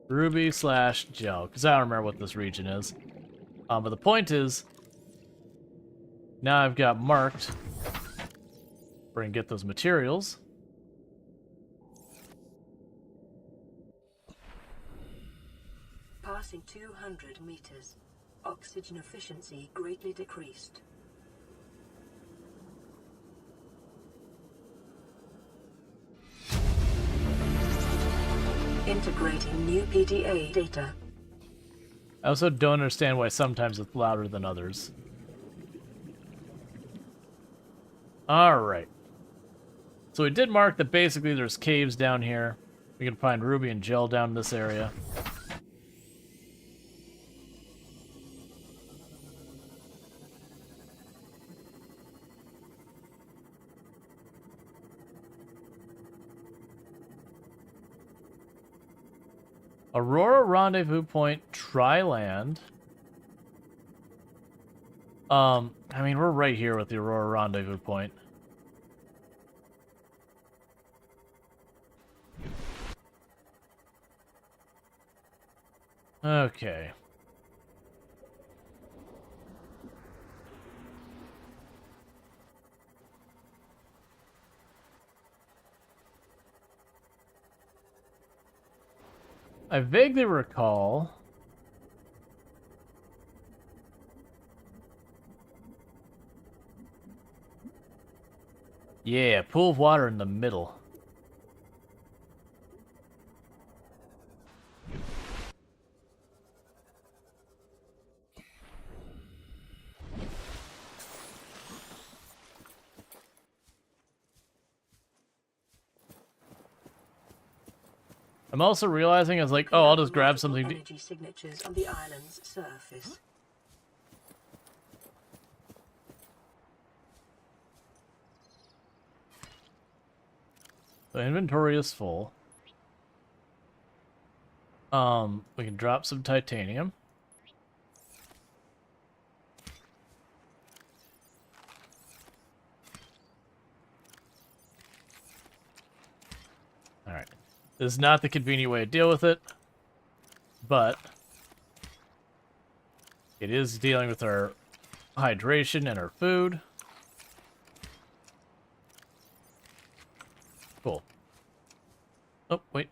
Ruby / gel, because I don't remember what this region is. But the point is, now I've got marked. We're gonna get those materials. Passing 200 meters. Oxygen efficiency greatly decreased. Integrating new PDA data. I also don't understand why sometimes it's louder than others. Alright. So we did mark that basically there's caves down here. We can find ruby and gel down in this area. Aurora Rendezvous Point, Tri-Land. I mean, we're right here with the Aurora Rendezvous Point. Okay. I vaguely recall... Yeah, pool of water in the middle. I'm also realizing it's like, oh, I'll just grab something. Energy signatures on the island's surface. The inventory is full. We can drop some titanium. Alright. This is not the convenient way to deal with it, but it is dealing with our hydration and our food. Cool. Oh, wait.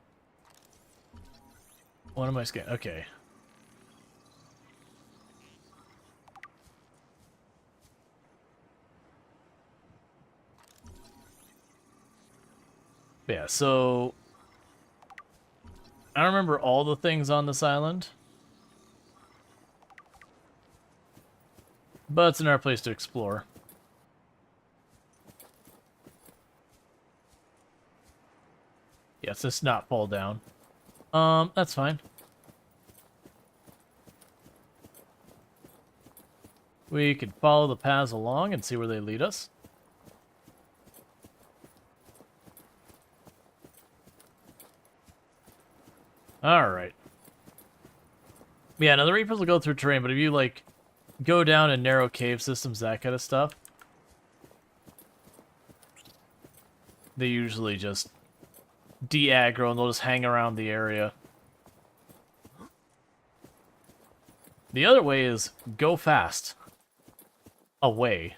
What am I scanning? Okay. Yeah, so I don't remember all the things on this island, but it's another place to explore. Yes, let's not fall down. That's fine. We could follow the paths along and see where they lead us. Alright. Yeah, now the Reapers will go through terrain, but if you, like, go down in narrow cave systems, that kind of stuff, they usually just de-aggro and they'll just hang around the area. The other way is go fast. Away.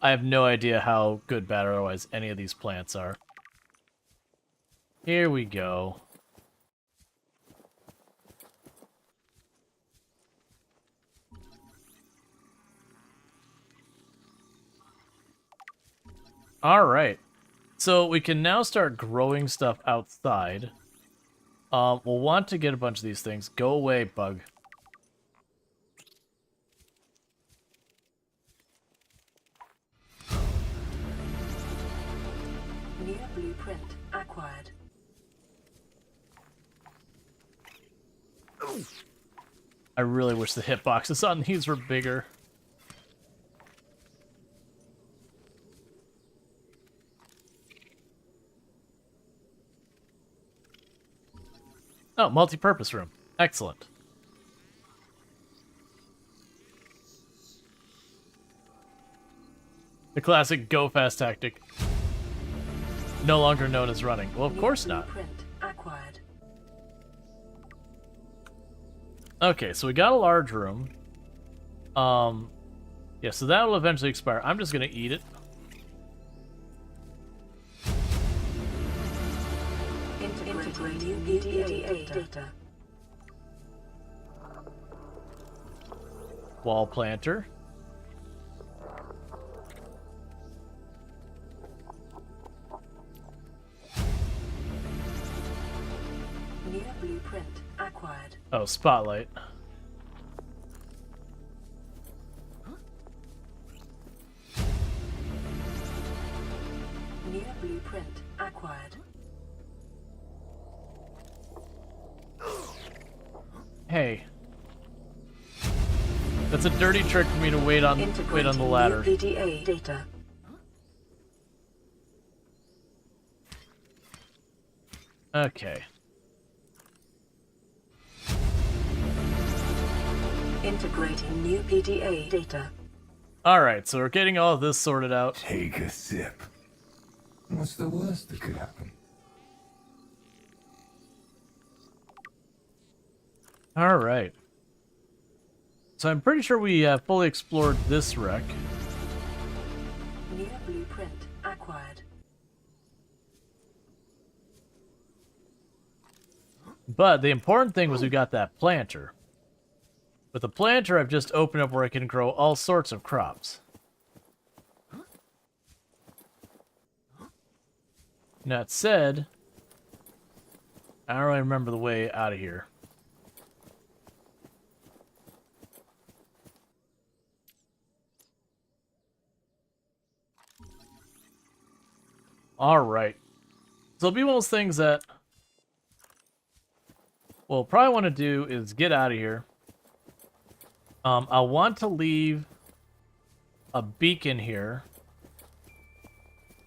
I have no idea how good, bad, or otherwise any of these plants are. Here we go. Alright. So we can now start growing stuff outside. We'll want to get a bunch of these things. Go away, bug. New blueprint acquired. I really wish the hitboxes on these were bigger. multi-purpose room. Excellent. The classic go-fast tactic. No longer known as running. Well, of course not. Acquired. Okay, so we got a large room. Yeah, so that will eventually expire. I'm just gonna eat it. Integrate new PDA data. Wall planter. New blueprint acquired. Oh, spotlight. New blueprint acquired. Hey. That's a dirty trick for me to wait on the ladder. New PDA data. Okay. Integrating new PDA data. Alright, so we're getting all of this sorted out. Take a sip. What's the worst that could happen? Alright. So I'm pretty sure we fully explored this wreck. New blueprint acquired. But the important thing was we got that planter. With the planter, I've just opened up where I can grow all sorts of crops. That said, I don't really remember the way out of here. Alright. So it'll be one of those things that we'll probably want to do is get out of here. I want to leave a beacon here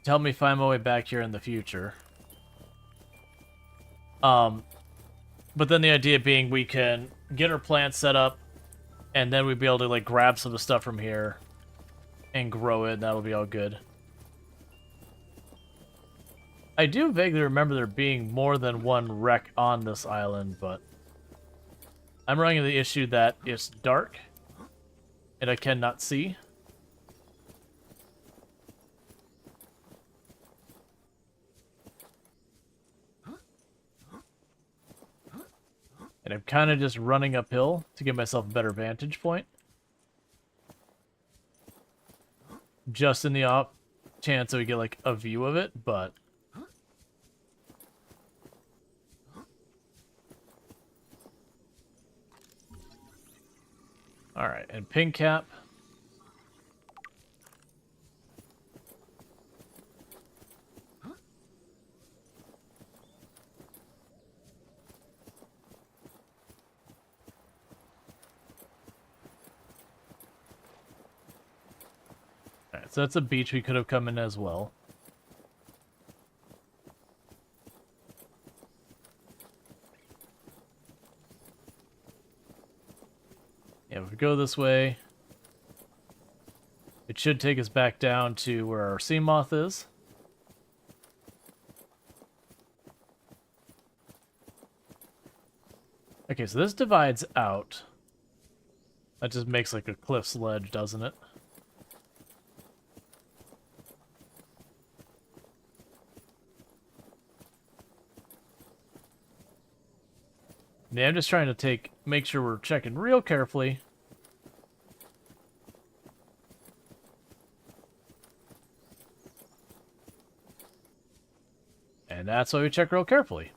to help me find my way back here in the future. But then the idea being we can get our plant set up, and then we'd be able to like grab some of the stuff from here and grow it, and that'll be all good. I do vaguely remember there being more than one wreck on this island, but I'm running into the issue that it's dark and I cannot see. And I'm kind of just running uphill to give myself a better vantage point. Just in the off chance that we get like a view of it, but alright, and pink cap. Alright, so that's a beach we could have come in as well. Yeah, if we go this way, it should take us back down to where our sea moth is. Okay, so this divides out. That just makes like a cliff's ledge, doesn't it? Yeah, I'm just trying to make sure we're checking real carefully. And that's why we check real carefully.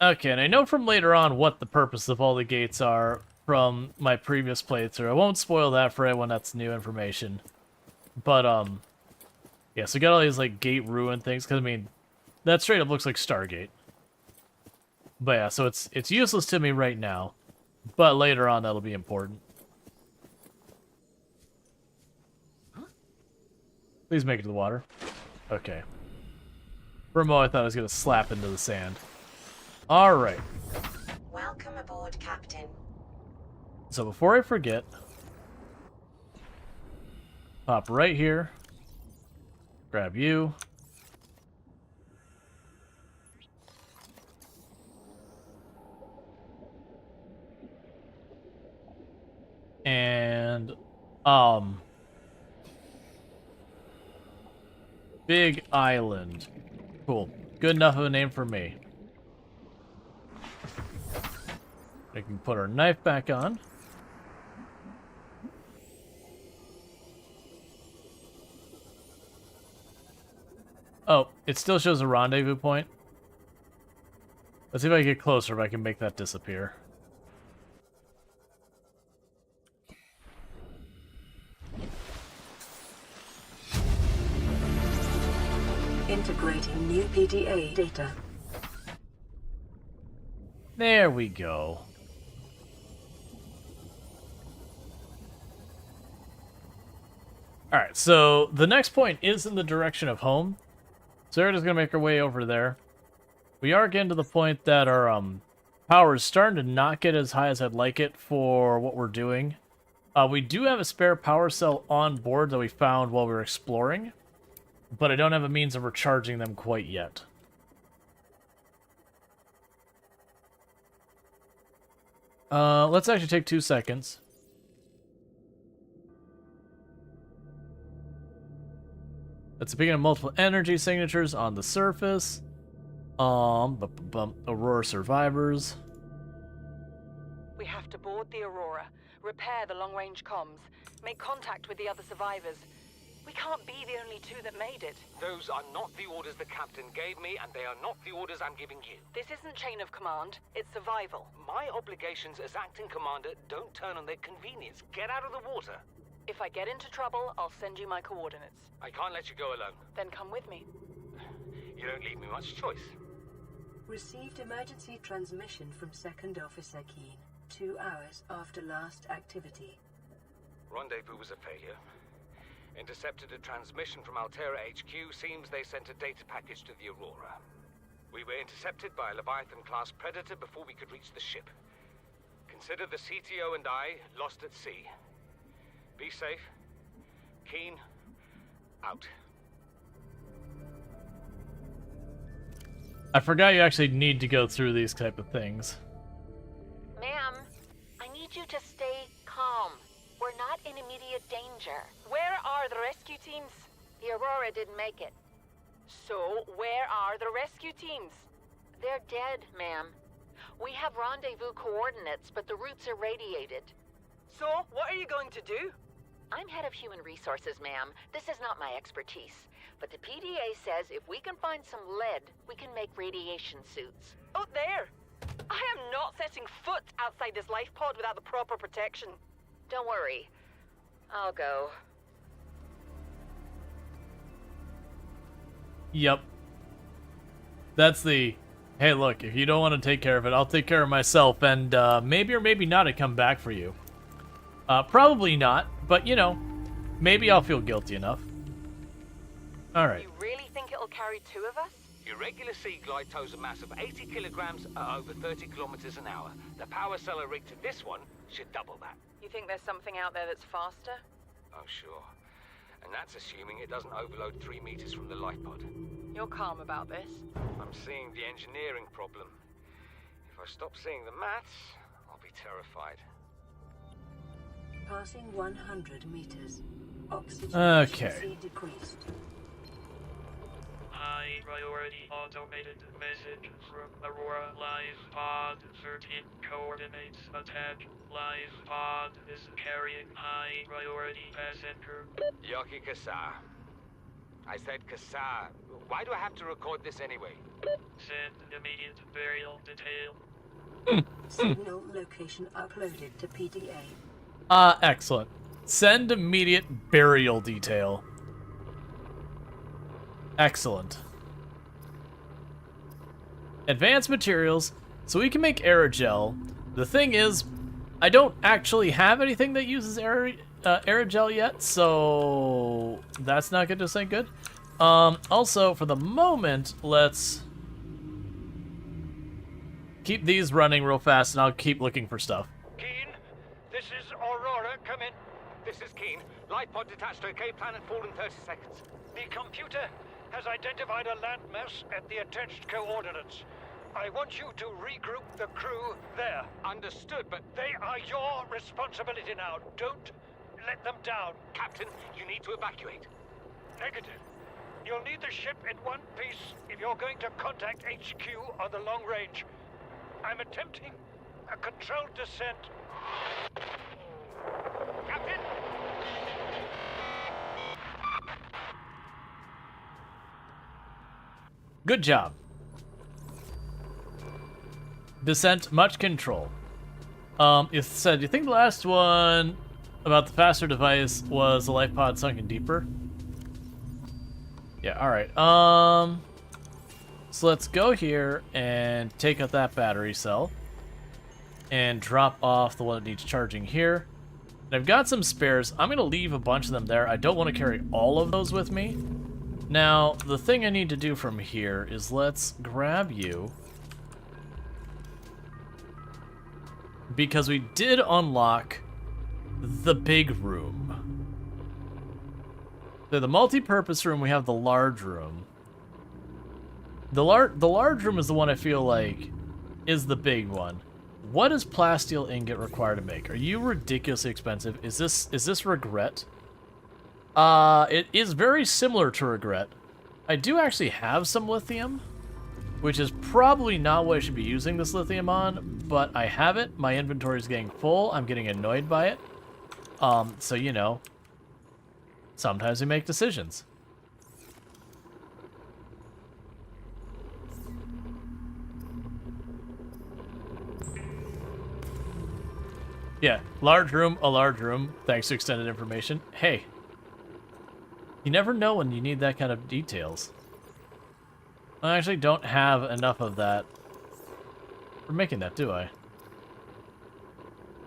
Okay, and I know from later on what the purpose of all the gates are. from my previous playthrough. I won't spoil that for anyone that's new information. But, yeah, so we got all these, like, gate ruin things, because, I mean, that straight up looks like Stargate. But, yeah, so it's useless to me right now, but later on that'll be important. Please make it to the water. Okay. For a moment, I thought I was going to slap into the sand. Alright. Welcome aboard, Captain. So before I forget, pop right here. Grab you. And, Big Island. Cool. Good enough of a name for me. We can put our knife back on. Oh, it still shows a rendezvous point. Let's see if I can get closer, if I can make that disappear. Integrating new PDA data. There we go. Alright, so the next point is in the direction of home. So we're just going to make our way over there. We are getting to the point that our power is starting to not get as high as I'd like it for what we're doing. We do have a spare power cell on board that we found while we were exploring, but I don't have a means of recharging them quite yet. Let's actually take 2 seconds. That's the beginning of multiple energy signatures on the surface. Aurora survivors. We have to board the Aurora, repair the long-range comms, make contact with the other survivors. We can't be the only two that made it. Those are not the orders the captain gave me, and they are not the orders I'm giving you. This isn't chain of command, it's survival. My obligations as acting commander don't turn on their convenience. Get out of the water. If I get into trouble, I'll send you my coordinates. I can't let you go alone. Then come with me. You don't leave me much choice. Received emergency transmission from Second Officer Keen, 2 hours after last activity. Rendezvous was a failure. Intercepted a transmission from Altera HQ. Seems they sent a data package to the Aurora. We were intercepted by a Leviathan-class Predator before we could reach the ship. Consider the CTO and I lost at sea. Be safe. Keen, out. I forgot you actually need to go through these type of things. Ma'am, I need you to stay calm. We're not in immediate danger. Where are the rescue teams? The Aurora didn't make it. So, where are the rescue teams? They're dead, ma'am. We have rendezvous coordinates, but the routes are radiated. So, what are you going to do? I'm head of human resources, ma'am. This is not my expertise. But the PDA says if we can find some lead, we can make radiation suits. Oh, there! I am not setting foot outside this life pod without the proper protection. Don't worry. I'll go. Yep. That's the, hey look, if you don't want to take care of it, I'll take care of myself, and maybe or maybe not I come back for you. Probably not, but you know, maybe I'll feel guilty enough. Alright. You really think it'll carry 2 of us? Your regular sea glide tows a mass of 80 kilograms at over 30 kilometers an hour. The power cell rigged to this one should double that. You think there's something out there that's faster? Oh, sure. And that's assuming it doesn't overload 3 meters from the life pod. You're calm about this? I'm seeing the engineering problem. If I stop seeing the maths, I'll be terrified. Passing 100 meters. Oxygen Okay. efficiency decreased. High priority automated message from Aurora Live Pod 13 coordinates attack. Live Pod is carrying high priority passenger. Yaki Kasa. I said Kasa. Why do I have to record this anyway? Send immediate burial detail. Signal location uploaded to PDA. Excellent. Send immediate burial detail. Excellent. Advanced materials, so we can make aerogel. The thing is, I don't actually have anything that uses aerogel yet, so that's not going to say good. Also, for the moment, let's keep these running real fast, and I'll keep looking for stuff. Keen, this is Aurora. Come in. This is Keen. Life pod detached to OK planet fall in 30 seconds. The computer has identified a landmass at the attached coordinates. I want you to regroup the crew there. Understood, but They are your responsibility now. Don't let them down. Captain, you need to evacuate. Negative. You'll need the ship in one piece if you're going to contact HQ on the long range. I'm attempting a controlled descent. Captain! Good job. Descent, much control. It said, you think the last one about the faster device was the life pod sunken deeper? Yeah, alright. So let's go here and take out that battery cell. And drop off the one that needs charging here. And I've got some spares. I'm going to leave a bunch of them there. I don't want to carry all of those with me. Now, the thing I need to do from here is let's grab you. Because we did unlock the big room. So the multi-purpose room, we have the large room. The large room is the one I feel like is the big one. What does plasteel ingot require to make? Are you ridiculously expensive? Is this regret? It is very similar to regret. I do actually have some lithium, which is probably not what I should be using this lithium on, but I have it. My inventory is getting full. I'm getting annoyed by it. So, you know, sometimes we make decisions. Yeah, large room, a large room, thanks to extended information. Hey, you never know when you need that kind of details. I actually don't have enough of that for making that, do I?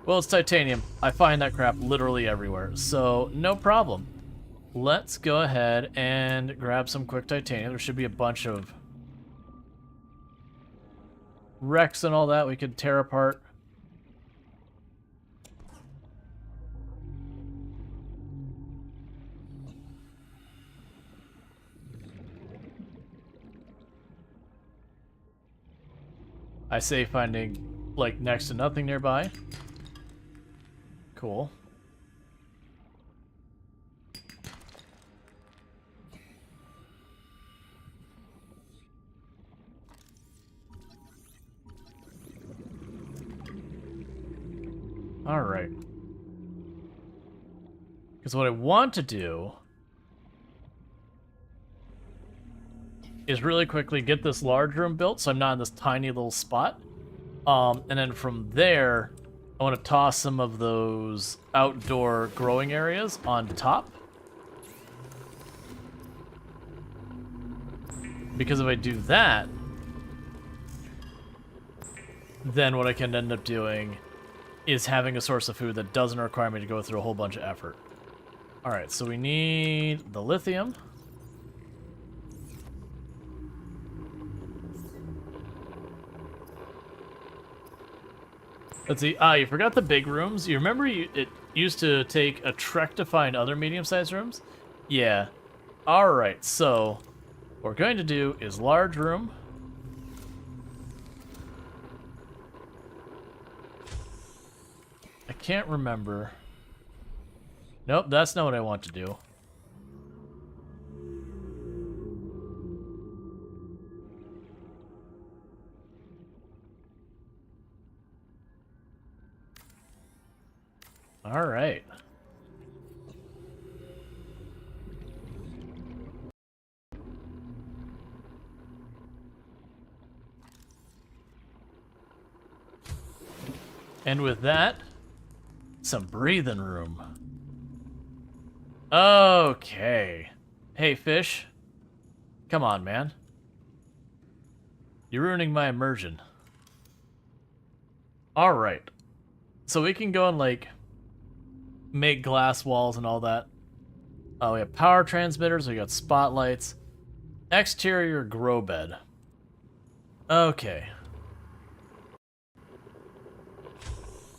Well, it's titanium. I find that crap literally everywhere, so no problem. Let's go ahead and grab some quick titanium. There should be a bunch of wrecks and all that we could tear apart. I say finding, like, next to nothing nearby. Cool. Alright. Because what I want to do is really quickly get this large room built so I'm not in this tiny little spot. And then from there, I want to toss some of those outdoor growing areas on top. Because if I do that, then what I can end up doing is having a source of food that doesn't require me to go through a whole bunch of effort. Alright, so we need the lithium. Let's see. Ah, you forgot the big rooms. You remember it used to take a trek to find other medium-sized rooms? Yeah. Alright, so what we're going to do is large room. I can't remember. Nope, that's not what I want to do. All right. And with that, some breathing room. Okay. Hey, fish. Come on, man. You're ruining my immersion. Alright. So we can go and, like, make glass walls and all that. Oh, we have power transmitters, we got spotlights. Exterior grow bed. Okay.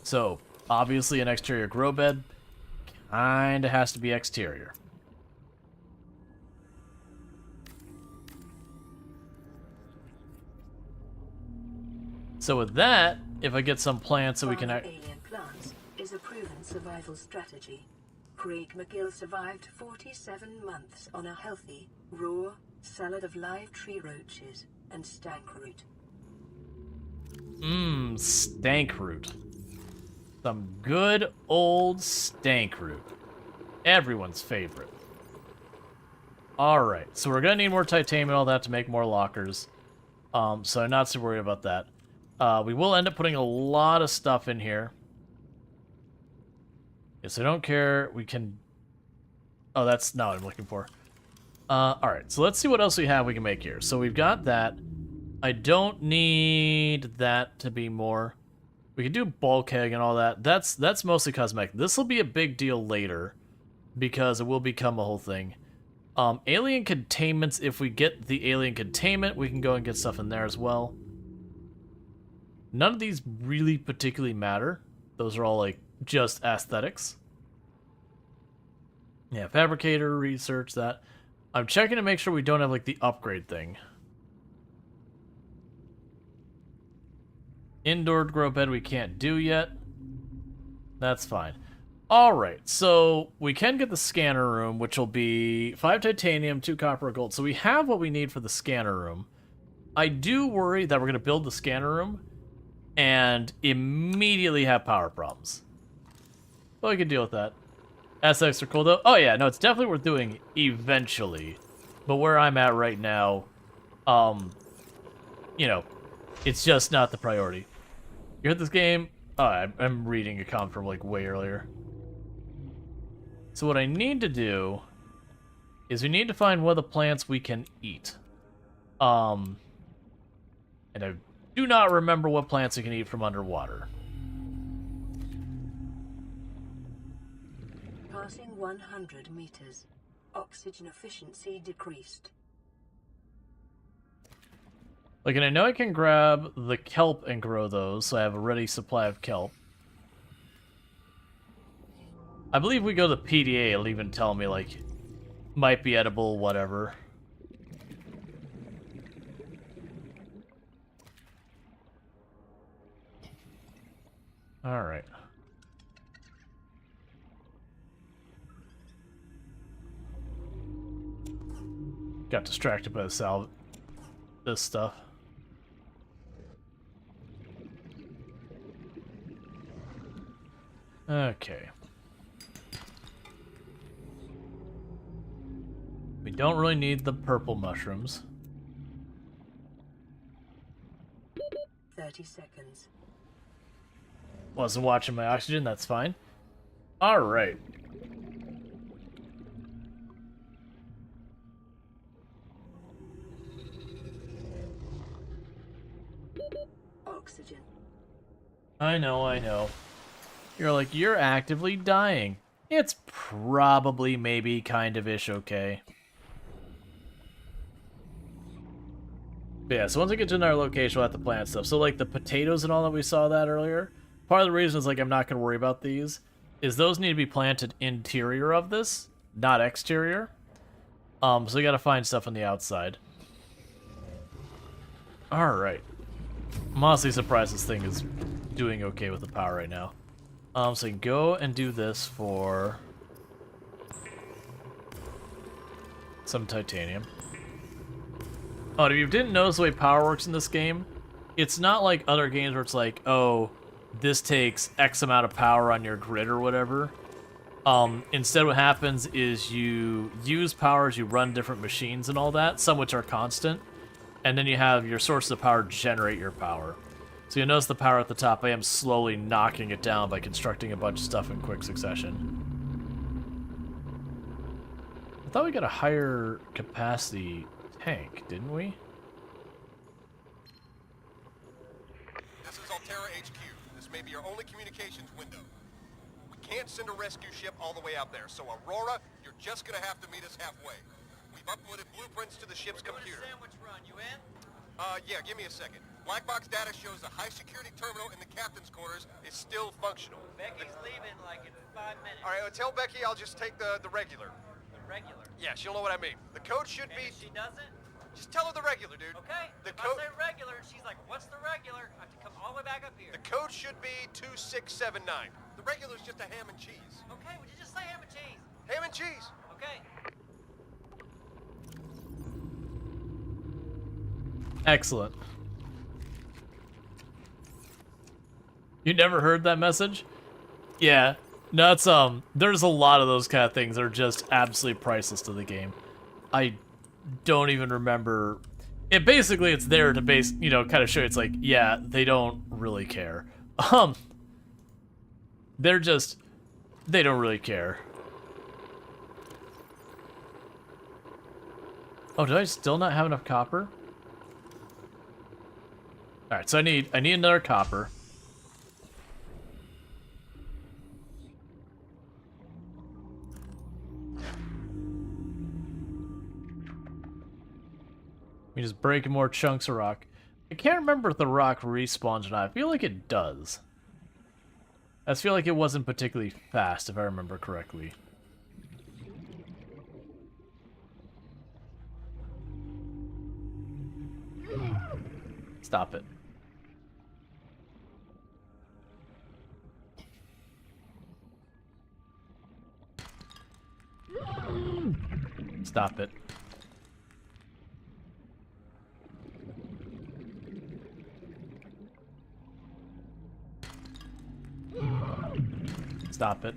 So, obviously an exterior grow bed kinda has to be exterior. So with that, if I get some plants so we can... Alien plants is a proven survival strategy. Craig McGill survived 47 months on a healthy, raw salad of live tree roaches and stank root. Stank root. Some good old stank root. Everyone's favorite. Alright, so we're gonna need more titanium and all that to make more lockers. So I'm not so worried about that. We will end up putting a lot of stuff in here. Yes, I don't care. We can... Oh, that's not what I'm looking for. Alright, so let's see what else we have we can make here. So we've got that. I don't need that to be more. We can do bulkhead and all that. That's mostly cosmetic. This will be a big deal later because it will become a whole thing. Alien containments, if we get the alien containment, we can go and get stuff in there as well. None of these really particularly matter. Those are all, like, just aesthetics. Yeah, fabricator, research that. I'm checking to make sure we don't have, like, the upgrade thing. Indoor grow bed we can't do yet. That's fine. Alright, so we can get the scanner room, which will be 5 titanium, 2 copper, gold. So we have what we need for the scanner room. I do worry that we're going to build the scanner room and immediately have power problems. But we can deal with that. SX are cool though. Oh yeah, no, it's definitely worth doing eventually. But where I'm at right now, you know, it's just not the priority. You heard this game? Oh, I'm reading a comment from like way earlier. So what I need to do is we need to find one of the plants we can eat. And I do not remember what plants we can eat from underwater. Passing 100 meters. Oxygen efficiency decreased. Like, and I know I can grab the kelp and grow those, so I have a ready supply of kelp. I believe we go to PDA, it'll even tell me, like, might be edible, whatever. Alright. Got distracted by this stuff. Okay. We don't really need the purple mushrooms. 30 seconds. Wasn't watching my oxygen, that's fine. Alright. Oxygen. I know. You're like, you're actively dying. It's probably, maybe, kind of ish okay. But yeah, so once I get to another location, we'll have to plant stuff. So, like, the potatoes and all that we saw that earlier, part of the reason is, like, I'm not going to worry about these, is those need to be planted interior of this, not exterior. So we got to find stuff on the outside. Alright. I'm honestly surprised this thing is doing okay with the power right now. So you can go and do this for some titanium. Oh, if you didn't notice the way power works in this game, it's not like other games where it's like, oh, this takes X amount of power on your grid or whatever. Instead what happens is you use power as you run different machines and all that, some which are constant, and then you have your sources of power generate your power. So you'll notice the power at the top. I am slowly knocking it down by constructing a bunch of stuff in quick succession. I thought we got a higher capacity tank, didn't we? This is Altera HQ. This may be your only communications window. We can't send a rescue ship all the way out there, so Aurora, you're just gonna have to meet us halfway. We've uploaded blueprints to the ship's computer. Sandwich run, you in? Yeah, give me a second. Black box data shows the high-security terminal in the captain's quarters is still functional. Becky's leaving like in 5 minutes. All right, tell Becky I'll just take the regular. The regular. Yeah, she'll know what I mean. The code should And be... if she doesn't? Just tell her the regular, dude. Okay. The If code... I say regular, and she's like, what's the regular? I have to come all the way back up here. The code should be 2679. The regular's just a ham and cheese. Okay, would you just say ham and cheese? Ham and cheese. Okay. Excellent. You never heard that message? Yeah. No, it's, there's a lot of those kind of things that are just absolutely priceless to the game. I don't even remember. It basically, it's there to kind of show you, it's like, yeah, they don't really care. They don't really care. Oh, did I still not have enough copper? Alright, so I need another copper. We just break more chunks of rock. I can't remember if the rock respawns or not. I feel like it does. I just feel like it wasn't particularly fast, if I remember correctly. Stop it. Stop it. Stop it.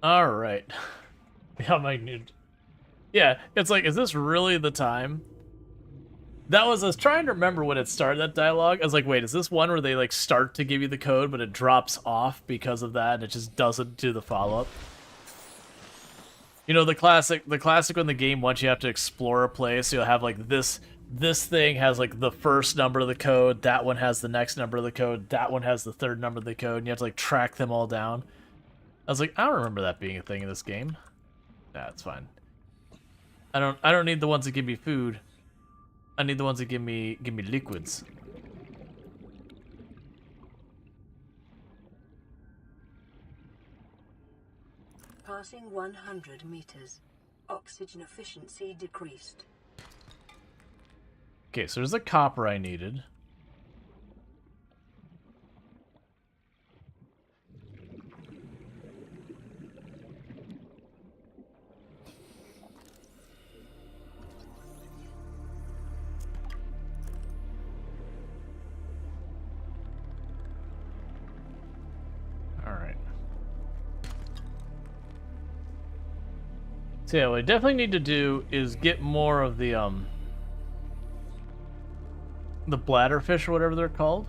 Alright. Yeah, it's like, is this really the time? I was trying to remember when it started, that dialogue. I was like, wait, is this one where they like start to give you the code, but it drops off because of that, and it just doesn't do the follow-up? You know, the classic when the game wants you have to explore a place, you'll have like this thing has like the first number of the code, that one has the next number of the code, that one has the third number of the code, and you have to like track them all down. I was like, I don't remember that being a thing in this game. Nah, it's fine. I don't need the ones that give me food. I need the ones that give me liquids. Passing 100 meters. Oxygen efficiency decreased. Okay, so there's the copper I needed. Alright. So yeah, what I definitely need to do is get more of the bladderfish or whatever they're called.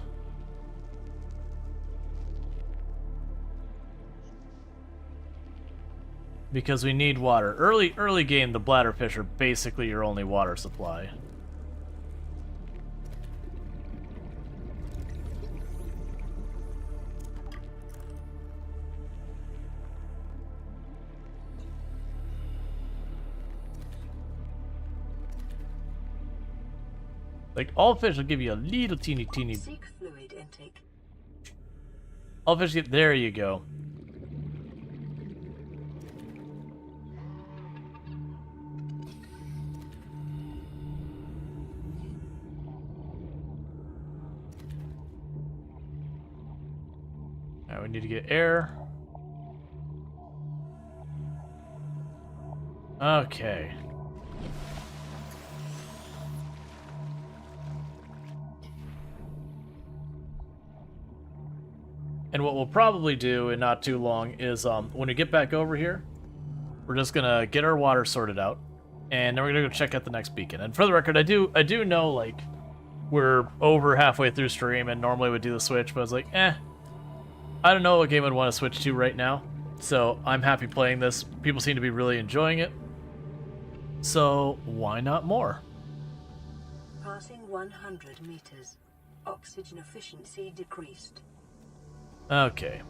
Because we need water. Early game, the bladderfish are basically your only water supply. Like, all fish will give you a little teeny. Seek fluid intake. All fish get. There you go. Alright, we need to get air. Okay. And what we'll probably do in not too long is when we get back over here, we're just gonna get our water sorted out, And then we're gonna go check out the next beacon. And for the record, I do know, like, we're over halfway through stream, and normally I would do the switch, but I was like, I don't know what game I'd want to switch to right now. So I'm happy playing this. People seem to be really enjoying it. So why not more? Passing 100 meters. Oxygen efficiency decreased. Okay.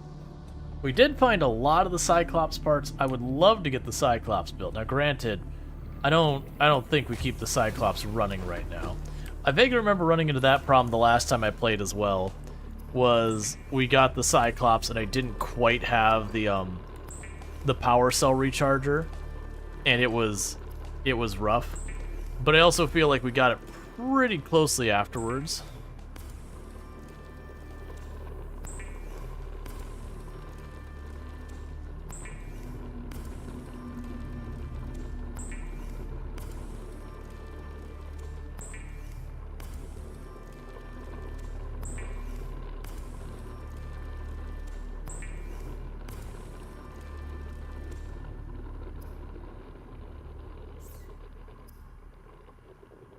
We did find a lot of the Cyclops parts. I would love to get the Cyclops built. Now granted, I don't think we keep the Cyclops running right now. I vaguely remember running into that problem the last time I played as well. Was we got the Cyclops and I didn't quite have the power cell recharger, and it was rough. But I also feel like we got it pretty closely afterwards.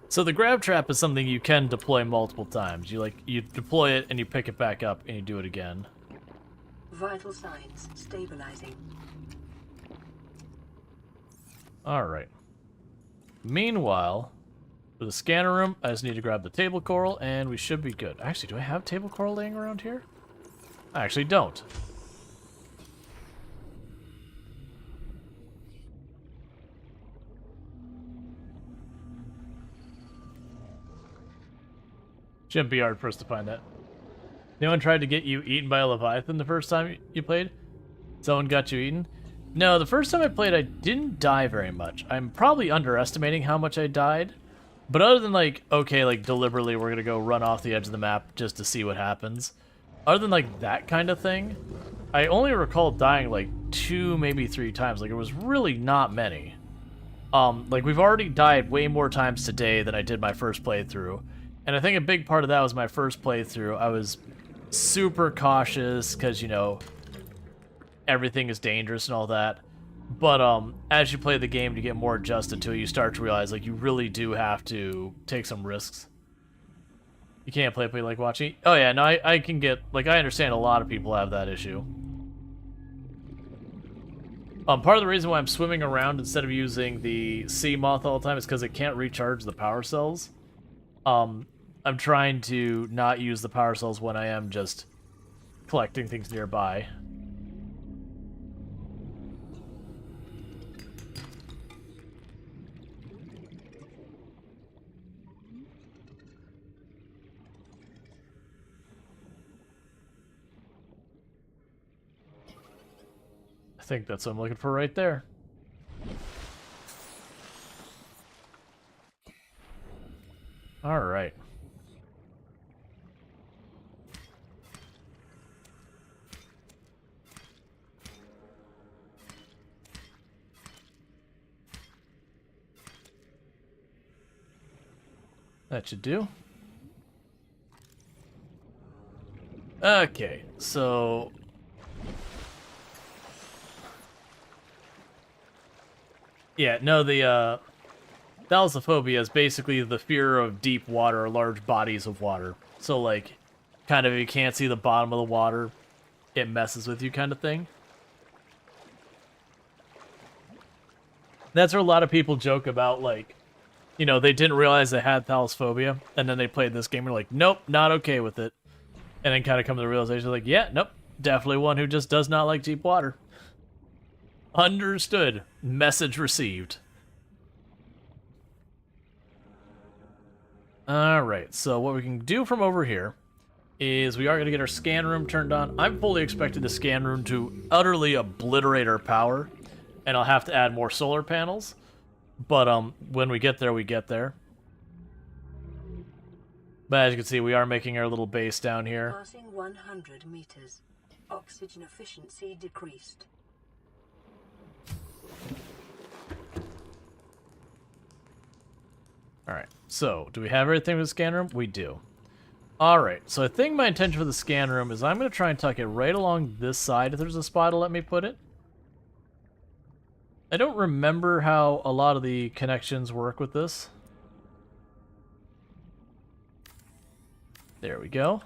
So the grab trap is something you can deploy multiple times. You deploy it and you pick it back up and you do it again. Vital signs stabilizing. Alright. Meanwhile, for the scanner room, I just need to grab the table coral and we should be good. Actually, do I have table coral laying around here? I actually don't. Shouldn't be hard for us to find that. No one tried to get you eaten by a Leviathan the first time you played? Someone got you eaten? No, the first time I played, I didn't die very much. I'm probably underestimating how much I died. But other than, like, okay, like, deliberately we're gonna go run off the edge of the map just to see what happens. Other than, like, that kind of thing, I only recall dying, like, 2, maybe 3 times. Like, it was really not many. Like, we've already died way more times today than I did my first playthrough. And I think a big part of that was my first playthrough. I was super cautious because, you know, everything is dangerous and all that. But as you play the game, you get more adjusted to it. You start to realize, like, you really do have to take some risks. You can't play like watching. Oh yeah, no, I can get, like, I understand a lot of people have that issue. Part of the reason why I'm swimming around instead of using the sea moth all the time is because it can't recharge the power cells. I'm trying to not use the power cells when I am just collecting things nearby. I think that's what I'm looking for right there. All right. That should do. Okay, so yeah, no, the thalassophobia is basically the fear of deep water or large bodies of water. So, like, kind of if you can't see the bottom of the water, it messes with you kind of thing. That's where a lot of people joke about, like, you know, they didn't realize they had thalassophobia, and then they played this game and were like, nope, not okay with it. And then kind of come to the realization, like, yeah, nope, definitely one who just does not like deep water. Understood. Message received. Alright, so what we can do from over here is we are going to get our scan room turned on. I'm fully expecting the scan room to utterly obliterate our power, and I'll have to add more solar panels. But when we get there, we get there. But as you can see, we are making our little base down here. Passing 100 meters. Oxygen efficiency decreased. Alright, so do we have everything for the scan room? We do. Alright, so I think my intention for the scan room is I'm going to try and tuck it right along this side if there's a spot to let me put it. I don't remember how a lot of the connections work with this. There we go.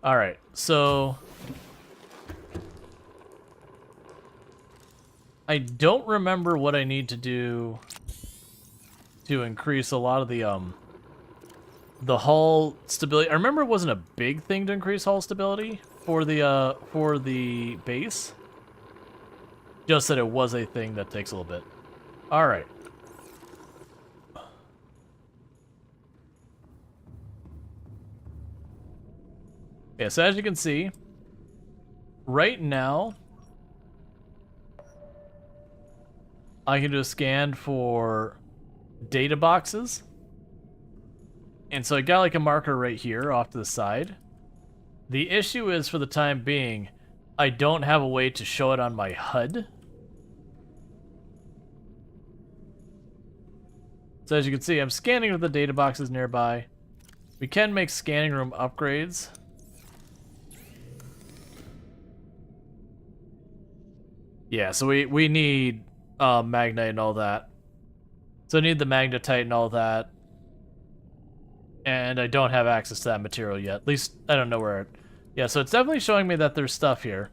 All right, so I don't remember what I need to do to increase a lot of the hull stability. I remember it wasn't a big thing to increase hull stability for the base. Just that it was a thing that takes a little bit. All right. Yeah, so as you can see, right now, I can do a scan for data boxes. And so I got like a marker right here off to the side. The issue is, for the time being, I don't have a way to show it on my HUD. So as you can see, I'm scanning with the data boxes nearby. We can make scanning room upgrades. Yeah, so we need magnite and all that. So I need the magnetite and all that. And I don't have access to that material yet. At least, I don't know where it... Yeah, so it's definitely showing me that there's stuff here.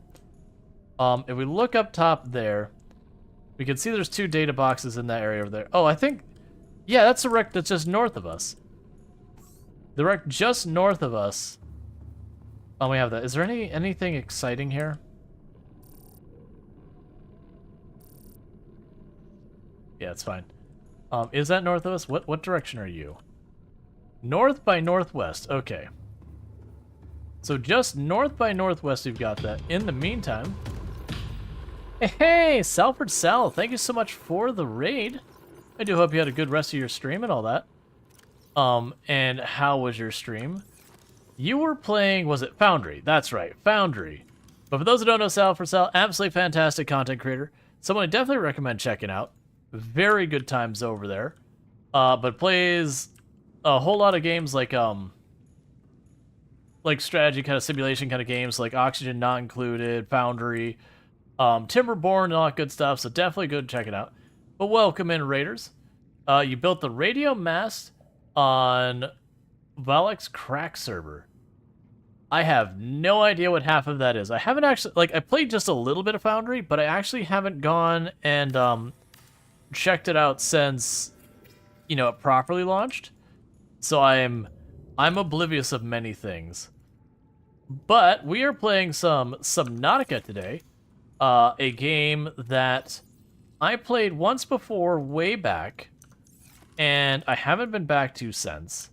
If we look up top there, we can see there's 2 data boxes in that area over there. Oh, I think... Yeah, that's the wreck that's just north of us. The wreck just north of us. Oh, we have that. Is there anything exciting here? Yeah, it's fine. Is that north of us? What direction are you? North by northwest. Okay. So just north by northwest, we've got that. In the meantime... Hey, Salford Sal, thank you so much for the raid. I do hope you had a good rest of your stream and all that. And how was your stream? You were playing, was it Foundry? That's right, Foundry. But for those who don't know Salford Sal, absolutely fantastic content creator. Someone I definitely recommend checking out. Very good times over there. But plays a whole lot of games like strategy kind of simulation kind of games like Oxygen Not Included, Foundry, Timberborn, and all that good stuff. So definitely go check it out. But welcome in, Raiders. You built the radio mast on Valek's crack server. I have no idea what half of that is. I haven't actually, like, I played just a little bit of Foundry, but I actually haven't gone and checked it out since, you know, it properly launched. So I'm oblivious of many things. But we are playing some Subnautica today, a game that I played once before, way back, and I haven't been back to since.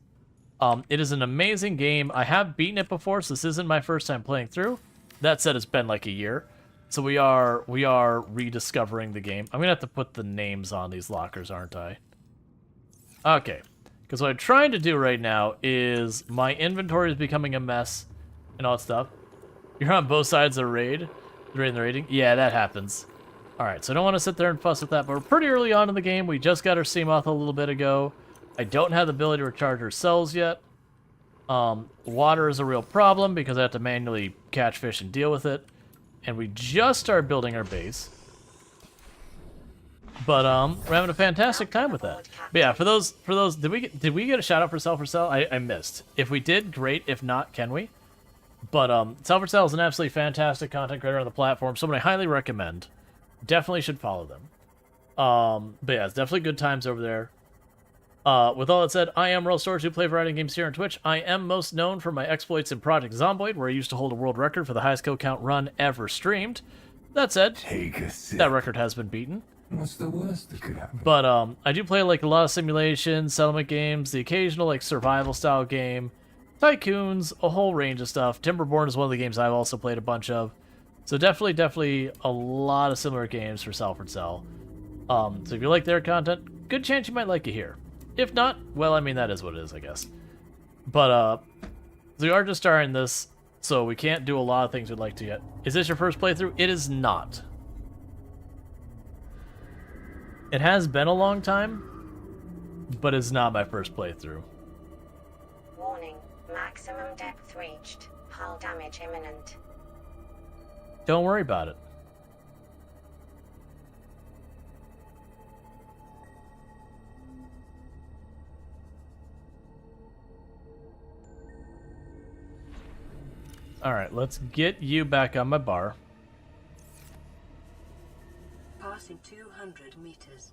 It is an amazing game. I have beaten it before, so this isn't my first time playing through. That said, it's been like a year. So we are rediscovering the game. I'm gonna have to put the names on these lockers, aren't I? Okay. Because what I'm trying to do right now is my inventory is becoming a mess and all that stuff. You're on both sides of the raid? During the raiding? Yeah, that happens. Alright, so I don't want to sit there and fuss with that, but we're pretty early on in the game. We just got our Seamoth a little bit ago. I don't have the ability to recharge our cells yet. Water is a real problem because I have to manually catch fish and deal with it. And we just started building our base. But we're having a fantastic time with that. But yeah, for those, did we get a shout out for Self for Sale? I missed. If we did, great. If not, can we? But Self for Sale is an absolutely fantastic content creator on the platform. Someone I highly recommend. Definitely should follow them. But yeah, it's definitely good times over there. With all that said, I am Rual Storge, who play variety games here on Twitch. I am most known for my exploits in Project Zomboid, where I used to hold a world record for the highest kill count run ever streamed. That said, that record has been beaten. What's the worst that could happen? But I do play like a lot of simulation, settlement games, the occasional like survival style game, tycoons, a whole range of stuff. Timberborn is one of the games I've also played a bunch of. So definitely a lot of similar games for Salford Cell. So if you like their content, good chance you might like it here. If not, well, I mean, that is what it is, I guess. But, so we are just starting this, so we can't do a lot of things we'd like to yet. Is this your first playthrough? It is not. It has been a long time, but it's not my first playthrough. Warning, maximum depth reached. Hull damage imminent. Don't worry about it. Alright, let's get you back on my bar. Passing 200 meters.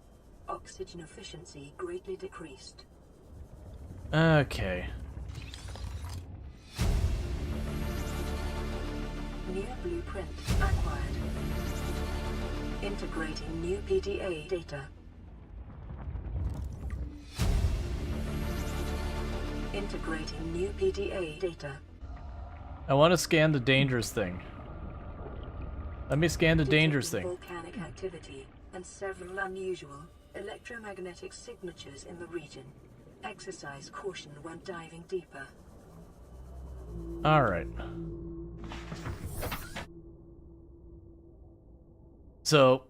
Oxygen efficiency greatly decreased. Okay. New blueprint acquired. Integrating new PDA data. Integrating new PDA data. I want to scan the dangerous thing. Let me scan the dangerous thing. Volcanic activity and several unusual electromagnetic signatures in the region. Exercise caution when diving deeper. Alright. So,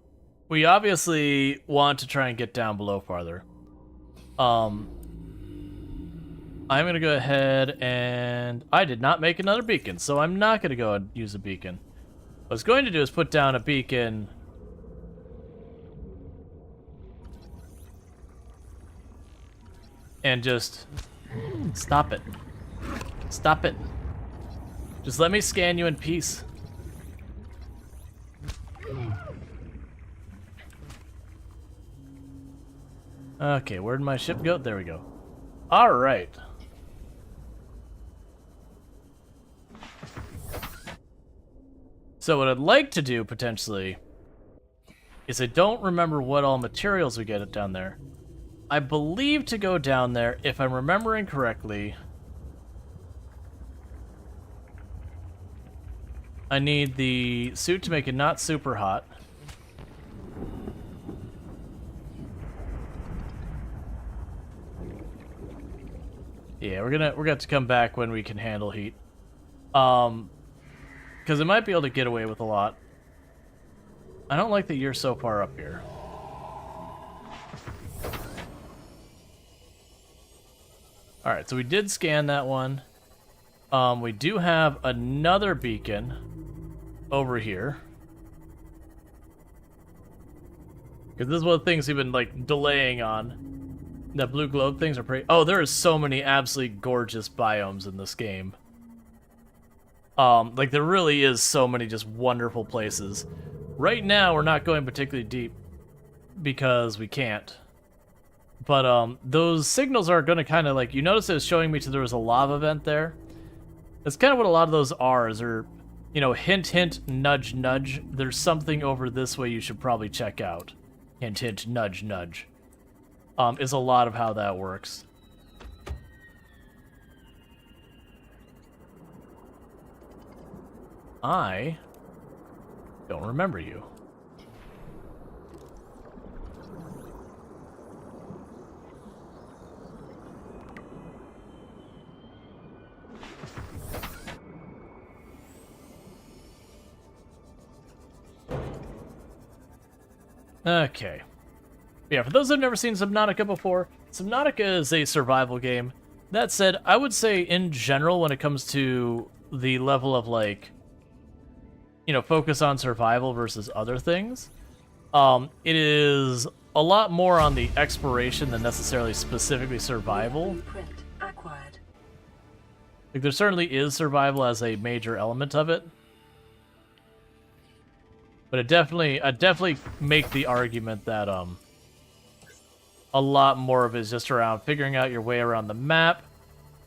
we obviously want to try and get down below farther. I'm going to go ahead and... I did not make another beacon, so I'm not going to go and use a beacon. What I was going to do is put down a beacon... and just... Stop it. Stop it. Just let me scan you in peace. Okay, where'd my ship go? There we go. Alright. So what I'd like to do, potentially, is I don't remember what all materials we get down there. I believe to go down there, if I'm remembering correctly, I need the suit to make it not super hot. Yeah, we're gonna have to come back when we can handle heat. Because it might be able to get away with a lot. I don't like that you're so far up here. Alright, so we did scan that one. We do have another beacon over here. Because this is one of the things we've been, like, delaying on. The blue globe things are pretty... Oh, there are so many absolutely gorgeous biomes in this game. Like, there really is so many just wonderful places. Right now, we're not going particularly deep because we can't. But, those signals are going to kind of, like... You notice it was showing me there was a lava vent there? That's kind of what a lot of those are, is they're, you know, hint, hint, nudge, nudge. There's something over this way you should probably check out. Hint, hint, nudge, nudge. Is a lot of how that works. I don't remember you. Okay. Yeah, for those who've never seen Subnautica before, Subnautica is a survival game. That said, I would say in general, when it comes to the level of, like, you know, focus on survival versus other things, it is a lot more on the exploration than necessarily specifically survival. Like, there certainly is survival as a major element of it. But I definitely make the argument that, a lot more of it is just around figuring out your way around the map,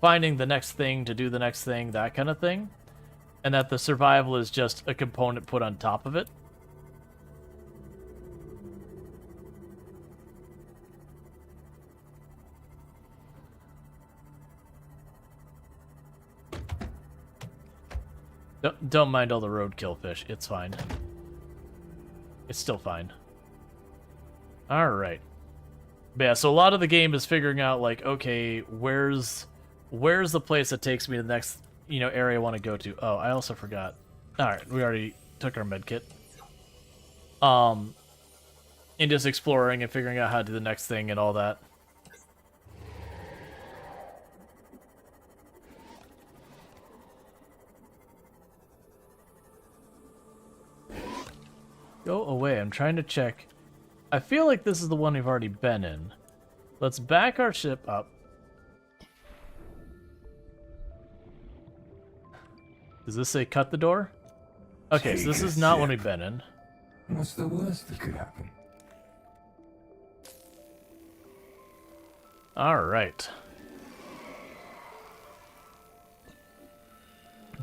finding the next thing to do the next thing, that kind of thing. And that the survival is just a component put on top of it. Don't mind all the roadkill fish, it's fine. It's still fine. Alright. Yeah, so a lot of the game is figuring out, like, okay, where's the place that takes me to the next, you know, area I want to go to. Oh, I also forgot. Alright, we already took our medkit. And just exploring and figuring out how to do the next thing and all that. Go away. I'm trying to check. I feel like this is the one we've already been in. Let's back our ship up. Does this say cut the door? Okay, so this is not one we've been in. What's the worst that could happen? Alright.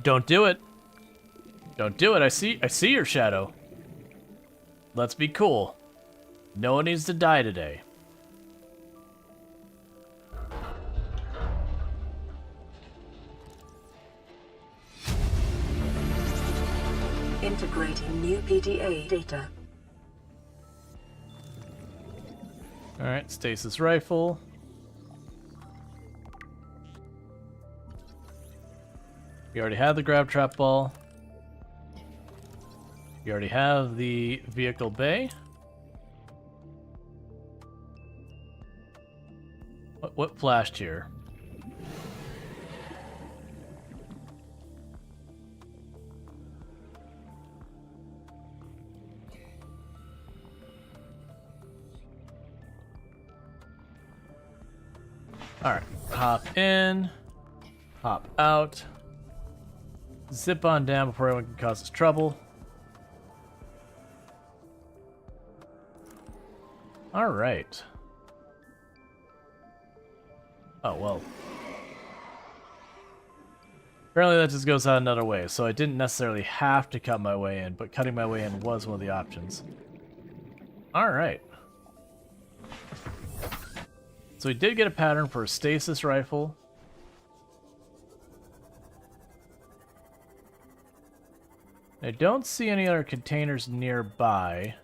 Don't do it. Don't do it. I see your shadow. Let's be cool. No one needs to die today. Integrating new PDA data. Alright, stasis rifle. We already have the grab trap ball. We already have the vehicle bay. What flashed here? Alright, hop in, hop out, zip on down before anyone can cause us trouble. Alright. Oh, well. Apparently that just goes out another way, so I didn't necessarily have to cut my way in, but cutting my way in was one of the options. Alright. So we did get a pattern for a stasis rifle. I don't see any other containers nearby.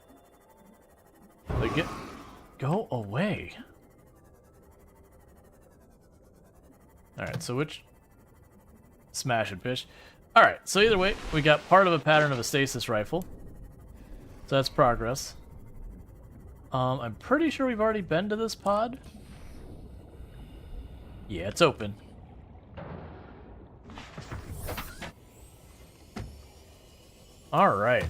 But go away. Alright, so which... Smash it, bitch. Alright, so either way, we got part of a pattern of a stasis rifle. So that's progress. I'm pretty sure we've already been to this pod. Yeah, it's open. Alright.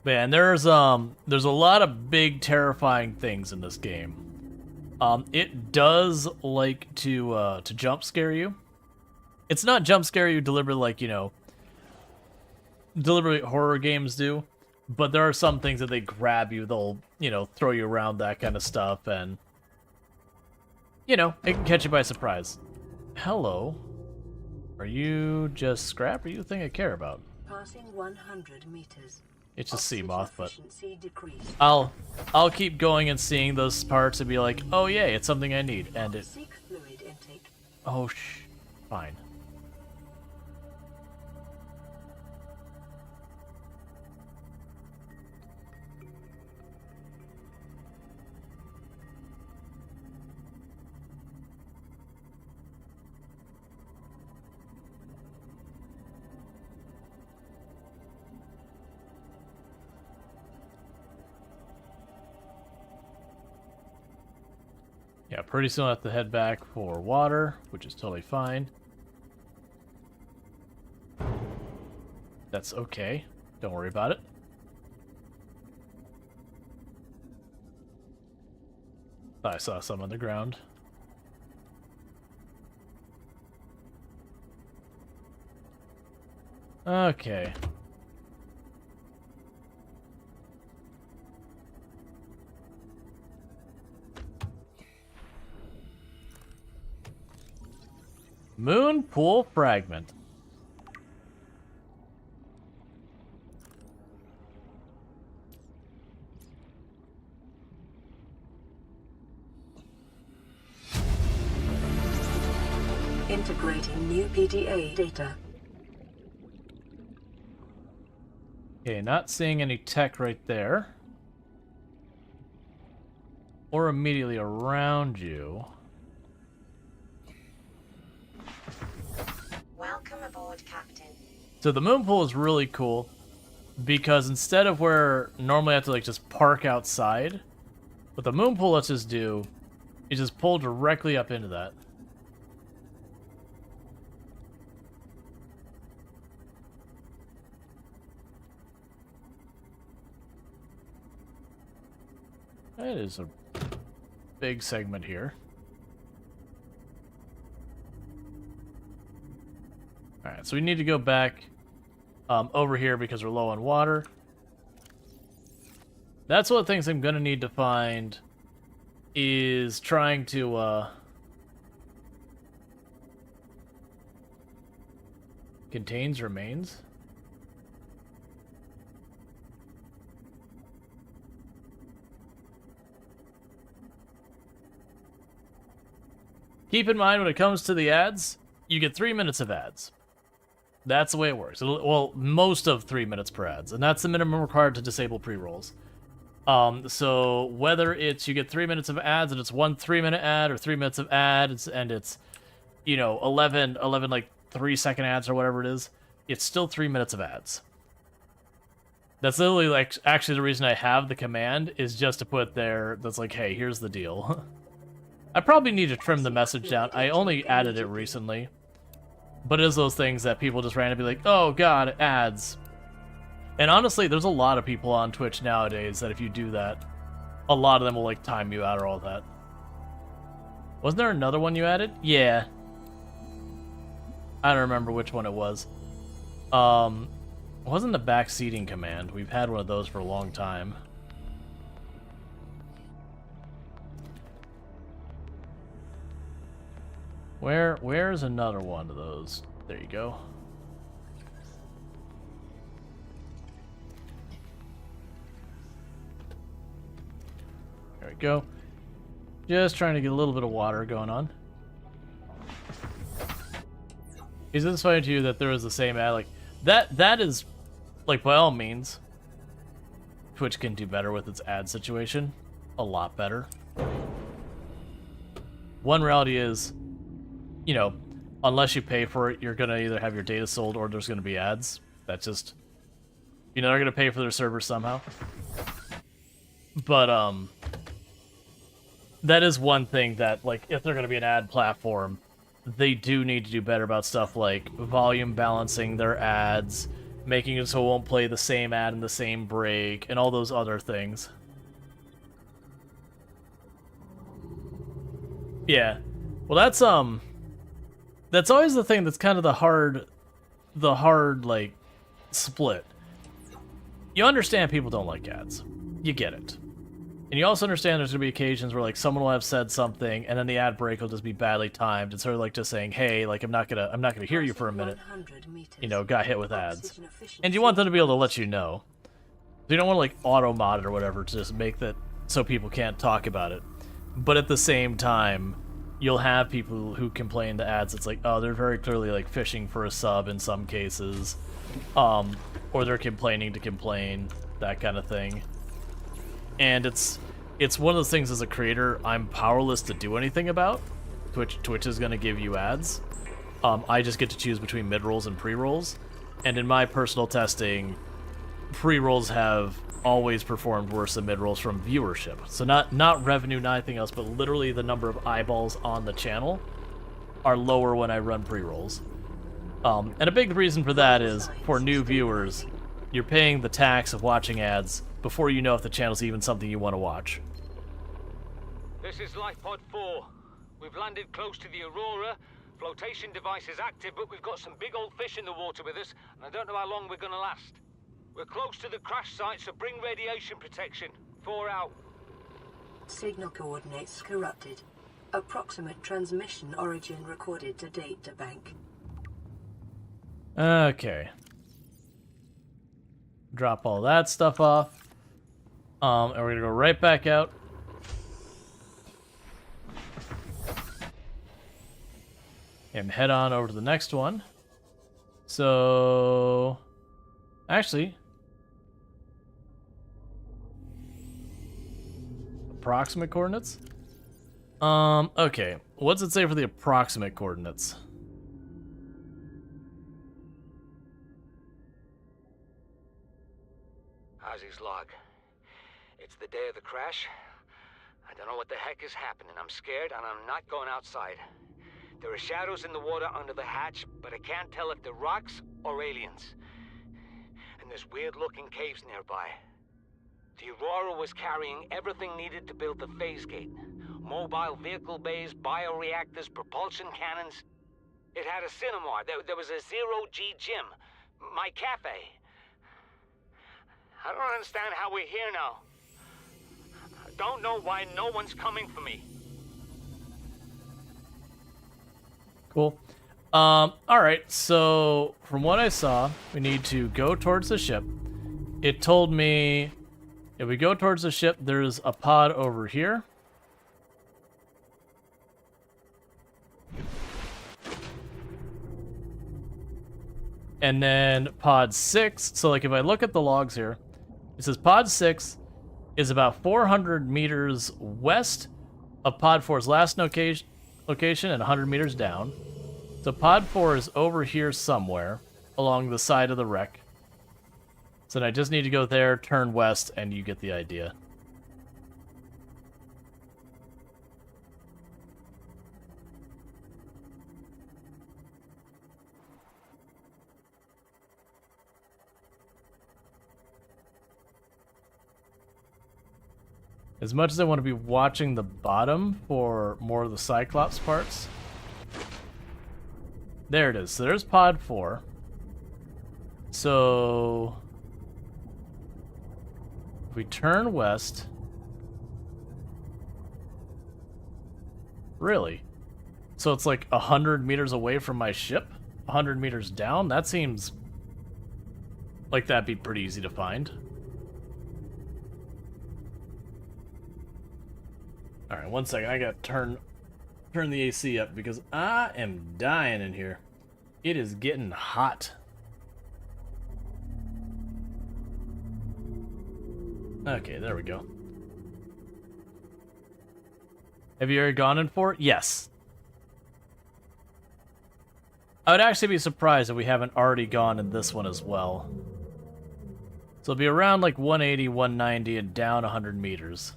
Man, there's a lot of big terrifying things in this game. It does like to jump scare you. It's not jump scare you deliberately like, you know, deliberately horror games do, but there are some things that they grab you, they'll, you know, throw you around, that kind of stuff, and you know, it can catch you by surprise. Hello. Are you just scrap, or are you the thing I care about? Passing 100 meters. It's just sea moth, but decreased. I'll keep going and seeing those parts and be like, oh yay, it's something I need, and it. Seek fluid intake. Oh fine. Yeah, pretty soon I'll have to head back for water, which is totally fine. That's okay. Don't worry about it. Thought I saw some on the ground. Okay. Moon pool fragment. Integrating new PDA data. Okay, not seeing any tech right there. Or immediately around you. Welcome aboard, Captain. So the moon pool is really cool because instead of where normally I have to like just park outside, what the moon pool lets us do is just pull directly up into that. That is a big segment here. Alright, so we need to go back over here because we're low on water. That's one of the things I'm going to need to find is trying to contains remains. Keep in mind when it comes to the ads, you get 3 minutes of ads. That's the way it works. Well, most of 3 minutes per ads, and that's the minimum required to disable pre-rolls. So whether it's you get 3 minutes of ads and it's 1 3-minute ad or 3 minutes of ads and it's, you know, 11 like 3-second ads or whatever it is, it's still 3 minutes of ads. That's literally like actually the reason I have the command is just to put there that's like, hey, here's the deal. I probably need to trim the message down. I only added it recently. But it is those things that people just randomly be like, oh god, ads. And honestly, there's a lot of people on Twitch nowadays that if you do that, a lot of them will like time you out or all that. Wasn't there another one you added? Yeah. I don't remember which one it was. It wasn't the backseating command. We've had one of those for a long time. Where's another one of those? There you go. There we go. Just trying to get a little bit of water going on. Is this funny to you that there is the same ad? Like, that is, like, by all means, Twitch can do better with its ad situation. A lot better. One reality is, you know, unless you pay for it, you're gonna either have your data sold or there's gonna be ads. That's just, you know, they're gonna pay for their servers somehow. But, that is one thing that, like, if they're gonna be an ad platform, they do need to do better about stuff like volume balancing their ads, making it so it won't play the same ad in the same break, and all those other things. Yeah. Well, that's always the thing that's kind of the hard, like, split. You understand people don't like ads. You get it. And you also understand there's going to be occasions where, like, someone will have said something, and then the ad break will just be badly timed. It's sort of like just saying, hey, like, I'm not gonna hear you for a minute. You know, got hit with ads. And you want them to be able to let you know. So you don't want to, like, auto-mod it or whatever to just make that so people can't talk about it. But at the same time, you'll have people who complain to ads. It's like, oh, they're very clearly, like, fishing for a sub in some cases. Or they're complaining to complain, that kind of thing. And it's one of those things as a creator I'm powerless to do anything about. Twitch is going to give you ads. I just get to choose between mid-rolls and pre-rolls. And in my personal testing, pre-rolls have always performed worse than mid-rolls from viewership. So not revenue, not anything else, but literally the number of eyeballs on the channel are lower when I run pre-rolls. And a big reason for that is, for new viewers, you're paying the tax of watching ads before you know if the channel's even something you want to watch. This is Lifepod 4. We've landed close to the Aurora. Flotation device is active, but we've got some big old fish in the water with us, and I don't know how long we're gonna last. We're close to the crash site, so bring radiation protection. 4 out. Signal coordinates corrupted. Approximate transmission origin recorded to data bank. Okay. Drop all that stuff off. And we're gonna go right back out. And head on over to the next one. So, actually, approximate coordinates? Okay. What's it say for the approximate coordinates? Ozzy's log. It's the day of the crash. I don't know what the heck is happening. I'm scared and I'm not going outside. There are shadows in the water under the hatch, but I can't tell if they're rocks or aliens. And there's weird-looking caves nearby. The Aurora was carrying everything needed to build the phase gate. Mobile vehicle bays, bioreactors, propulsion cannons. It had a cinema. There was a zero-G gym. My cafe. I don't understand how we're here now. I don't know why no one's coming for me. Cool. Alright, so from what I saw, we need to go towards the ship. It told me if we go towards the ship, there's a pod over here. And then pod 6, so like if I look at the logs here, it says pod 6 is about 400 meters west of pod 4's last location and 100 meters down. So pod 4 is over here somewhere along the side of the wreck. So then I just need to go there, turn west, and you get the idea. As much as I want to be watching the bottom for more of the Cyclops parts. There it is. So there's pod 4. So if we turn west. Really? So it's like 100 meters away from my ship? 100 meters down? That seems like that'd be pretty easy to find. Alright, one second. I gotta turn the AC up because I am dying in here. It is getting hot. Okay, there we go. Have you already gone in for it? Yes. I would actually be surprised if we haven't already gone in this one as well. So it'll be around like 180, 190, and down 100 meters.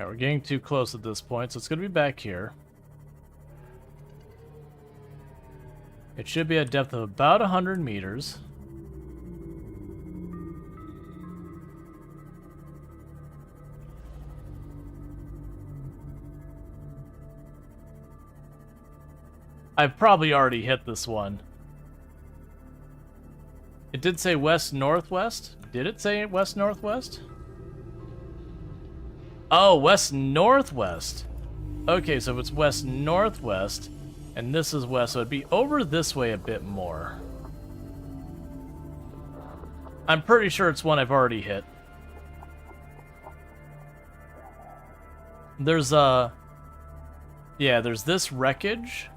We're getting too close at this point, so it's going to be back here. It should be at a depth of about 100 meters. I've probably already hit this one. It did say west-northwest? Did it say west-northwest? Oh, west-northwest. Okay, so if it's west-northwest, and this is west, so it'd be over this way a bit more. I'm pretty sure it's one I've already hit. There's there's this wreckage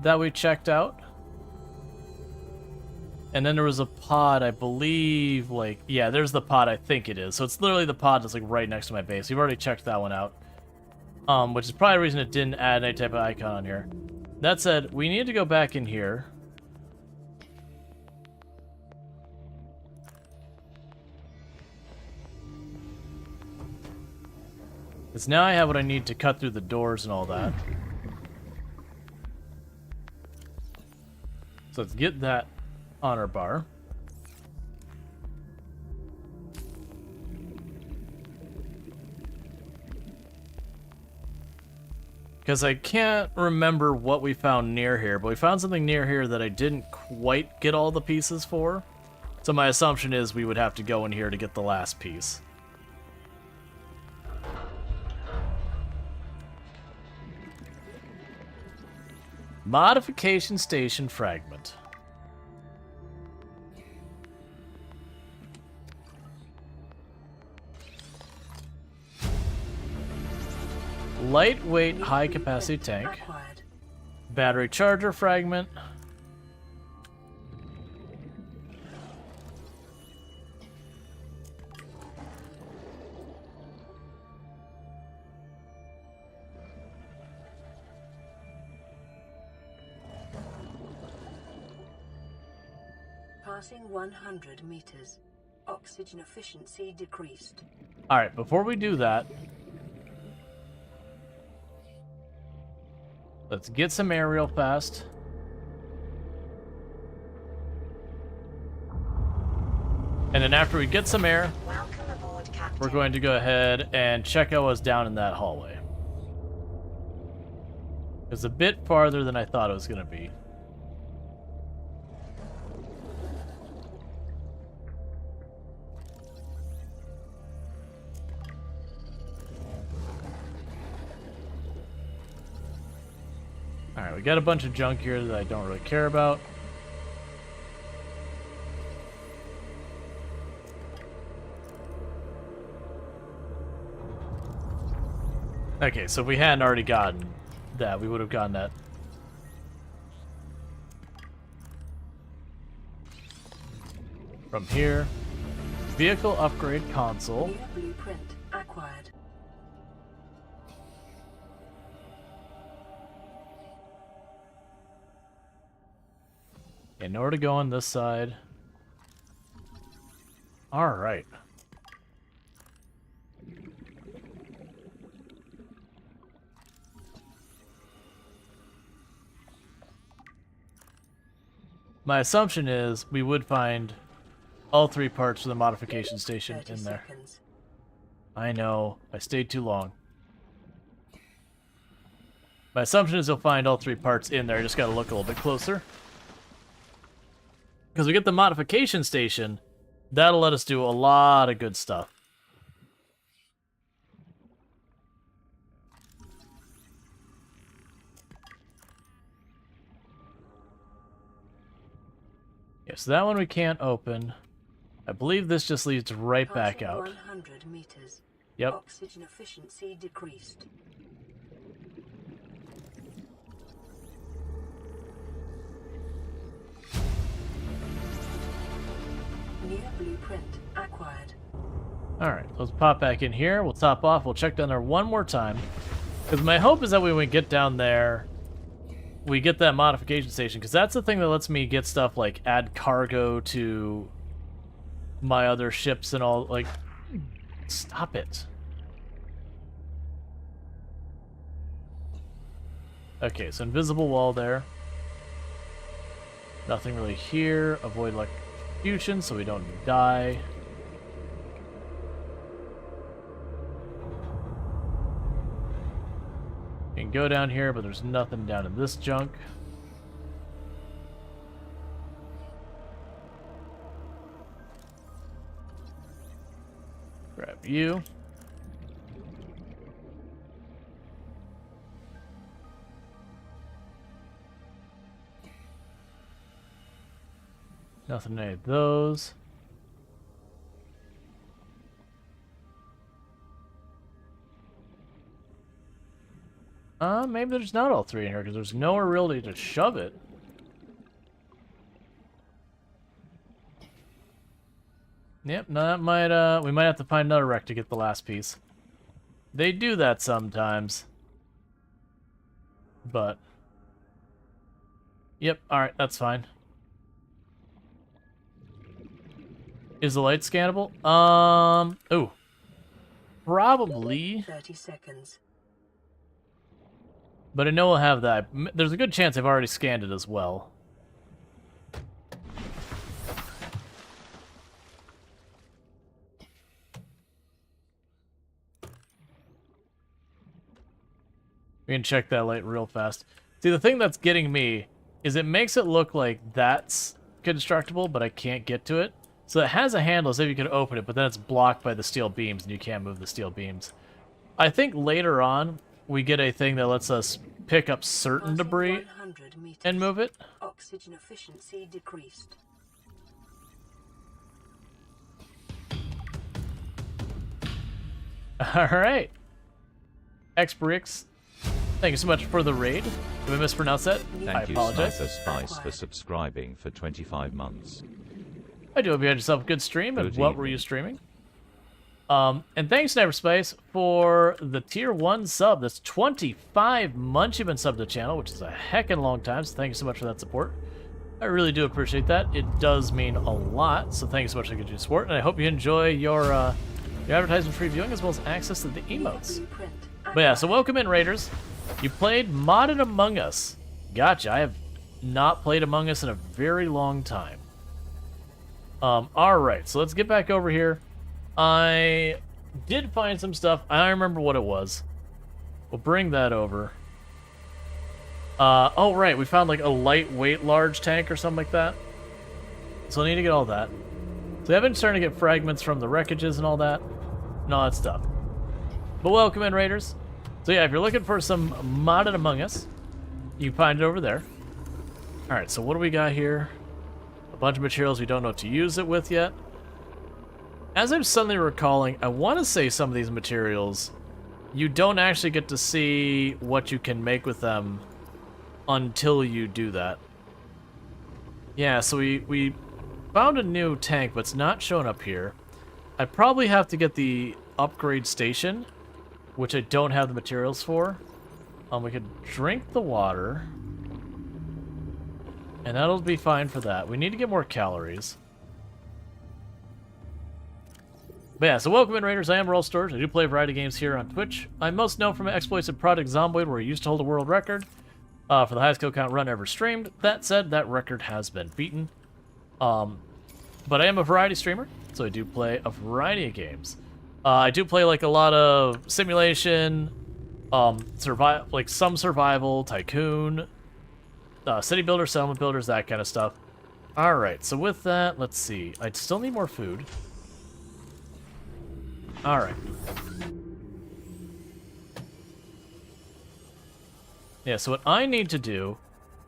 that we checked out. And then there was a pod, I believe, like, yeah, there's the pod I think it is. So it's literally the pod that's like right next to my base. We've already checked that one out. Which is probably the reason it didn't add any type of icon on here. That said, we need to go back in here. Because now I have what I need to cut through the doors and all that. So let's get that honor bar. Because I can't remember what we found near here, but we found something near here that I didn't quite get all the pieces for. So my assumption is we would have to go in here to get the last piece. Modification station fragment. Lightweight, high-capacity tank. Battery charger fragment. Passing 100 meters. Oxygen efficiency decreased. Alright, before we do that, let's get some air real fast. And then after we get some air, we're going to go ahead and check out what's down in that hallway. It's a bit farther than I thought it was going to be. Alright, we got a bunch of junk here that I don't really care about. Okay, so if we hadn't already gotten that, we would have gotten that. From here. Vehicle upgrade console. New blueprint acquired. In order to go on this side. Alright. My assumption is we would find all 3 parts for the modification station in there. I know, I stayed too long. My assumption is you'll find all 3 parts in there, I just gotta look a little bit closer. Because we get the modification station, that'll let us do a lot of good stuff. Yes, that one we can't open. I believe this just leads right back out. 100 meters. Yep. Oxygen efficiency decreased. New blueprint acquired. Alright, let's pop back in here. We'll top off. We'll check down there one more time. Because my hope is that when we get down there, we get that modification station. Because that's the thing that lets me get stuff like add cargo to my other ships and all. Like, stop it. Okay, so invisible wall there. Nothing really here. Avoid electrocution so we don't die. You can go down here, but there's nothing down in this junk. Grab you. Nothing in any of those. Maybe there's not all 3 in here, because there's nowhere really to shove it. Yep, no, that might, we might have to find another wreck to get the last piece. They do that sometimes. But. Yep, alright, that's fine. Is the light scannable? Ooh. Probably. 30 seconds. But I know we'll have that. There's a good chance I've already scanned it as well. We can check that light real fast. See, the thing that's getting me is it makes it look like that's constructible, but I can't get to it. So it has a handle as if you could open it, but then it's blocked by the steel beams, and you can't move the steel beams. I think later on, we get a thing that lets us pick up certain debris and move it. Oxygen efficiency decreased. Alright. Xbrix, thank you so much for the raid. Did I mispronounce that? I apologize. Thank you, Sniper Spice, for subscribing for 25 months. I do hope you had yourself a good stream, and what were you streaming? And thanks, Sniper Spice, for the tier 1 sub. That's 25 months you've been subbed to the channel, which is a heckin' long time, so thank you so much for that support. I really do appreciate that. It does mean a lot, so thanks so much for your support, and I hope you enjoy your advertisement-free viewing as well as access to the emotes. But yeah, so welcome in, Raiders. You played Modded Among Us. Gotcha. I have not played Among Us in a very long time. Alright, so let's get back over here. I did find some stuff. I don't remember what it was. We'll bring that over. Oh, right, we found like a lightweight large tank or something like that. So I need to get all that. So I've been starting to get fragments from the wreckages and all that. And all that stuff. But welcome in, Raiders. So yeah, if you're looking for some Modded Among Us, you can find it over there. Alright, so what do we got here? A bunch of materials we don't know what to use it with yet. As I'm suddenly recalling, I want to say some of these materials, you don't actually get to see what you can make with them until you do that. Yeah, so we found a new tank, but it's not showing up here. I probably have to get the upgrade station, which I don't have the materials for. We could drink the water, and that'll be fine for that. We need to get more calories. But yeah, so welcome in, Raiders. I am Rual Storge. I do play a variety of games here on Twitch. I'm most known for my exploits at Project Zomboid, where I used to hold a world record for the highest kill count run ever streamed. That said, that record has been beaten. But I am a variety streamer, so I do play a variety of games. I do play like a lot of simulation, like some survival, tycoon, city builders, settlement builders, that kind of stuff. All right, so with that, let's see. I still need more food. All right. Yeah, so what I need to do,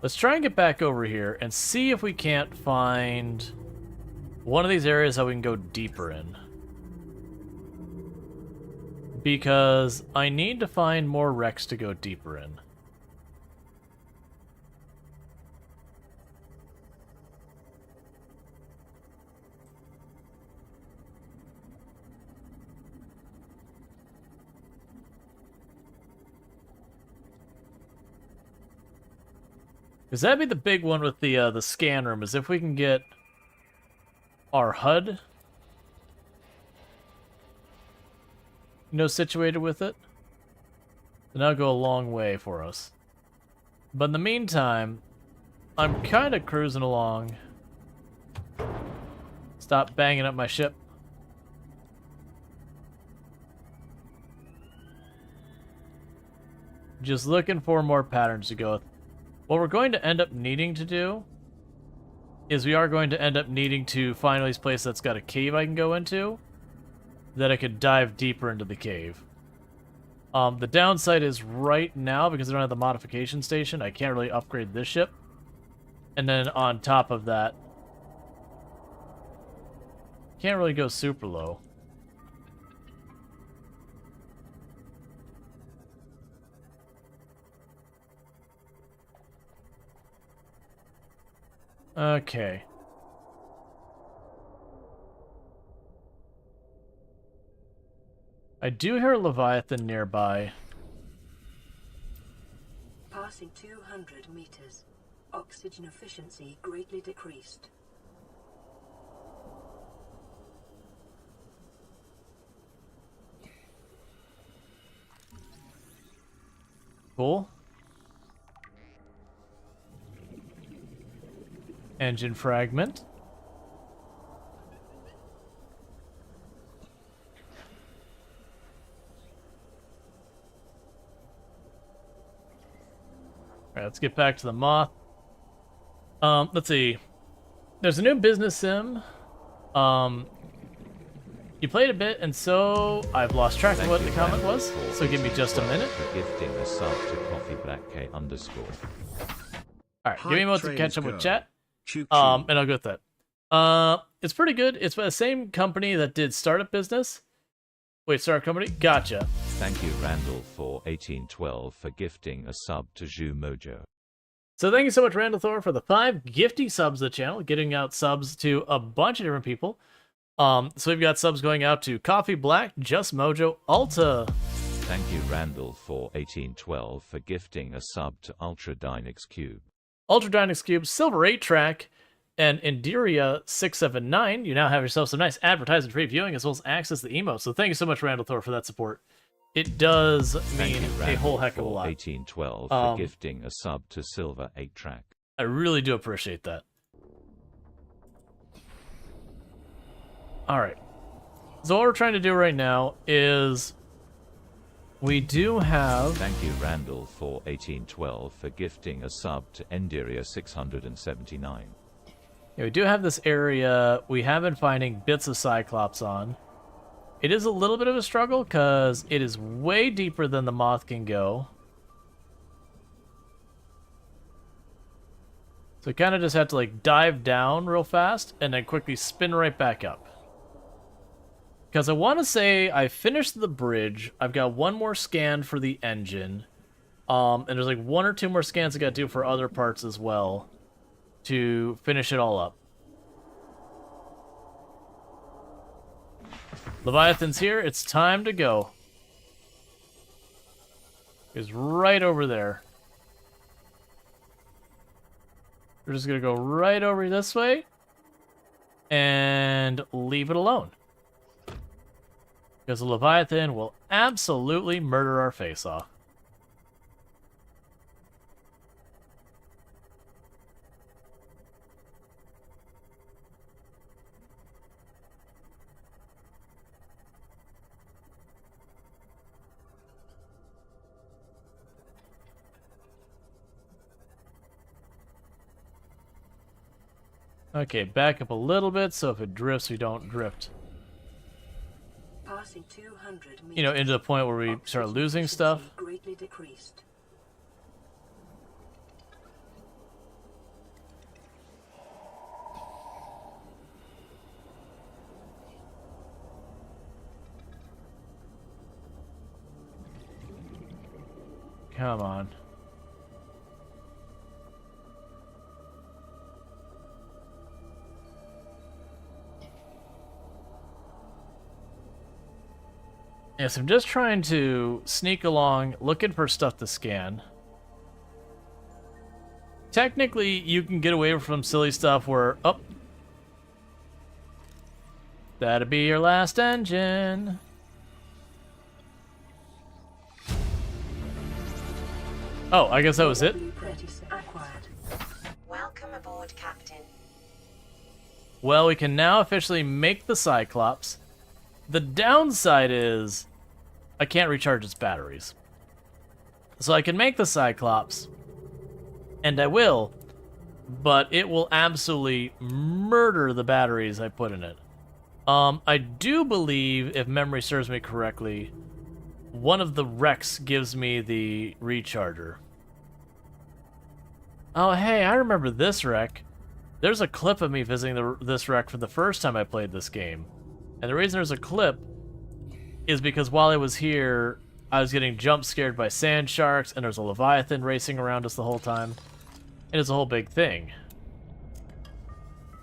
let's try and get back over here and see if we can't find one of these areas that we can go deeper in. Because I need to find more wrecks to go deeper in. Because that'd be the big one with the scan room, is if we can get our HUD, situated with it, then that'll go a long way for us. But in the meantime, I'm kind of cruising along. Stop banging up my ship. Just looking for more patterns to go with. What we're going to end up needing to do is we are going to end up needing to find this place that's got a cave I can go into, that I could dive deeper into the cave. The downside is right now, because I don't have the modification station, I can't really upgrade this ship. And then on top of that, can't really go super low. Okay. I do hear a Leviathan nearby. Passing 200 meters. Oxygen efficiency greatly decreased. Cool. Engine fragment. Alright, let's get back to the moth. Let's see. There's a new business sim. You played a bit, and so I've lost track of what the comment was. So give me just a minute. For gifting a sub to Coffee Black K _. Alright, give me a moment to catch up with chat. And I'll go with that. It's pretty good. It's by the same company that did Startup Business. Wait, Startup Company? Gotcha. Thank you, Randall, for 1812 for gifting a sub to Zhu Mojo. So thank you so much, Randall Thor, for the 5 gifting subs to the channel, getting out subs to a bunch of different people. So we've got subs going out to Coffee Black, Just Mojo, Alta. Thank you, Randall, for 1812 for gifting a sub to Ultra Dynix Cube. Ultra Dynamics Cube, Silver 8-Track, and Indiria 679. You now have yourself some nice advertising free viewing as well as access to the emotes. So thank you so much, Randall Thor, for that support. It does mean a whole heck of a lot. 1812 for gifting a sub to Silver 8-Track. I really do appreciate that. Alright. So what we're trying to do right now is we do have... Thank you, Randall, for 1812 for gifting a sub to Endiria 679. Yeah, we do have this area we have been finding bits of Cyclops on. It is a little bit of a struggle because it is way deeper than the moth can go. So we kind of just have to like dive down real fast and then quickly spin right back up. Because I want to say I finished the bridge. I've got one more scan for the engine. And there's like 1 or 2 more scans I got to do for other parts as well to finish it all up. Leviathan's here. It's time to go. It's right over there. We're just going to go right over this way and leave it alone. Because the Leviathan will absolutely murder our face off. Okay, back up a little bit so if it drifts, we don't drift. Passing 200 meters, You know, into the point where we start losing stuff. greatly decreased. Come on. Yes, I'm just trying to sneak along, looking for stuff to scan. Technically, you can get away from silly stuff where... Oh! That'll be your last engine. Oh, I guess that was it? Welcome aboard, Captain. Well, we can now officially make the Cyclops. The downside is I can't recharge its batteries. So I can make the Cyclops, and I will, but it will absolutely murder the batteries I put in it. I do believe, if memory serves me correctly, one of the wrecks gives me the recharger. Oh, hey, I remember this wreck. There's a clip of me visiting this wreck for the first time I played this game. And the reason there's a clip is because while I was here, I was getting jump scared by sand sharks, and there's a Leviathan racing around us the whole time. And it's a whole big thing.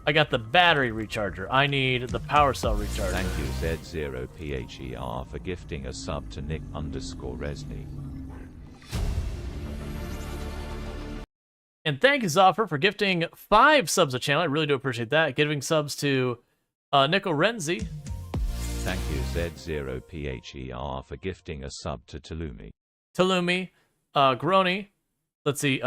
I got the battery recharger. I need the power cell recharger. Thank you, Z0PHER, for gifting a sub to Nick_Resney. And thank you, Zoffer, for gifting 5 subs a channel. I really do appreciate that. Giving subs to Nico Renzi. Thank you, Z0PHER, for gifting a sub to Talumi. Talumi, Grony, let's see,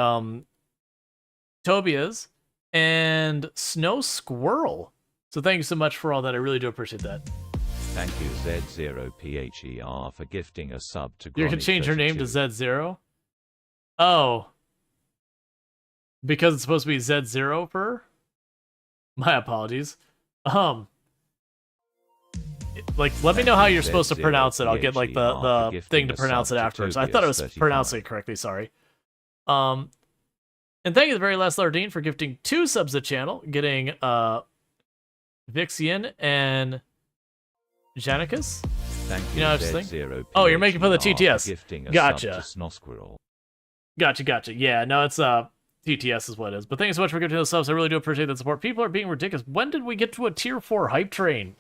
Tobias, and Snow Squirrel. So thank you so much for all that. I really do appreciate that. Thank you, Z0PHER, for gifting a sub to Grony. You're going to change your name to Z0? Oh. Because it's supposed to be Z0 for? My apologies. Like, let me know how you're supposed to pronounce it. I'll get, like, the thing to pronounce it afterwards. I thought I was pronouncing it correctly, sorry. And thank you, the very last Lardine, for gifting 2 subs to the channel, getting Vixian and Janicus. Thank you, Z0. Oh, you're making fun of the TTS. Gotcha. Gotcha. Yeah, no, it's TTS is what it is. But thank you so much for gifting those subs. I really do appreciate that support. People are being ridiculous. When did we get to a tier 4 hype train?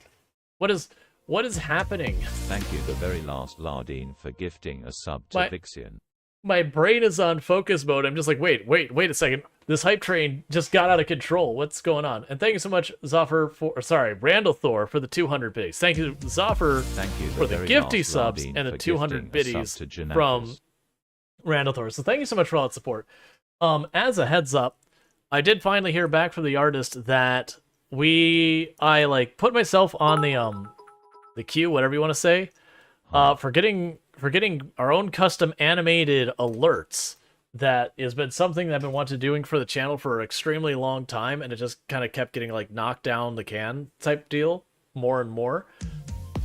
What is happening? Thank you, the very last Lardine, for gifting a sub to Vixian. my brain is on focus mode. I'm just like, wait a second. This hype train just got out of control. What's going on? And thank you so much, Randall Thor, for the 200 biddies. Thank you, Zoffer, for the gifty subs and the 200 biddies from Randall Thor. So thank you so much for all that support. As a heads up, I did finally hear back from the artist that I like put myself on the queue, whatever you want to say, for getting our own custom animated alerts. That has been something that I've been wanting to doing for the channel for an extremely long time, and it just kind of kept getting like knocked down the can type deal more and more.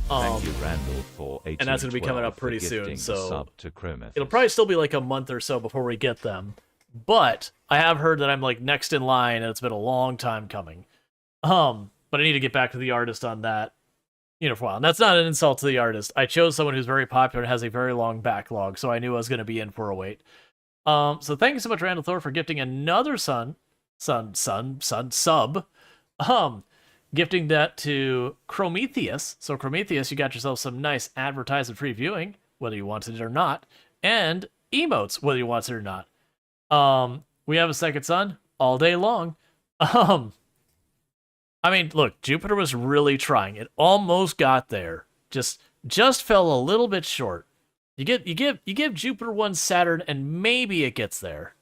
Thank you, Randall, for and that's going to be coming up pretty soon, so sub to Chromethus. It'll probably still be like a month or so before we get them. But I have heard that I'm like next in line, and it's been a long time coming. But I need to get back to the artist on that, for a while. And that's not an insult to the artist. I chose someone who's very popular and has a very long backlog, so I knew I was going to be in for a wait. So thank you so much, Randall Thor, for gifting another sub. Gifting that to Prometheus. So Prometheus, you got yourself some nice advertisement-free viewing, whether you wanted it or not, and emotes, whether you wanted it or not. We have a second son all day long. I mean, look, Jupiter was really trying. It almost got there. Just fell a little bit short. You give Jupiter one Saturn, and maybe it gets there.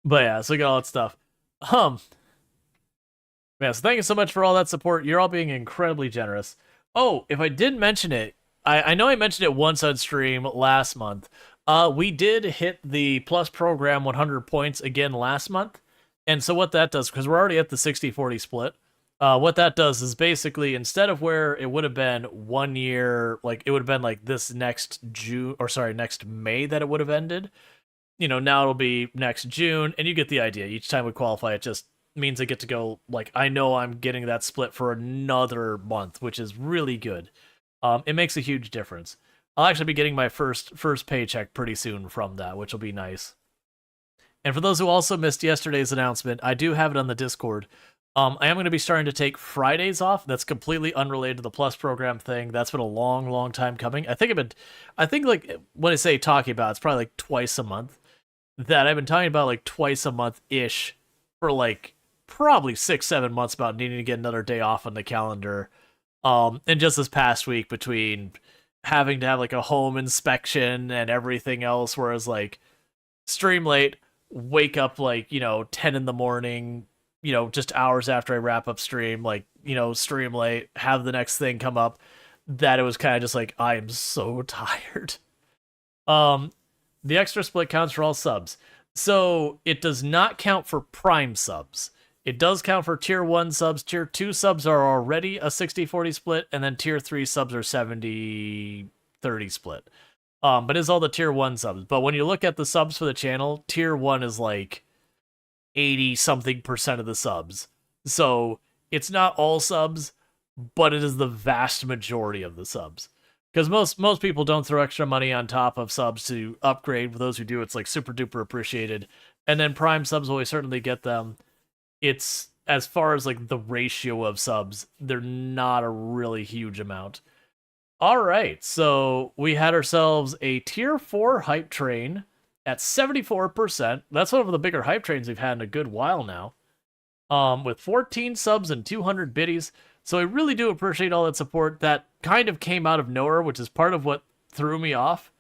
But yeah, so we got all that stuff. Yeah, so thank you so much for all that support. You're all being incredibly generous. Oh, if I did mention it, I know I mentioned it once on stream last month. We did hit the Plus program 100 points again last month. And so what that does, because we're already at the 60-40 split, what that does is basically, instead of where it would have been 1 year, like it would have been like this next May that it would have ended, now it'll be next June, and you get the idea. Each time we qualify, it just means I get to go, like, I know I'm getting that split for another month, which is really good. It makes a huge difference. I'll actually be getting my first paycheck pretty soon from that, which will be nice. And for those who also missed yesterday's announcement, I do have it on the Discord. I am going to be starting to take Fridays off. That's completely unrelated to the Plus program thing. That's been a long, long time coming. I think like when I say talking about, it's probably like twice a month. That I've been talking about like twice a month-ish for like probably 6-7 months about needing to get another day off on the calendar. And just this past week, between having to have like a home inspection and everything else, whereas like stream late, wake up like 10 in the morning, just hours after I wrap up stream, like stream late, have the next thing come up, that it was kind of just like, I am so tired. The extra split counts for all subs, so it does not count for prime subs. It does count for tier 1 subs. Tier 2 subs are already a 60-40 split, and then tier 3 subs are 70-30 split. But it's all the tier 1 subs. But when you look at the subs for the channel, tier 1 is like 80-something% of the subs. So it's not all subs, but it is the vast majority of the subs. Because most people don't throw extra money on top of subs to upgrade. For those who do, it's like super duper appreciated. And then prime subs, will certainly get them. It's, as far as like the ratio of subs, they're not a really huge amount. All right, so we had ourselves a tier 4 hype train at 74%. That's one of the bigger hype trains we've had in a good while now. With 14 subs and 200 biddies. So I really do appreciate all that support. That kind of came out of nowhere, which is part of what threw me off.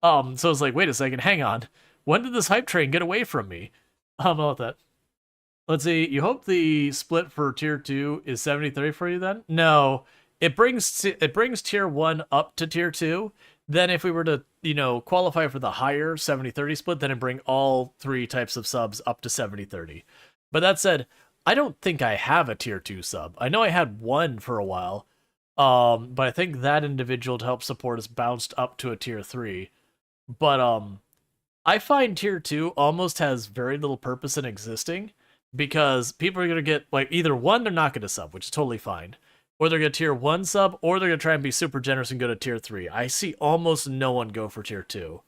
So I was like, wait a second, hang on. When did this hype train get away from me? How about that? Let's see, you hope the split for tier 2 is 70-30 for you then? No, it brings tier 1 up to tier 2. Then if we were to, qualify for the higher 70-30 split, then it'd bring all 3 types of subs up to 70-30. But that said, I don't think I have a tier 2 sub. I know I had one for a while, but I think that individual to help support us bounced up to a tier 3. But I find tier 2 almost has very little purpose in existing, because people are going to get, like, either one, they're not going to sub, which is totally fine, or they're going to tier 1 sub, or they're going to try and be super generous and go to tier 3. I see almost no one go for tier 2.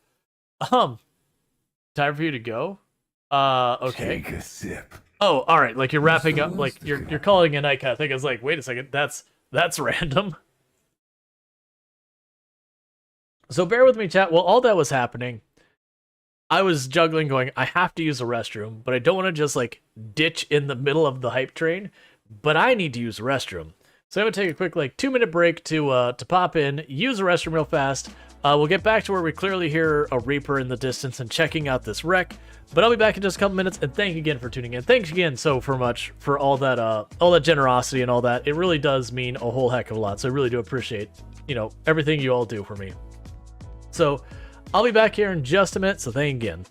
Time for you to go? Okay. Take a sip. Oh, all right. Like you're wrapping up. Like you're calling a night kind of thing. I was like, wait a second. That's random. So bear with me, chat. While all that was happening, I was juggling going, I have to use a restroom, but I don't want to just like ditch in the middle of the hype train, but I need to use a restroom. So I'm going to take a quick like 2-minute break to pop in, use a restroom real fast. We'll get back to where we clearly hear a Reaper in the distance and checking out this wreck. But I'll be back in just a couple minutes, and thank you again for tuning in. Thanks again so much for all that generosity and all that. It really does mean a whole heck of a lot. So I really do appreciate, everything you all do for me. So I'll be back here in just a minute. So thank you again.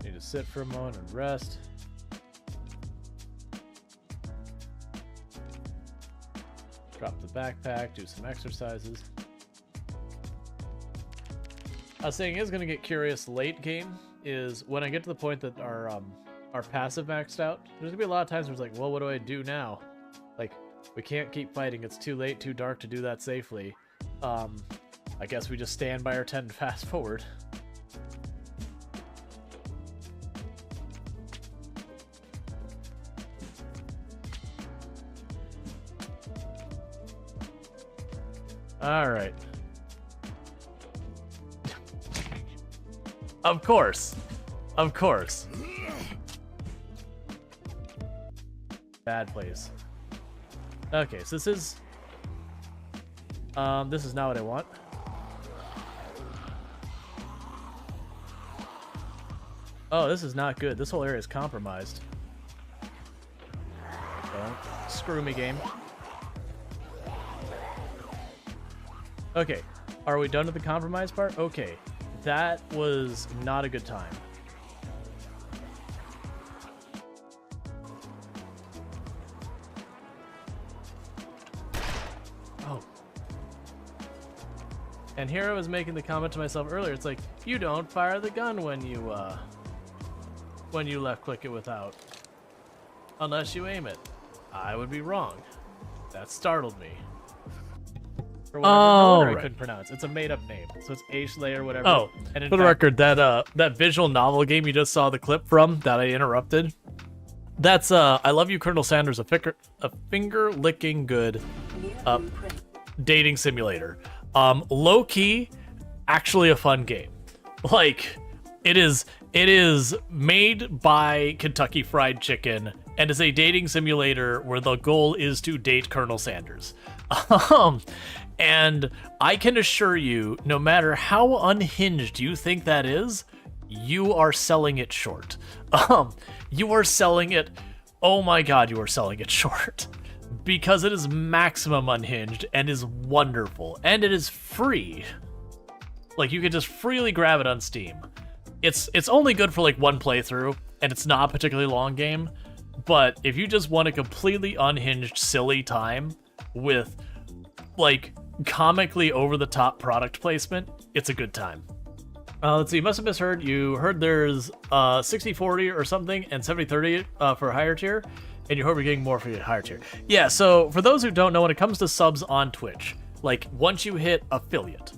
Need to sit for a moment and rest. Drop the backpack, do some exercises. I was saying is going to get curious late game is when I get to the point that our passive maxed out. There's going to be a lot of times where it's like, well, what do I do now? Like, we can't keep fighting. It's too late, too dark to do that safely. I guess we just stand by our tent and fast forward. All right. Of course. Of course. Bad place. Okay, so this is not what I want. Oh, this is not good. This whole area is compromised. Don't screw me, game. Okay, are we done with the compromise part? Okay, that was not a good time. Oh. And here I was making the comment to myself earlier, it's like, you don't fire the gun when you left click it without. Unless you aim it. I would be wrong. That startled me. I couldn't pronounce. It's a made-up name, so it's Ashley or whatever. Oh, and for the record, that visual novel game you just saw the clip from that I interrupted, that's I Love You, Colonel Sanders, a finger-licking good dating simulator. Low-key, actually a fun game. Like, it is made by Kentucky Fried Chicken and is a dating simulator where the goal is to date Colonel Sanders. And I can assure you, no matter how unhinged you think that is, you are selling it short. You are selling it, oh my god, you are selling it short. Because it is maximum unhinged and is wonderful. And it is free. Like, you can just freely grab it on Steam. It's only good for like one playthrough, and it's not a particularly long game. But if you just want a completely unhinged, silly time with, like, comically over-the-top product placement, it's a good time. Let's see, you must have misheard. You heard there's 60-40 or something and 70-30 for a higher tier, and you heard we're getting more for your higher tier. Yeah, so for those who don't know, when it comes to subs on Twitch, like, once you hit affiliate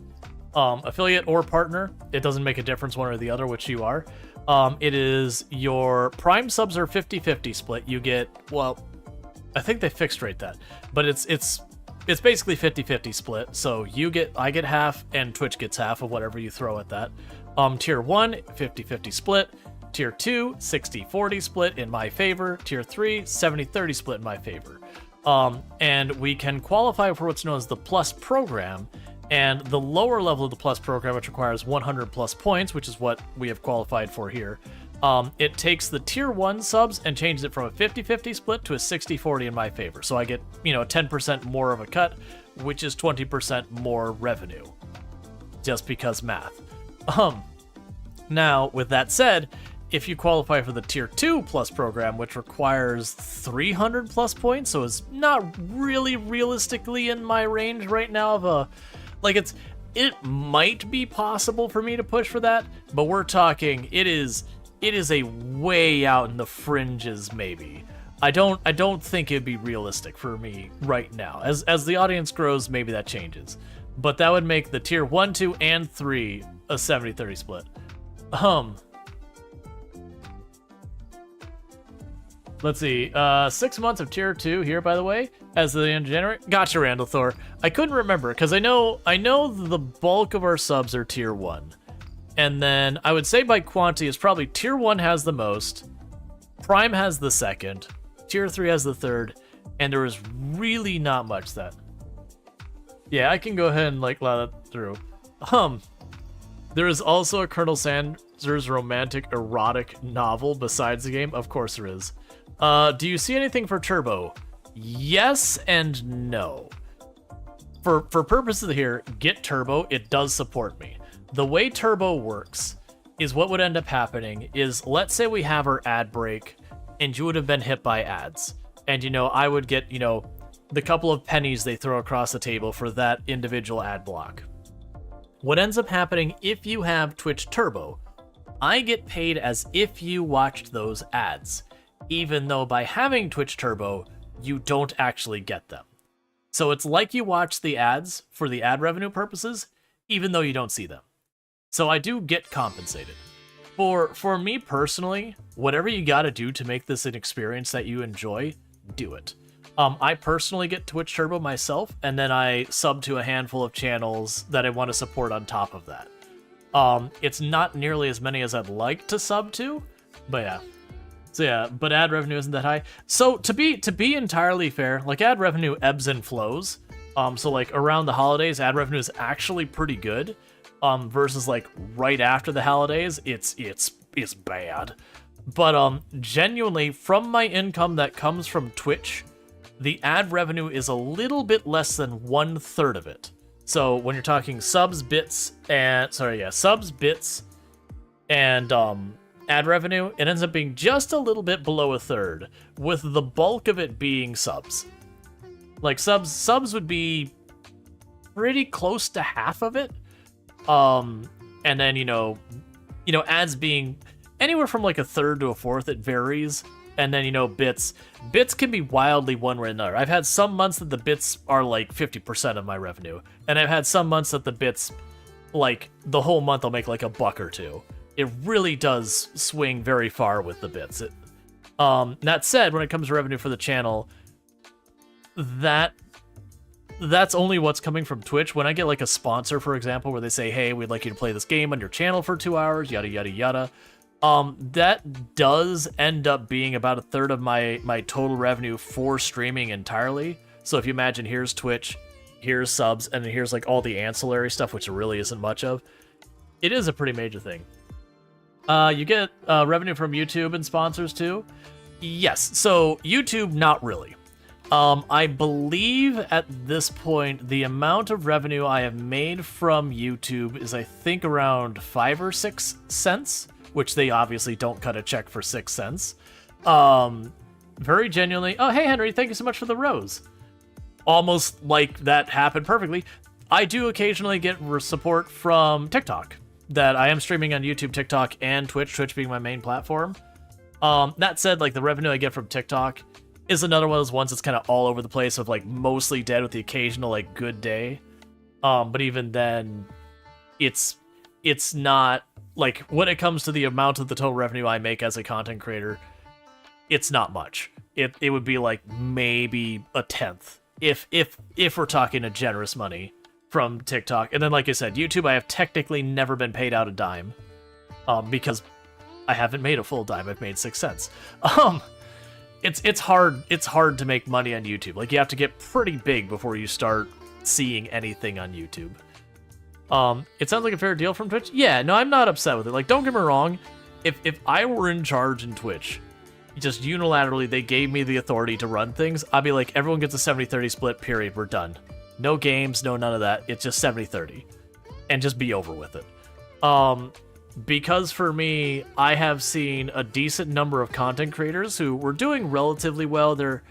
or partner, it doesn't make a difference one or the other, which you are. It is your Prime subs are 50-50 split. You get, well, I think they fixed rate that, but it's basically 50-50 split. So I get half and Twitch gets half of whatever you throw at that. Tier 1, 50-50 split. Tier 2, 60-40 split in my favor. Tier 3, 70-30 split in my favor. And we can qualify for what's known as the Plus program. And the lower level of the Plus program, which requires 100 plus points, which is what we have qualified for here, it takes the Tier 1 subs and changes it from a 50-50 split to a 60-40 in my favor. So I get, 10% more of a cut, which is 20% more revenue. Just because math. Now, with that said, if you qualify for the Tier 2 Plus program, which requires 300 plus points, so it's not really realistically in my range right now of a... Like, it might be possible for me to push for that, but we're talking, it is a way out in the fringes, maybe. I don't think it'd be realistic for me right now. As the audience grows, maybe that changes. But that would make the Tier 1, 2, and 3 a 70-30 split. Let's see. 6 months of tier 2 here, by the way, as the ungenerate. Gotcha, Randall Thor. I couldn't remember because I know the bulk of our subs are tier 1. And then I would say by quantity is probably tier 1 has the most, Prime has the second, tier 3 has the third, and there is really not much that. Yeah, I can go ahead and like allow that through. There is also a Colonel Sanders romantic erotic novel besides the game. Of course there is. Do you see anything for Turbo? Yes and no. For purposes here, get Turbo, it does support me. The way Turbo works is what would end up happening is, let's say we have our ad break and you would have been hit by ads. And, you know, I would get, you know, the couple of pennies they throw across the table for that individual ad block. What ends up happening if you have Twitch Turbo, I get paid as if you watched those ads, even though by having Twitch Turbo, you don't actually get them. So it's like you watch the ads for the ad revenue purposes, even though you don't see them. So I do get compensated. For me personally, whatever you gotta do to make this an experience that you enjoy, do it. I personally get Twitch Turbo myself, and then I sub to a handful of channels that I want to support on top of that. It's not nearly as many as I'd like to sub to, but yeah. So yeah, but ad revenue isn't that high. So to be entirely fair, like ad revenue ebbs and flows. So like around the holidays, ad revenue is actually pretty good. Versus like right after the holidays, it's bad. But genuinely, from my income that comes from Twitch, the ad revenue is a little bit less than 1/3 of it. So when you're talking subs, bits, and ad revenue, it ends up being just a little bit below 1/3, with the bulk of it being subs. Like subs would be pretty close to half of it. And then, you know, ads being anywhere from like 1/3 to 1/4, it varies. And then, you know, bits can be wildly one way or another. I've had some months that the bits are like 50% of my revenue. And I've had some months that the bits, like the whole month I'll make like $1 or $2. It really does swing very far with the bits. That said, when it comes to revenue for the channel, that's only what's coming from Twitch. When I get like a sponsor, for example, where they say, hey, we'd like you to play this game on your channel for 2 hours, yada, yada, yada. That does end up being about 1/3 of my total revenue for streaming entirely. So if you imagine, here's Twitch, here's subs, and then here's like all the ancillary stuff, which there really isn't much of. It is a pretty major thing. You get revenue from YouTube and sponsors too? Yes, so YouTube, not really. I believe at this point, the amount of revenue I have made from YouTube is, I think, around 5 or 6 cents, which they obviously don't cut a check for 6 cents. Very genuinely. Oh, hey, Henry, thank you so much for the rose. Almost like that happened perfectly. I do occasionally get support from TikTok, that I am streaming on YouTube, TikTok, and Twitch being my main platform. That said, like the revenue I get from TikTok is another one of those ones that's kind of all over the place, of like mostly dead with the occasional like good day. But even then, it's not like, when it comes to the amount of the total revenue I make as a content creator, it's not much. It would be like maybe 1/10 if we're talking a generous money from TikTok. And then, like I said, YouTube, I have technically never been paid out a dime, because I haven't made a full dime. I've made 6 cents. It's hard to make money on YouTube. Like, you have to get pretty big before you start seeing anything on YouTube. It sounds like a fair deal from Twitch. Yeah, no, I'm not upset with it. Like, don't get me wrong. If I were in charge in Twitch, just unilaterally, they gave me the authority to run things, I'd be like, everyone gets a 70-30 split, period. We're done. No games, no none of that. It's just 70-30. And just be over with it. Because for me, I have seen a decent number of content creators who were doing relatively well. They're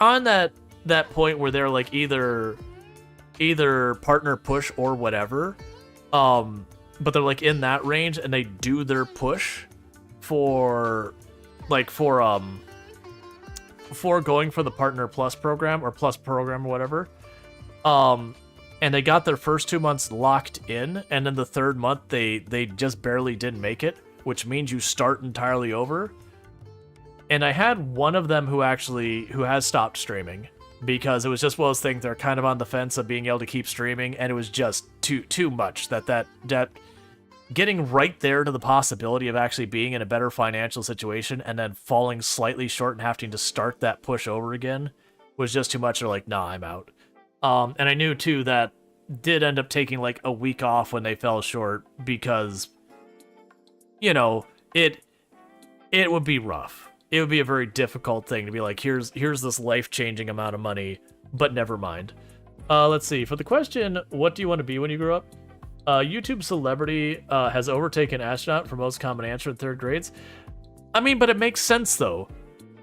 on that point where they're like either partner push or whatever. But they're like in that range, and they do their push for going for the Partner Plus program or Plus program or whatever. And they got their first 2 months locked in, and then the third month they just barely didn't make it, which means you start entirely over. And I had one of them who has stopped streaming because it was just one of those things. They're kind of on the fence of being able to keep streaming, and it was just too much that getting right there to the possibility of actually being in a better financial situation and then falling slightly short and having to start that push over again was just too much. They're like, nah, I'm out. And I knew too that did end up taking like a week off when they fell short because, you know, it would be rough. It would be a very difficult thing to be like, here's this life-changing amount of money, but never mind. Let's see. For the question, what do you want to be when you grow up? YouTube celebrity has overtaken astronaut for most common answer in third grades. I mean, but it makes sense though.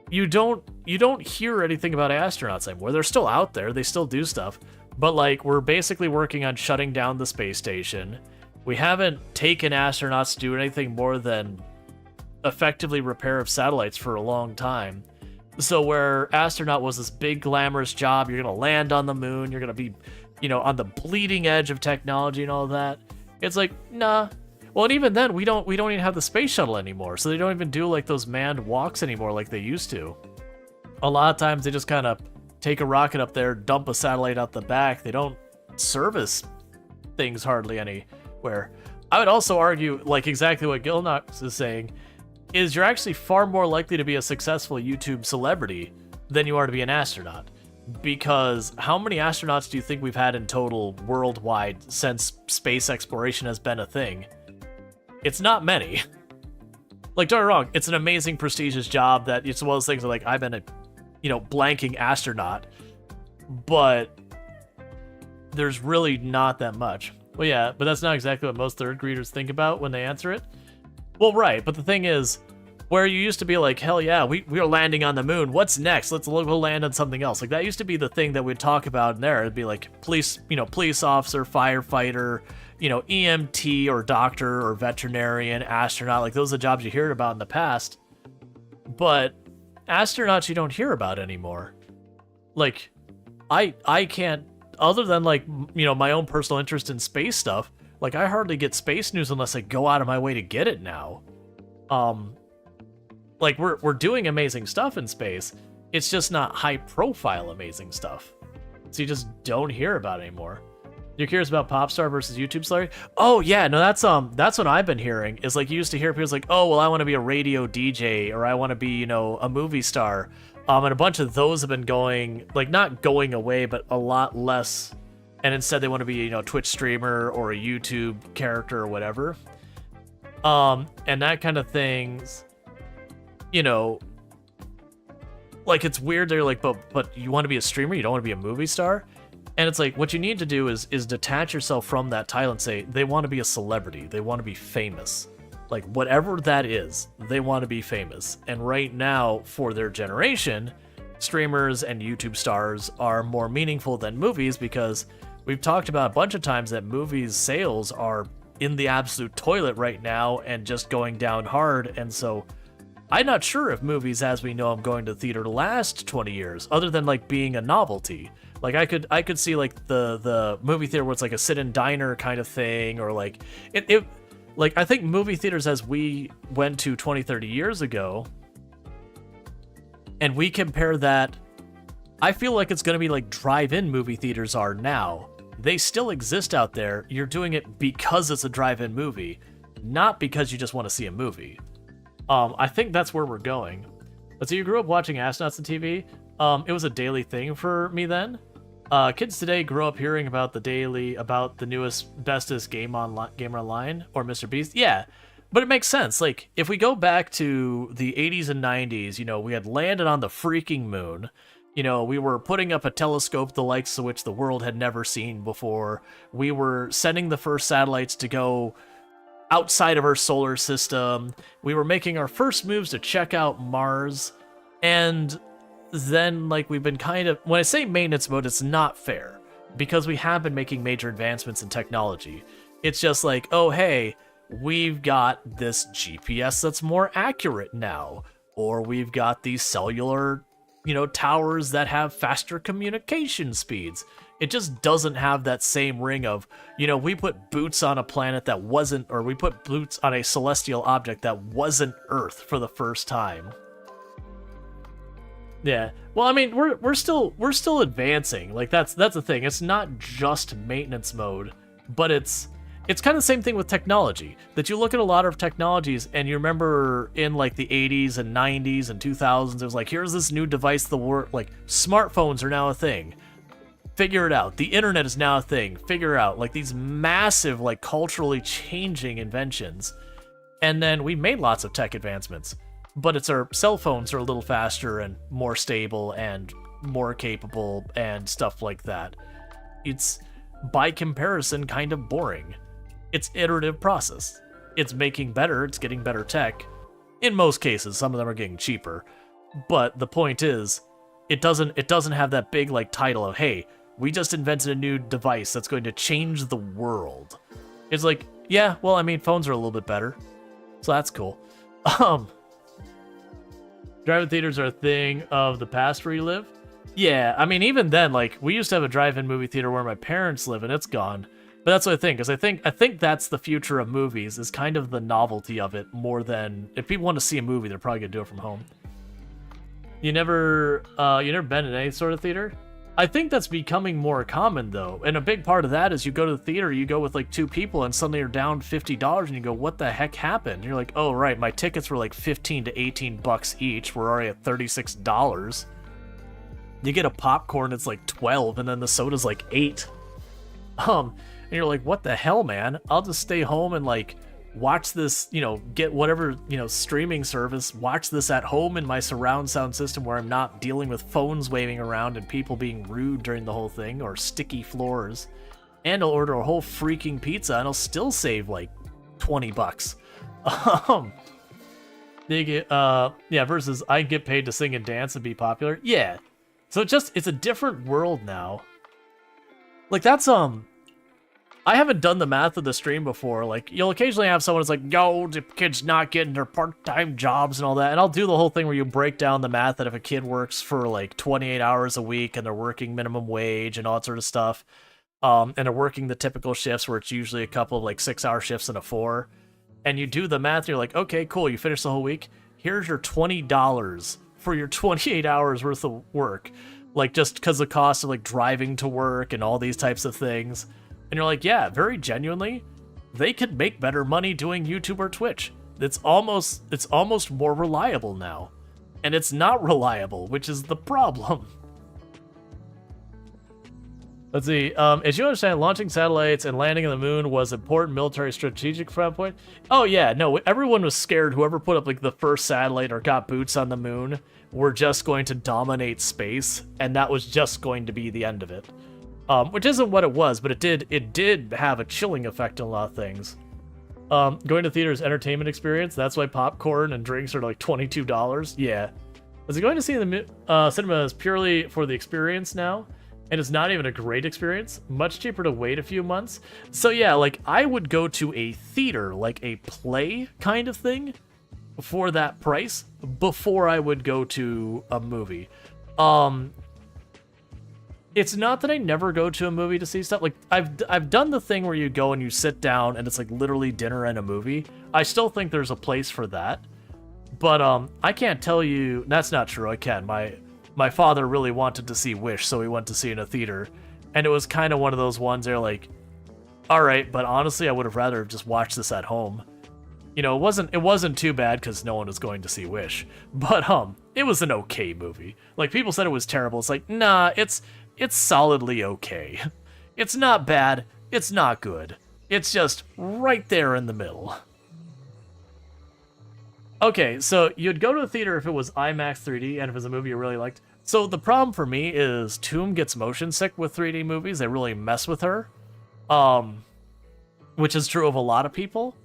You don't hear anything about astronauts anymore. They're still out there. They still do stuff. But like, we're basically working on shutting down the space station. We haven't taken astronauts to do anything more than effectively repair of satellites for a long time. So where astronaut was this big glamorous job, you're gonna land on the moon, you're gonna be, you know, on the bleeding edge of technology and all that. It's like, nah. Well, and even then, we don't even have the space shuttle anymore, so they don't even do like those manned walks anymore like they used to. A lot of times they just kind of take a rocket up there, dump a satellite out the back. They don't service things hardly anywhere. I would also argue, like exactly what Gilnox is saying, is you're actually far more likely to be a successful YouTube celebrity than you are to be an astronaut. Because how many astronauts do you think we've had in total worldwide since space exploration has been a thing? It's not many. Like, don't get me wrong, it's an amazing, prestigious job that it's one of those things that, like, I've been a, you know, blanking astronaut, but there's really not that much. Well, yeah, but that's not exactly what most third graders think about when they answer it. Well, right, but the thing is, where you used to be like, hell yeah, we are landing on the moon. What's next? Let's go land on something else. Like, that used to be the thing that we'd talk about in there. It'd be like police, you know, police officer, firefighter, you know, EMT or doctor or veterinarian, astronaut. Like, those are the jobs you heard about in the past. But astronauts you don't hear about anymore. Like, I can't, other than like, you know, my own personal interest in space stuff, like, I hardly get space news unless I go out of my way to get it now. Like, we're doing amazing stuff in space. It's just not high-profile amazing stuff. So you just don't hear about it anymore. You're curious about pop star versus YouTube celebrity? Oh yeah, no, that's what I've been hearing. Is like, you used to hear people like, oh well, I want to be a radio DJ, or I want to be, you know, a movie star. And a bunch of those have been going, like, not going away, but a lot less. And instead they want to be, you know, a Twitch streamer or a YouTube character or whatever. And that kind of things, you know, like, it's weird. They're like, but you want to be a streamer? You don't want to be a movie star? And it's like, what you need to do is detach yourself from that title and say, they want to be a celebrity. They want to be famous. Like, whatever that is, they want to be famous. And right now, for their generation, streamers and YouTube stars are more meaningful than movies, because we've talked about a bunch of times that movies sales are in the absolute toilet right now and just going down hard. And so I'm not sure if movies as we know them going to theater last 20 years, other than like being a novelty. Like, I could see like the movie theater where it's like a sit-in diner kind of thing, or like it like, I think movie theaters as we went to 20, 30 years ago, and we compare that, I feel like it's going to be like drive-in movie theaters are now. They still exist out there. You're doing it because it's a drive-in movie, not because you just want to see a movie. I think that's where we're going. But so you grew up watching astronauts on TV. It was a daily thing for me then. Kids today grow up hearing about the newest, bestest gamer online, or Mr. Beast. Yeah, but it makes sense. Like, if we go back to the 80s and 90s, you know, we had landed on the freaking moon. You know, we were putting up a telescope the likes of which the world had never seen before. We were sending the first satellites to go outside of our solar system. We were making our first moves to check out Mars. And then, like, we've been kind of, when I say maintenance mode, it's not fair, because we have been making major advancements in technology. It's just like, oh, hey, we've got this GPS that's more accurate now, or we've got these cellular, you know, towers that have faster communication speeds. It just doesn't have that same ring of, you know, we put boots on a planet that wasn't, or we put boots on a celestial object that wasn't Earth for the first time. Yeah. Well, I mean, we're still advancing. Like that's the thing. It's not just maintenance mode, but it's kind of the same thing with technology. That you look at a lot of technologies and you remember in like the 80s and 90s and 2000s, it was like, here's this new device, like smartphones are now a thing. Figure it out. The internet is now a thing. Figure it out. Like these massive, like culturally changing inventions. And then we made lots of tech advancements. But it's our cell phones are a little faster and more stable and more capable and stuff like that. It's, by comparison, kind of boring. It's iterative process. It's making better, it's getting better tech. In most cases, some of them are getting cheaper. But the point is, it doesn't have that big like title of, hey, we just invented a new device that's going to change the world. It's like, yeah, well, I mean, phones are a little bit better. So that's cool. Drive-in theaters are a thing of the past where you live? Yeah, I mean, even then, like, we used to have a drive-in movie theater where my parents live, and it's gone. But that's what I think, because I think that's the future of movies, is kind of the novelty of it, more than... If people want to see a movie, they're probably going to do it from home. You never been in any sort of theater? I think that's becoming more common, though. And a big part of that is you go to the theater, you go with like 2 people, and suddenly you're down $50, and you go, what the heck happened? And you're like, oh, right, my tickets were like 15 to 18 bucks each. We're already at $36. You get a popcorn, it's like 12, and then the soda's like 8. And you're like, what the hell, man? I'll just stay home and like watch this, get whatever, streaming service, watch this at home in my surround sound system where I'm not dealing with phones waving around and people being rude during the whole thing, or sticky floors. And I'll order a whole freaking pizza and I'll still save like 20 bucks. Versus I get paid to sing and dance and be popular. Yeah. So it's a different world now. Like that's, I haven't done the math of the stream before. Like, you'll occasionally have someone that's like, yo, the kid's not getting their part-time jobs and all that. And I'll do the whole thing where you break down the math that if a kid works for like 28 hours a week and they're working minimum wage and all that sort of stuff, and they're working the typical shifts where it's usually a couple of like 6-hour shifts and a 4, and you do the math and you're like, okay, cool, you finish the whole week. Here's your $20 for your 28 hours worth of work. Like, just because the cost of like driving to work and all these types of things. And you're like, yeah, very genuinely, they could make better money doing YouTube or Twitch. It's almost more reliable now. And it's not reliable, which is the problem. Let's see. As you understand, launching satellites and landing on the moon was important military strategic point. Oh yeah, no, everyone was scared whoever put up like the first satellite or got boots on the moon were just going to dominate space, and that was just going to be the end of it. Which isn't what it was, but it did have a chilling effect on a lot of things. Going to theaters entertainment experience, that's why popcorn and drinks are like $22. Yeah. Is it going to see the cinema is purely for the experience now? And it's not even a great experience. Much cheaper to wait a few months. So yeah, like I would go to a theater, like a play kind of thing, for that price before I would go to a movie. It's not that I never go to a movie to see stuff. Like I've done the thing where you go and you sit down and it's like literally dinner and a movie. I still think there's a place for that. But I can't tell you that's not true. I can. My father really wanted to see Wish, so we went to see it in a theater. And it was kind of one of those ones where like, all right, but honestly, I would have rather just watched this at home. It wasn't too bad because no one was going to see Wish. But it was an okay movie. Like people said it was terrible. It's like, nah, it's solidly okay. It's not bad. It's not good. It's just right there in the middle. Okay, so you'd go to a theater if it was IMAX 3D and if it was a movie you really liked. So the problem for me is Toom gets motion sick with 3D movies. They really mess with her. Which is true of a lot of people.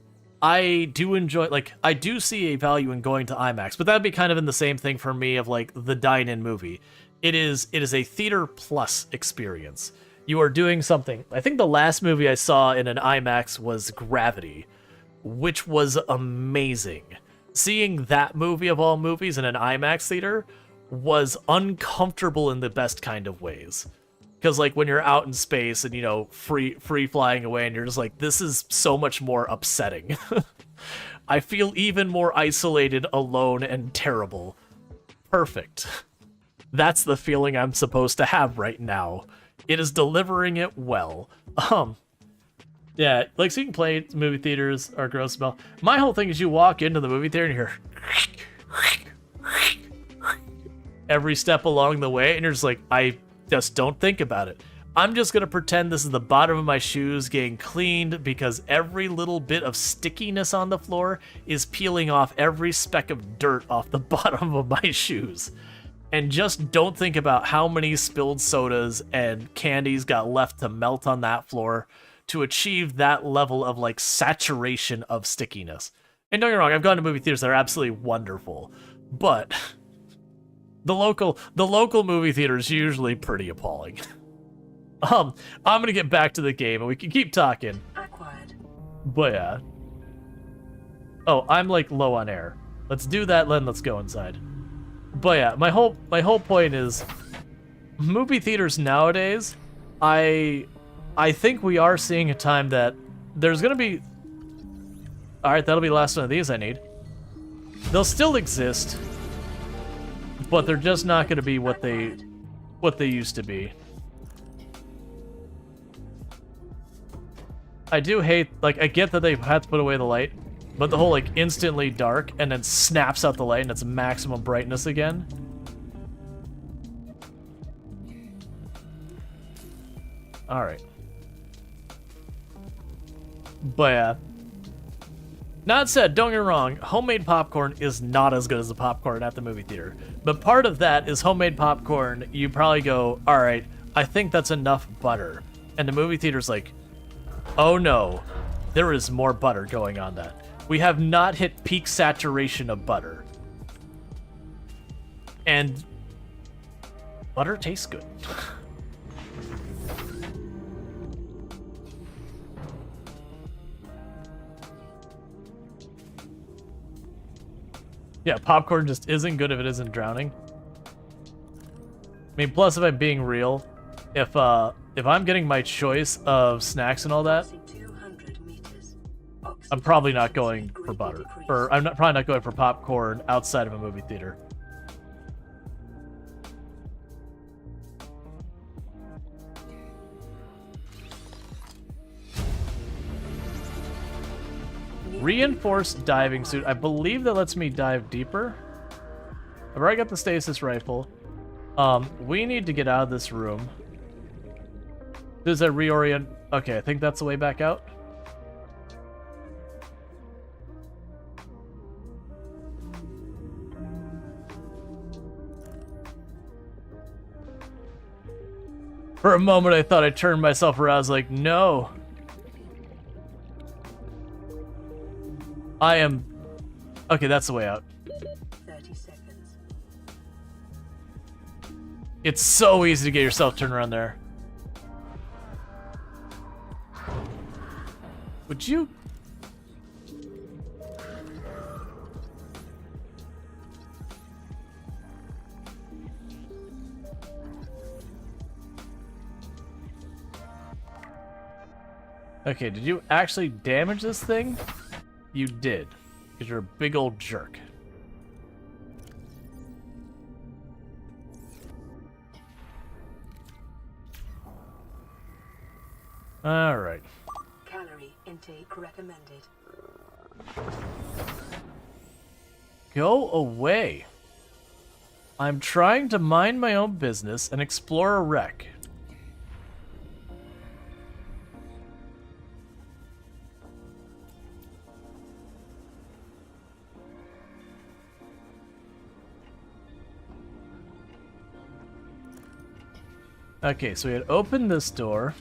I do enjoy, like, I do see a value in going to IMAX, but that'd be kind of in the same thing for me of like the dine-in movie. It is a theater plus experience. You are doing something. I think the last movie I saw in an IMAX was Gravity, which was amazing. Seeing that movie of all movies in an IMAX theater was uncomfortable in the best kind of ways. Because like when you're out in space and free flying away and you're just like, this is so much more upsetting. I feel even more isolated, alone, and terrible. Perfect. That's the feeling I'm supposed to have right now. It is delivering it well. Yeah, like seeing play movie theaters are gross smell. My whole thing is you walk into the movie theater and you hear every step along the way, and you're just like, I just don't think about it. I'm just gonna pretend this is the bottom of my shoes getting cleaned because every little bit of stickiness on the floor is peeling off every speck of dirt off the bottom of my shoes. And just don't think about how many spilled sodas and candies got left to melt on that floor to achieve that level of like saturation of stickiness. And don't get me wrong, I've gone to movie theaters that are absolutely wonderful, but the local movie theater is usually pretty appalling. I'm gonna get back to the game and we can keep talking. Acquired. But yeah. Oh, I'm like low on air. Let's do that, then let's go inside. But yeah, my whole point is movie theaters nowadays, I think we are seeing a time that there's gonna be... Alright, that'll be the last one of these I need. They'll still exist, but they're just not gonna be what they used to be. I do hate, like, I get that they had to put away the light, but the whole, like, instantly dark and then snaps out the light and it's maximum brightness again. Alright. But yeah. Not said, don't get me wrong, homemade popcorn is not as good as the popcorn at the movie theater. But part of that is homemade popcorn, you probably go, alright, I think that's enough butter. And the movie theater's like, oh no, there is more butter going on that. We have not hit peak saturation of butter. And butter tastes good. Yeah, popcorn just isn't good if it isn't drowning. I mean, plus if I'm being real, if I'm getting my choice of snacks and all that, I'm probably not going for butter. Or I'm probably not going for popcorn outside of a movie theater. Reinforced diving suit. I believe that lets me dive deeper. I've already got the stasis rifle. We need to get out of this room. Does that reorient? Okay, I think that's the way back out. For a moment, I thought I turned myself around. I was like, no. I am... Okay, that's the way out. 30 seconds. It's so easy to get yourself turned around there. Would you... Okay, did you actually damage this thing? You did, because you're a big old jerk. Alright. Calorie intake recommended. Go away. I'm trying to mind my own business and explore a wreck. Okay, so we had opened this door.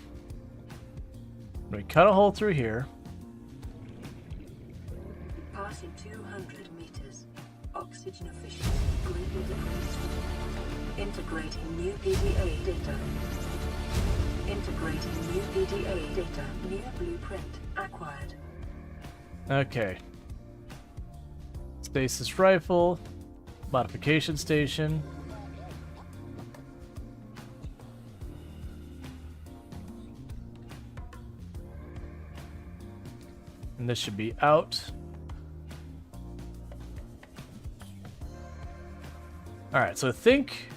We cut a hole through here. Passing 200 meters. Oxygen efficiency greatly decreased. Integrating new PDA data. Integrating new PDA data. New blueprint acquired. Okay. Stasis rifle. Modification station. And this should be out. Alright, so I think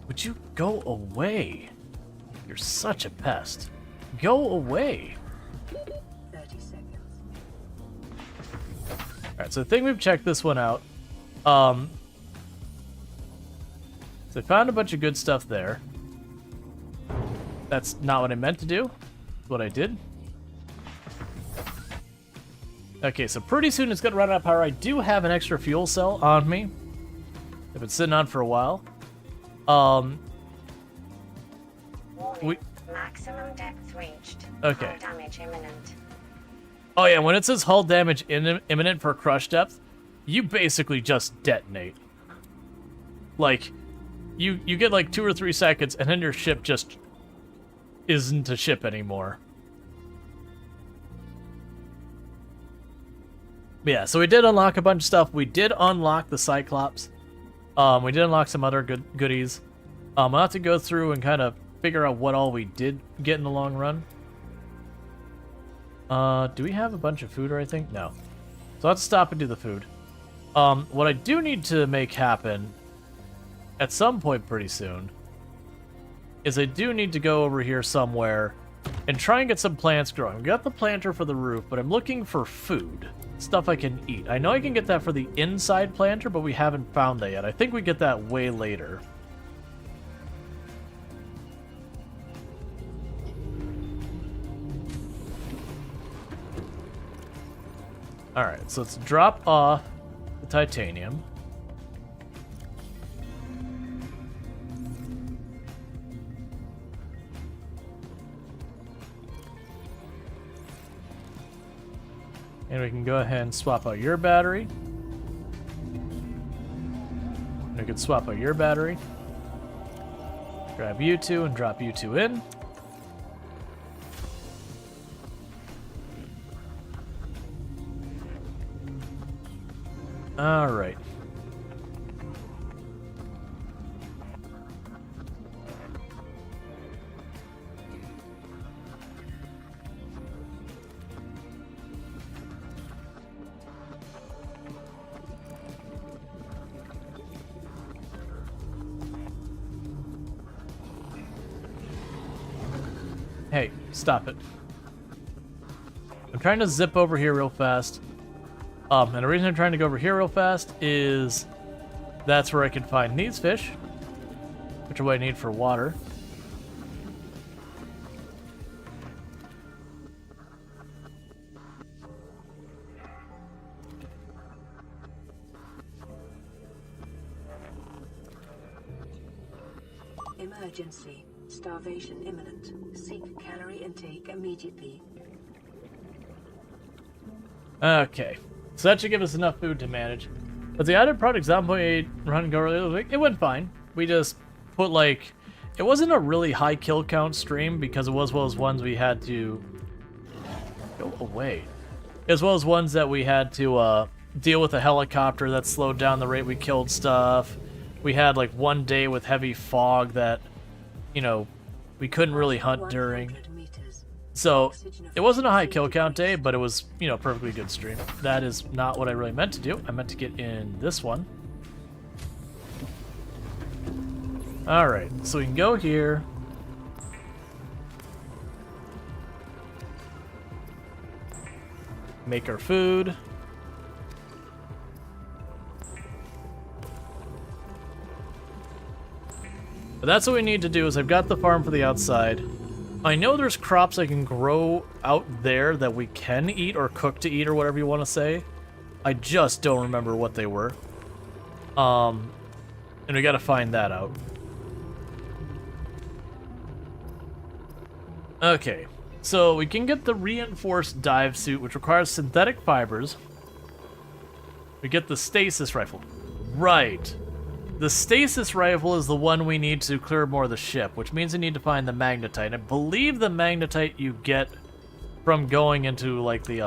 Would you go away? You're such a pest. Go away. 30 seconds. Alright, so I think we've checked this one out. So I found a bunch of good stuff there. That's not what I meant to do. What I did. Okay, so pretty soon it's gonna run out of power. I do have an extra fuel cell on me. I've been sitting on for a while. Maximum depth reached. Okay. Hull damage imminent. Oh yeah, when it says hull damage imminent for crush depth, you basically just detonate. Like, you get like 2 or 3 seconds, and then your ship just isn't a ship anymore. But yeah, so we did unlock a bunch of stuff. We did unlock the Cyclops. We did unlock some other goodies. I'll have to go through and kind of figure out what all we did get in the long run. Do we have a bunch of food or anything? No. So I'll have to stop and do the food. What I do need to make happen at some point pretty soon is I do need to go over here somewhere and try and get some plants growing. We got the planter for the roof, but I'm looking for food. Stuff I can eat. I know I can get that for the inside planter, but we haven't found that yet. I think we get that way later. Alright, so let's drop off the titanium. And we can go ahead and swap out your battery. We can swap out your battery. Grab you two and drop you two in. All right. Hey, stop it. I'm trying to zip over here real fast. And the reason I'm trying to go over here real fast is that's where I can find these fish, which are what I need for water. Emergency. Starvation imminent. Seek calorie intake immediately. Okay. So that should give us enough food to manage. But the added product 0.8 run and go earlier, it went fine. We just put like, it wasn't a really high kill count stream because it was one of those ones we had to go away. As well as ones that we had to deal with a helicopter that slowed down the rate we killed stuff. We had like one day with heavy fog that, you know, we couldn't really hunt during. So, it wasn't a high kill count day, but it was, you know, a perfectly good stream. That is not what I really meant to do. I meant to get in this one. Alright, so we can go here. Make our food. But that's what we need to do, is I've got the farm for the outside. I know there's crops I can grow out there that we can eat or cook to eat or whatever you want to say. I just don't remember what they were. And we gotta find that out. Okay, so we can get the reinforced dive suit, which requires synthetic fibers. We get the stasis rifle. Right. The stasis rifle is the one we need to clear more of the ship, which means we need to find the magnetite. And I believe the magnetite you get from going into, like, the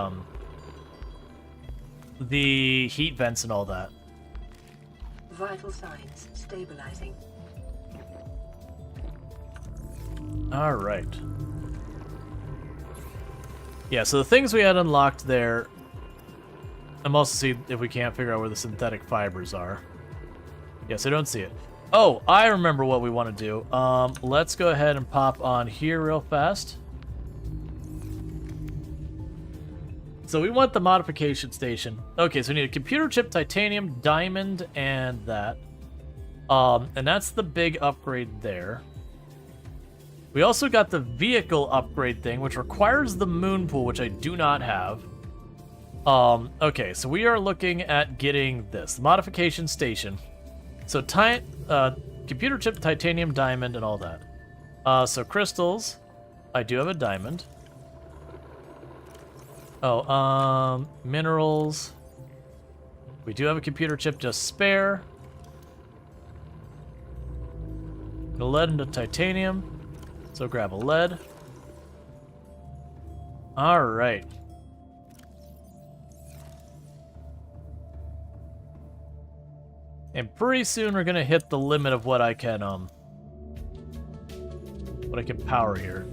heat vents and all that. Vital signs stabilizing. All right. Yeah, so the things we had unlocked there, I'm also see if we can't figure out where the synthetic fibers are. Yes, I don't see it. Oh, I remember what we want to do. Let's go ahead and pop on here real fast. So we want the modification station. Okay, so we need a computer chip, titanium, diamond, and that. And that's the big upgrade there. We also got the vehicle upgrade thing, which requires the moon pool, which I do not have. Okay, so we are looking at getting this modification station. So computer chip, titanium, diamond, and all that. So crystals, I do have a diamond. Oh, minerals. We do have a computer chip just spare. The lead into titanium. So grab a lead. All right. And pretty soon we're gonna hit the limit of what I can power here.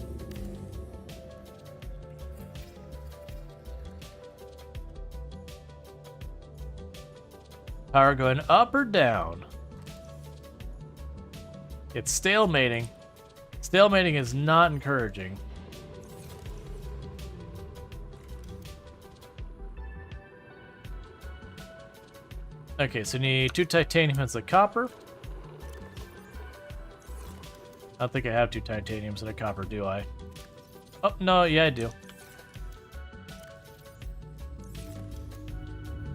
Power going up or down? It's stalemating. Stalemating is not encouraging. Okay, so we need 2 titanium and a copper. I don't think I have 2 titaniums and a copper, do I? Oh, no, yeah, I do.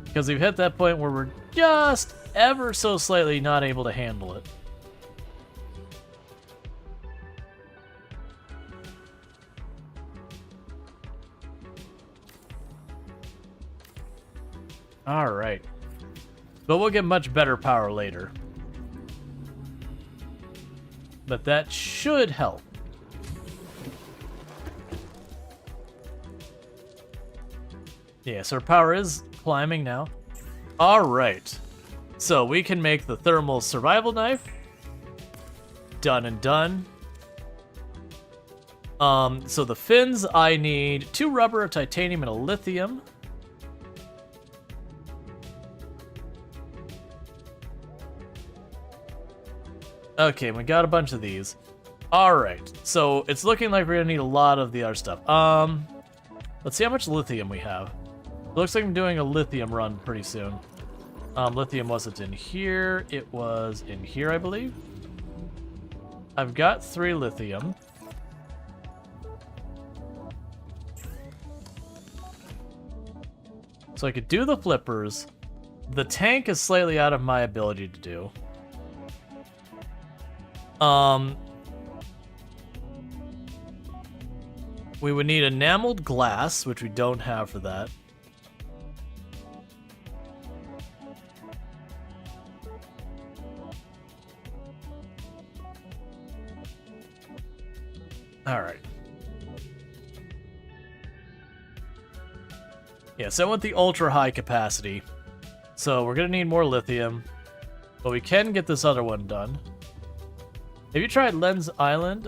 Because we've hit that point where we're just ever so slightly not able to handle it. Alright. But we'll get much better power later. But that should help. Yeah, so our power is climbing now. Alright. So we can make the thermal survival knife. Done and done. So the fins, I need 2 rubber, a titanium, and a lithium. Okay, we got a bunch of these. Alright, so it's looking like we're gonna need a lot of the other stuff. Let's see how much lithium we have. Looks like I'm doing a lithium run pretty soon. Lithium wasn't in here. It was in here, I believe. I've got 3 lithium. So I could do the flippers. The tank is slightly out of my ability to do. We would need enameled glass, which we don't have for that. Alright. Yeah, so I want the ultra high capacity. So we're gonna need more lithium. But we can get this other one done. Have you tried Lens Island?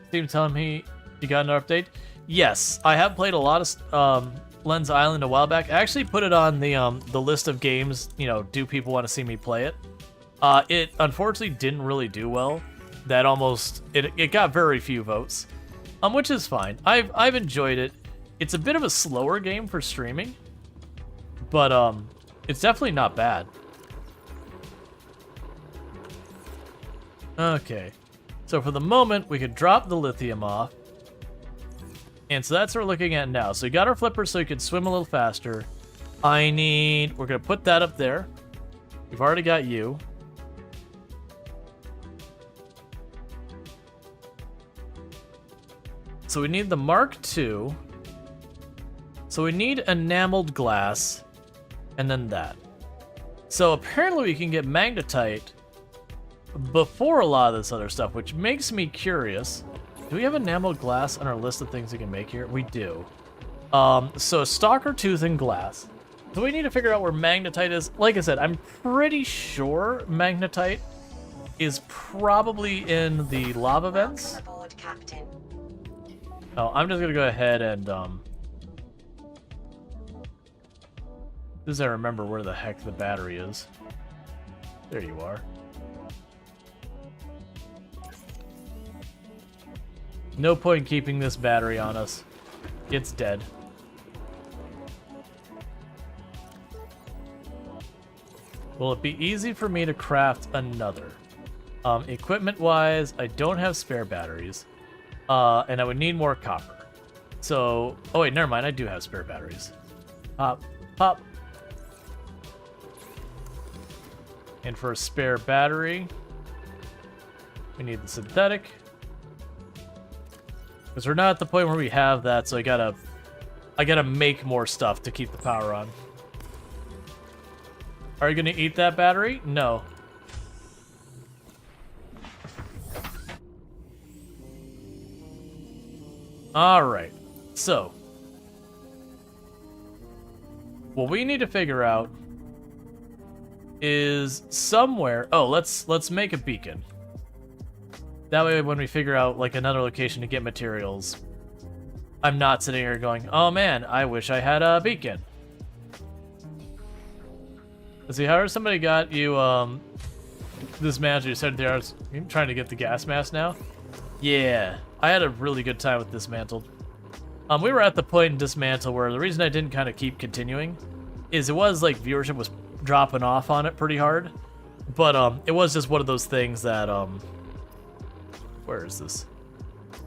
Steve telling me you got an update? Yes, I have played a lot of Lens Island a while back. I actually put it on the list of games, you know, do people want to see me play it? It unfortunately didn't really do well. That it got very few votes. Which is fine. I've enjoyed it. It's a bit of a slower game for streaming, but it's definitely not bad. Okay, so for the moment, we could drop the lithium off. And so that's what we're looking at now. So we got our flipper so you can swim a little faster. We're going to put that up there. We've already got you. So we need the Mark II. So we need enameled glass. And then that. So apparently we can get magnetite before a lot of this other stuff, which makes me curious. Do we have enameled glass on our list of things we can make here? We do. So stalker tooth and glass. So we need to figure out where magnetite is. Like I said, I'm pretty sure magnetite is probably in the lava vents. Aboard, Captain. Oh, I'm just gonna go ahead and as I remember where the heck the battery is. There you are. No point keeping this battery on us. It's dead. Will it be easy for me to craft another? Equipment-wise, I don't have spare batteries. And I would need more copper. So, oh wait, never mind, I do have spare batteries. Pop, pop. And for a spare battery, we need the synthetic. Because we're not at the point where we have that, so I gotta make more stuff to keep the power on. Are you gonna eat that battery? No. Alright, so what we need to figure out is somewhere. Oh, let's make a beacon. That way when we figure out like another location to get materials, I'm not sitting here going, oh man, I wish I had a beacon. Let's see, how somebody got you this manager you said there. I'm trying to get the gas mask now. Yeah, I had a really good time with Dismantled. We were at the point in Dismantle where the reason I didn't kind of keep continuing is it was like viewership was dropping off on it pretty hard. But it was just one of those things that where is this?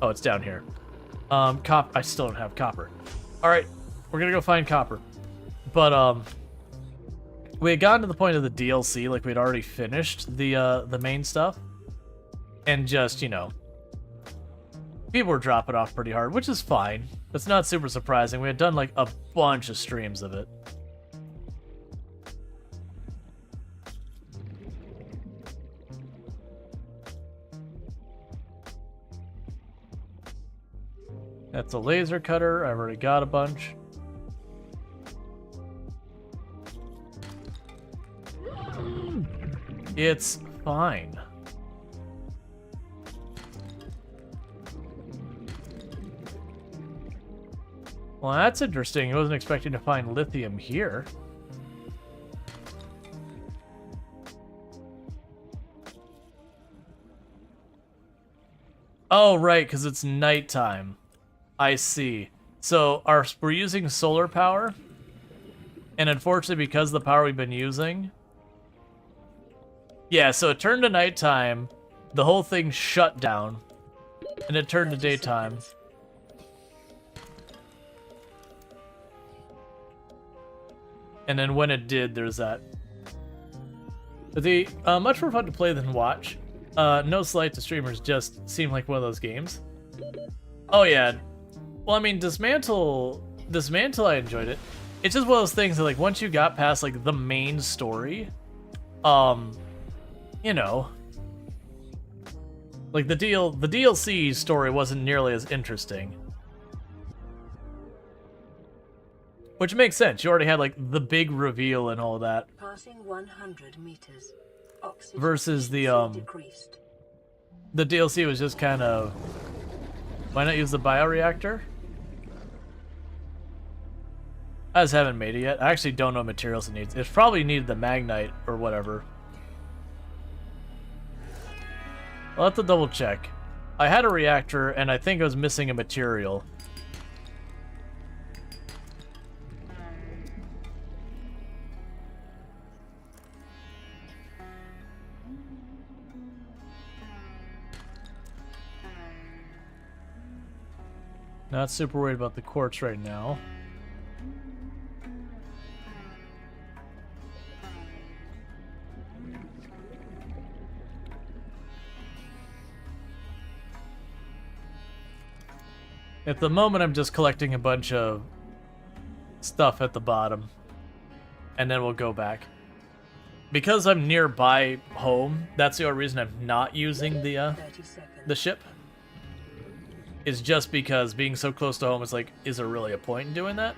Oh, it's down here. I still don't have copper. All right, we're gonna go find copper. But we had gotten to the point of the DLC, like we'd already finished the main stuff, and just, you know, people were dropping off pretty hard, which is fine. It's not super surprising. We had done like a bunch of streams of it. That's a laser cutter. I've already got a bunch. It's fine. Well, that's interesting. I wasn't expecting to find lithium here. Oh, right, because it's nighttime. I see. So we're using solar power, and unfortunately, because of the power we've been using, yeah. So it turned to nighttime. The whole thing shut down, and it turned to daytime. And then when it did, there's that. But the much more fun to play than watch. No slight to streamers, just seem like one of those games. Oh yeah. Well, I mean, Dismantle, I enjoyed it. It's just one of those things that, like, once you got past, like, the main story, you know, like, the DLC story wasn't nearly as interesting. Which makes sense. You already had, like, the big reveal and all that. Passing 100 meters. Oxygen Versus the DLC was just kind of, why not use the bioreactor? I just haven't made it yet. I actually don't know what materials it needs. It probably needed the magnite or whatever. I'll have to double check. I had a reactor and I think I was missing a material. Not super worried about the quartz right now. At the moment, I'm just collecting a bunch of stuff at the bottom, and then we'll go back. Because I'm nearby home, that's the only reason I'm not using the ship. Is just because being so close to home is like, is there really a point in doing that?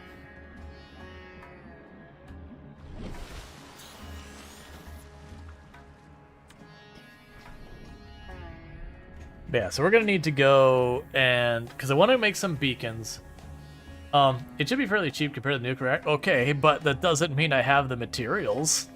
But yeah, so we're gonna need to go and, because I want to make some beacons. It should be fairly cheap compared to the nuclear reactor. Okay, but that doesn't mean I have the materials.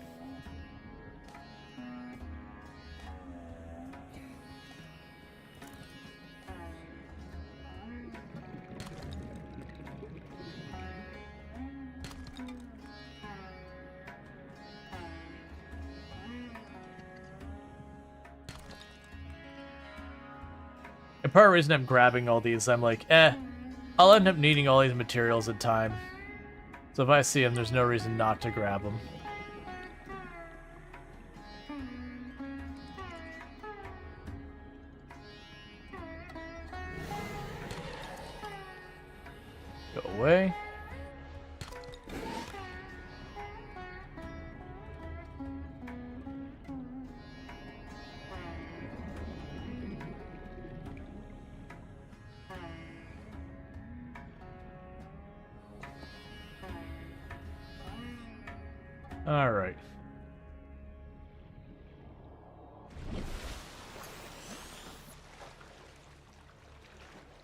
And part of the reason I'm grabbing all these, I'm like, I'll end up needing all these materials in time. So if I see them, there's no reason not to grab them. Go away. All right.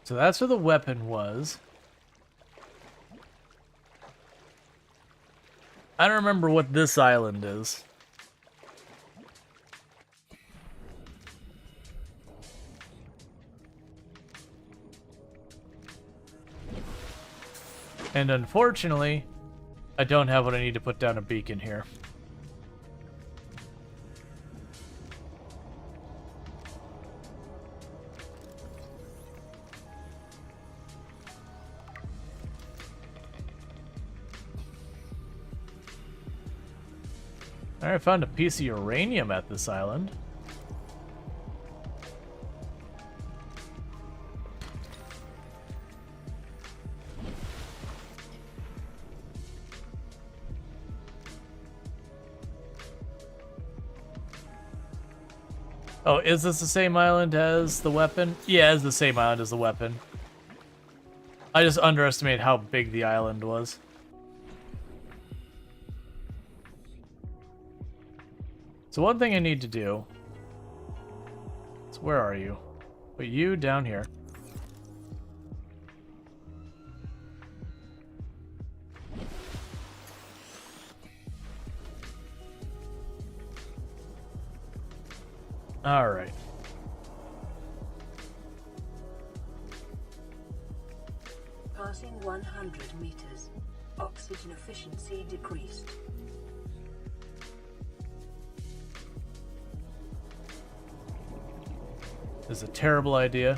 So that's where the weapon was. I don't remember what this island is. And unfortunately, I don't have what I need to put down a beacon here. Alright, I found a piece of uranium at this island. Oh, is this the same island as the weapon? Yeah, it's the same island as the weapon. I just underestimated how big the island was. So one thing I need to do... So where are you? Put you down here. All right. Passing 100 meters. Oxygen efficiency decreased. This is a terrible idea.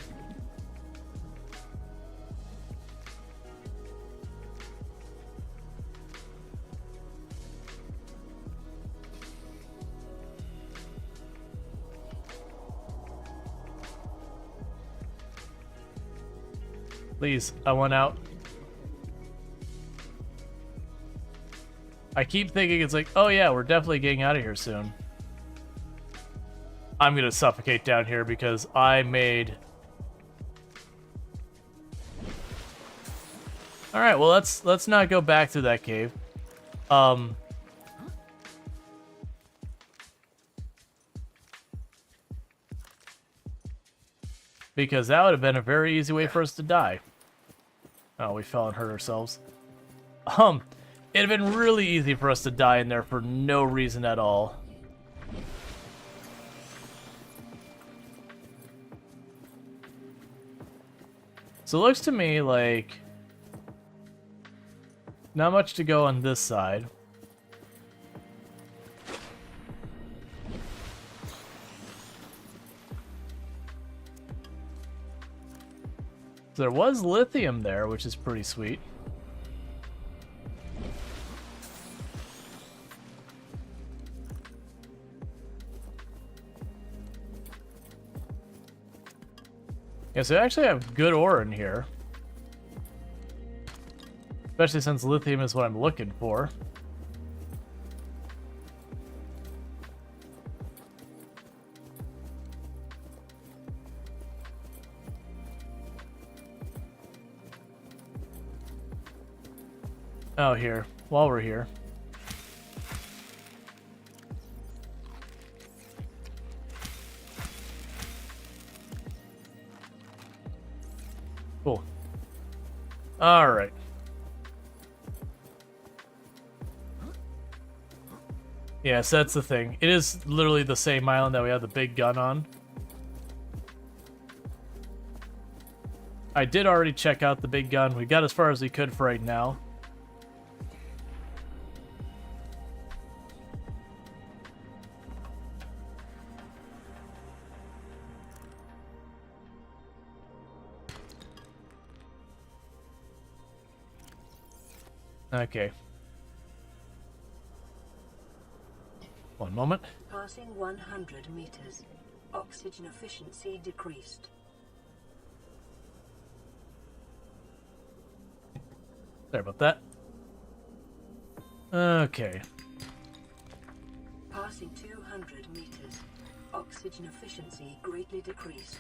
Please, I want out. I keep thinking it's like, oh yeah, we're definitely getting out of here soon. I'm gonna suffocate down here because I made... Alright, well let's not go back to that cave. Because that would have been a very easy way for us to die. Oh, we fell and hurt ourselves. It'd have been really easy for us to die in there for no reason at all. So it looks to me like not much to go on this side. There was lithium there, which is pretty sweet. Yeah, so I actually have good ore in here. Especially since lithium is what I'm looking for. Oh, here. While we're here. Cool. All right. Yes, that's the thing. It is literally the same island that we had the big gun on. I did already check out the big gun. We got as far as we could for right now. Okay. One moment. Passing 100 meters. Oxygen efficiency decreased. Sorry about that. Okay. Passing 200 meters. Oxygen efficiency greatly decreased.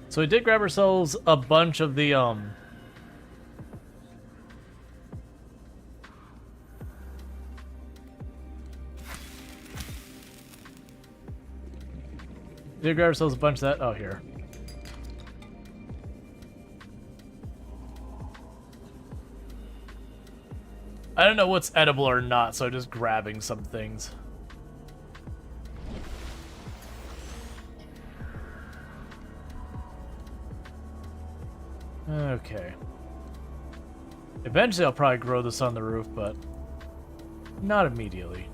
So we did grab ourselves a bunch of the did grab ourselves a bunch of that. Oh, here. I don't know what's edible or not, so I'm just grabbing some things. Okay. Eventually I'll probably grow this on the roof, but not immediately.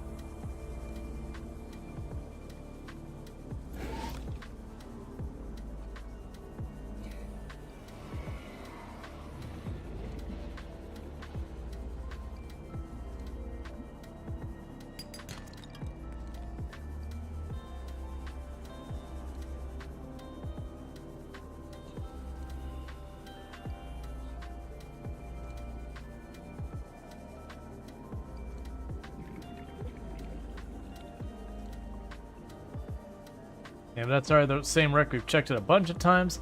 Yeah, that's alright, the same wreck, we've checked it a bunch of times.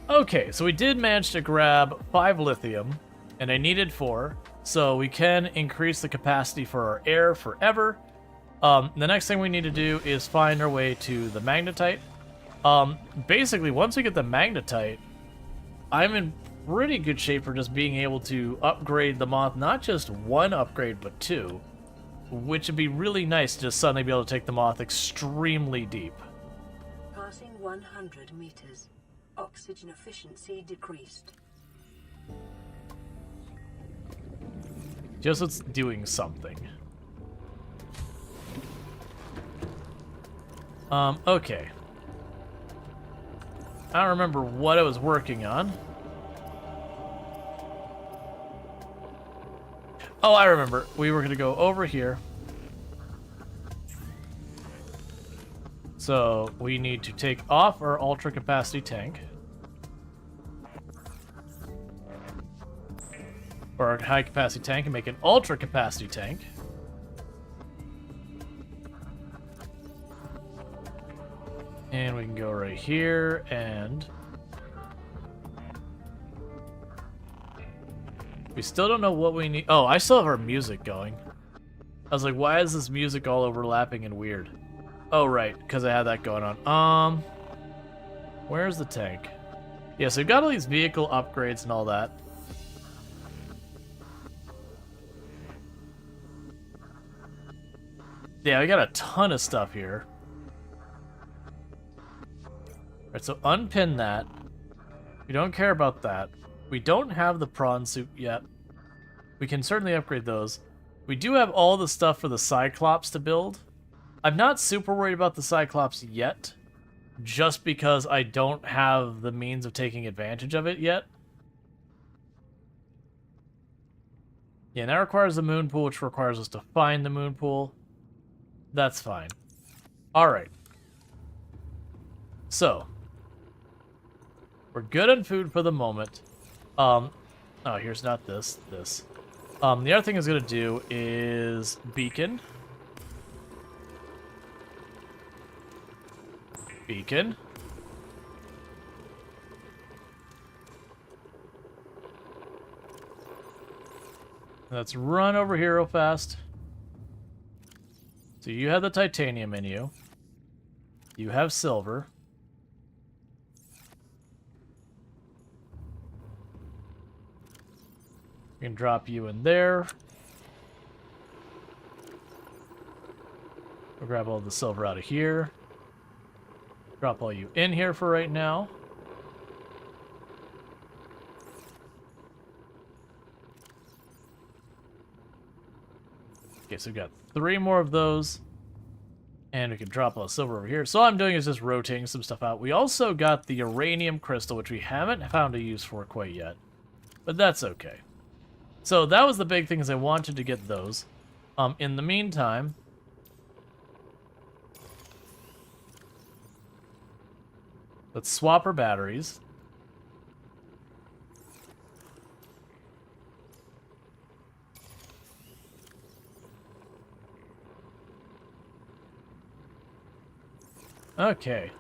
Okay, so we did manage to grab 5 lithium, and I needed 4, so we can increase the capacity for our air forever. The next thing we need to do is find our way to the magnetite. Basically, once we get the magnetite, I'm in pretty good shape for just being able to upgrade the Moth, not just 1 upgrade, but 2, which would be really nice to just suddenly be able to take the Moth extremely deep. Passing 100 meters. Oxygen efficiency decreased. Just it's doing something. Okay. I don't remember what I was working on. Oh, I remember. We were going to go over here. So we need to take off our ultra capacity tank. Or our high capacity tank and make an ultra capacity tank. And we can go right here and we still don't know what we need. Oh, I still have our music going. I was like, why is this music all overlapping and weird? Oh, right, because I had that going on. Where's the tank? Yeah, so we've got all these vehicle upgrades and all that. Yeah, we got a ton of stuff here. Alright, so unpin that. We don't care about that. We don't have the prawn suit yet. We can certainly upgrade those. We do have all the stuff for the Cyclops to build. I'm not super worried about the Cyclops yet, just because I don't have the means of taking advantage of it yet. Yeah, and that requires the moon pool, which requires us to find the moon pool. That's fine. Alright. So, we're good on food for the moment. Oh, here's not this. This. The other thing I was going to do is beacon. Beacon. Let's run over here real fast. So you have the titanium in you. You have silver. We can drop you in there. We'll grab all the silver out of here. Drop all you in here for right now. Okay, so we've got 3 more of those. And we can drop a silver over here. So all I'm doing is just rotating some stuff out. We also got the uranium crystal, which we haven't found a use for quite yet. But that's okay. So that was the big thing, is I wanted to get those. In the meantime, let's swap our batteries. Okay.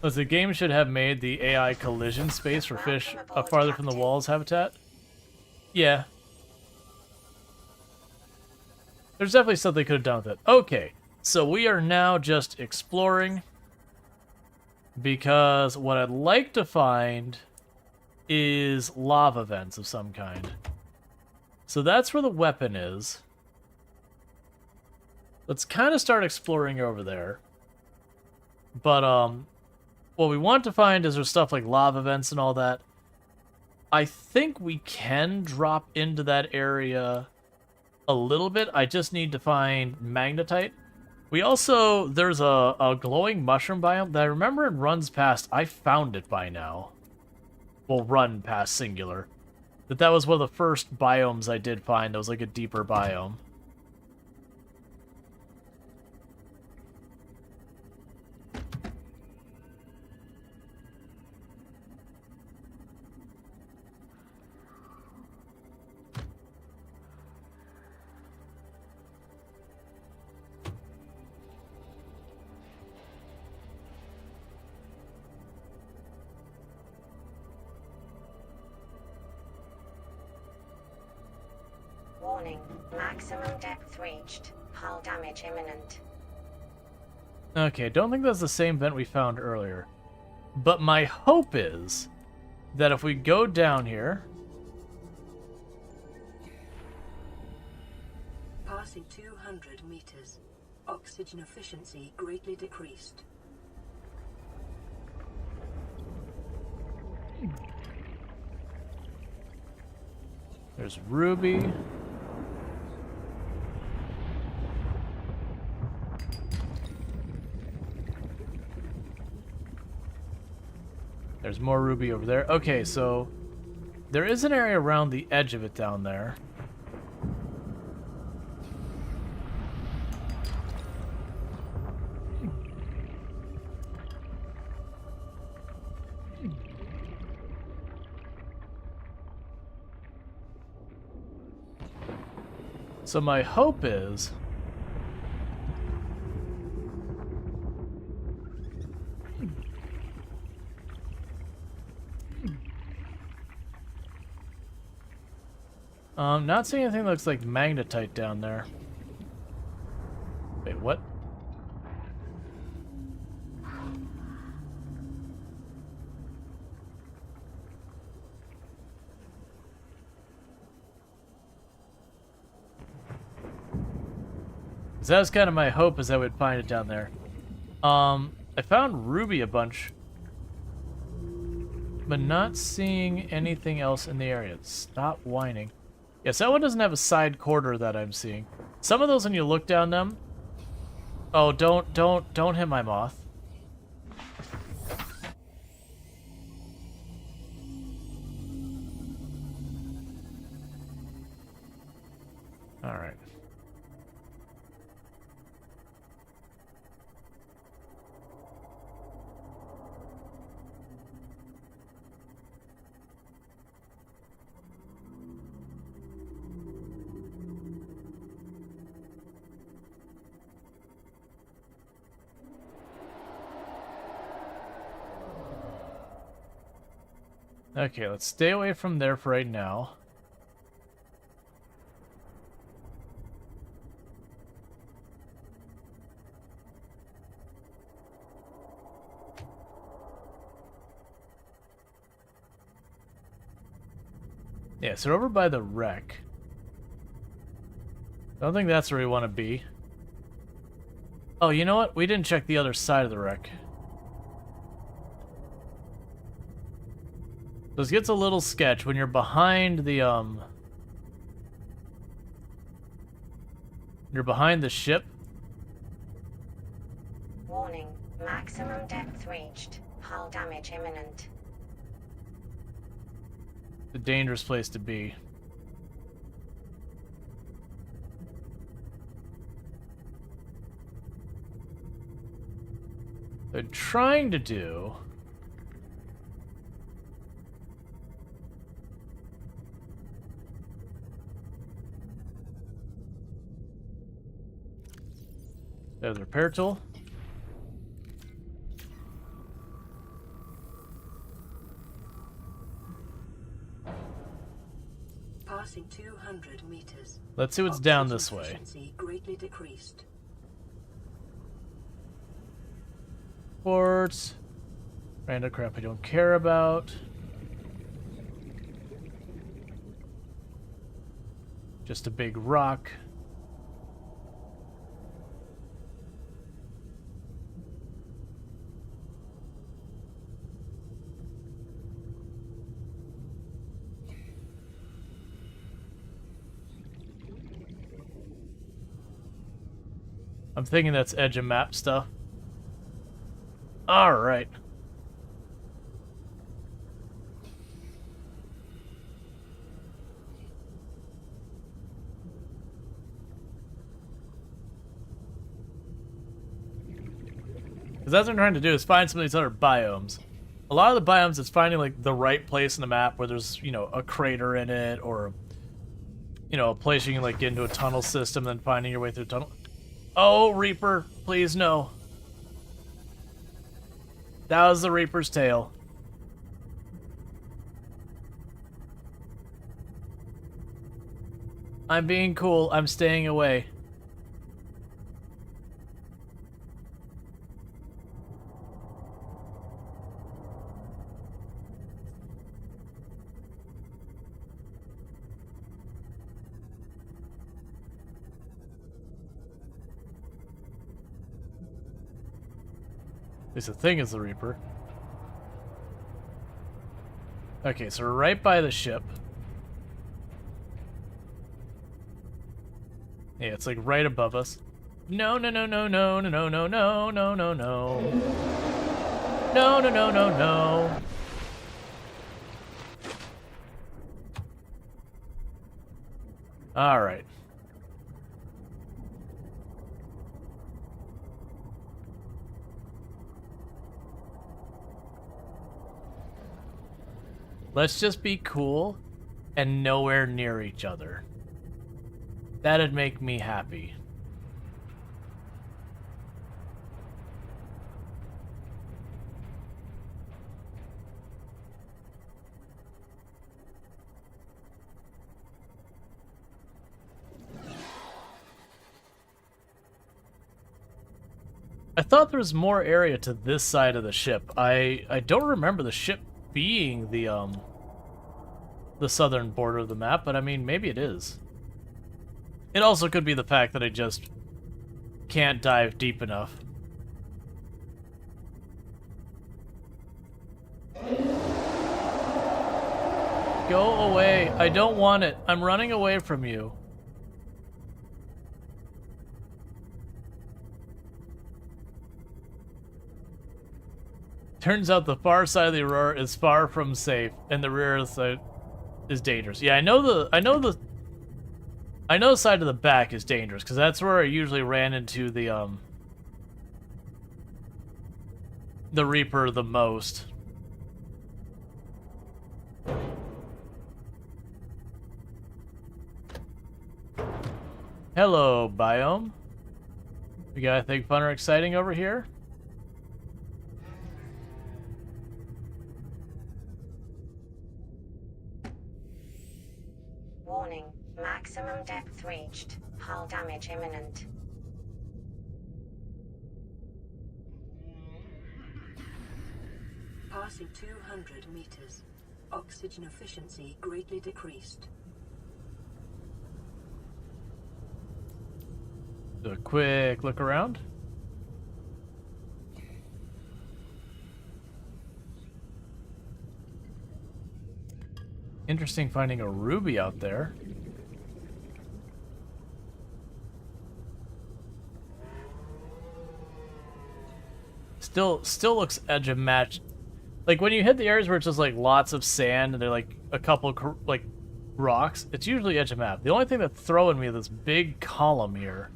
The game should have made the AI collision space for fish farther from the walls habitat. Yeah. There's definitely stuff they could have done with it. Okay, so we are now just exploring, because what I'd like to find is lava vents of some kind. So that's where the weapon is. Let's kind of start exploring over there. But, what we want to find is there's stuff like lava vents and all that. I think we can drop into that area a little bit. I just need to find magnetite. We also, there's a glowing mushroom biome that I remember in runs past. I found it by now. Well, run past singular. That was one of the first biomes I did find. That was like a deeper biome. Warning, maximum depth reached. Hull damage imminent. Okay, don't think that's the same vent we found earlier. But my hope is that if we go down here... Passing 200 meters. Oxygen efficiency greatly decreased. There's Ruby. There's more Ruby over there. Okay, so there is an area around the edge of it down there. So my hope is... not seeing anything that looks like magnetite down there. Wait, what? So that was kind of my hope, is I would find it down there. I found Ruby a bunch, but not seeing anything else in the area. Stop whining. Yes, that one doesn't have a side corridor that I'm seeing. Some of those, when you look down them... Oh, don't hit my moth. Alright. Okay, let's stay away from there for right now. Yeah, so over by the wreck. I don't think that's where we want to be. Oh, you know what? We didn't check the other side of the wreck. This gets a little sketch when you're behind the, you're behind the ship. Maximum depth reached. Hull damage imminent. A dangerous place to be. They're trying to do... There's a repair tool. Passing 200 meters. Let's see what's down this way. Efficiency greatly decreased. Ports. Random crap I don't care about. Just a big rock. I'm thinking that's edge of map stuff. Alright. Because that's what I'm trying to do, is find some of these other biomes. A lot of the biomes is finding like the right place in the map where there's, you know, a crater in it, or, you know, a place you can like get into a tunnel system, then finding your way through a tunnel. Oh, Reaper, please no. That was the Reaper's tail. I'm being cool. I'm staying away. At least the thing is the Reaper. Okay, so we're right by the ship. Yeah, it's like right above us. No, no, no, no, no, no, no, no, no, no, no, no. No, no, no, no, no. All right. Let's just be cool and nowhere near each other. That'd make me happy. I thought there was more area to this side of the ship. I don't remember the ship being the southern border of the map, but I mean, maybe it is. It also could be the fact that I just can't dive deep enough. Go away. I don't want it. I'm running away from you. Turns out the far side of the Aurora is far from safe, and the rear side is dangerous. Yeah, I know the side of the back is dangerous, because that's where I usually ran into the Reaper the most. Hello, biome. We got anything fun or exciting over here? Warning, maximum depth reached. Hull damage imminent. Passing 200 meters. Oxygen efficiency greatly decreased. Do a quick look around. Interesting finding a ruby out there. Still looks edge of match. Like when you hit the areas where it's just like lots of sand and they're like a couple like rocks, it's usually edge of map. The only thing that's throwing me is this big column here.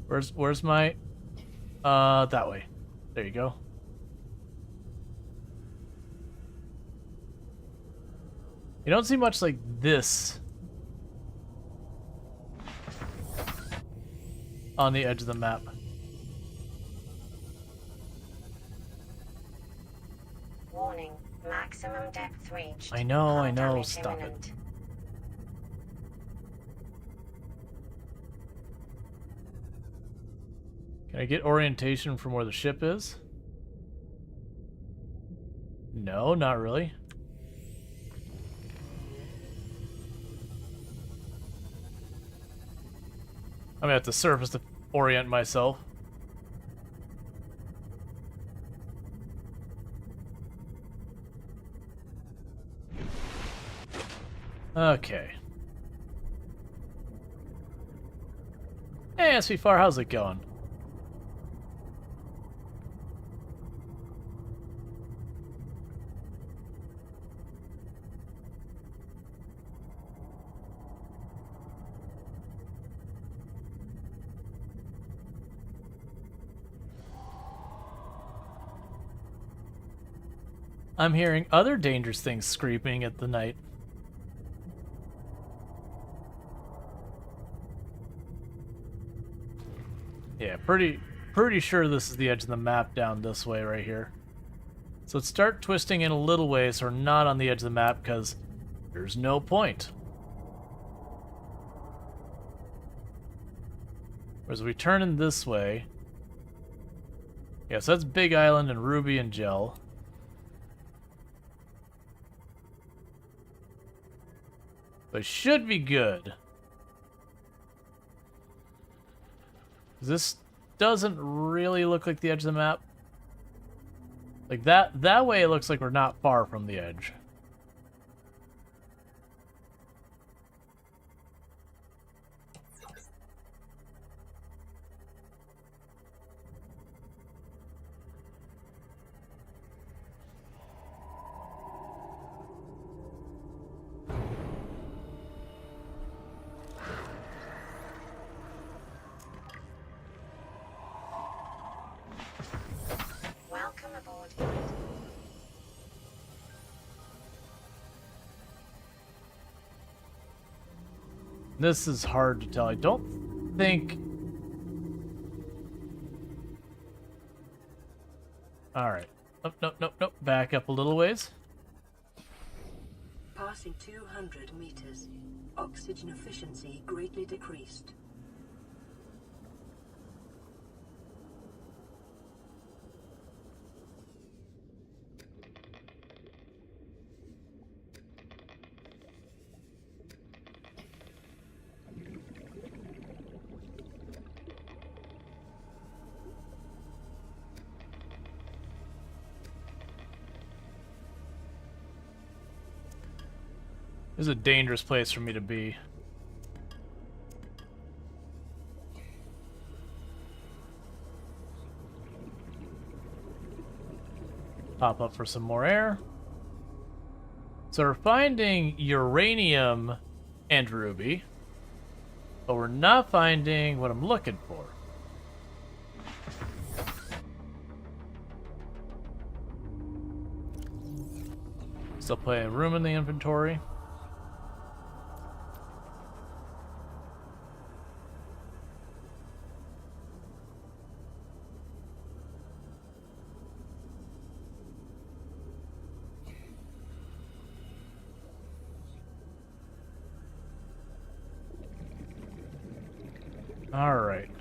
Where's my that way. There you go. You don't see much like this on the edge of the map. Warning, maximum depth reached. I know, Hull damage stop it. imminent. Can I get orientation from where the ship is? No, not really. I'm gonna have to surface to orient myself. Okay. Hey, SV4, how's it going? I'm hearing other dangerous things screaming at the night. Yeah, pretty sure this is the edge of the map down this way right here. So let's start twisting in a little way so we're not on the edge of the map because there's no point. Whereas we turn in this way. Yeah, so that's Big Island and Ruby and Gel. But should be good. This doesn't really look like the edge of the map. Like that way it looks like we're not far from the edge. Welcome aboard. This is hard to tell. I don't think... Alright. Nope. Back up a little ways. Passing 200 meters. Oxygen efficiency greatly decreased. This is a dangerous place for me to be. Pop up for some more air. So we're finding uranium and ruby, but we're not finding what I'm looking for. Still plenty of room in the inventory. Alright.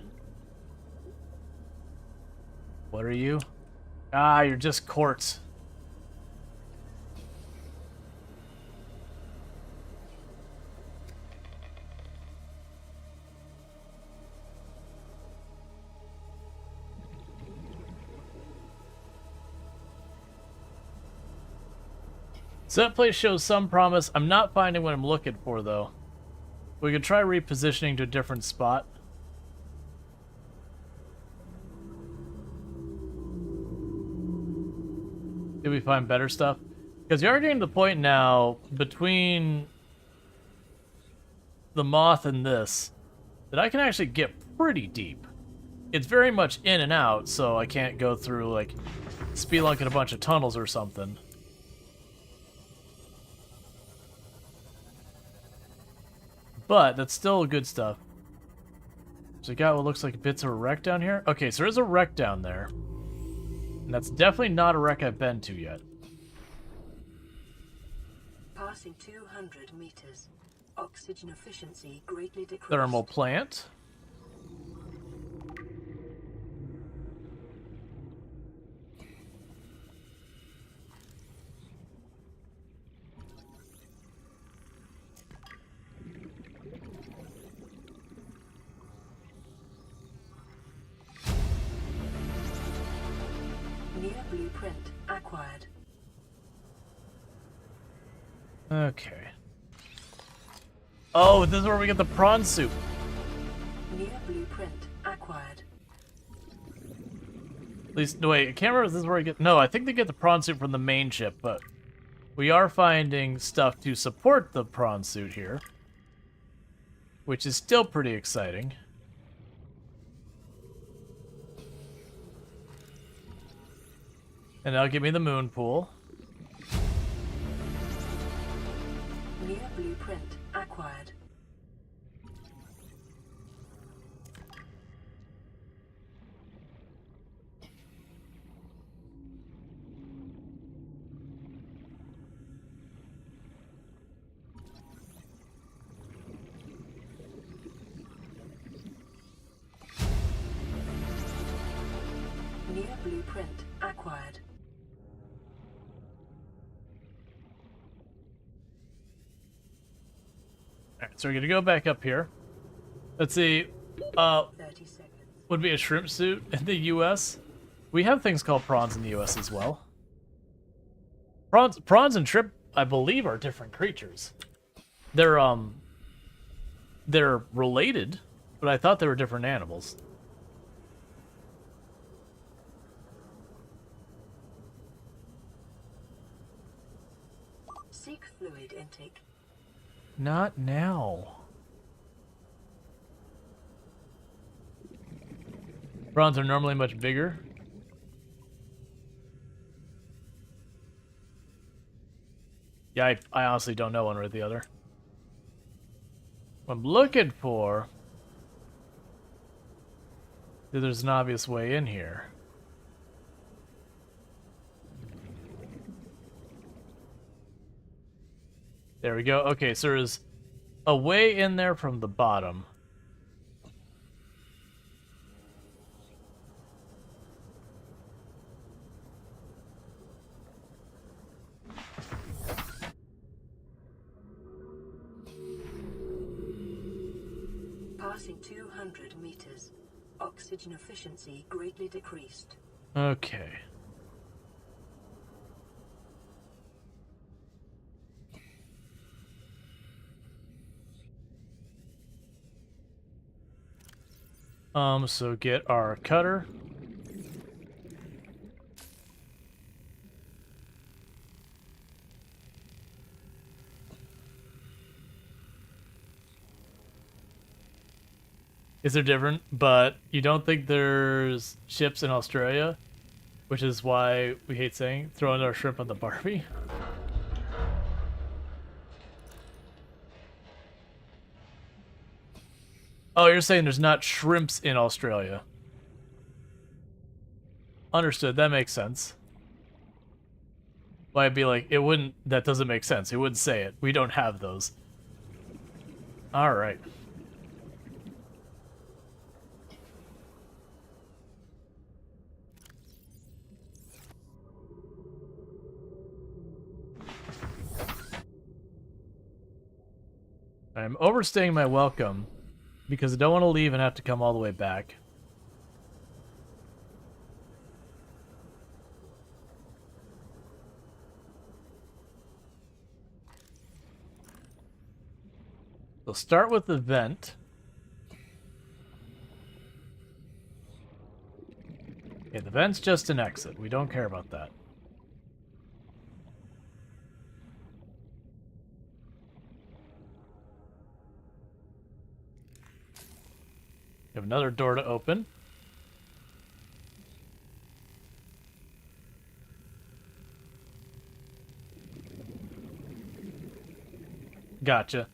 What are you? Ah, you're just quartz. So that place shows some promise. I'm not finding what I'm looking for, though. We could try repositioning to a different spot. Did we find better stuff? Because you are getting to the point now between the moth and this that I can actually get pretty deep. It's very much in and out, so I can't go through, like, spelunking a bunch of tunnels or something. But that's still good stuff. So we got what looks like bits of a wreck down here. Okay, so there's a wreck down there. And that's definitely not a wreck I've been to yet. Passing 200 meters. Oxygen efficiency greatly decreased. Thermal plant. Near blueprint acquired. Okay. Oh, this is where we get the prawn soup. Near blueprint acquired. At least, no, wait, I can't remember if this is where I get... No, I think they get the prawn suit from the main ship, but we are finding stuff to support the prawn suit here, which is still pretty exciting. And that'll give me the moon pool. Near blueprint acquired. Near blueprint acquired. Alright, so we're gonna go back up here. Let's see. 30 seconds. Would be a shrimp suit in the US. We have things called prawns in the US as well. Prawns and shrimp, I believe, are different creatures. They're related, but I thought they were different animals. Seek fluid intake. Not now. Prawns are normally much bigger. Yeah, I honestly don't know one or the other. What I'm looking for... There's an obvious way in here. There we go. Okay, so there's a way in there from the bottom. Passing 200 meters. Oxygen efficiency greatly decreased. Okay. So get our cutter. Is there different? But you don't think there's ships in Australia? Which is why we hate saying throwing our shrimp on the Barbie? Oh, you're saying there's not shrimps in Australia. Understood, that makes sense. Why I'd be like, it wouldn't, that doesn't make sense. It wouldn't say it. We don't have those. Alright. I'm overstaying my welcome because I don't want to leave and have to come all the way back. So start with the vent. Okay, the vent's just an exit. We don't care about that. We have another door to open. Gotcha.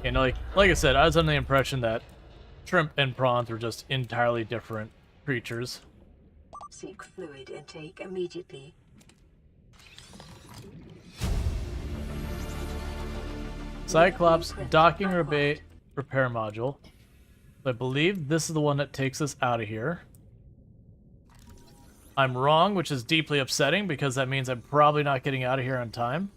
And like I said, I was under the impression that shrimp and prawns were just entirely different creatures. Seek fluid intake immediately. Cyclops docking repair module. I believe this is the one that takes us out of here. I'm wrong, which is deeply upsetting because that means I'm probably not getting out of here on time.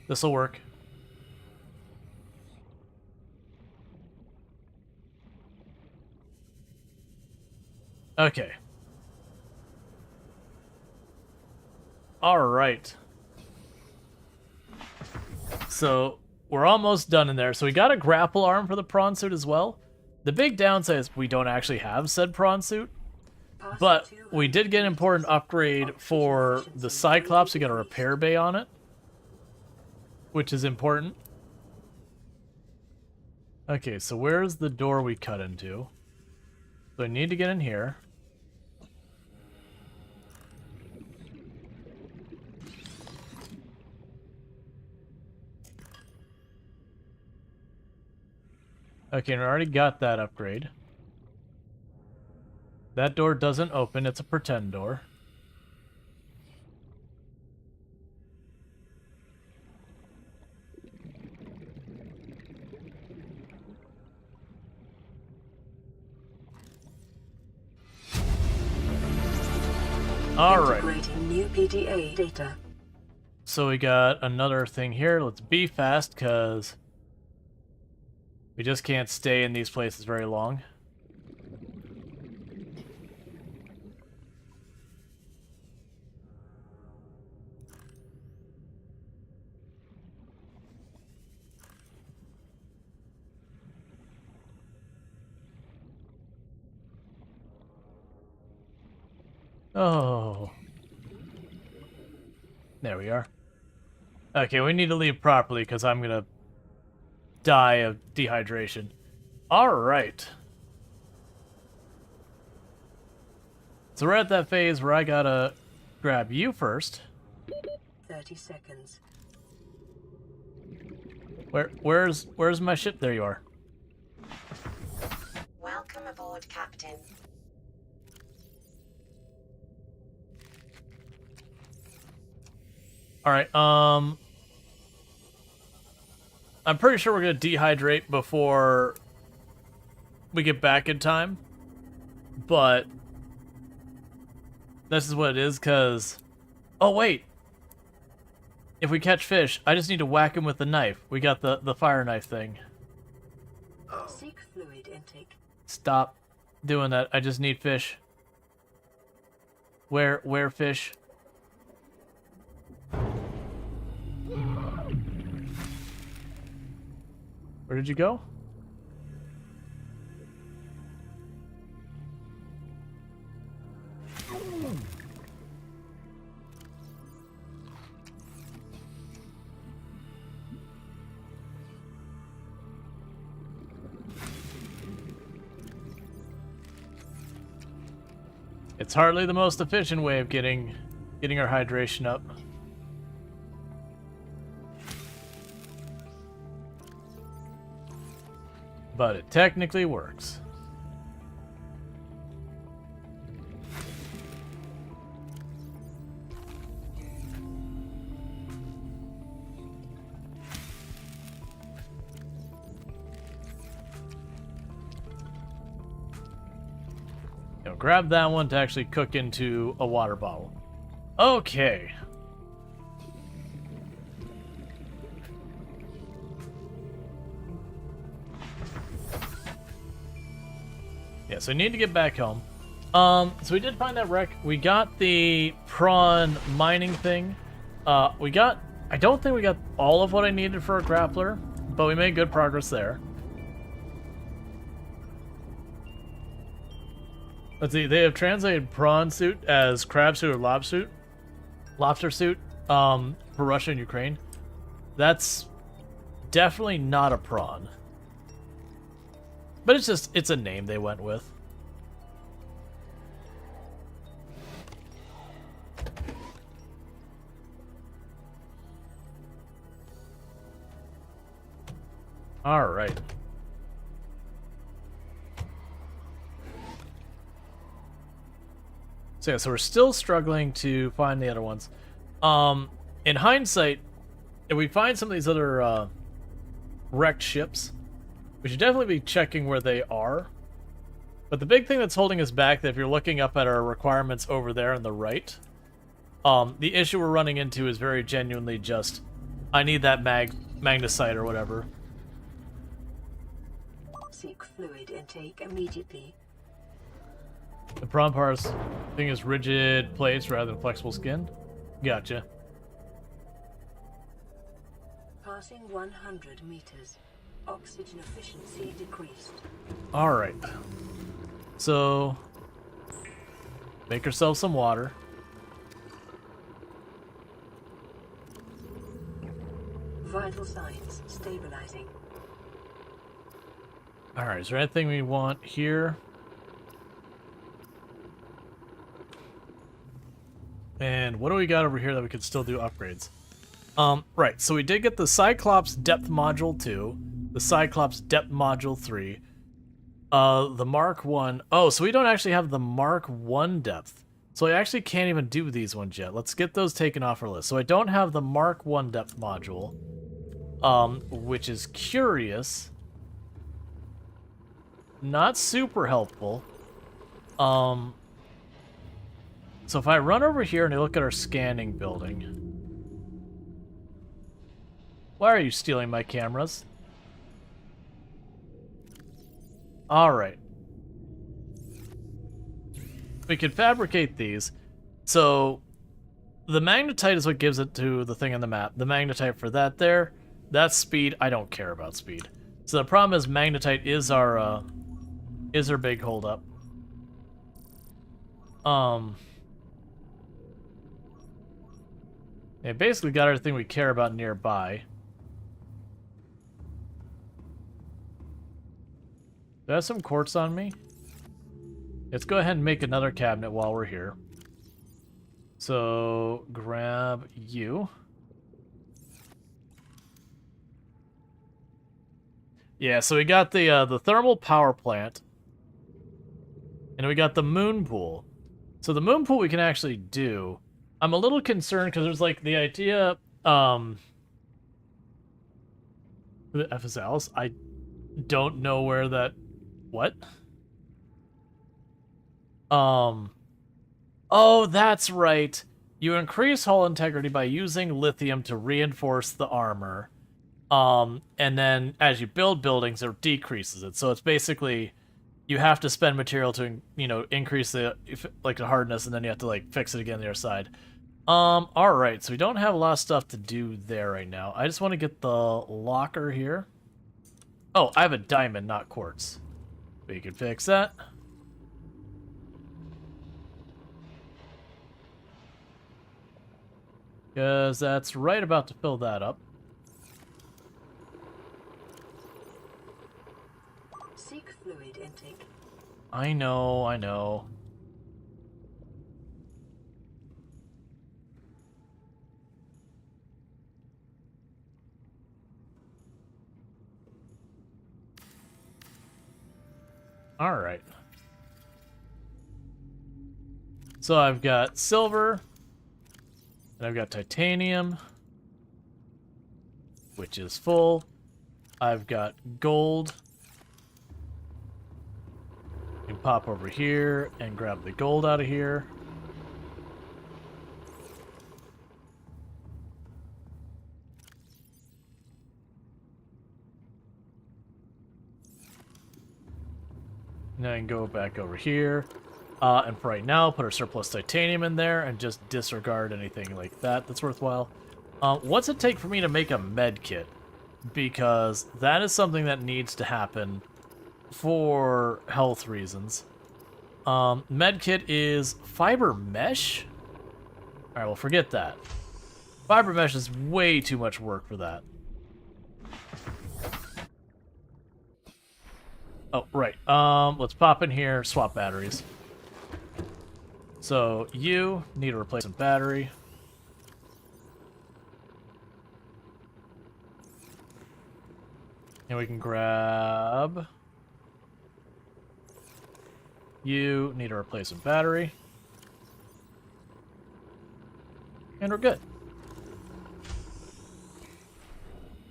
This'll work. Okay. All right. So we're almost done in there. So we got a grapple arm for the prawn suit as well. The big downside is we don't actually have said prawn suit. But we did get an important upgrade for the Cyclops. We got a repair bay on it, which is important. Okay, so where's the door we cut into? So I need to get in here. Okay, and we already got that upgrade. That door doesn't open, it's a pretend door. Alright. Integrating new PDA data. So we got another thing here. Let's be fast, because we just can't stay in these places very long. Oh. There we are. Okay, we need to leave properly because I'm gonna die of dehydration. Alright. So we're at that phase where I gotta grab you first. 30 seconds. Where's my ship? There you are. Welcome aboard, Captain. Alright, I'm pretty sure we're gonna dehydrate before we get back in time, but this is what it is, because... Oh, wait! If we catch fish, I just need to whack him with the knife. We got the fire knife thing. Seek fluid intake. Stop doing that. I just need fish. Where fish? Where did you go? It's hardly the most efficient way of getting our hydration up. But it technically works. Now grab that one to actually cook into a water bottle. Okay. Yeah, so we need to get back home. So we did find that wreck. We got the prawn mining thing. I don't think we got all of what I needed for a grappler, but we made good progress there. Let's see, they have translated prawn suit as crab suit or lobster suit, for Russia and Ukraine. That's definitely not a prawn. But it's a name they went with. All right. So yeah, so we're still struggling to find the other ones. In hindsight, if we find some of these other wrecked ships, we should definitely be checking where they are. But the big thing that's holding us back, that if you're looking up at our requirements over there on the right, the issue we're running into is very genuinely just, I need that magnesite or whatever. Seek fluid intake immediately. The prawn parts thing is rigid plates rather than flexible skin. Gotcha. Passing 100 meters. Oxygen efficiency decreased. Alright. So, make yourself some water. Vital signs stabilizing. Alright, is there anything we want here? And what do we got over here that we could still do upgrades? Right, so we did get the Cyclops Depth Module 2, the Cyclops Depth Module 3, the Mark 1. Oh, so we don't actually have the Mark 1 depth. So I actually can't even do these ones yet. Let's get those taken off our list. So I don't have the Mark 1 depth module, which is curious. Not super helpful. So if I run over here and I look at our scanning building. Why are you stealing my cameras? Alright. We can fabricate these. So the magnetite is what gives it to the thing on the map. The magnetite for that there, that's speed. I don't care about speed. So the problem is magnetite is our big holdup. Yeah, basically got everything we care about nearby. Do I have some quartz on me? Let's go ahead and make another cabinet while we're here. So, grab you. Yeah, so we got the thermal power plant. And we got the moon pool. So the moon pool we can actually do. I'm a little concerned because there's like the idea, the FSLs. I don't know where that, what? Oh, that's right. You increase hull integrity by using lithium to reinforce the armor. And then as you build buildings, it decreases it. So it's basically, you have to spend material to, you know, increase the, like, the hardness, and then you have to, like, fix it again on the other side. Alright, so we don't have a lot of stuff to do there right now. I just want to get the locker here. Oh, I have a diamond, not quartz. We can fix that. Because that's right about to fill that up. Seek fluid intake. I know, I know. All right. So I've got silver, and I've got titanium, which is full. I've got gold. You can pop over here and grab the gold out of here. And then go back over here. And for right now, put our surplus titanium in there and just disregard anything like that that's worthwhile. What's it take for me to make a med kit? Because that is something that needs to happen for health reasons. Medkit is fiber mesh? Alright, well, forget that. Fiber mesh is way too much work for that. Oh, right. Let's pop in here, swap batteries. So, you need to replace some battery. And we can grab... You need to replace some battery. And we're good.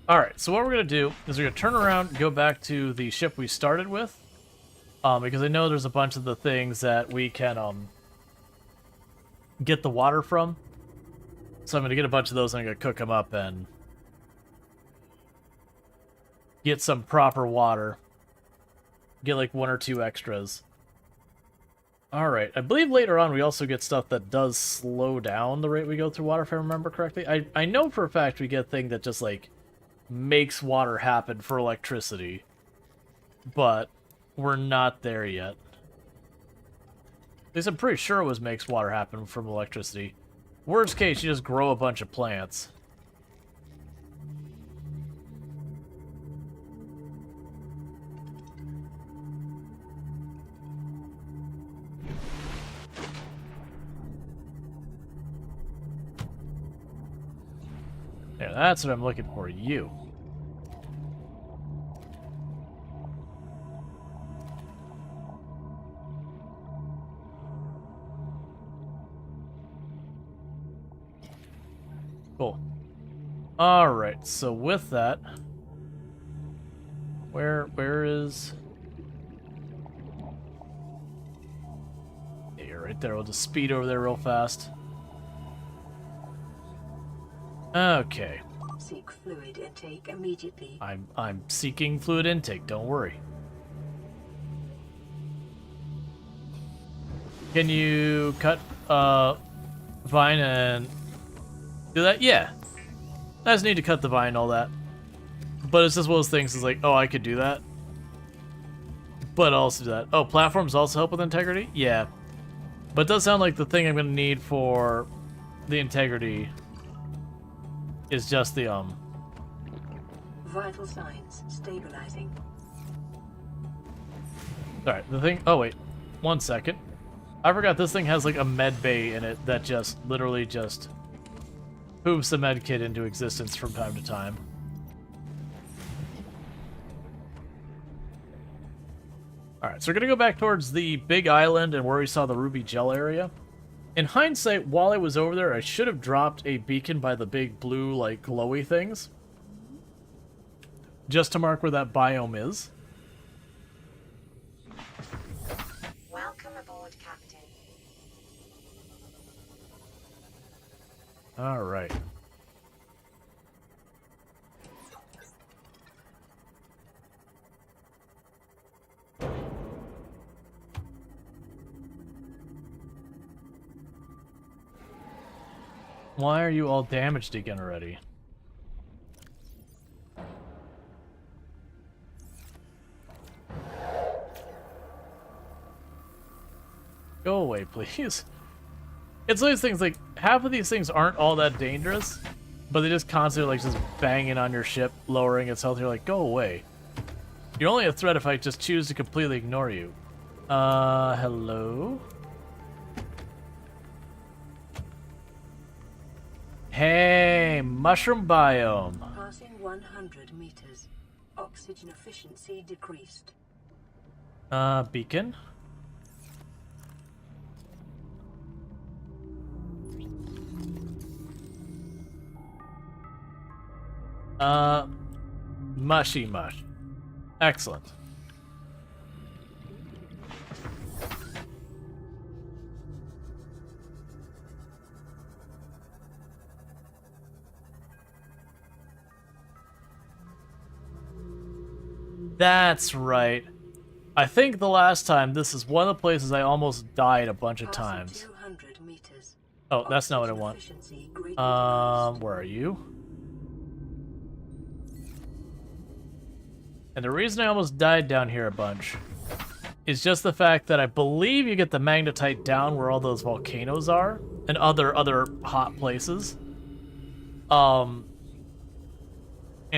Alright, so what we're going to do is we're going to turn around and go back to the ship we started with. Because I know there's a bunch of the things that we can get the water from. So I'm going to get a bunch of those and I'm going to cook them up and get some proper water. Get like 1 or 2 extras. Alright, I believe later on we also get stuff that does slow down the rate we go through water, if I remember correctly. I know for a fact we get a thing that just, like, makes water happen for electricity. But we're not there yet. At least I'm pretty sure it was makes water happen from electricity. Worst case, you just grow a bunch of plants. Yeah, that's what I'm looking for, you. Cool. Alright, so with that... Where is... Yeah, you're right there. We'll just speed over there real fast. Okay. Seek fluid intake immediately. I'm seeking fluid intake, don't worry. Can you cut vine and do that? Yeah. I just need to cut the vine and all that. But it's just one of those things, it's like, oh, I could do that. But I'll also do that. Oh, platforms also help with integrity? Yeah. But it does sound like the thing I'm gonna need for the integrity is just the Vital signs stabilizing. Alright, the thing... Oh, wait. 1 second. I forgot this thing has, like, a med bay in it that just literally just poops the med kit into existence from time to time. Alright, so we're gonna go back towards the big island and where we saw the ruby gel area. In hindsight, while I was over there, I should have dropped a beacon by the big blue, like, glowy things. Just to mark where that biome is. Welcome aboard, Captain. Alright. Why are you all damaged again already? Go away, please. It's those things, like, half of these things aren't all that dangerous, but they just constantly, like, just banging on your ship, lowering its health. You're like, go away. You're only a threat if I just choose to completely ignore you. Hello? Hey, mushroom biome. Passing 100 meters. Oxygen efficiency decreased. Beacon? Mushy mush. Excellent. That's right. I think the last time, this is one of the places I almost died a bunch of times. Oh, that's not what I want. Where are you? And the reason I almost died down here a bunch is just the fact that I believe you get the magnetite down where all those volcanoes are and other hot places. And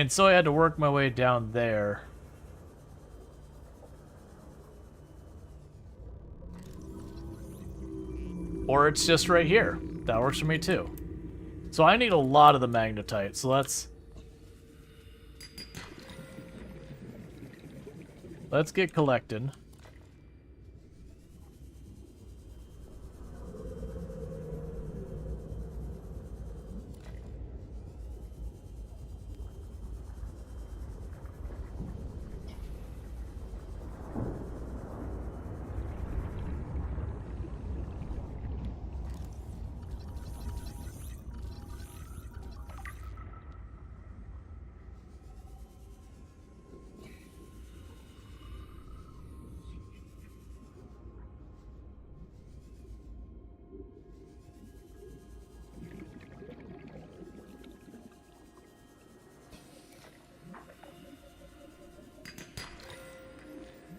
so I had to work my way down there. Or it's just right here. That works for me too. So I need a lot of the magnetite, so let's get collected.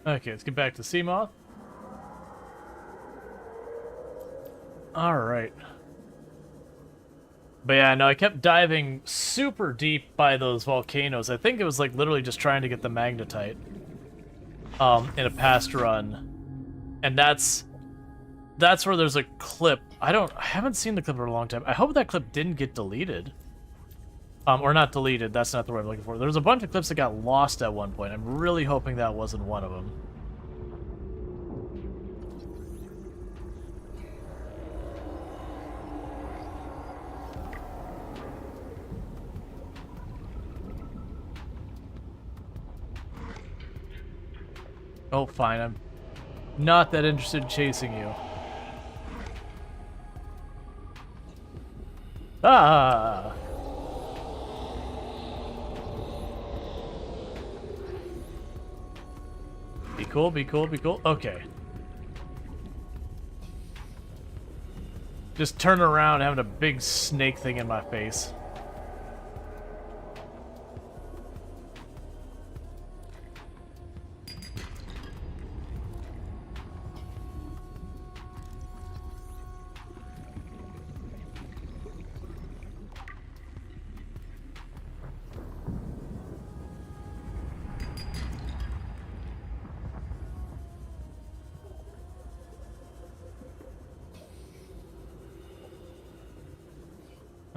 Okay, let's get back to Seamoth. Alright. But yeah, no, I kept diving super deep by those volcanoes. I think it was like literally just trying to get the magnetite. In a past run. And that's where there's a clip. I haven't seen the clip for a long time. I hope that clip didn't get deleted. Or not deleted, that's not the word I'm looking for. There's a bunch of clips that got lost at one point. I'm really hoping that wasn't one of them. Oh, fine, I'm not that interested in chasing you. Ah! Be cool, be cool, be cool. Okay. Just turn around having a big snake thing in my face.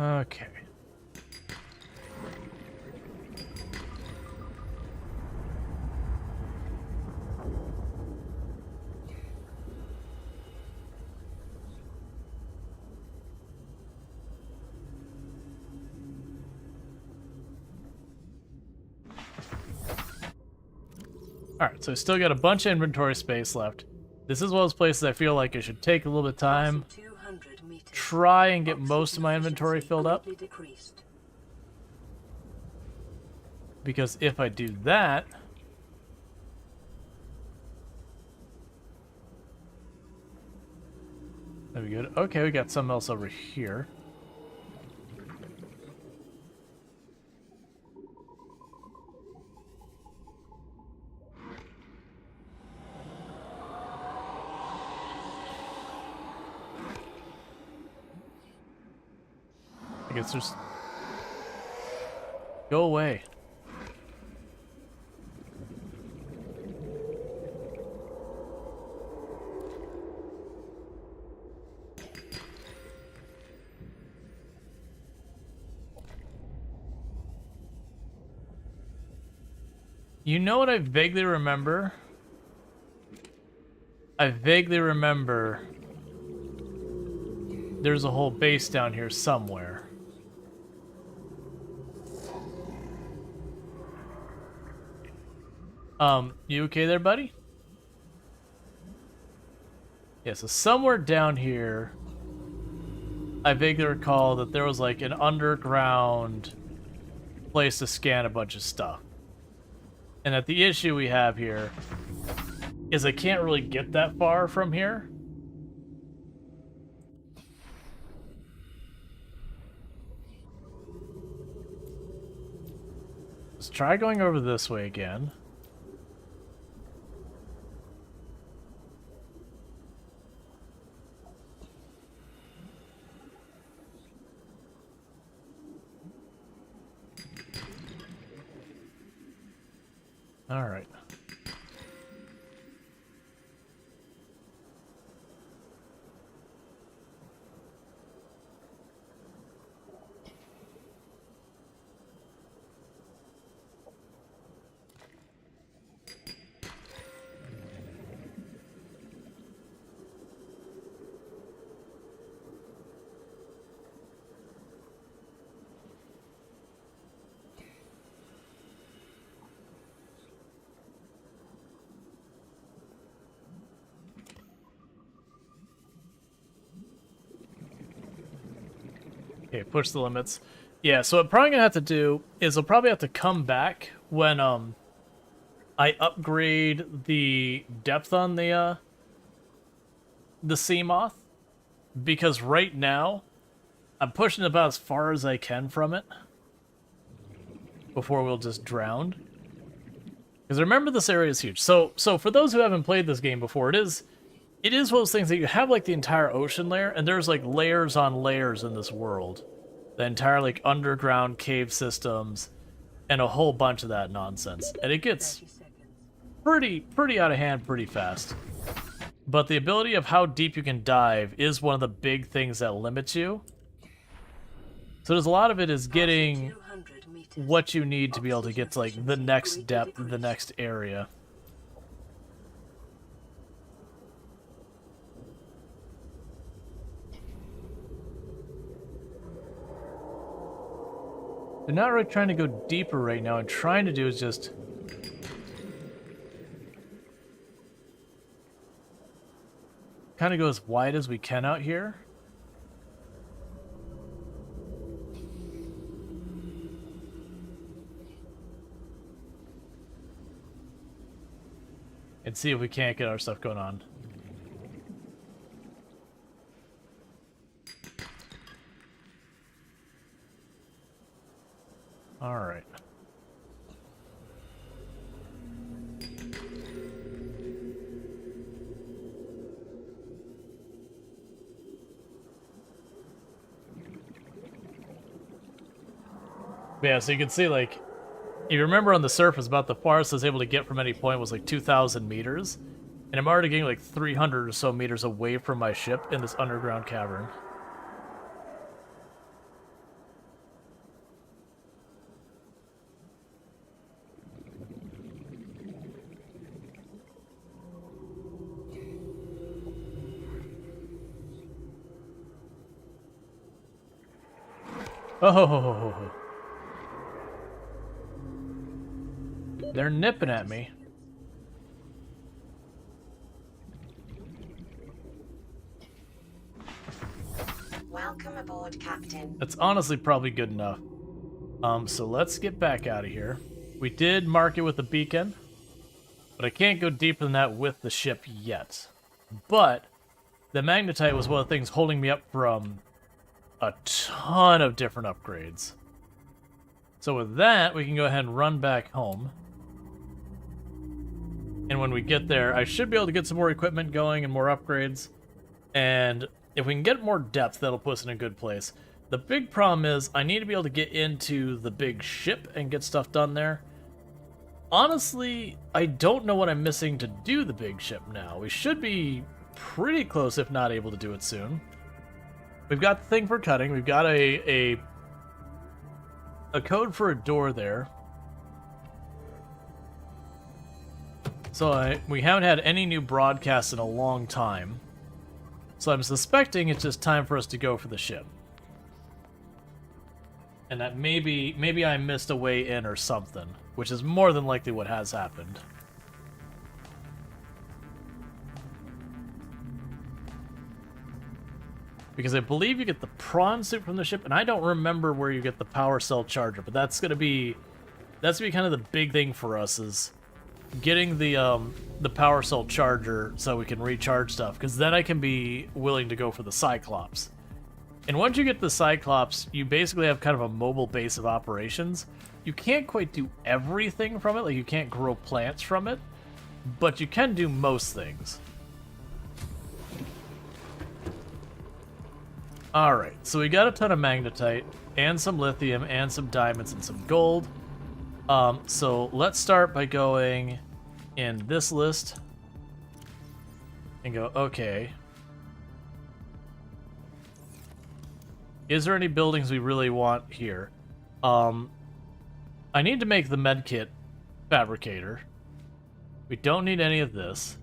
Okay. Alright, so I still got a bunch of inventory space left. This is one of those places I feel like I should take a little bit of time, try and get most of my inventory filled up. Because if I do that, that'd be good. Okay, we got something else over here. I guess there's... Go away. You know what I vaguely remember? I vaguely remember there's a whole base down here somewhere. You okay there, buddy? Yeah, so somewhere down here, I vaguely recall that there was like an underground place to scan a bunch of stuff. And that the issue we have here is I can't really get that far from here. Let's try going over this way again. Alright. Okay, push the limits. Yeah, so what I'm probably gonna have to do is I'll probably have to come back when I upgrade the depth on the sea moth, because right now I'm pushing about as far as I can from it before we'll just drown. Because remember, this area is huge. So for those who haven't played this game before, it is one of those things that you have like the entire ocean layer, and there's like layers on layers in this world. The entire like underground cave systems, and a whole bunch of that nonsense. And it gets pretty out of hand pretty fast. But the ability of how deep you can dive is one of the big things that limits you. So there's a lot of it is getting what you need to be able to get to like the next depth, the next area. I'm not really trying to go deeper right now. I'm trying to do is just kind of go as wide as we can out here. And see if we can't get our stuff going on. All right. Yeah, so you can see, like, you remember on the surface about the farthest I was able to get from any point was like 2,000 meters. And I'm already getting like 300 or so meters away from my ship in this underground cavern. Oh, they're nipping at me. Welcome aboard, Captain. That's honestly probably good enough. So let's get back out of here. We did mark it with a beacon, but I can't go deeper than that with the ship yet. But the magnetite was one of the things holding me up from a ton of different upgrades. So with that, we can go ahead and run back home. And when we get there, I should be able to get some more equipment going and more upgrades. And if we can get more depth, that'll put us in a good place. The big problem is I need to be able to get into the big ship and get stuff done there. Honestly, I don't know what I'm missing to do the big ship now. We should be pretty close, if not able to do it soon. We've got the thing for cutting. We've got a code for a door there. So we haven't had any new broadcasts in a long time. So I'm suspecting it's just time for us to go for the ship. And that maybe I missed a way in or something, which is more than likely what has happened. Because I believe you get the prawn suit from the ship, and I don't remember where you get the power cell charger, but that's gonna be kind of the big thing for us, is getting the power cell charger so we can recharge stuff, because then I can be willing to go for the Cyclops. And once you get the Cyclops, you basically have kind of a mobile base of operations. You can't quite do everything from it, like you can't grow plants from it, but you can do most things. Alright, so we got a ton of magnetite, and some lithium, and some diamonds, and some gold. So let's start by going in this list and go, okay. Is there any buildings we really want here? I need to make the medkit fabricator. We don't need any of this.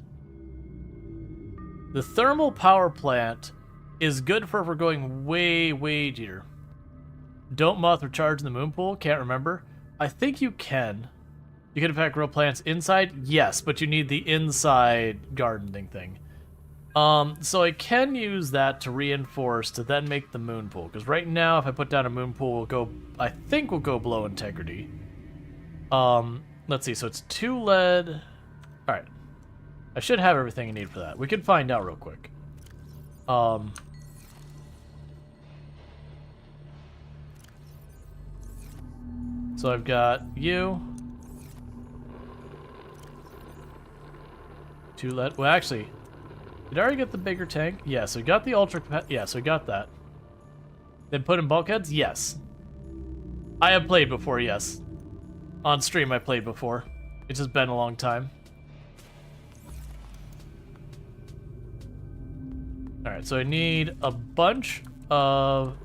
The thermal power plant is good for if we're going way, way deeper. Don't moth recharge in the moon pool? Can't remember. I think you can. You can attack real plants inside? Yes, but you need the inside gardening thing. So I can use that to reinforce to then make the moon pool. Because right now, if I put down a moon pool, we'll go, I think we'll go below integrity. Let's see, so it's 2 lead. Alright. I should have everything I need for that. We can find out real quick. So I've got you. 2 lead. Well, actually, did I already get the bigger tank? Yeah, so we got the ultra. Yeah, so we got that. Then put in bulkheads? Yes. I have played before, yes. On stream, I played before. It's just been a long time. Alright, so I need a bunch of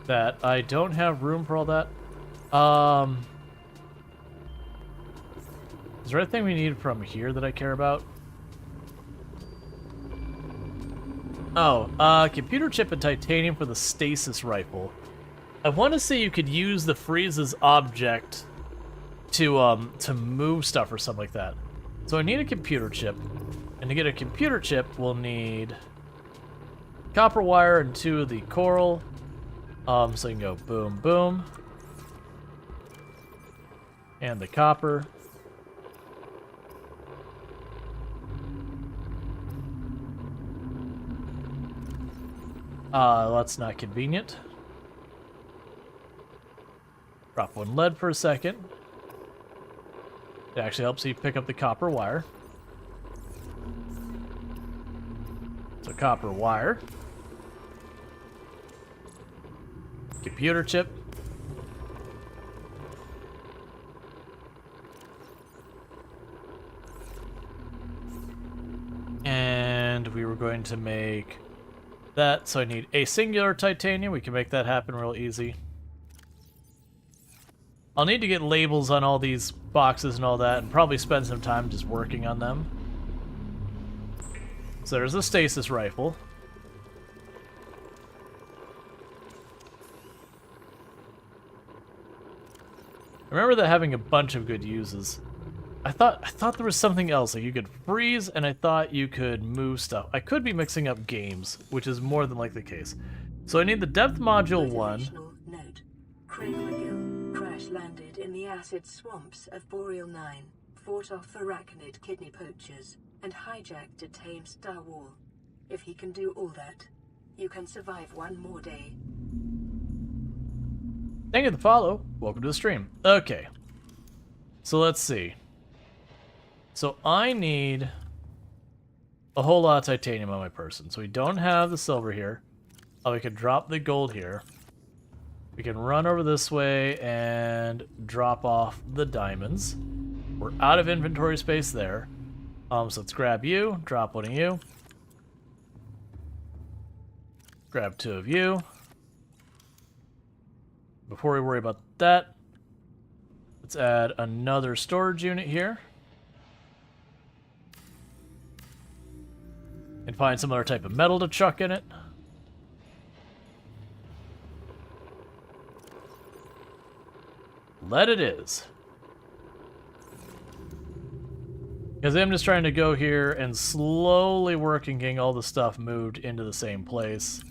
that. I don't have room for all that. Is there anything we need from here that I care about? Oh, computer chip and titanium for the stasis rifle. I want to say you could use the freezes object to move stuff or something like that. So I need a computer chip. And to get a computer chip, we'll need copper wire and 2 of the coral. So you can go boom, boom. And the copper. That's not convenient. Drop 1 lead for a second. It actually helps you pick up the copper wire. So copper wire. Computer chip. And we were going to make that, so I need a singular titanium. We can make that happen real easy. I'll need to get labels on all these boxes and all that, and probably spend some time just working on them. So there's a stasis rifle. I remember that having a bunch of good uses. I thought there was something else, like you could freeze, and I thought you could move stuff. I could be mixing up games, which is more than likely the case. So I need the depth module 1. Note. Craig McGill crash-landed in the acid swamps of Boreal 9, fought off arachnid kidney poachers, and hijacked a tame Star Wall. If he can do all that, you can survive 1 more day. Thank you for the follow. Welcome to the stream. Okay. So let's see. So I need a whole lot of titanium on my person. So we don't have the silver here. Oh, we could drop the gold here. We can run over this way and drop off the diamonds. We're out of inventory space there. So let's grab you, drop 1 of you. Grab 2 of you. Before we worry about that, let's add another storage unit here. And find some other type of metal to chuck in it. Lead it is. Because I'm just trying to go here and slowly working getting all the stuff moved into the same place.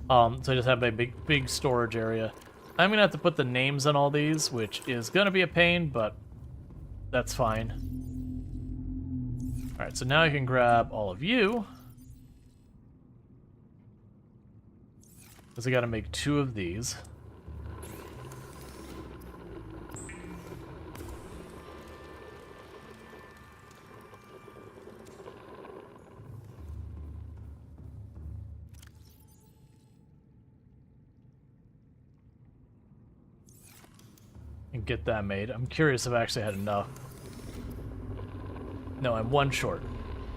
So I just have a big storage area. I'm going to have to put the names on all these, which is going to be a pain, but that's fine. Alright, so now I can grab all of you. Because I got to make 2 of these. and get that made. I'm curious if I actually had enough. No, I'm one short.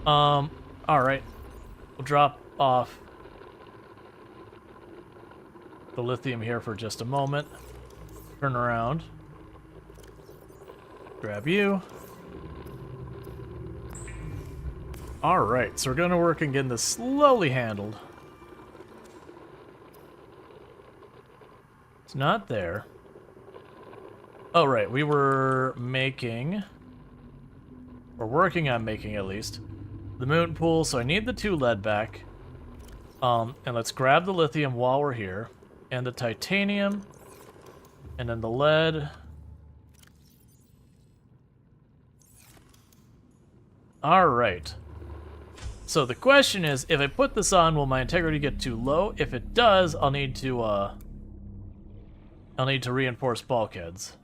Alright. We'll drop off the lithium here for just a moment. Turn around. Grab you. Alright, so we're gonna work on getting this slowly handled. It's not there. Oh, right, we were making... We're working on making, at least, the moon pool, so I need the 2 lead back. And let's grab the lithium while we're here. And the titanium. And then the lead. Alright. So the question is, if I put this on, will my integrity get too low? If it does, I'll need to reinforce bulkheads.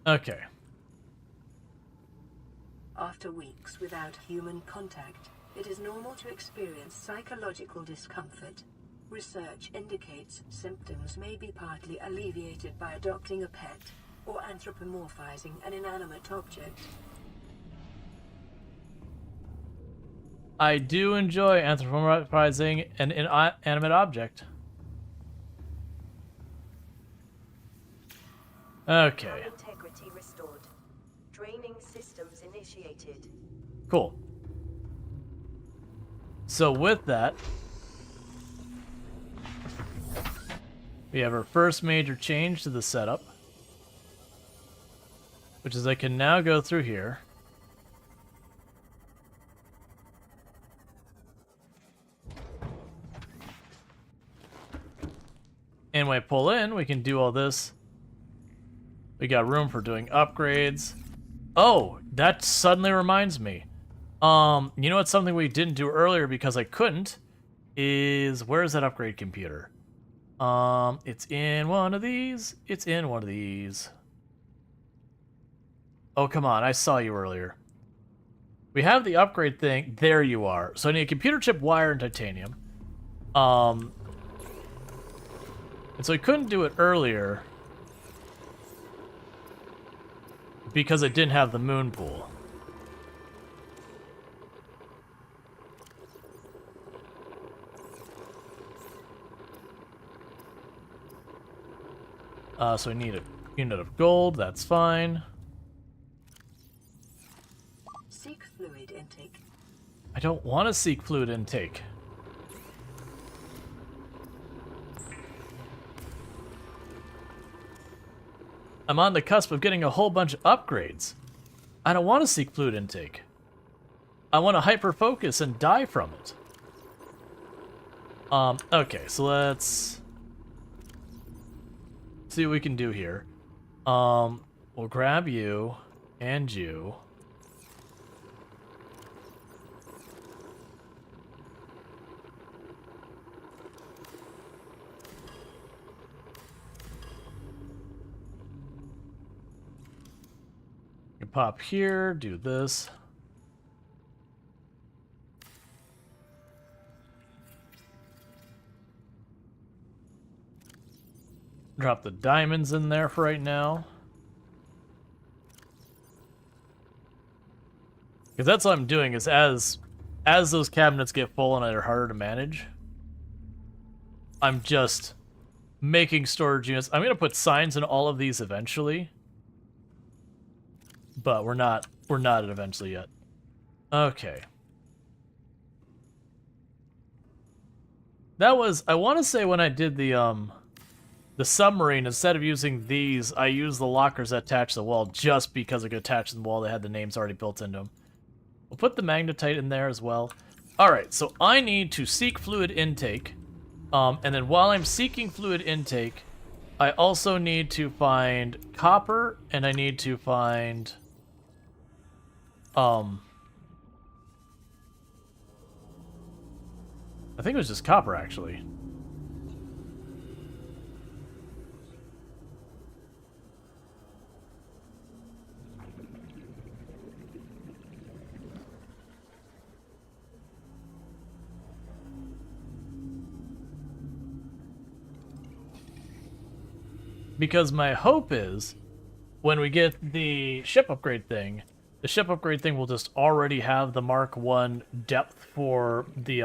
Okay. After weeks without human contact, it is normal to experience psychological discomfort. Research indicates symptoms may be partly alleviated by adopting a pet or anthropomorphizing an inanimate object. I do enjoy anthropomorphizing an inanimate object. Okay. Integrity restored. Draining systems initiated. Cool. So with that, we have our first major change to the setup, which is I can now go through here. And when I pull in, we can do all this. We got room for doing upgrades. Oh, that suddenly reminds me. You know what's something we didn't do earlier because I couldn't? Is, where's that upgrade computer? It's in one of these. It's in one of these. Oh, come on, I saw you earlier. We have the upgrade thing. There you are. So I need a computer chip, wire, and titanium. And so I couldn't do it earlier because I didn't have the moon pool. So I need a unit of gold, that's fine. Seek fluid intake. I don't want to seek fluid intake. I'm on the cusp of getting a whole bunch of upgrades. I don't want to seek fluid intake. I want to hyper-focus and die from it. Okay, so let's see what we can do here. We'll grab you and you. You pop here, do this. Drop the diamonds in there for right now. Because that's what I'm doing, is as those cabinets get full and they're harder to manage, I'm just making storage units. I'm going to put signs in all of these eventually. But we're not at eventually yet. Okay. That was, I want to say when I did the submarine, instead of using these, I used the lockers that attach to the wall just because I could attach to the wall. They had the names already built into them. We'll put the magnetite in there as well. Alright, so I need to seek fluid intake. And then while I'm seeking fluid intake, I also need to find copper, and I need to find... I think it was just copper, actually. Because my hope is, when we get the ship upgrade thing, the ship upgrade thing will just already have the Mark 1 depth for the,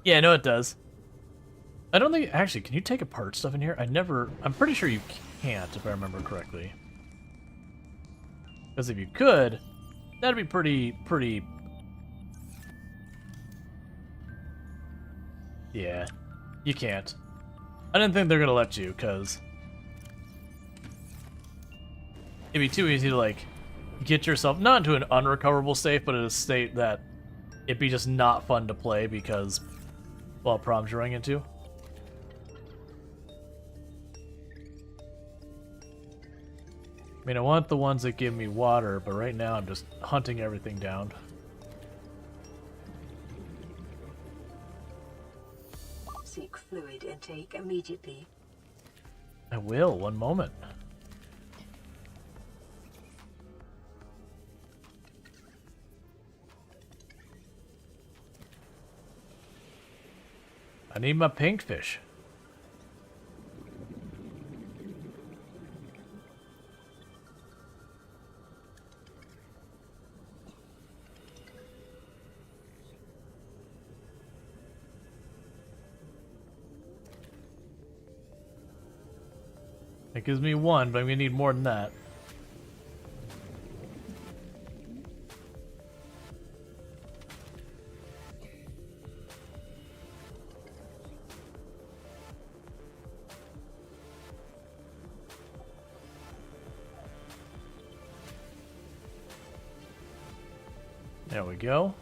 Yeah, no, it does. I don't think... Actually, can you take apart stuff in here? I'm pretty sure you can't, if I remember correctly. Because if you could, that'd be pretty... Yeah, you can't. I didn't think they're gonna let you, because... It'd be too easy to, like, get yourself, not into an unrecoverable state, but in a state that it'd be just not fun to play because, well, problems you're running into. I mean, I want the ones that give me water, but right now I'm just hunting everything down. Seek fluid intake immediately. I will, one moment. I need my pink fish. It gives me one, but I'm gonna need more than that. There we go.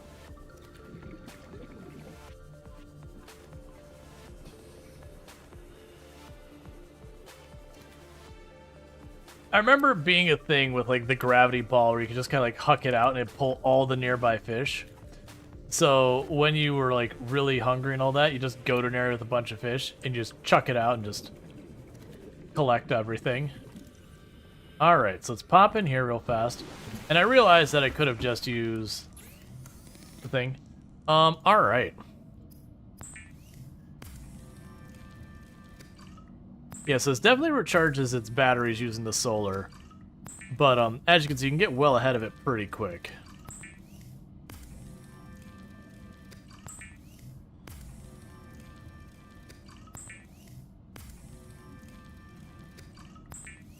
I remember it being a thing with like the gravity ball where you could just kind of like huck it out and it'd pull all the nearby fish. So when you were like really hungry and all that, you just go to an area with a bunch of fish and you just chuck it out and just collect everything. Alright, so let's pop in here real fast. And I realized that I could have just used the thing. Alright. Yeah, so this definitely recharges its batteries using the solar. But as you can see, you can get well ahead of it pretty quick.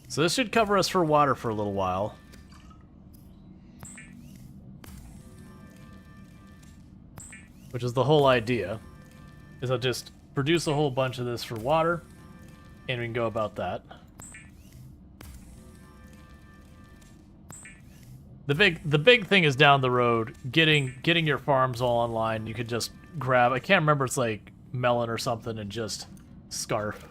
So this should cover us for water for a little while. Which is the whole idea. Is I'll just produce a whole bunch of this for water. And we can go about that. The big thing is down the road, getting your farms all online. You could just grab, I can't remember, it's like melon or something, and just scarf.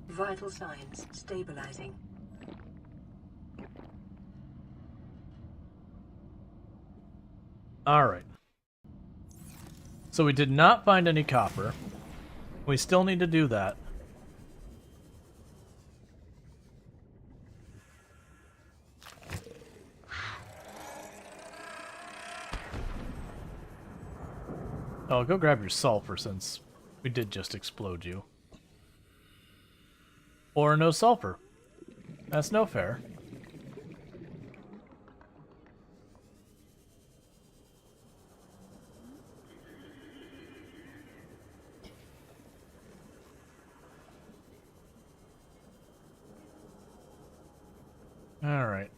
Vital signs stabilizing. Alright. So we did not find any copper. We still need to do that. Oh, go grab your sulfur since we did just explode you. Or no sulfur. That's no fair. All right.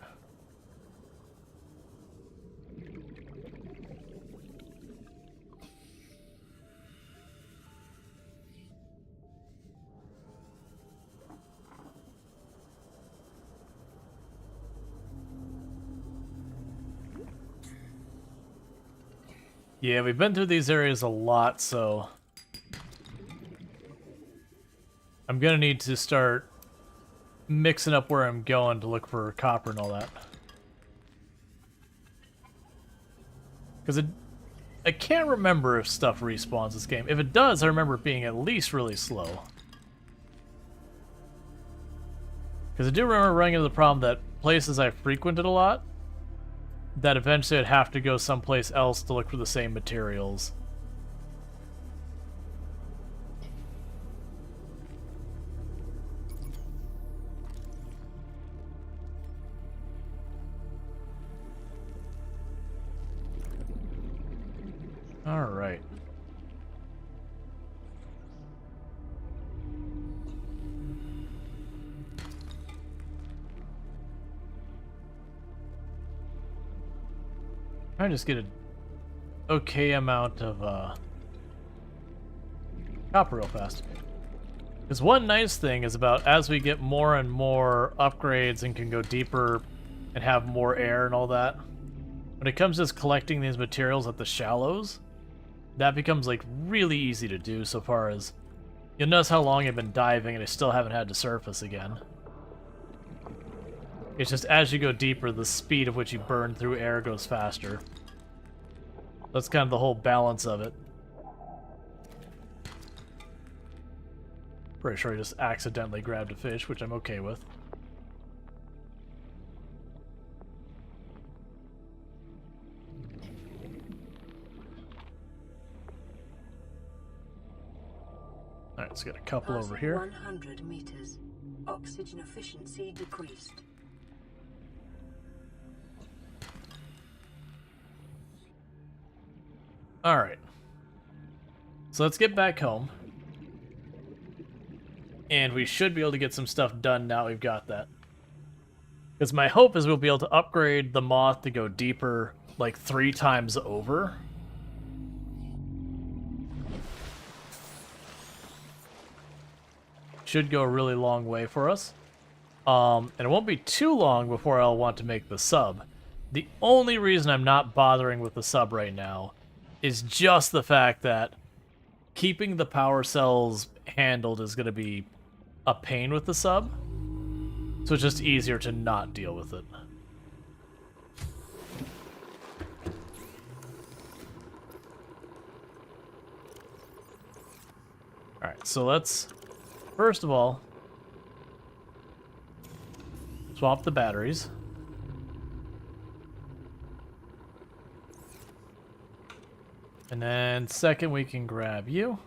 Yeah, we've been through these areas a lot, so I'm gonna need to start mixing up where I'm going to look for copper and all that. Because I can't remember if stuff respawns this game. If it does, I remember it being at least really slow. Because I do remember running into the problem that places I frequented a lot, that eventually I'd have to go someplace else to look for the same materials. All right. I just get an okay amount of copper real fast. Because one nice thing is about as we get more and more upgrades and can go deeper and have more air and all that, when it comes to just collecting these materials at the shallows, that becomes like really easy to do so far as you'll notice how long I've been diving and I still haven't had to surface again. It's just as you go deeper, the speed of which you burn through air goes faster. That's kind of the whole balance of it. Pretty sure I just accidentally grabbed a fish, which I'm okay with. Alright, let's get a couple over here. 100 meters. Oxygen efficiency decreased. Alright. So let's get back home. And we should be able to get some stuff done now we've got that. Because my hope is we'll be able to upgrade the moth to go deeper like 3 times over. Should go a really long way for us. And it won't be too long before I'll want to make the sub. The only reason I'm not bothering with the sub right now is just the fact that keeping the power cells handled is going to be a pain with the sub. So it's just easier to not deal with it. Alright, so let's, first of all, swap the batteries. And then second, we can grab you.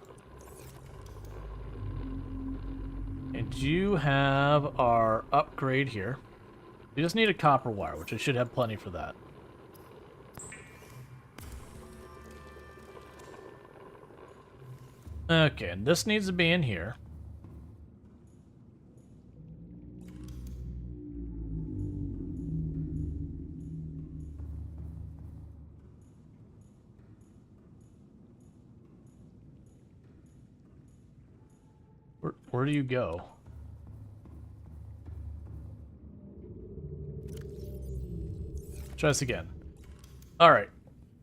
And you have our upgrade here. We just need a copper wire, which I should have plenty for that. Okay, and this needs to be in here. Where do you go? Try this again. Alright.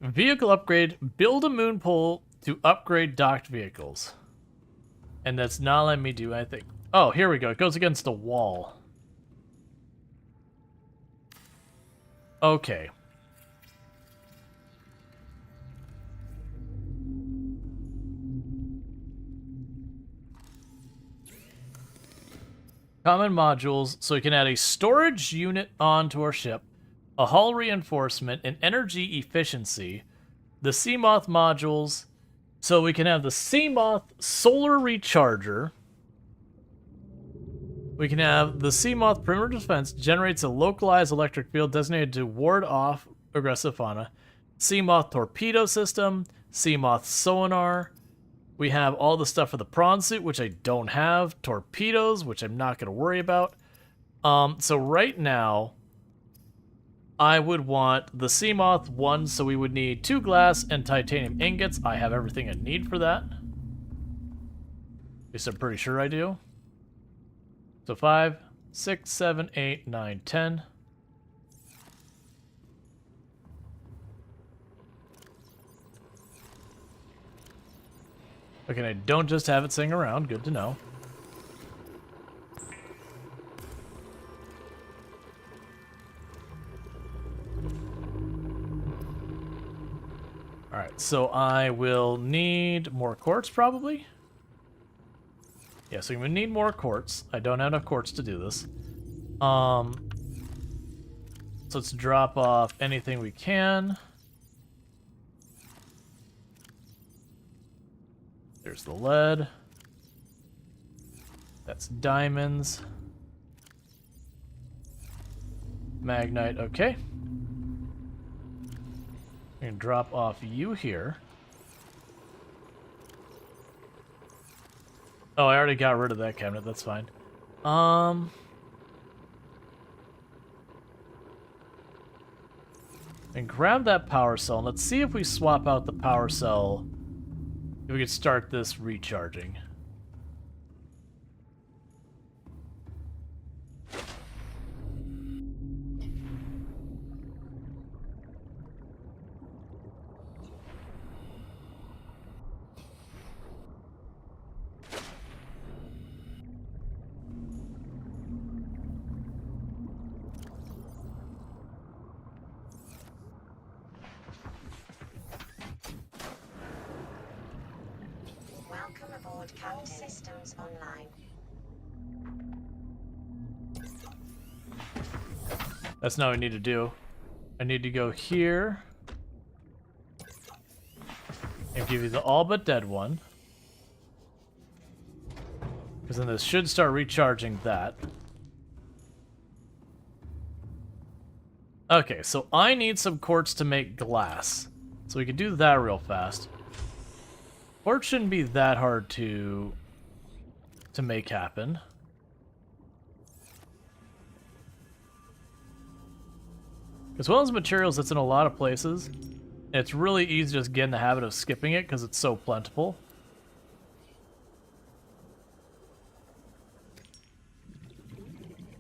Vehicle upgrade. Build a moon pole to upgrade docked vehicles. And that's not letting me do anything. Oh, here we go. It goes against a wall. Okay. Common modules, so we can add a storage unit onto our ship, a hull reinforcement, and energy efficiency. The Seamoth modules, so we can have the Seamoth solar recharger. We can have the Seamoth perimeter defense, generates a localized electric field designated to ward off aggressive fauna. Seamoth torpedo system, Seamoth sonar. We have all the stuff for the prawn suit, which I don't have. Torpedoes, which I'm not going to worry about. So right now, I would want the Seamoth 1, so we would need 2 glass and titanium ingots. I have everything I need for that. At least I'm pretty sure I do. So 5, 6, 7, 8, 9, 10. Okay, I don't just have it sing around. Good to know. Alright, so I will need more quartz, probably? Yeah, so I'm gonna need more quartz. I don't have enough quartz to do this. So let's drop off anything we can. There's the lead. That's diamonds. Magnite, okay. I'm gonna drop off you here. Oh, I already got rid of that cabinet, that's fine. And grab that power cell, and let's see if we swap out the power cell, if we could start this recharging. Welcome aboard CAD Systems Online. That's not what I need to do. I need to go here and give you the all but dead one. Because then this should start recharging that. Okay, so I need some quartz to make glass. So we can do that real fast. Quartz shouldn't be that hard to make happen. Because one of those materials that's in a lot of places, and it's really easy to just get in the habit of skipping it because it's so plentiful.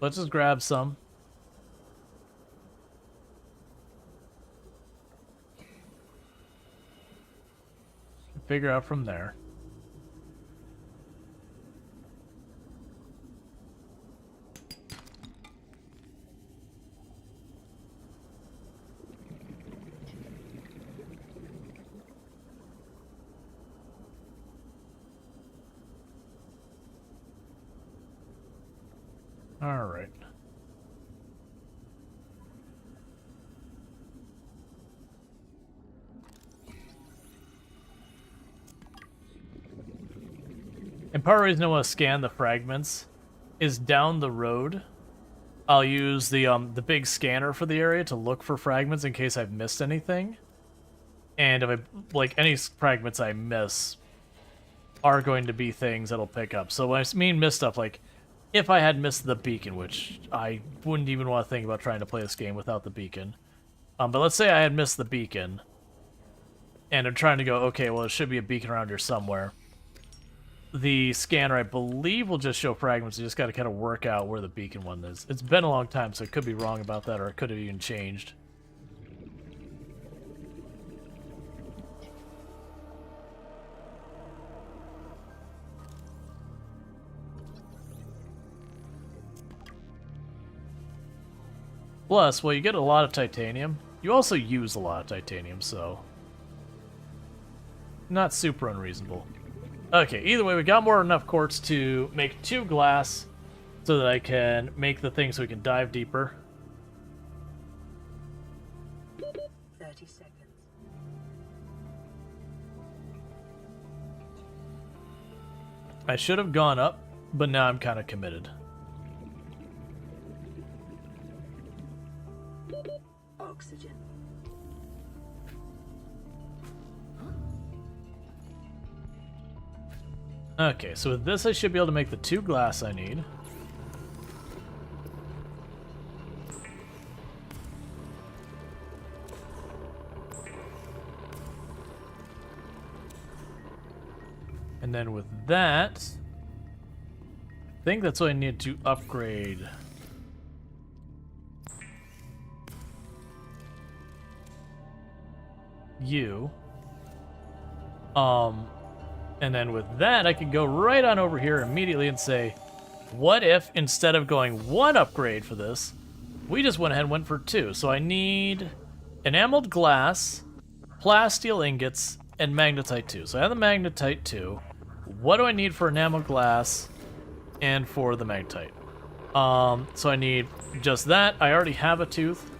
Let's just grab some. Figure out from there. All right. And part of the reason I want to scan the fragments is down the road. I'll use the big scanner for the area to look for fragments in case I've missed anything. And if any fragments I miss are going to be things that'll pick up. So when I mean miss stuff, like if I had missed the beacon, which I wouldn't even want to think about trying to play this game without the beacon. But let's say I had missed the beacon, and I'm trying to go, okay, well, there should be a beacon around here somewhere. The scanner, I believe, will just show fragments. You just got to kind of work out where the beacon one is. It's been a long time, so I could be wrong about that, or it could have even changed. Plus, well, you get a lot of titanium. You also use a lot of titanium, so not super unreasonable. Okay, either way, we got more than enough quartz to make 2 glass so that I can make the thing so we can dive deeper. 30 seconds. I should have gone up, but now I'm kind of committed. Oxygen. Okay, so with this I should be able to make the 2 glass I need. And then with that, I think that's what I need to upgrade. You. And then with that, I can go right on over here immediately and say, what if instead of going 1 upgrade for this, we just went ahead and went for 2. So I need enameled glass, plasteel ingots, and magnetite 2. So I have the magnetite 2. What do I need for enameled glass and for the magnetite? So I need just that. I already have a tooth.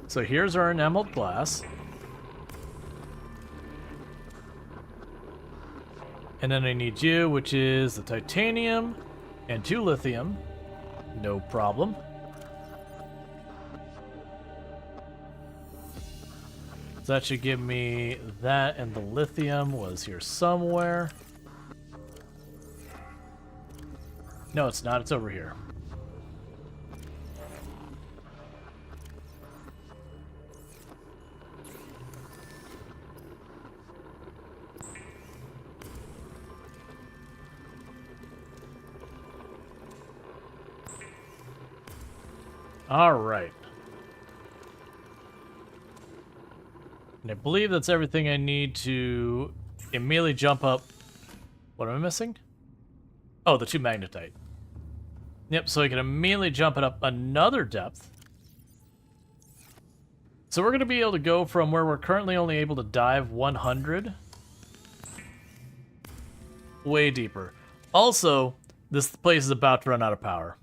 So here's our enameled glass. And then I need you, which is the titanium and 2 lithium. No problem. So that should give me that, and the lithium was here somewhere. No, it's not. It's over here. All right. And I believe that's everything I need to immediately jump up. What am I missing? Oh, the 2 magnetite. Yep, so I can immediately jump it up another depth. So we're going to be able to go from where we're currently only able to dive 100 way deeper. Also, this place is about to run out of power.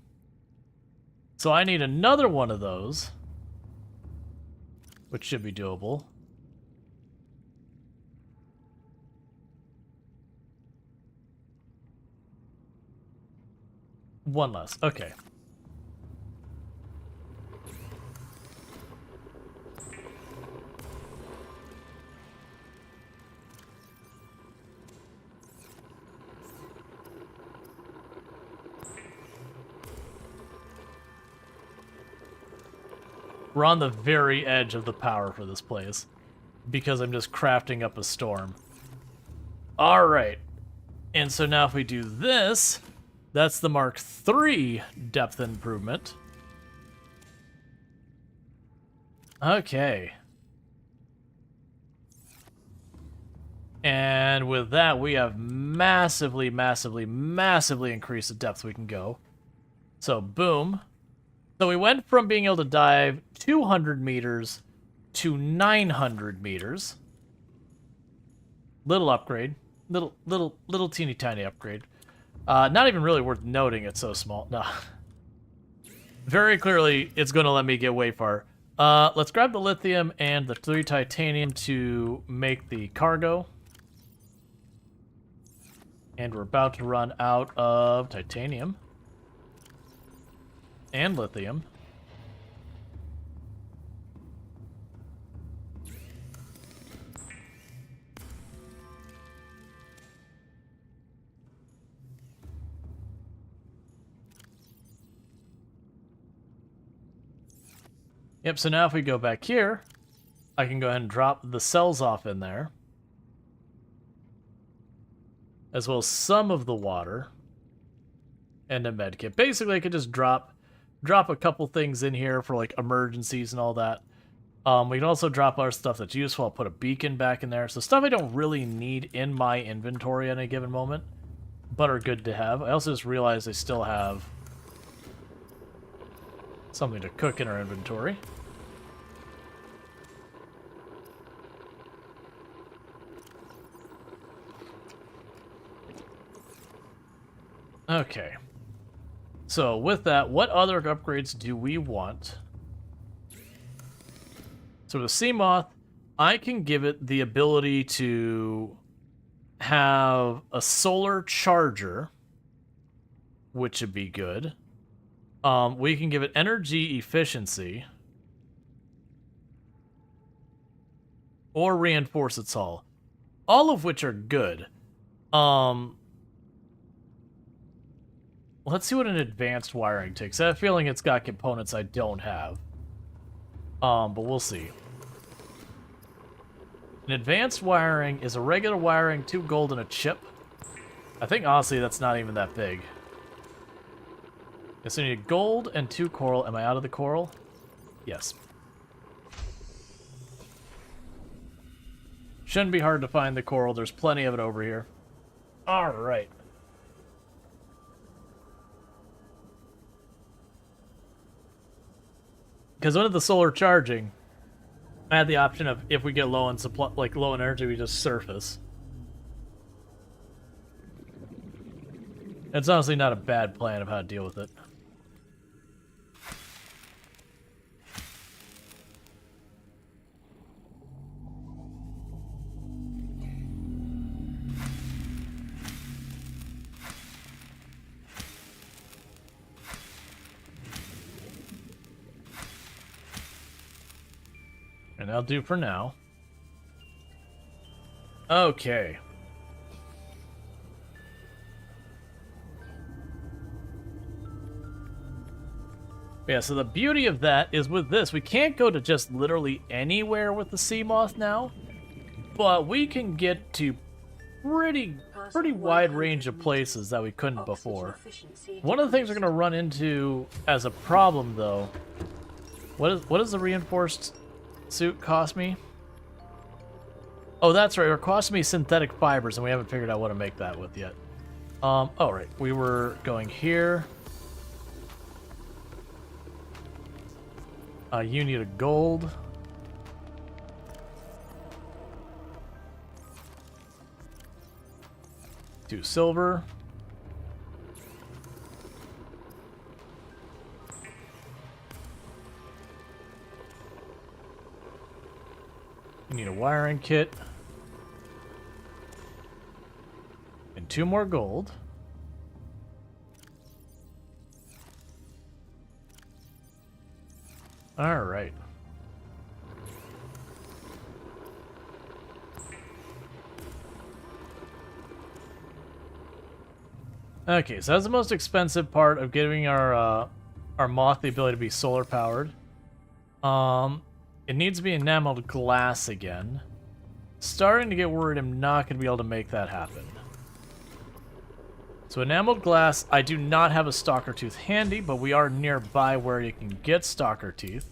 So I need another one of those, which should be doable. One less. Okay. We're on the very edge of the power for this place because I'm just crafting up a storm. All right. And so now if we do this, that's the Mark III depth improvement. Okay. And with that, we have massively increased the depth we can go. So, boom. So we went from being able to dive 200 meters to 900 meters. Little upgrade. Little teeny tiny upgrade. Not even really worth noting, it's so small. No. Very clearly, it's going to let me get way far. Let's grab the lithium and the 3 titanium to make the cargo. And we're about to run out of titanium. And lithium. Yep, so now if we go back here, I can go ahead and drop the cells off in there. As well as some of the water. And a medkit. Basically, I could just drop a couple things in here for like emergencies and all that. We can also drop our stuff that's useful. I'll put a beacon back in there. So stuff I don't really need in my inventory at any given moment, but are good to have. I also just realized I still have something to cook in our inventory. Okay. So with that, what other upgrades do we want? So the Seamoth, I can give it the ability to have a solar charger, which would be good. We can give it energy efficiency. Or reinforce its hull. All of which are good. Let's see what an advanced wiring takes. I have a feeling it's got components I don't have. But we'll see. An advanced wiring is a regular wiring, 2 gold, and a chip. I think, honestly, that's not even that big. Okay, so I need gold and 2 coral. Am I out of the coral? Yes. Shouldn't be hard to find the coral. There's plenty of it over here. Alright. Because when the solar charging, I had the option of if we get low on supply, like low on energy, we just surface. It's honestly not a bad plan of how to deal with it. And that'll do for now. Okay. Yeah, so the beauty of that is with this, we can't go to just literally anywhere with the sea moth now, but we can get to pretty wide range of places that we couldn't before. One of the things we're going to run into as a problem, though, what does the reinforced suit cost me? Oh, that's right. It cost me synthetic fibers, and we haven't figured out what to make that with yet. Oh, right. We were going here. You need a gold. Two silver. You need a wiring kit. And 2 more gold. All right. Okay, so that's the most expensive part of giving our moth the ability to be solar powered. It needs to be enameled glass again. Starting to get worried I'm not going to be able to make that happen. So enameled glass, I do not have a stalker tooth handy, but we are nearby where you can get stalker teeth.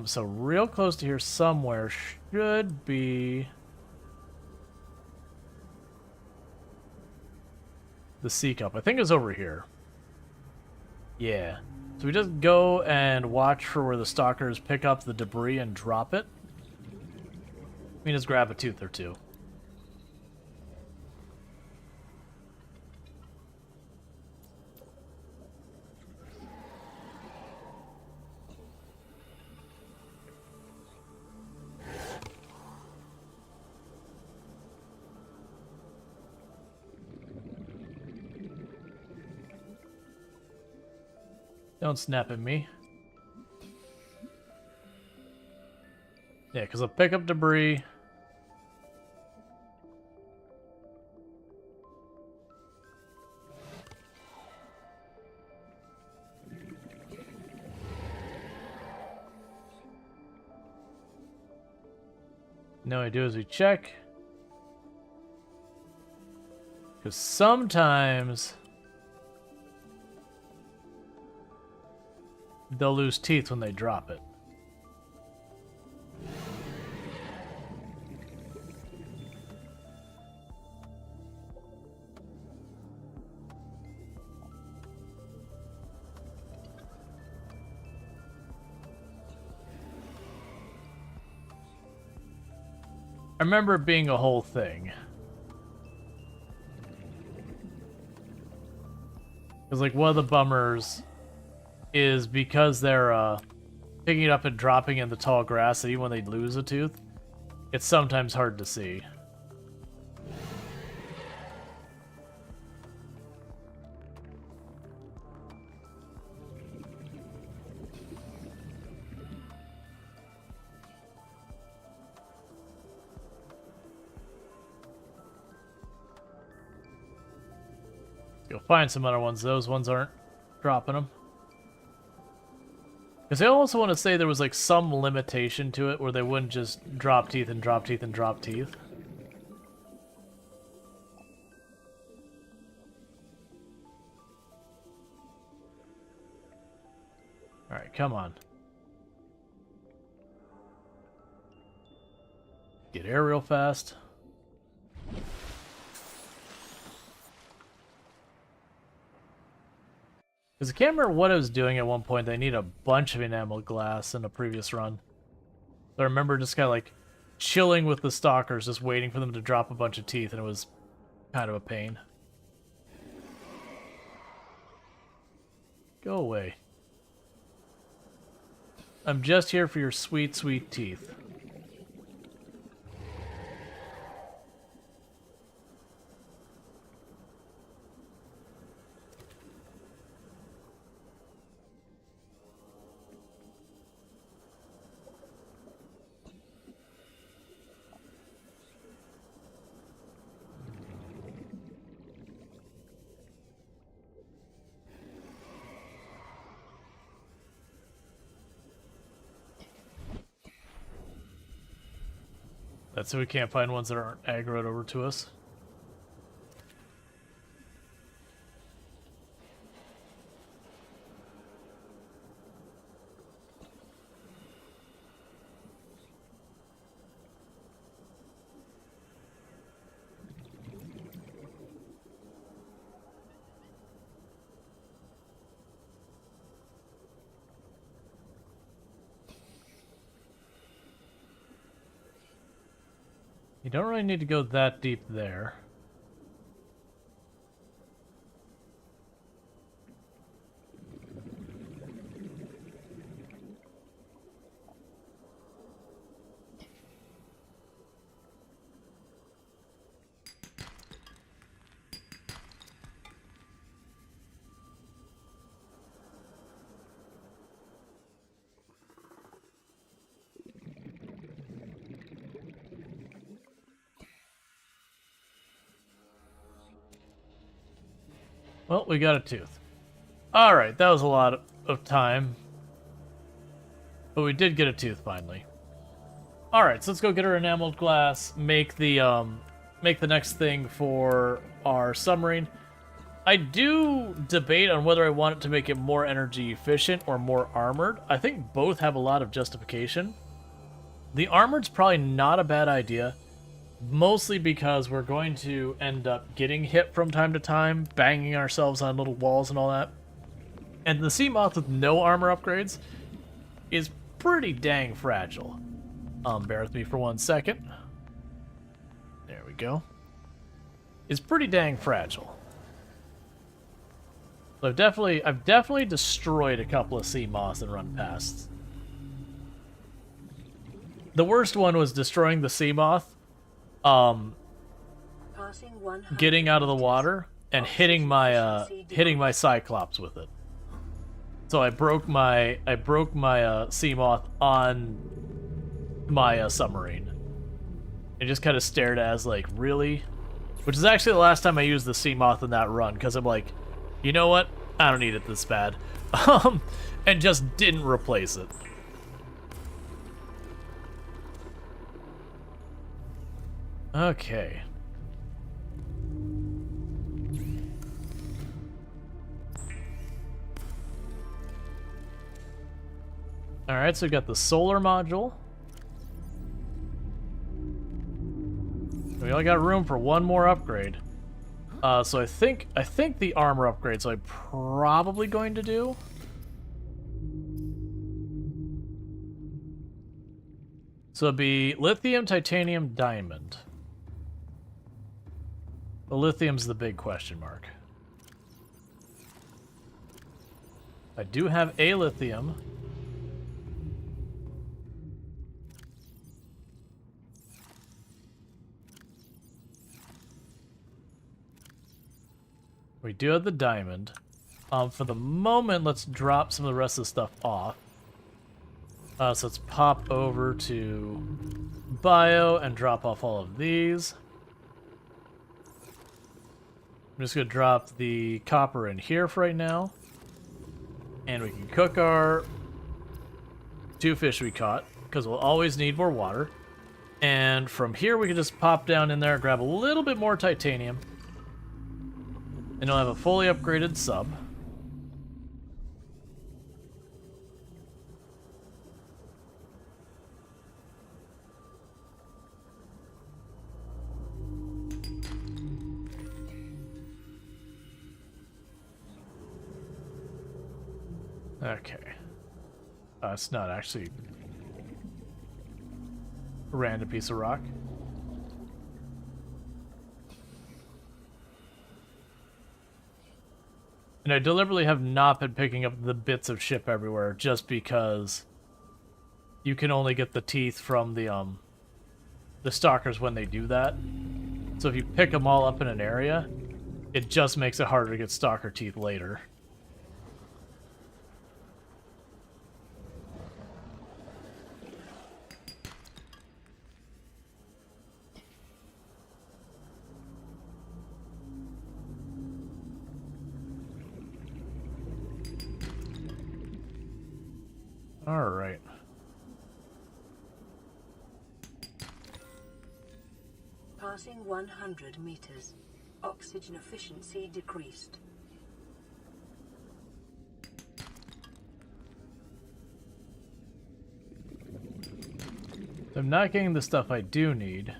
So real close to here somewhere should be the sea cup. I think it's over here. Yeah. So we just go and watch for where the stalkers pick up the debris and drop it. We just grab a tooth or two. Don't snap at me. Yeah, because I'll pick up debris. Now what I do is we check. Because sometimes they'll lose teeth when they drop it. I remember it being a whole thing. Because like one of the bummers is because they're picking it up and dropping in the tall grass, that even when they lose a tooth, it's sometimes hard to see. You'll find some other ones. Those ones aren't dropping them. Because I also want to say there was like some limitation to it where they wouldn't just drop teeth and drop teeth and drop teeth. Alright, come on. get air real fast. Because I can't remember what I was doing at one point. They need a bunch of enameled glass in a previous run. I remember just kind of like chilling with the stalkers, just waiting for them to drop a bunch of teeth, and it was kind of a pain. Go away. I'm just here for your sweet, sweet teeth. That's so we can't find ones that aren't aggroed over to us. You don't really need to go that deep there. Well, we got a tooth. Alright, that was a lot of time. But we did get a tooth finally. Alright, so let's go get our enameled glass, make the next thing for our submarine. I do debate on whether I want it to make it more energy efficient or more armored. I think both have a lot of justification. The armored's probably not a bad idea. Mostly because we're going to end up getting hit from time to time, banging ourselves on little walls and all that. And the Seamoth with no armor upgrades is pretty dang fragile. Bear with me for 1 second. There we go. It's pretty dang fragile. So I've definitely destroyed a couple of Seamoths and run past. The worst one was destroying the Seamoth. Getting out of the water and hitting my Cyclops with it. So I broke my Seamoth on my submarine. And just kind of stared at it as like, really? Which is actually the last time I used the Seamoth in that run, because I'm like, you know what? I don't need it this bad. And just didn't replace it. Okay. Alright, so we got the solar module. We only got room for one more upgrade. So I think the armor upgrades I'm probably going to do. So it'd be lithium, titanium, diamond. The lithium's the big question mark. I do have a lithium. We do have the diamond. For the moment, let's drop some of the rest of the stuff off. So let's pop over to bio and drop off all of these. I'm just going to drop the copper in here for right now. And we can cook our 2 fish we caught, because we'll always need more water. And from here we can just pop down in there, grab a little bit more titanium. And you'll have a fully upgraded sub. Okay. It's not actually a random piece of rock. And I deliberately have not been picking up the bits of ship everywhere just because you can only get the teeth from the stalkers when they do that. So if you pick them all up in an area, it just makes it harder to get stalker teeth later. All right. Passing 100 meters. Oxygen efficiency decreased. I'm not getting the stuff I do need.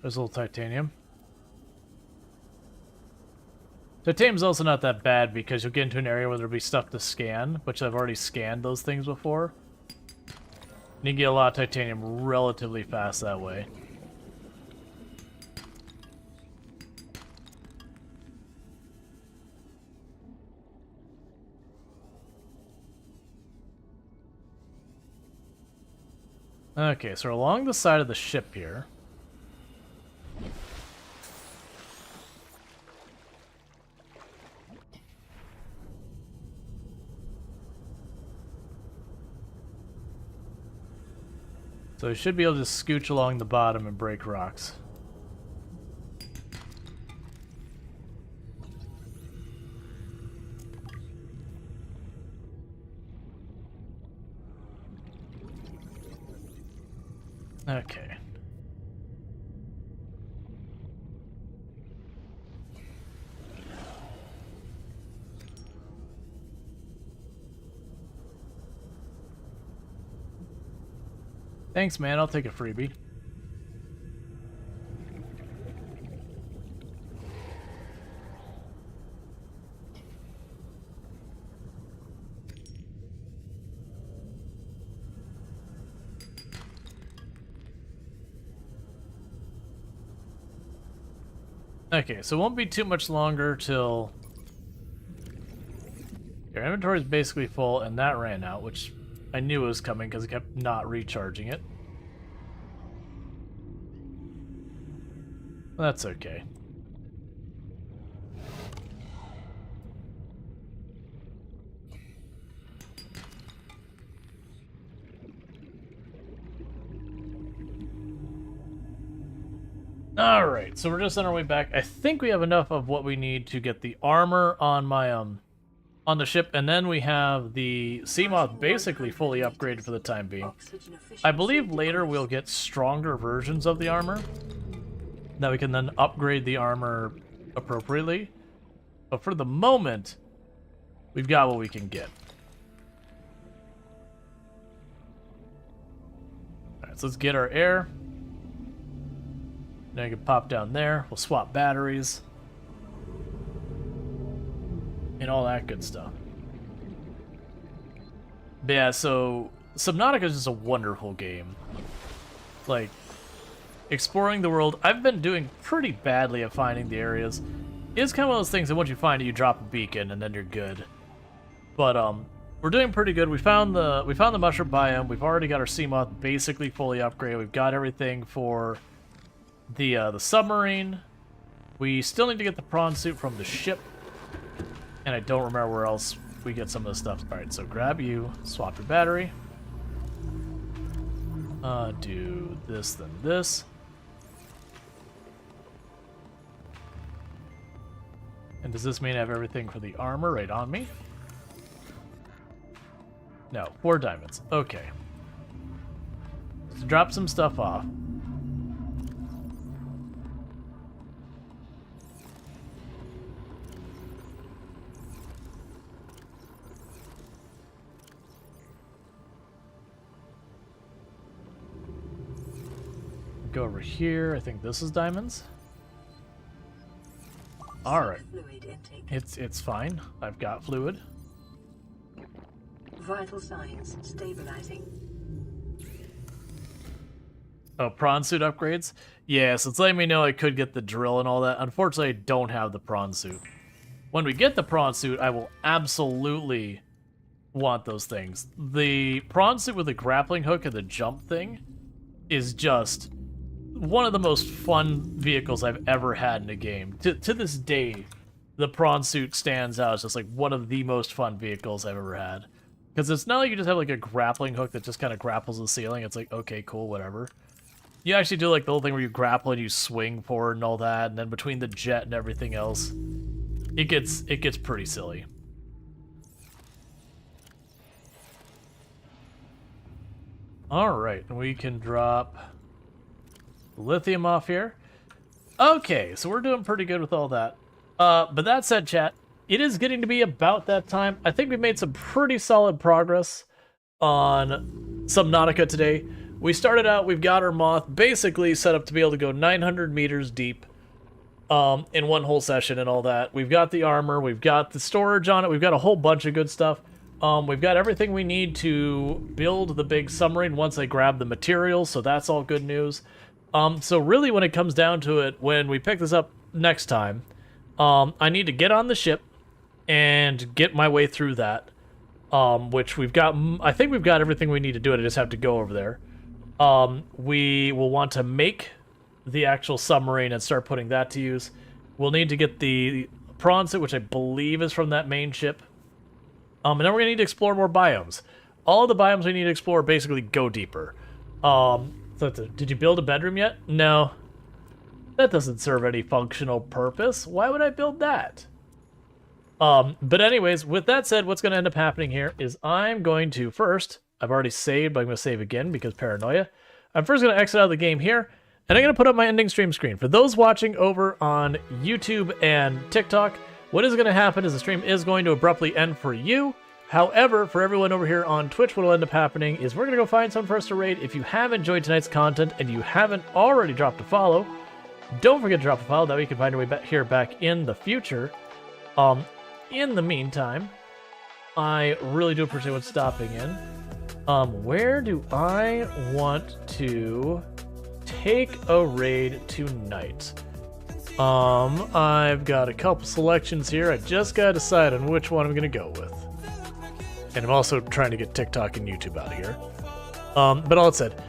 There's a little titanium. Titanium's also not that bad because you'll get into an area where there'll be stuff to scan, which I've already scanned those things before. And you can get a lot of titanium relatively fast that way. Okay, so along the side of the ship here. So we should be able to just scooch along the bottom and break rocks. Okay. Thanks, man. I'll take a freebie. Okay, so it won't be too much longer till your inventory is basically full, and that ran out, which I knew was coming because it kept not recharging it. That's okay. Alright, so we're just on our way back. I think we have enough of what we need to get the armor on my on the ship, and then we have the Seamoth basically fully upgraded for the time being. I believe later we'll get stronger versions of the armor that we can then upgrade the armor appropriately. But for the moment, we've got what we can get. Alright, so let's get our air. Now you can pop down there. We'll swap batteries. And all that good stuff. But yeah, so Subnautica is just a wonderful game. Like, exploring the world. I've been doing pretty badly at finding the areas. It's kind of one of those things that once you find it, you drop a beacon and then you're good. But we're doing pretty good. We found the mushroom biome. We've already got our Seamoth basically fully upgraded. We've got everything for the submarine. We still need to get the prawn suit from the ship. And I don't remember where else we get some of the stuff. Alright, so grab you, swap your battery. Do this, then this. And does this mean I have everything for the armor right on me? No, 4 diamonds. Okay. Let's drop some stuff off. Go over here. I think this is diamonds. All right. Fluid intake. It's fine. I've got fluid. Vital signs stabilizing. Oh, prawn suit upgrades? Yes, it's letting me know I could get the drill and all that. Unfortunately, I don't have the prawn suit. When we get the prawn suit, I will absolutely want those things. The prawn suit with the grappling hook and the jump thing is just one of the most fun vehicles I've ever had in a game. To this day, the prawn suit stands out as just like one of the most fun vehicles I've ever had. Because it's not like you just have like a grappling hook that just kind of grapples the ceiling. It's like, okay, cool, whatever. You actually do like the whole thing where you grapple and you swing forward and all that, and then between the jet and everything else, it gets pretty silly. Alright, and we can drop lithium off here. Okay, so we're doing pretty good with all that. But that said, chat, it is getting to be about that time. I think we made some pretty solid progress on Subnautica today. We started out, we've got our moth basically set up to be able to go 900 meters deep in one whole session and all that. We've got the armor, we've got the storage on it, we've got a whole bunch of good stuff. We've got everything we need to build the big submarine once I grab the materials, so that's all good news. So really when it comes down to it, when we pick this up next time, I need to get on the ship and get my way through that, which we've got. I think we've got everything we need to do it. I just have to go over there. We will want to make the actual submarine and start putting that to use. We'll need to get the prawn suit, which I believe is from that main ship. And then we're going to need to explore more biomes. All of the biomes we need to explore basically go deeper. Did you build a bedroom yet? No. That doesn't serve any functional purpose. Why would I build that? But anyways, with that said, what's going to end up happening here is I'm going to first, I've already saved, but I'm going to save again because paranoia. I'm first going to exit out of the game here, and I'm going to put up my ending stream screen. For those watching over on YouTube and TikTok, what is going to happen is the stream is going to abruptly end for you. However, for everyone over here on Twitch, what will end up happening is we're going to go find someone for us to raid. If you have enjoyed tonight's content and you haven't already dropped a follow, don't forget to drop a follow. That way you can find your way back here back in the future. In the meantime, I really do appreciate what's stopping in. Where do I want to take a raid tonight? I've got a couple selections here. I just gotta decide on which one I'm gonna go with. And I'm also trying to get TikTok and YouTube out of here. But all that said,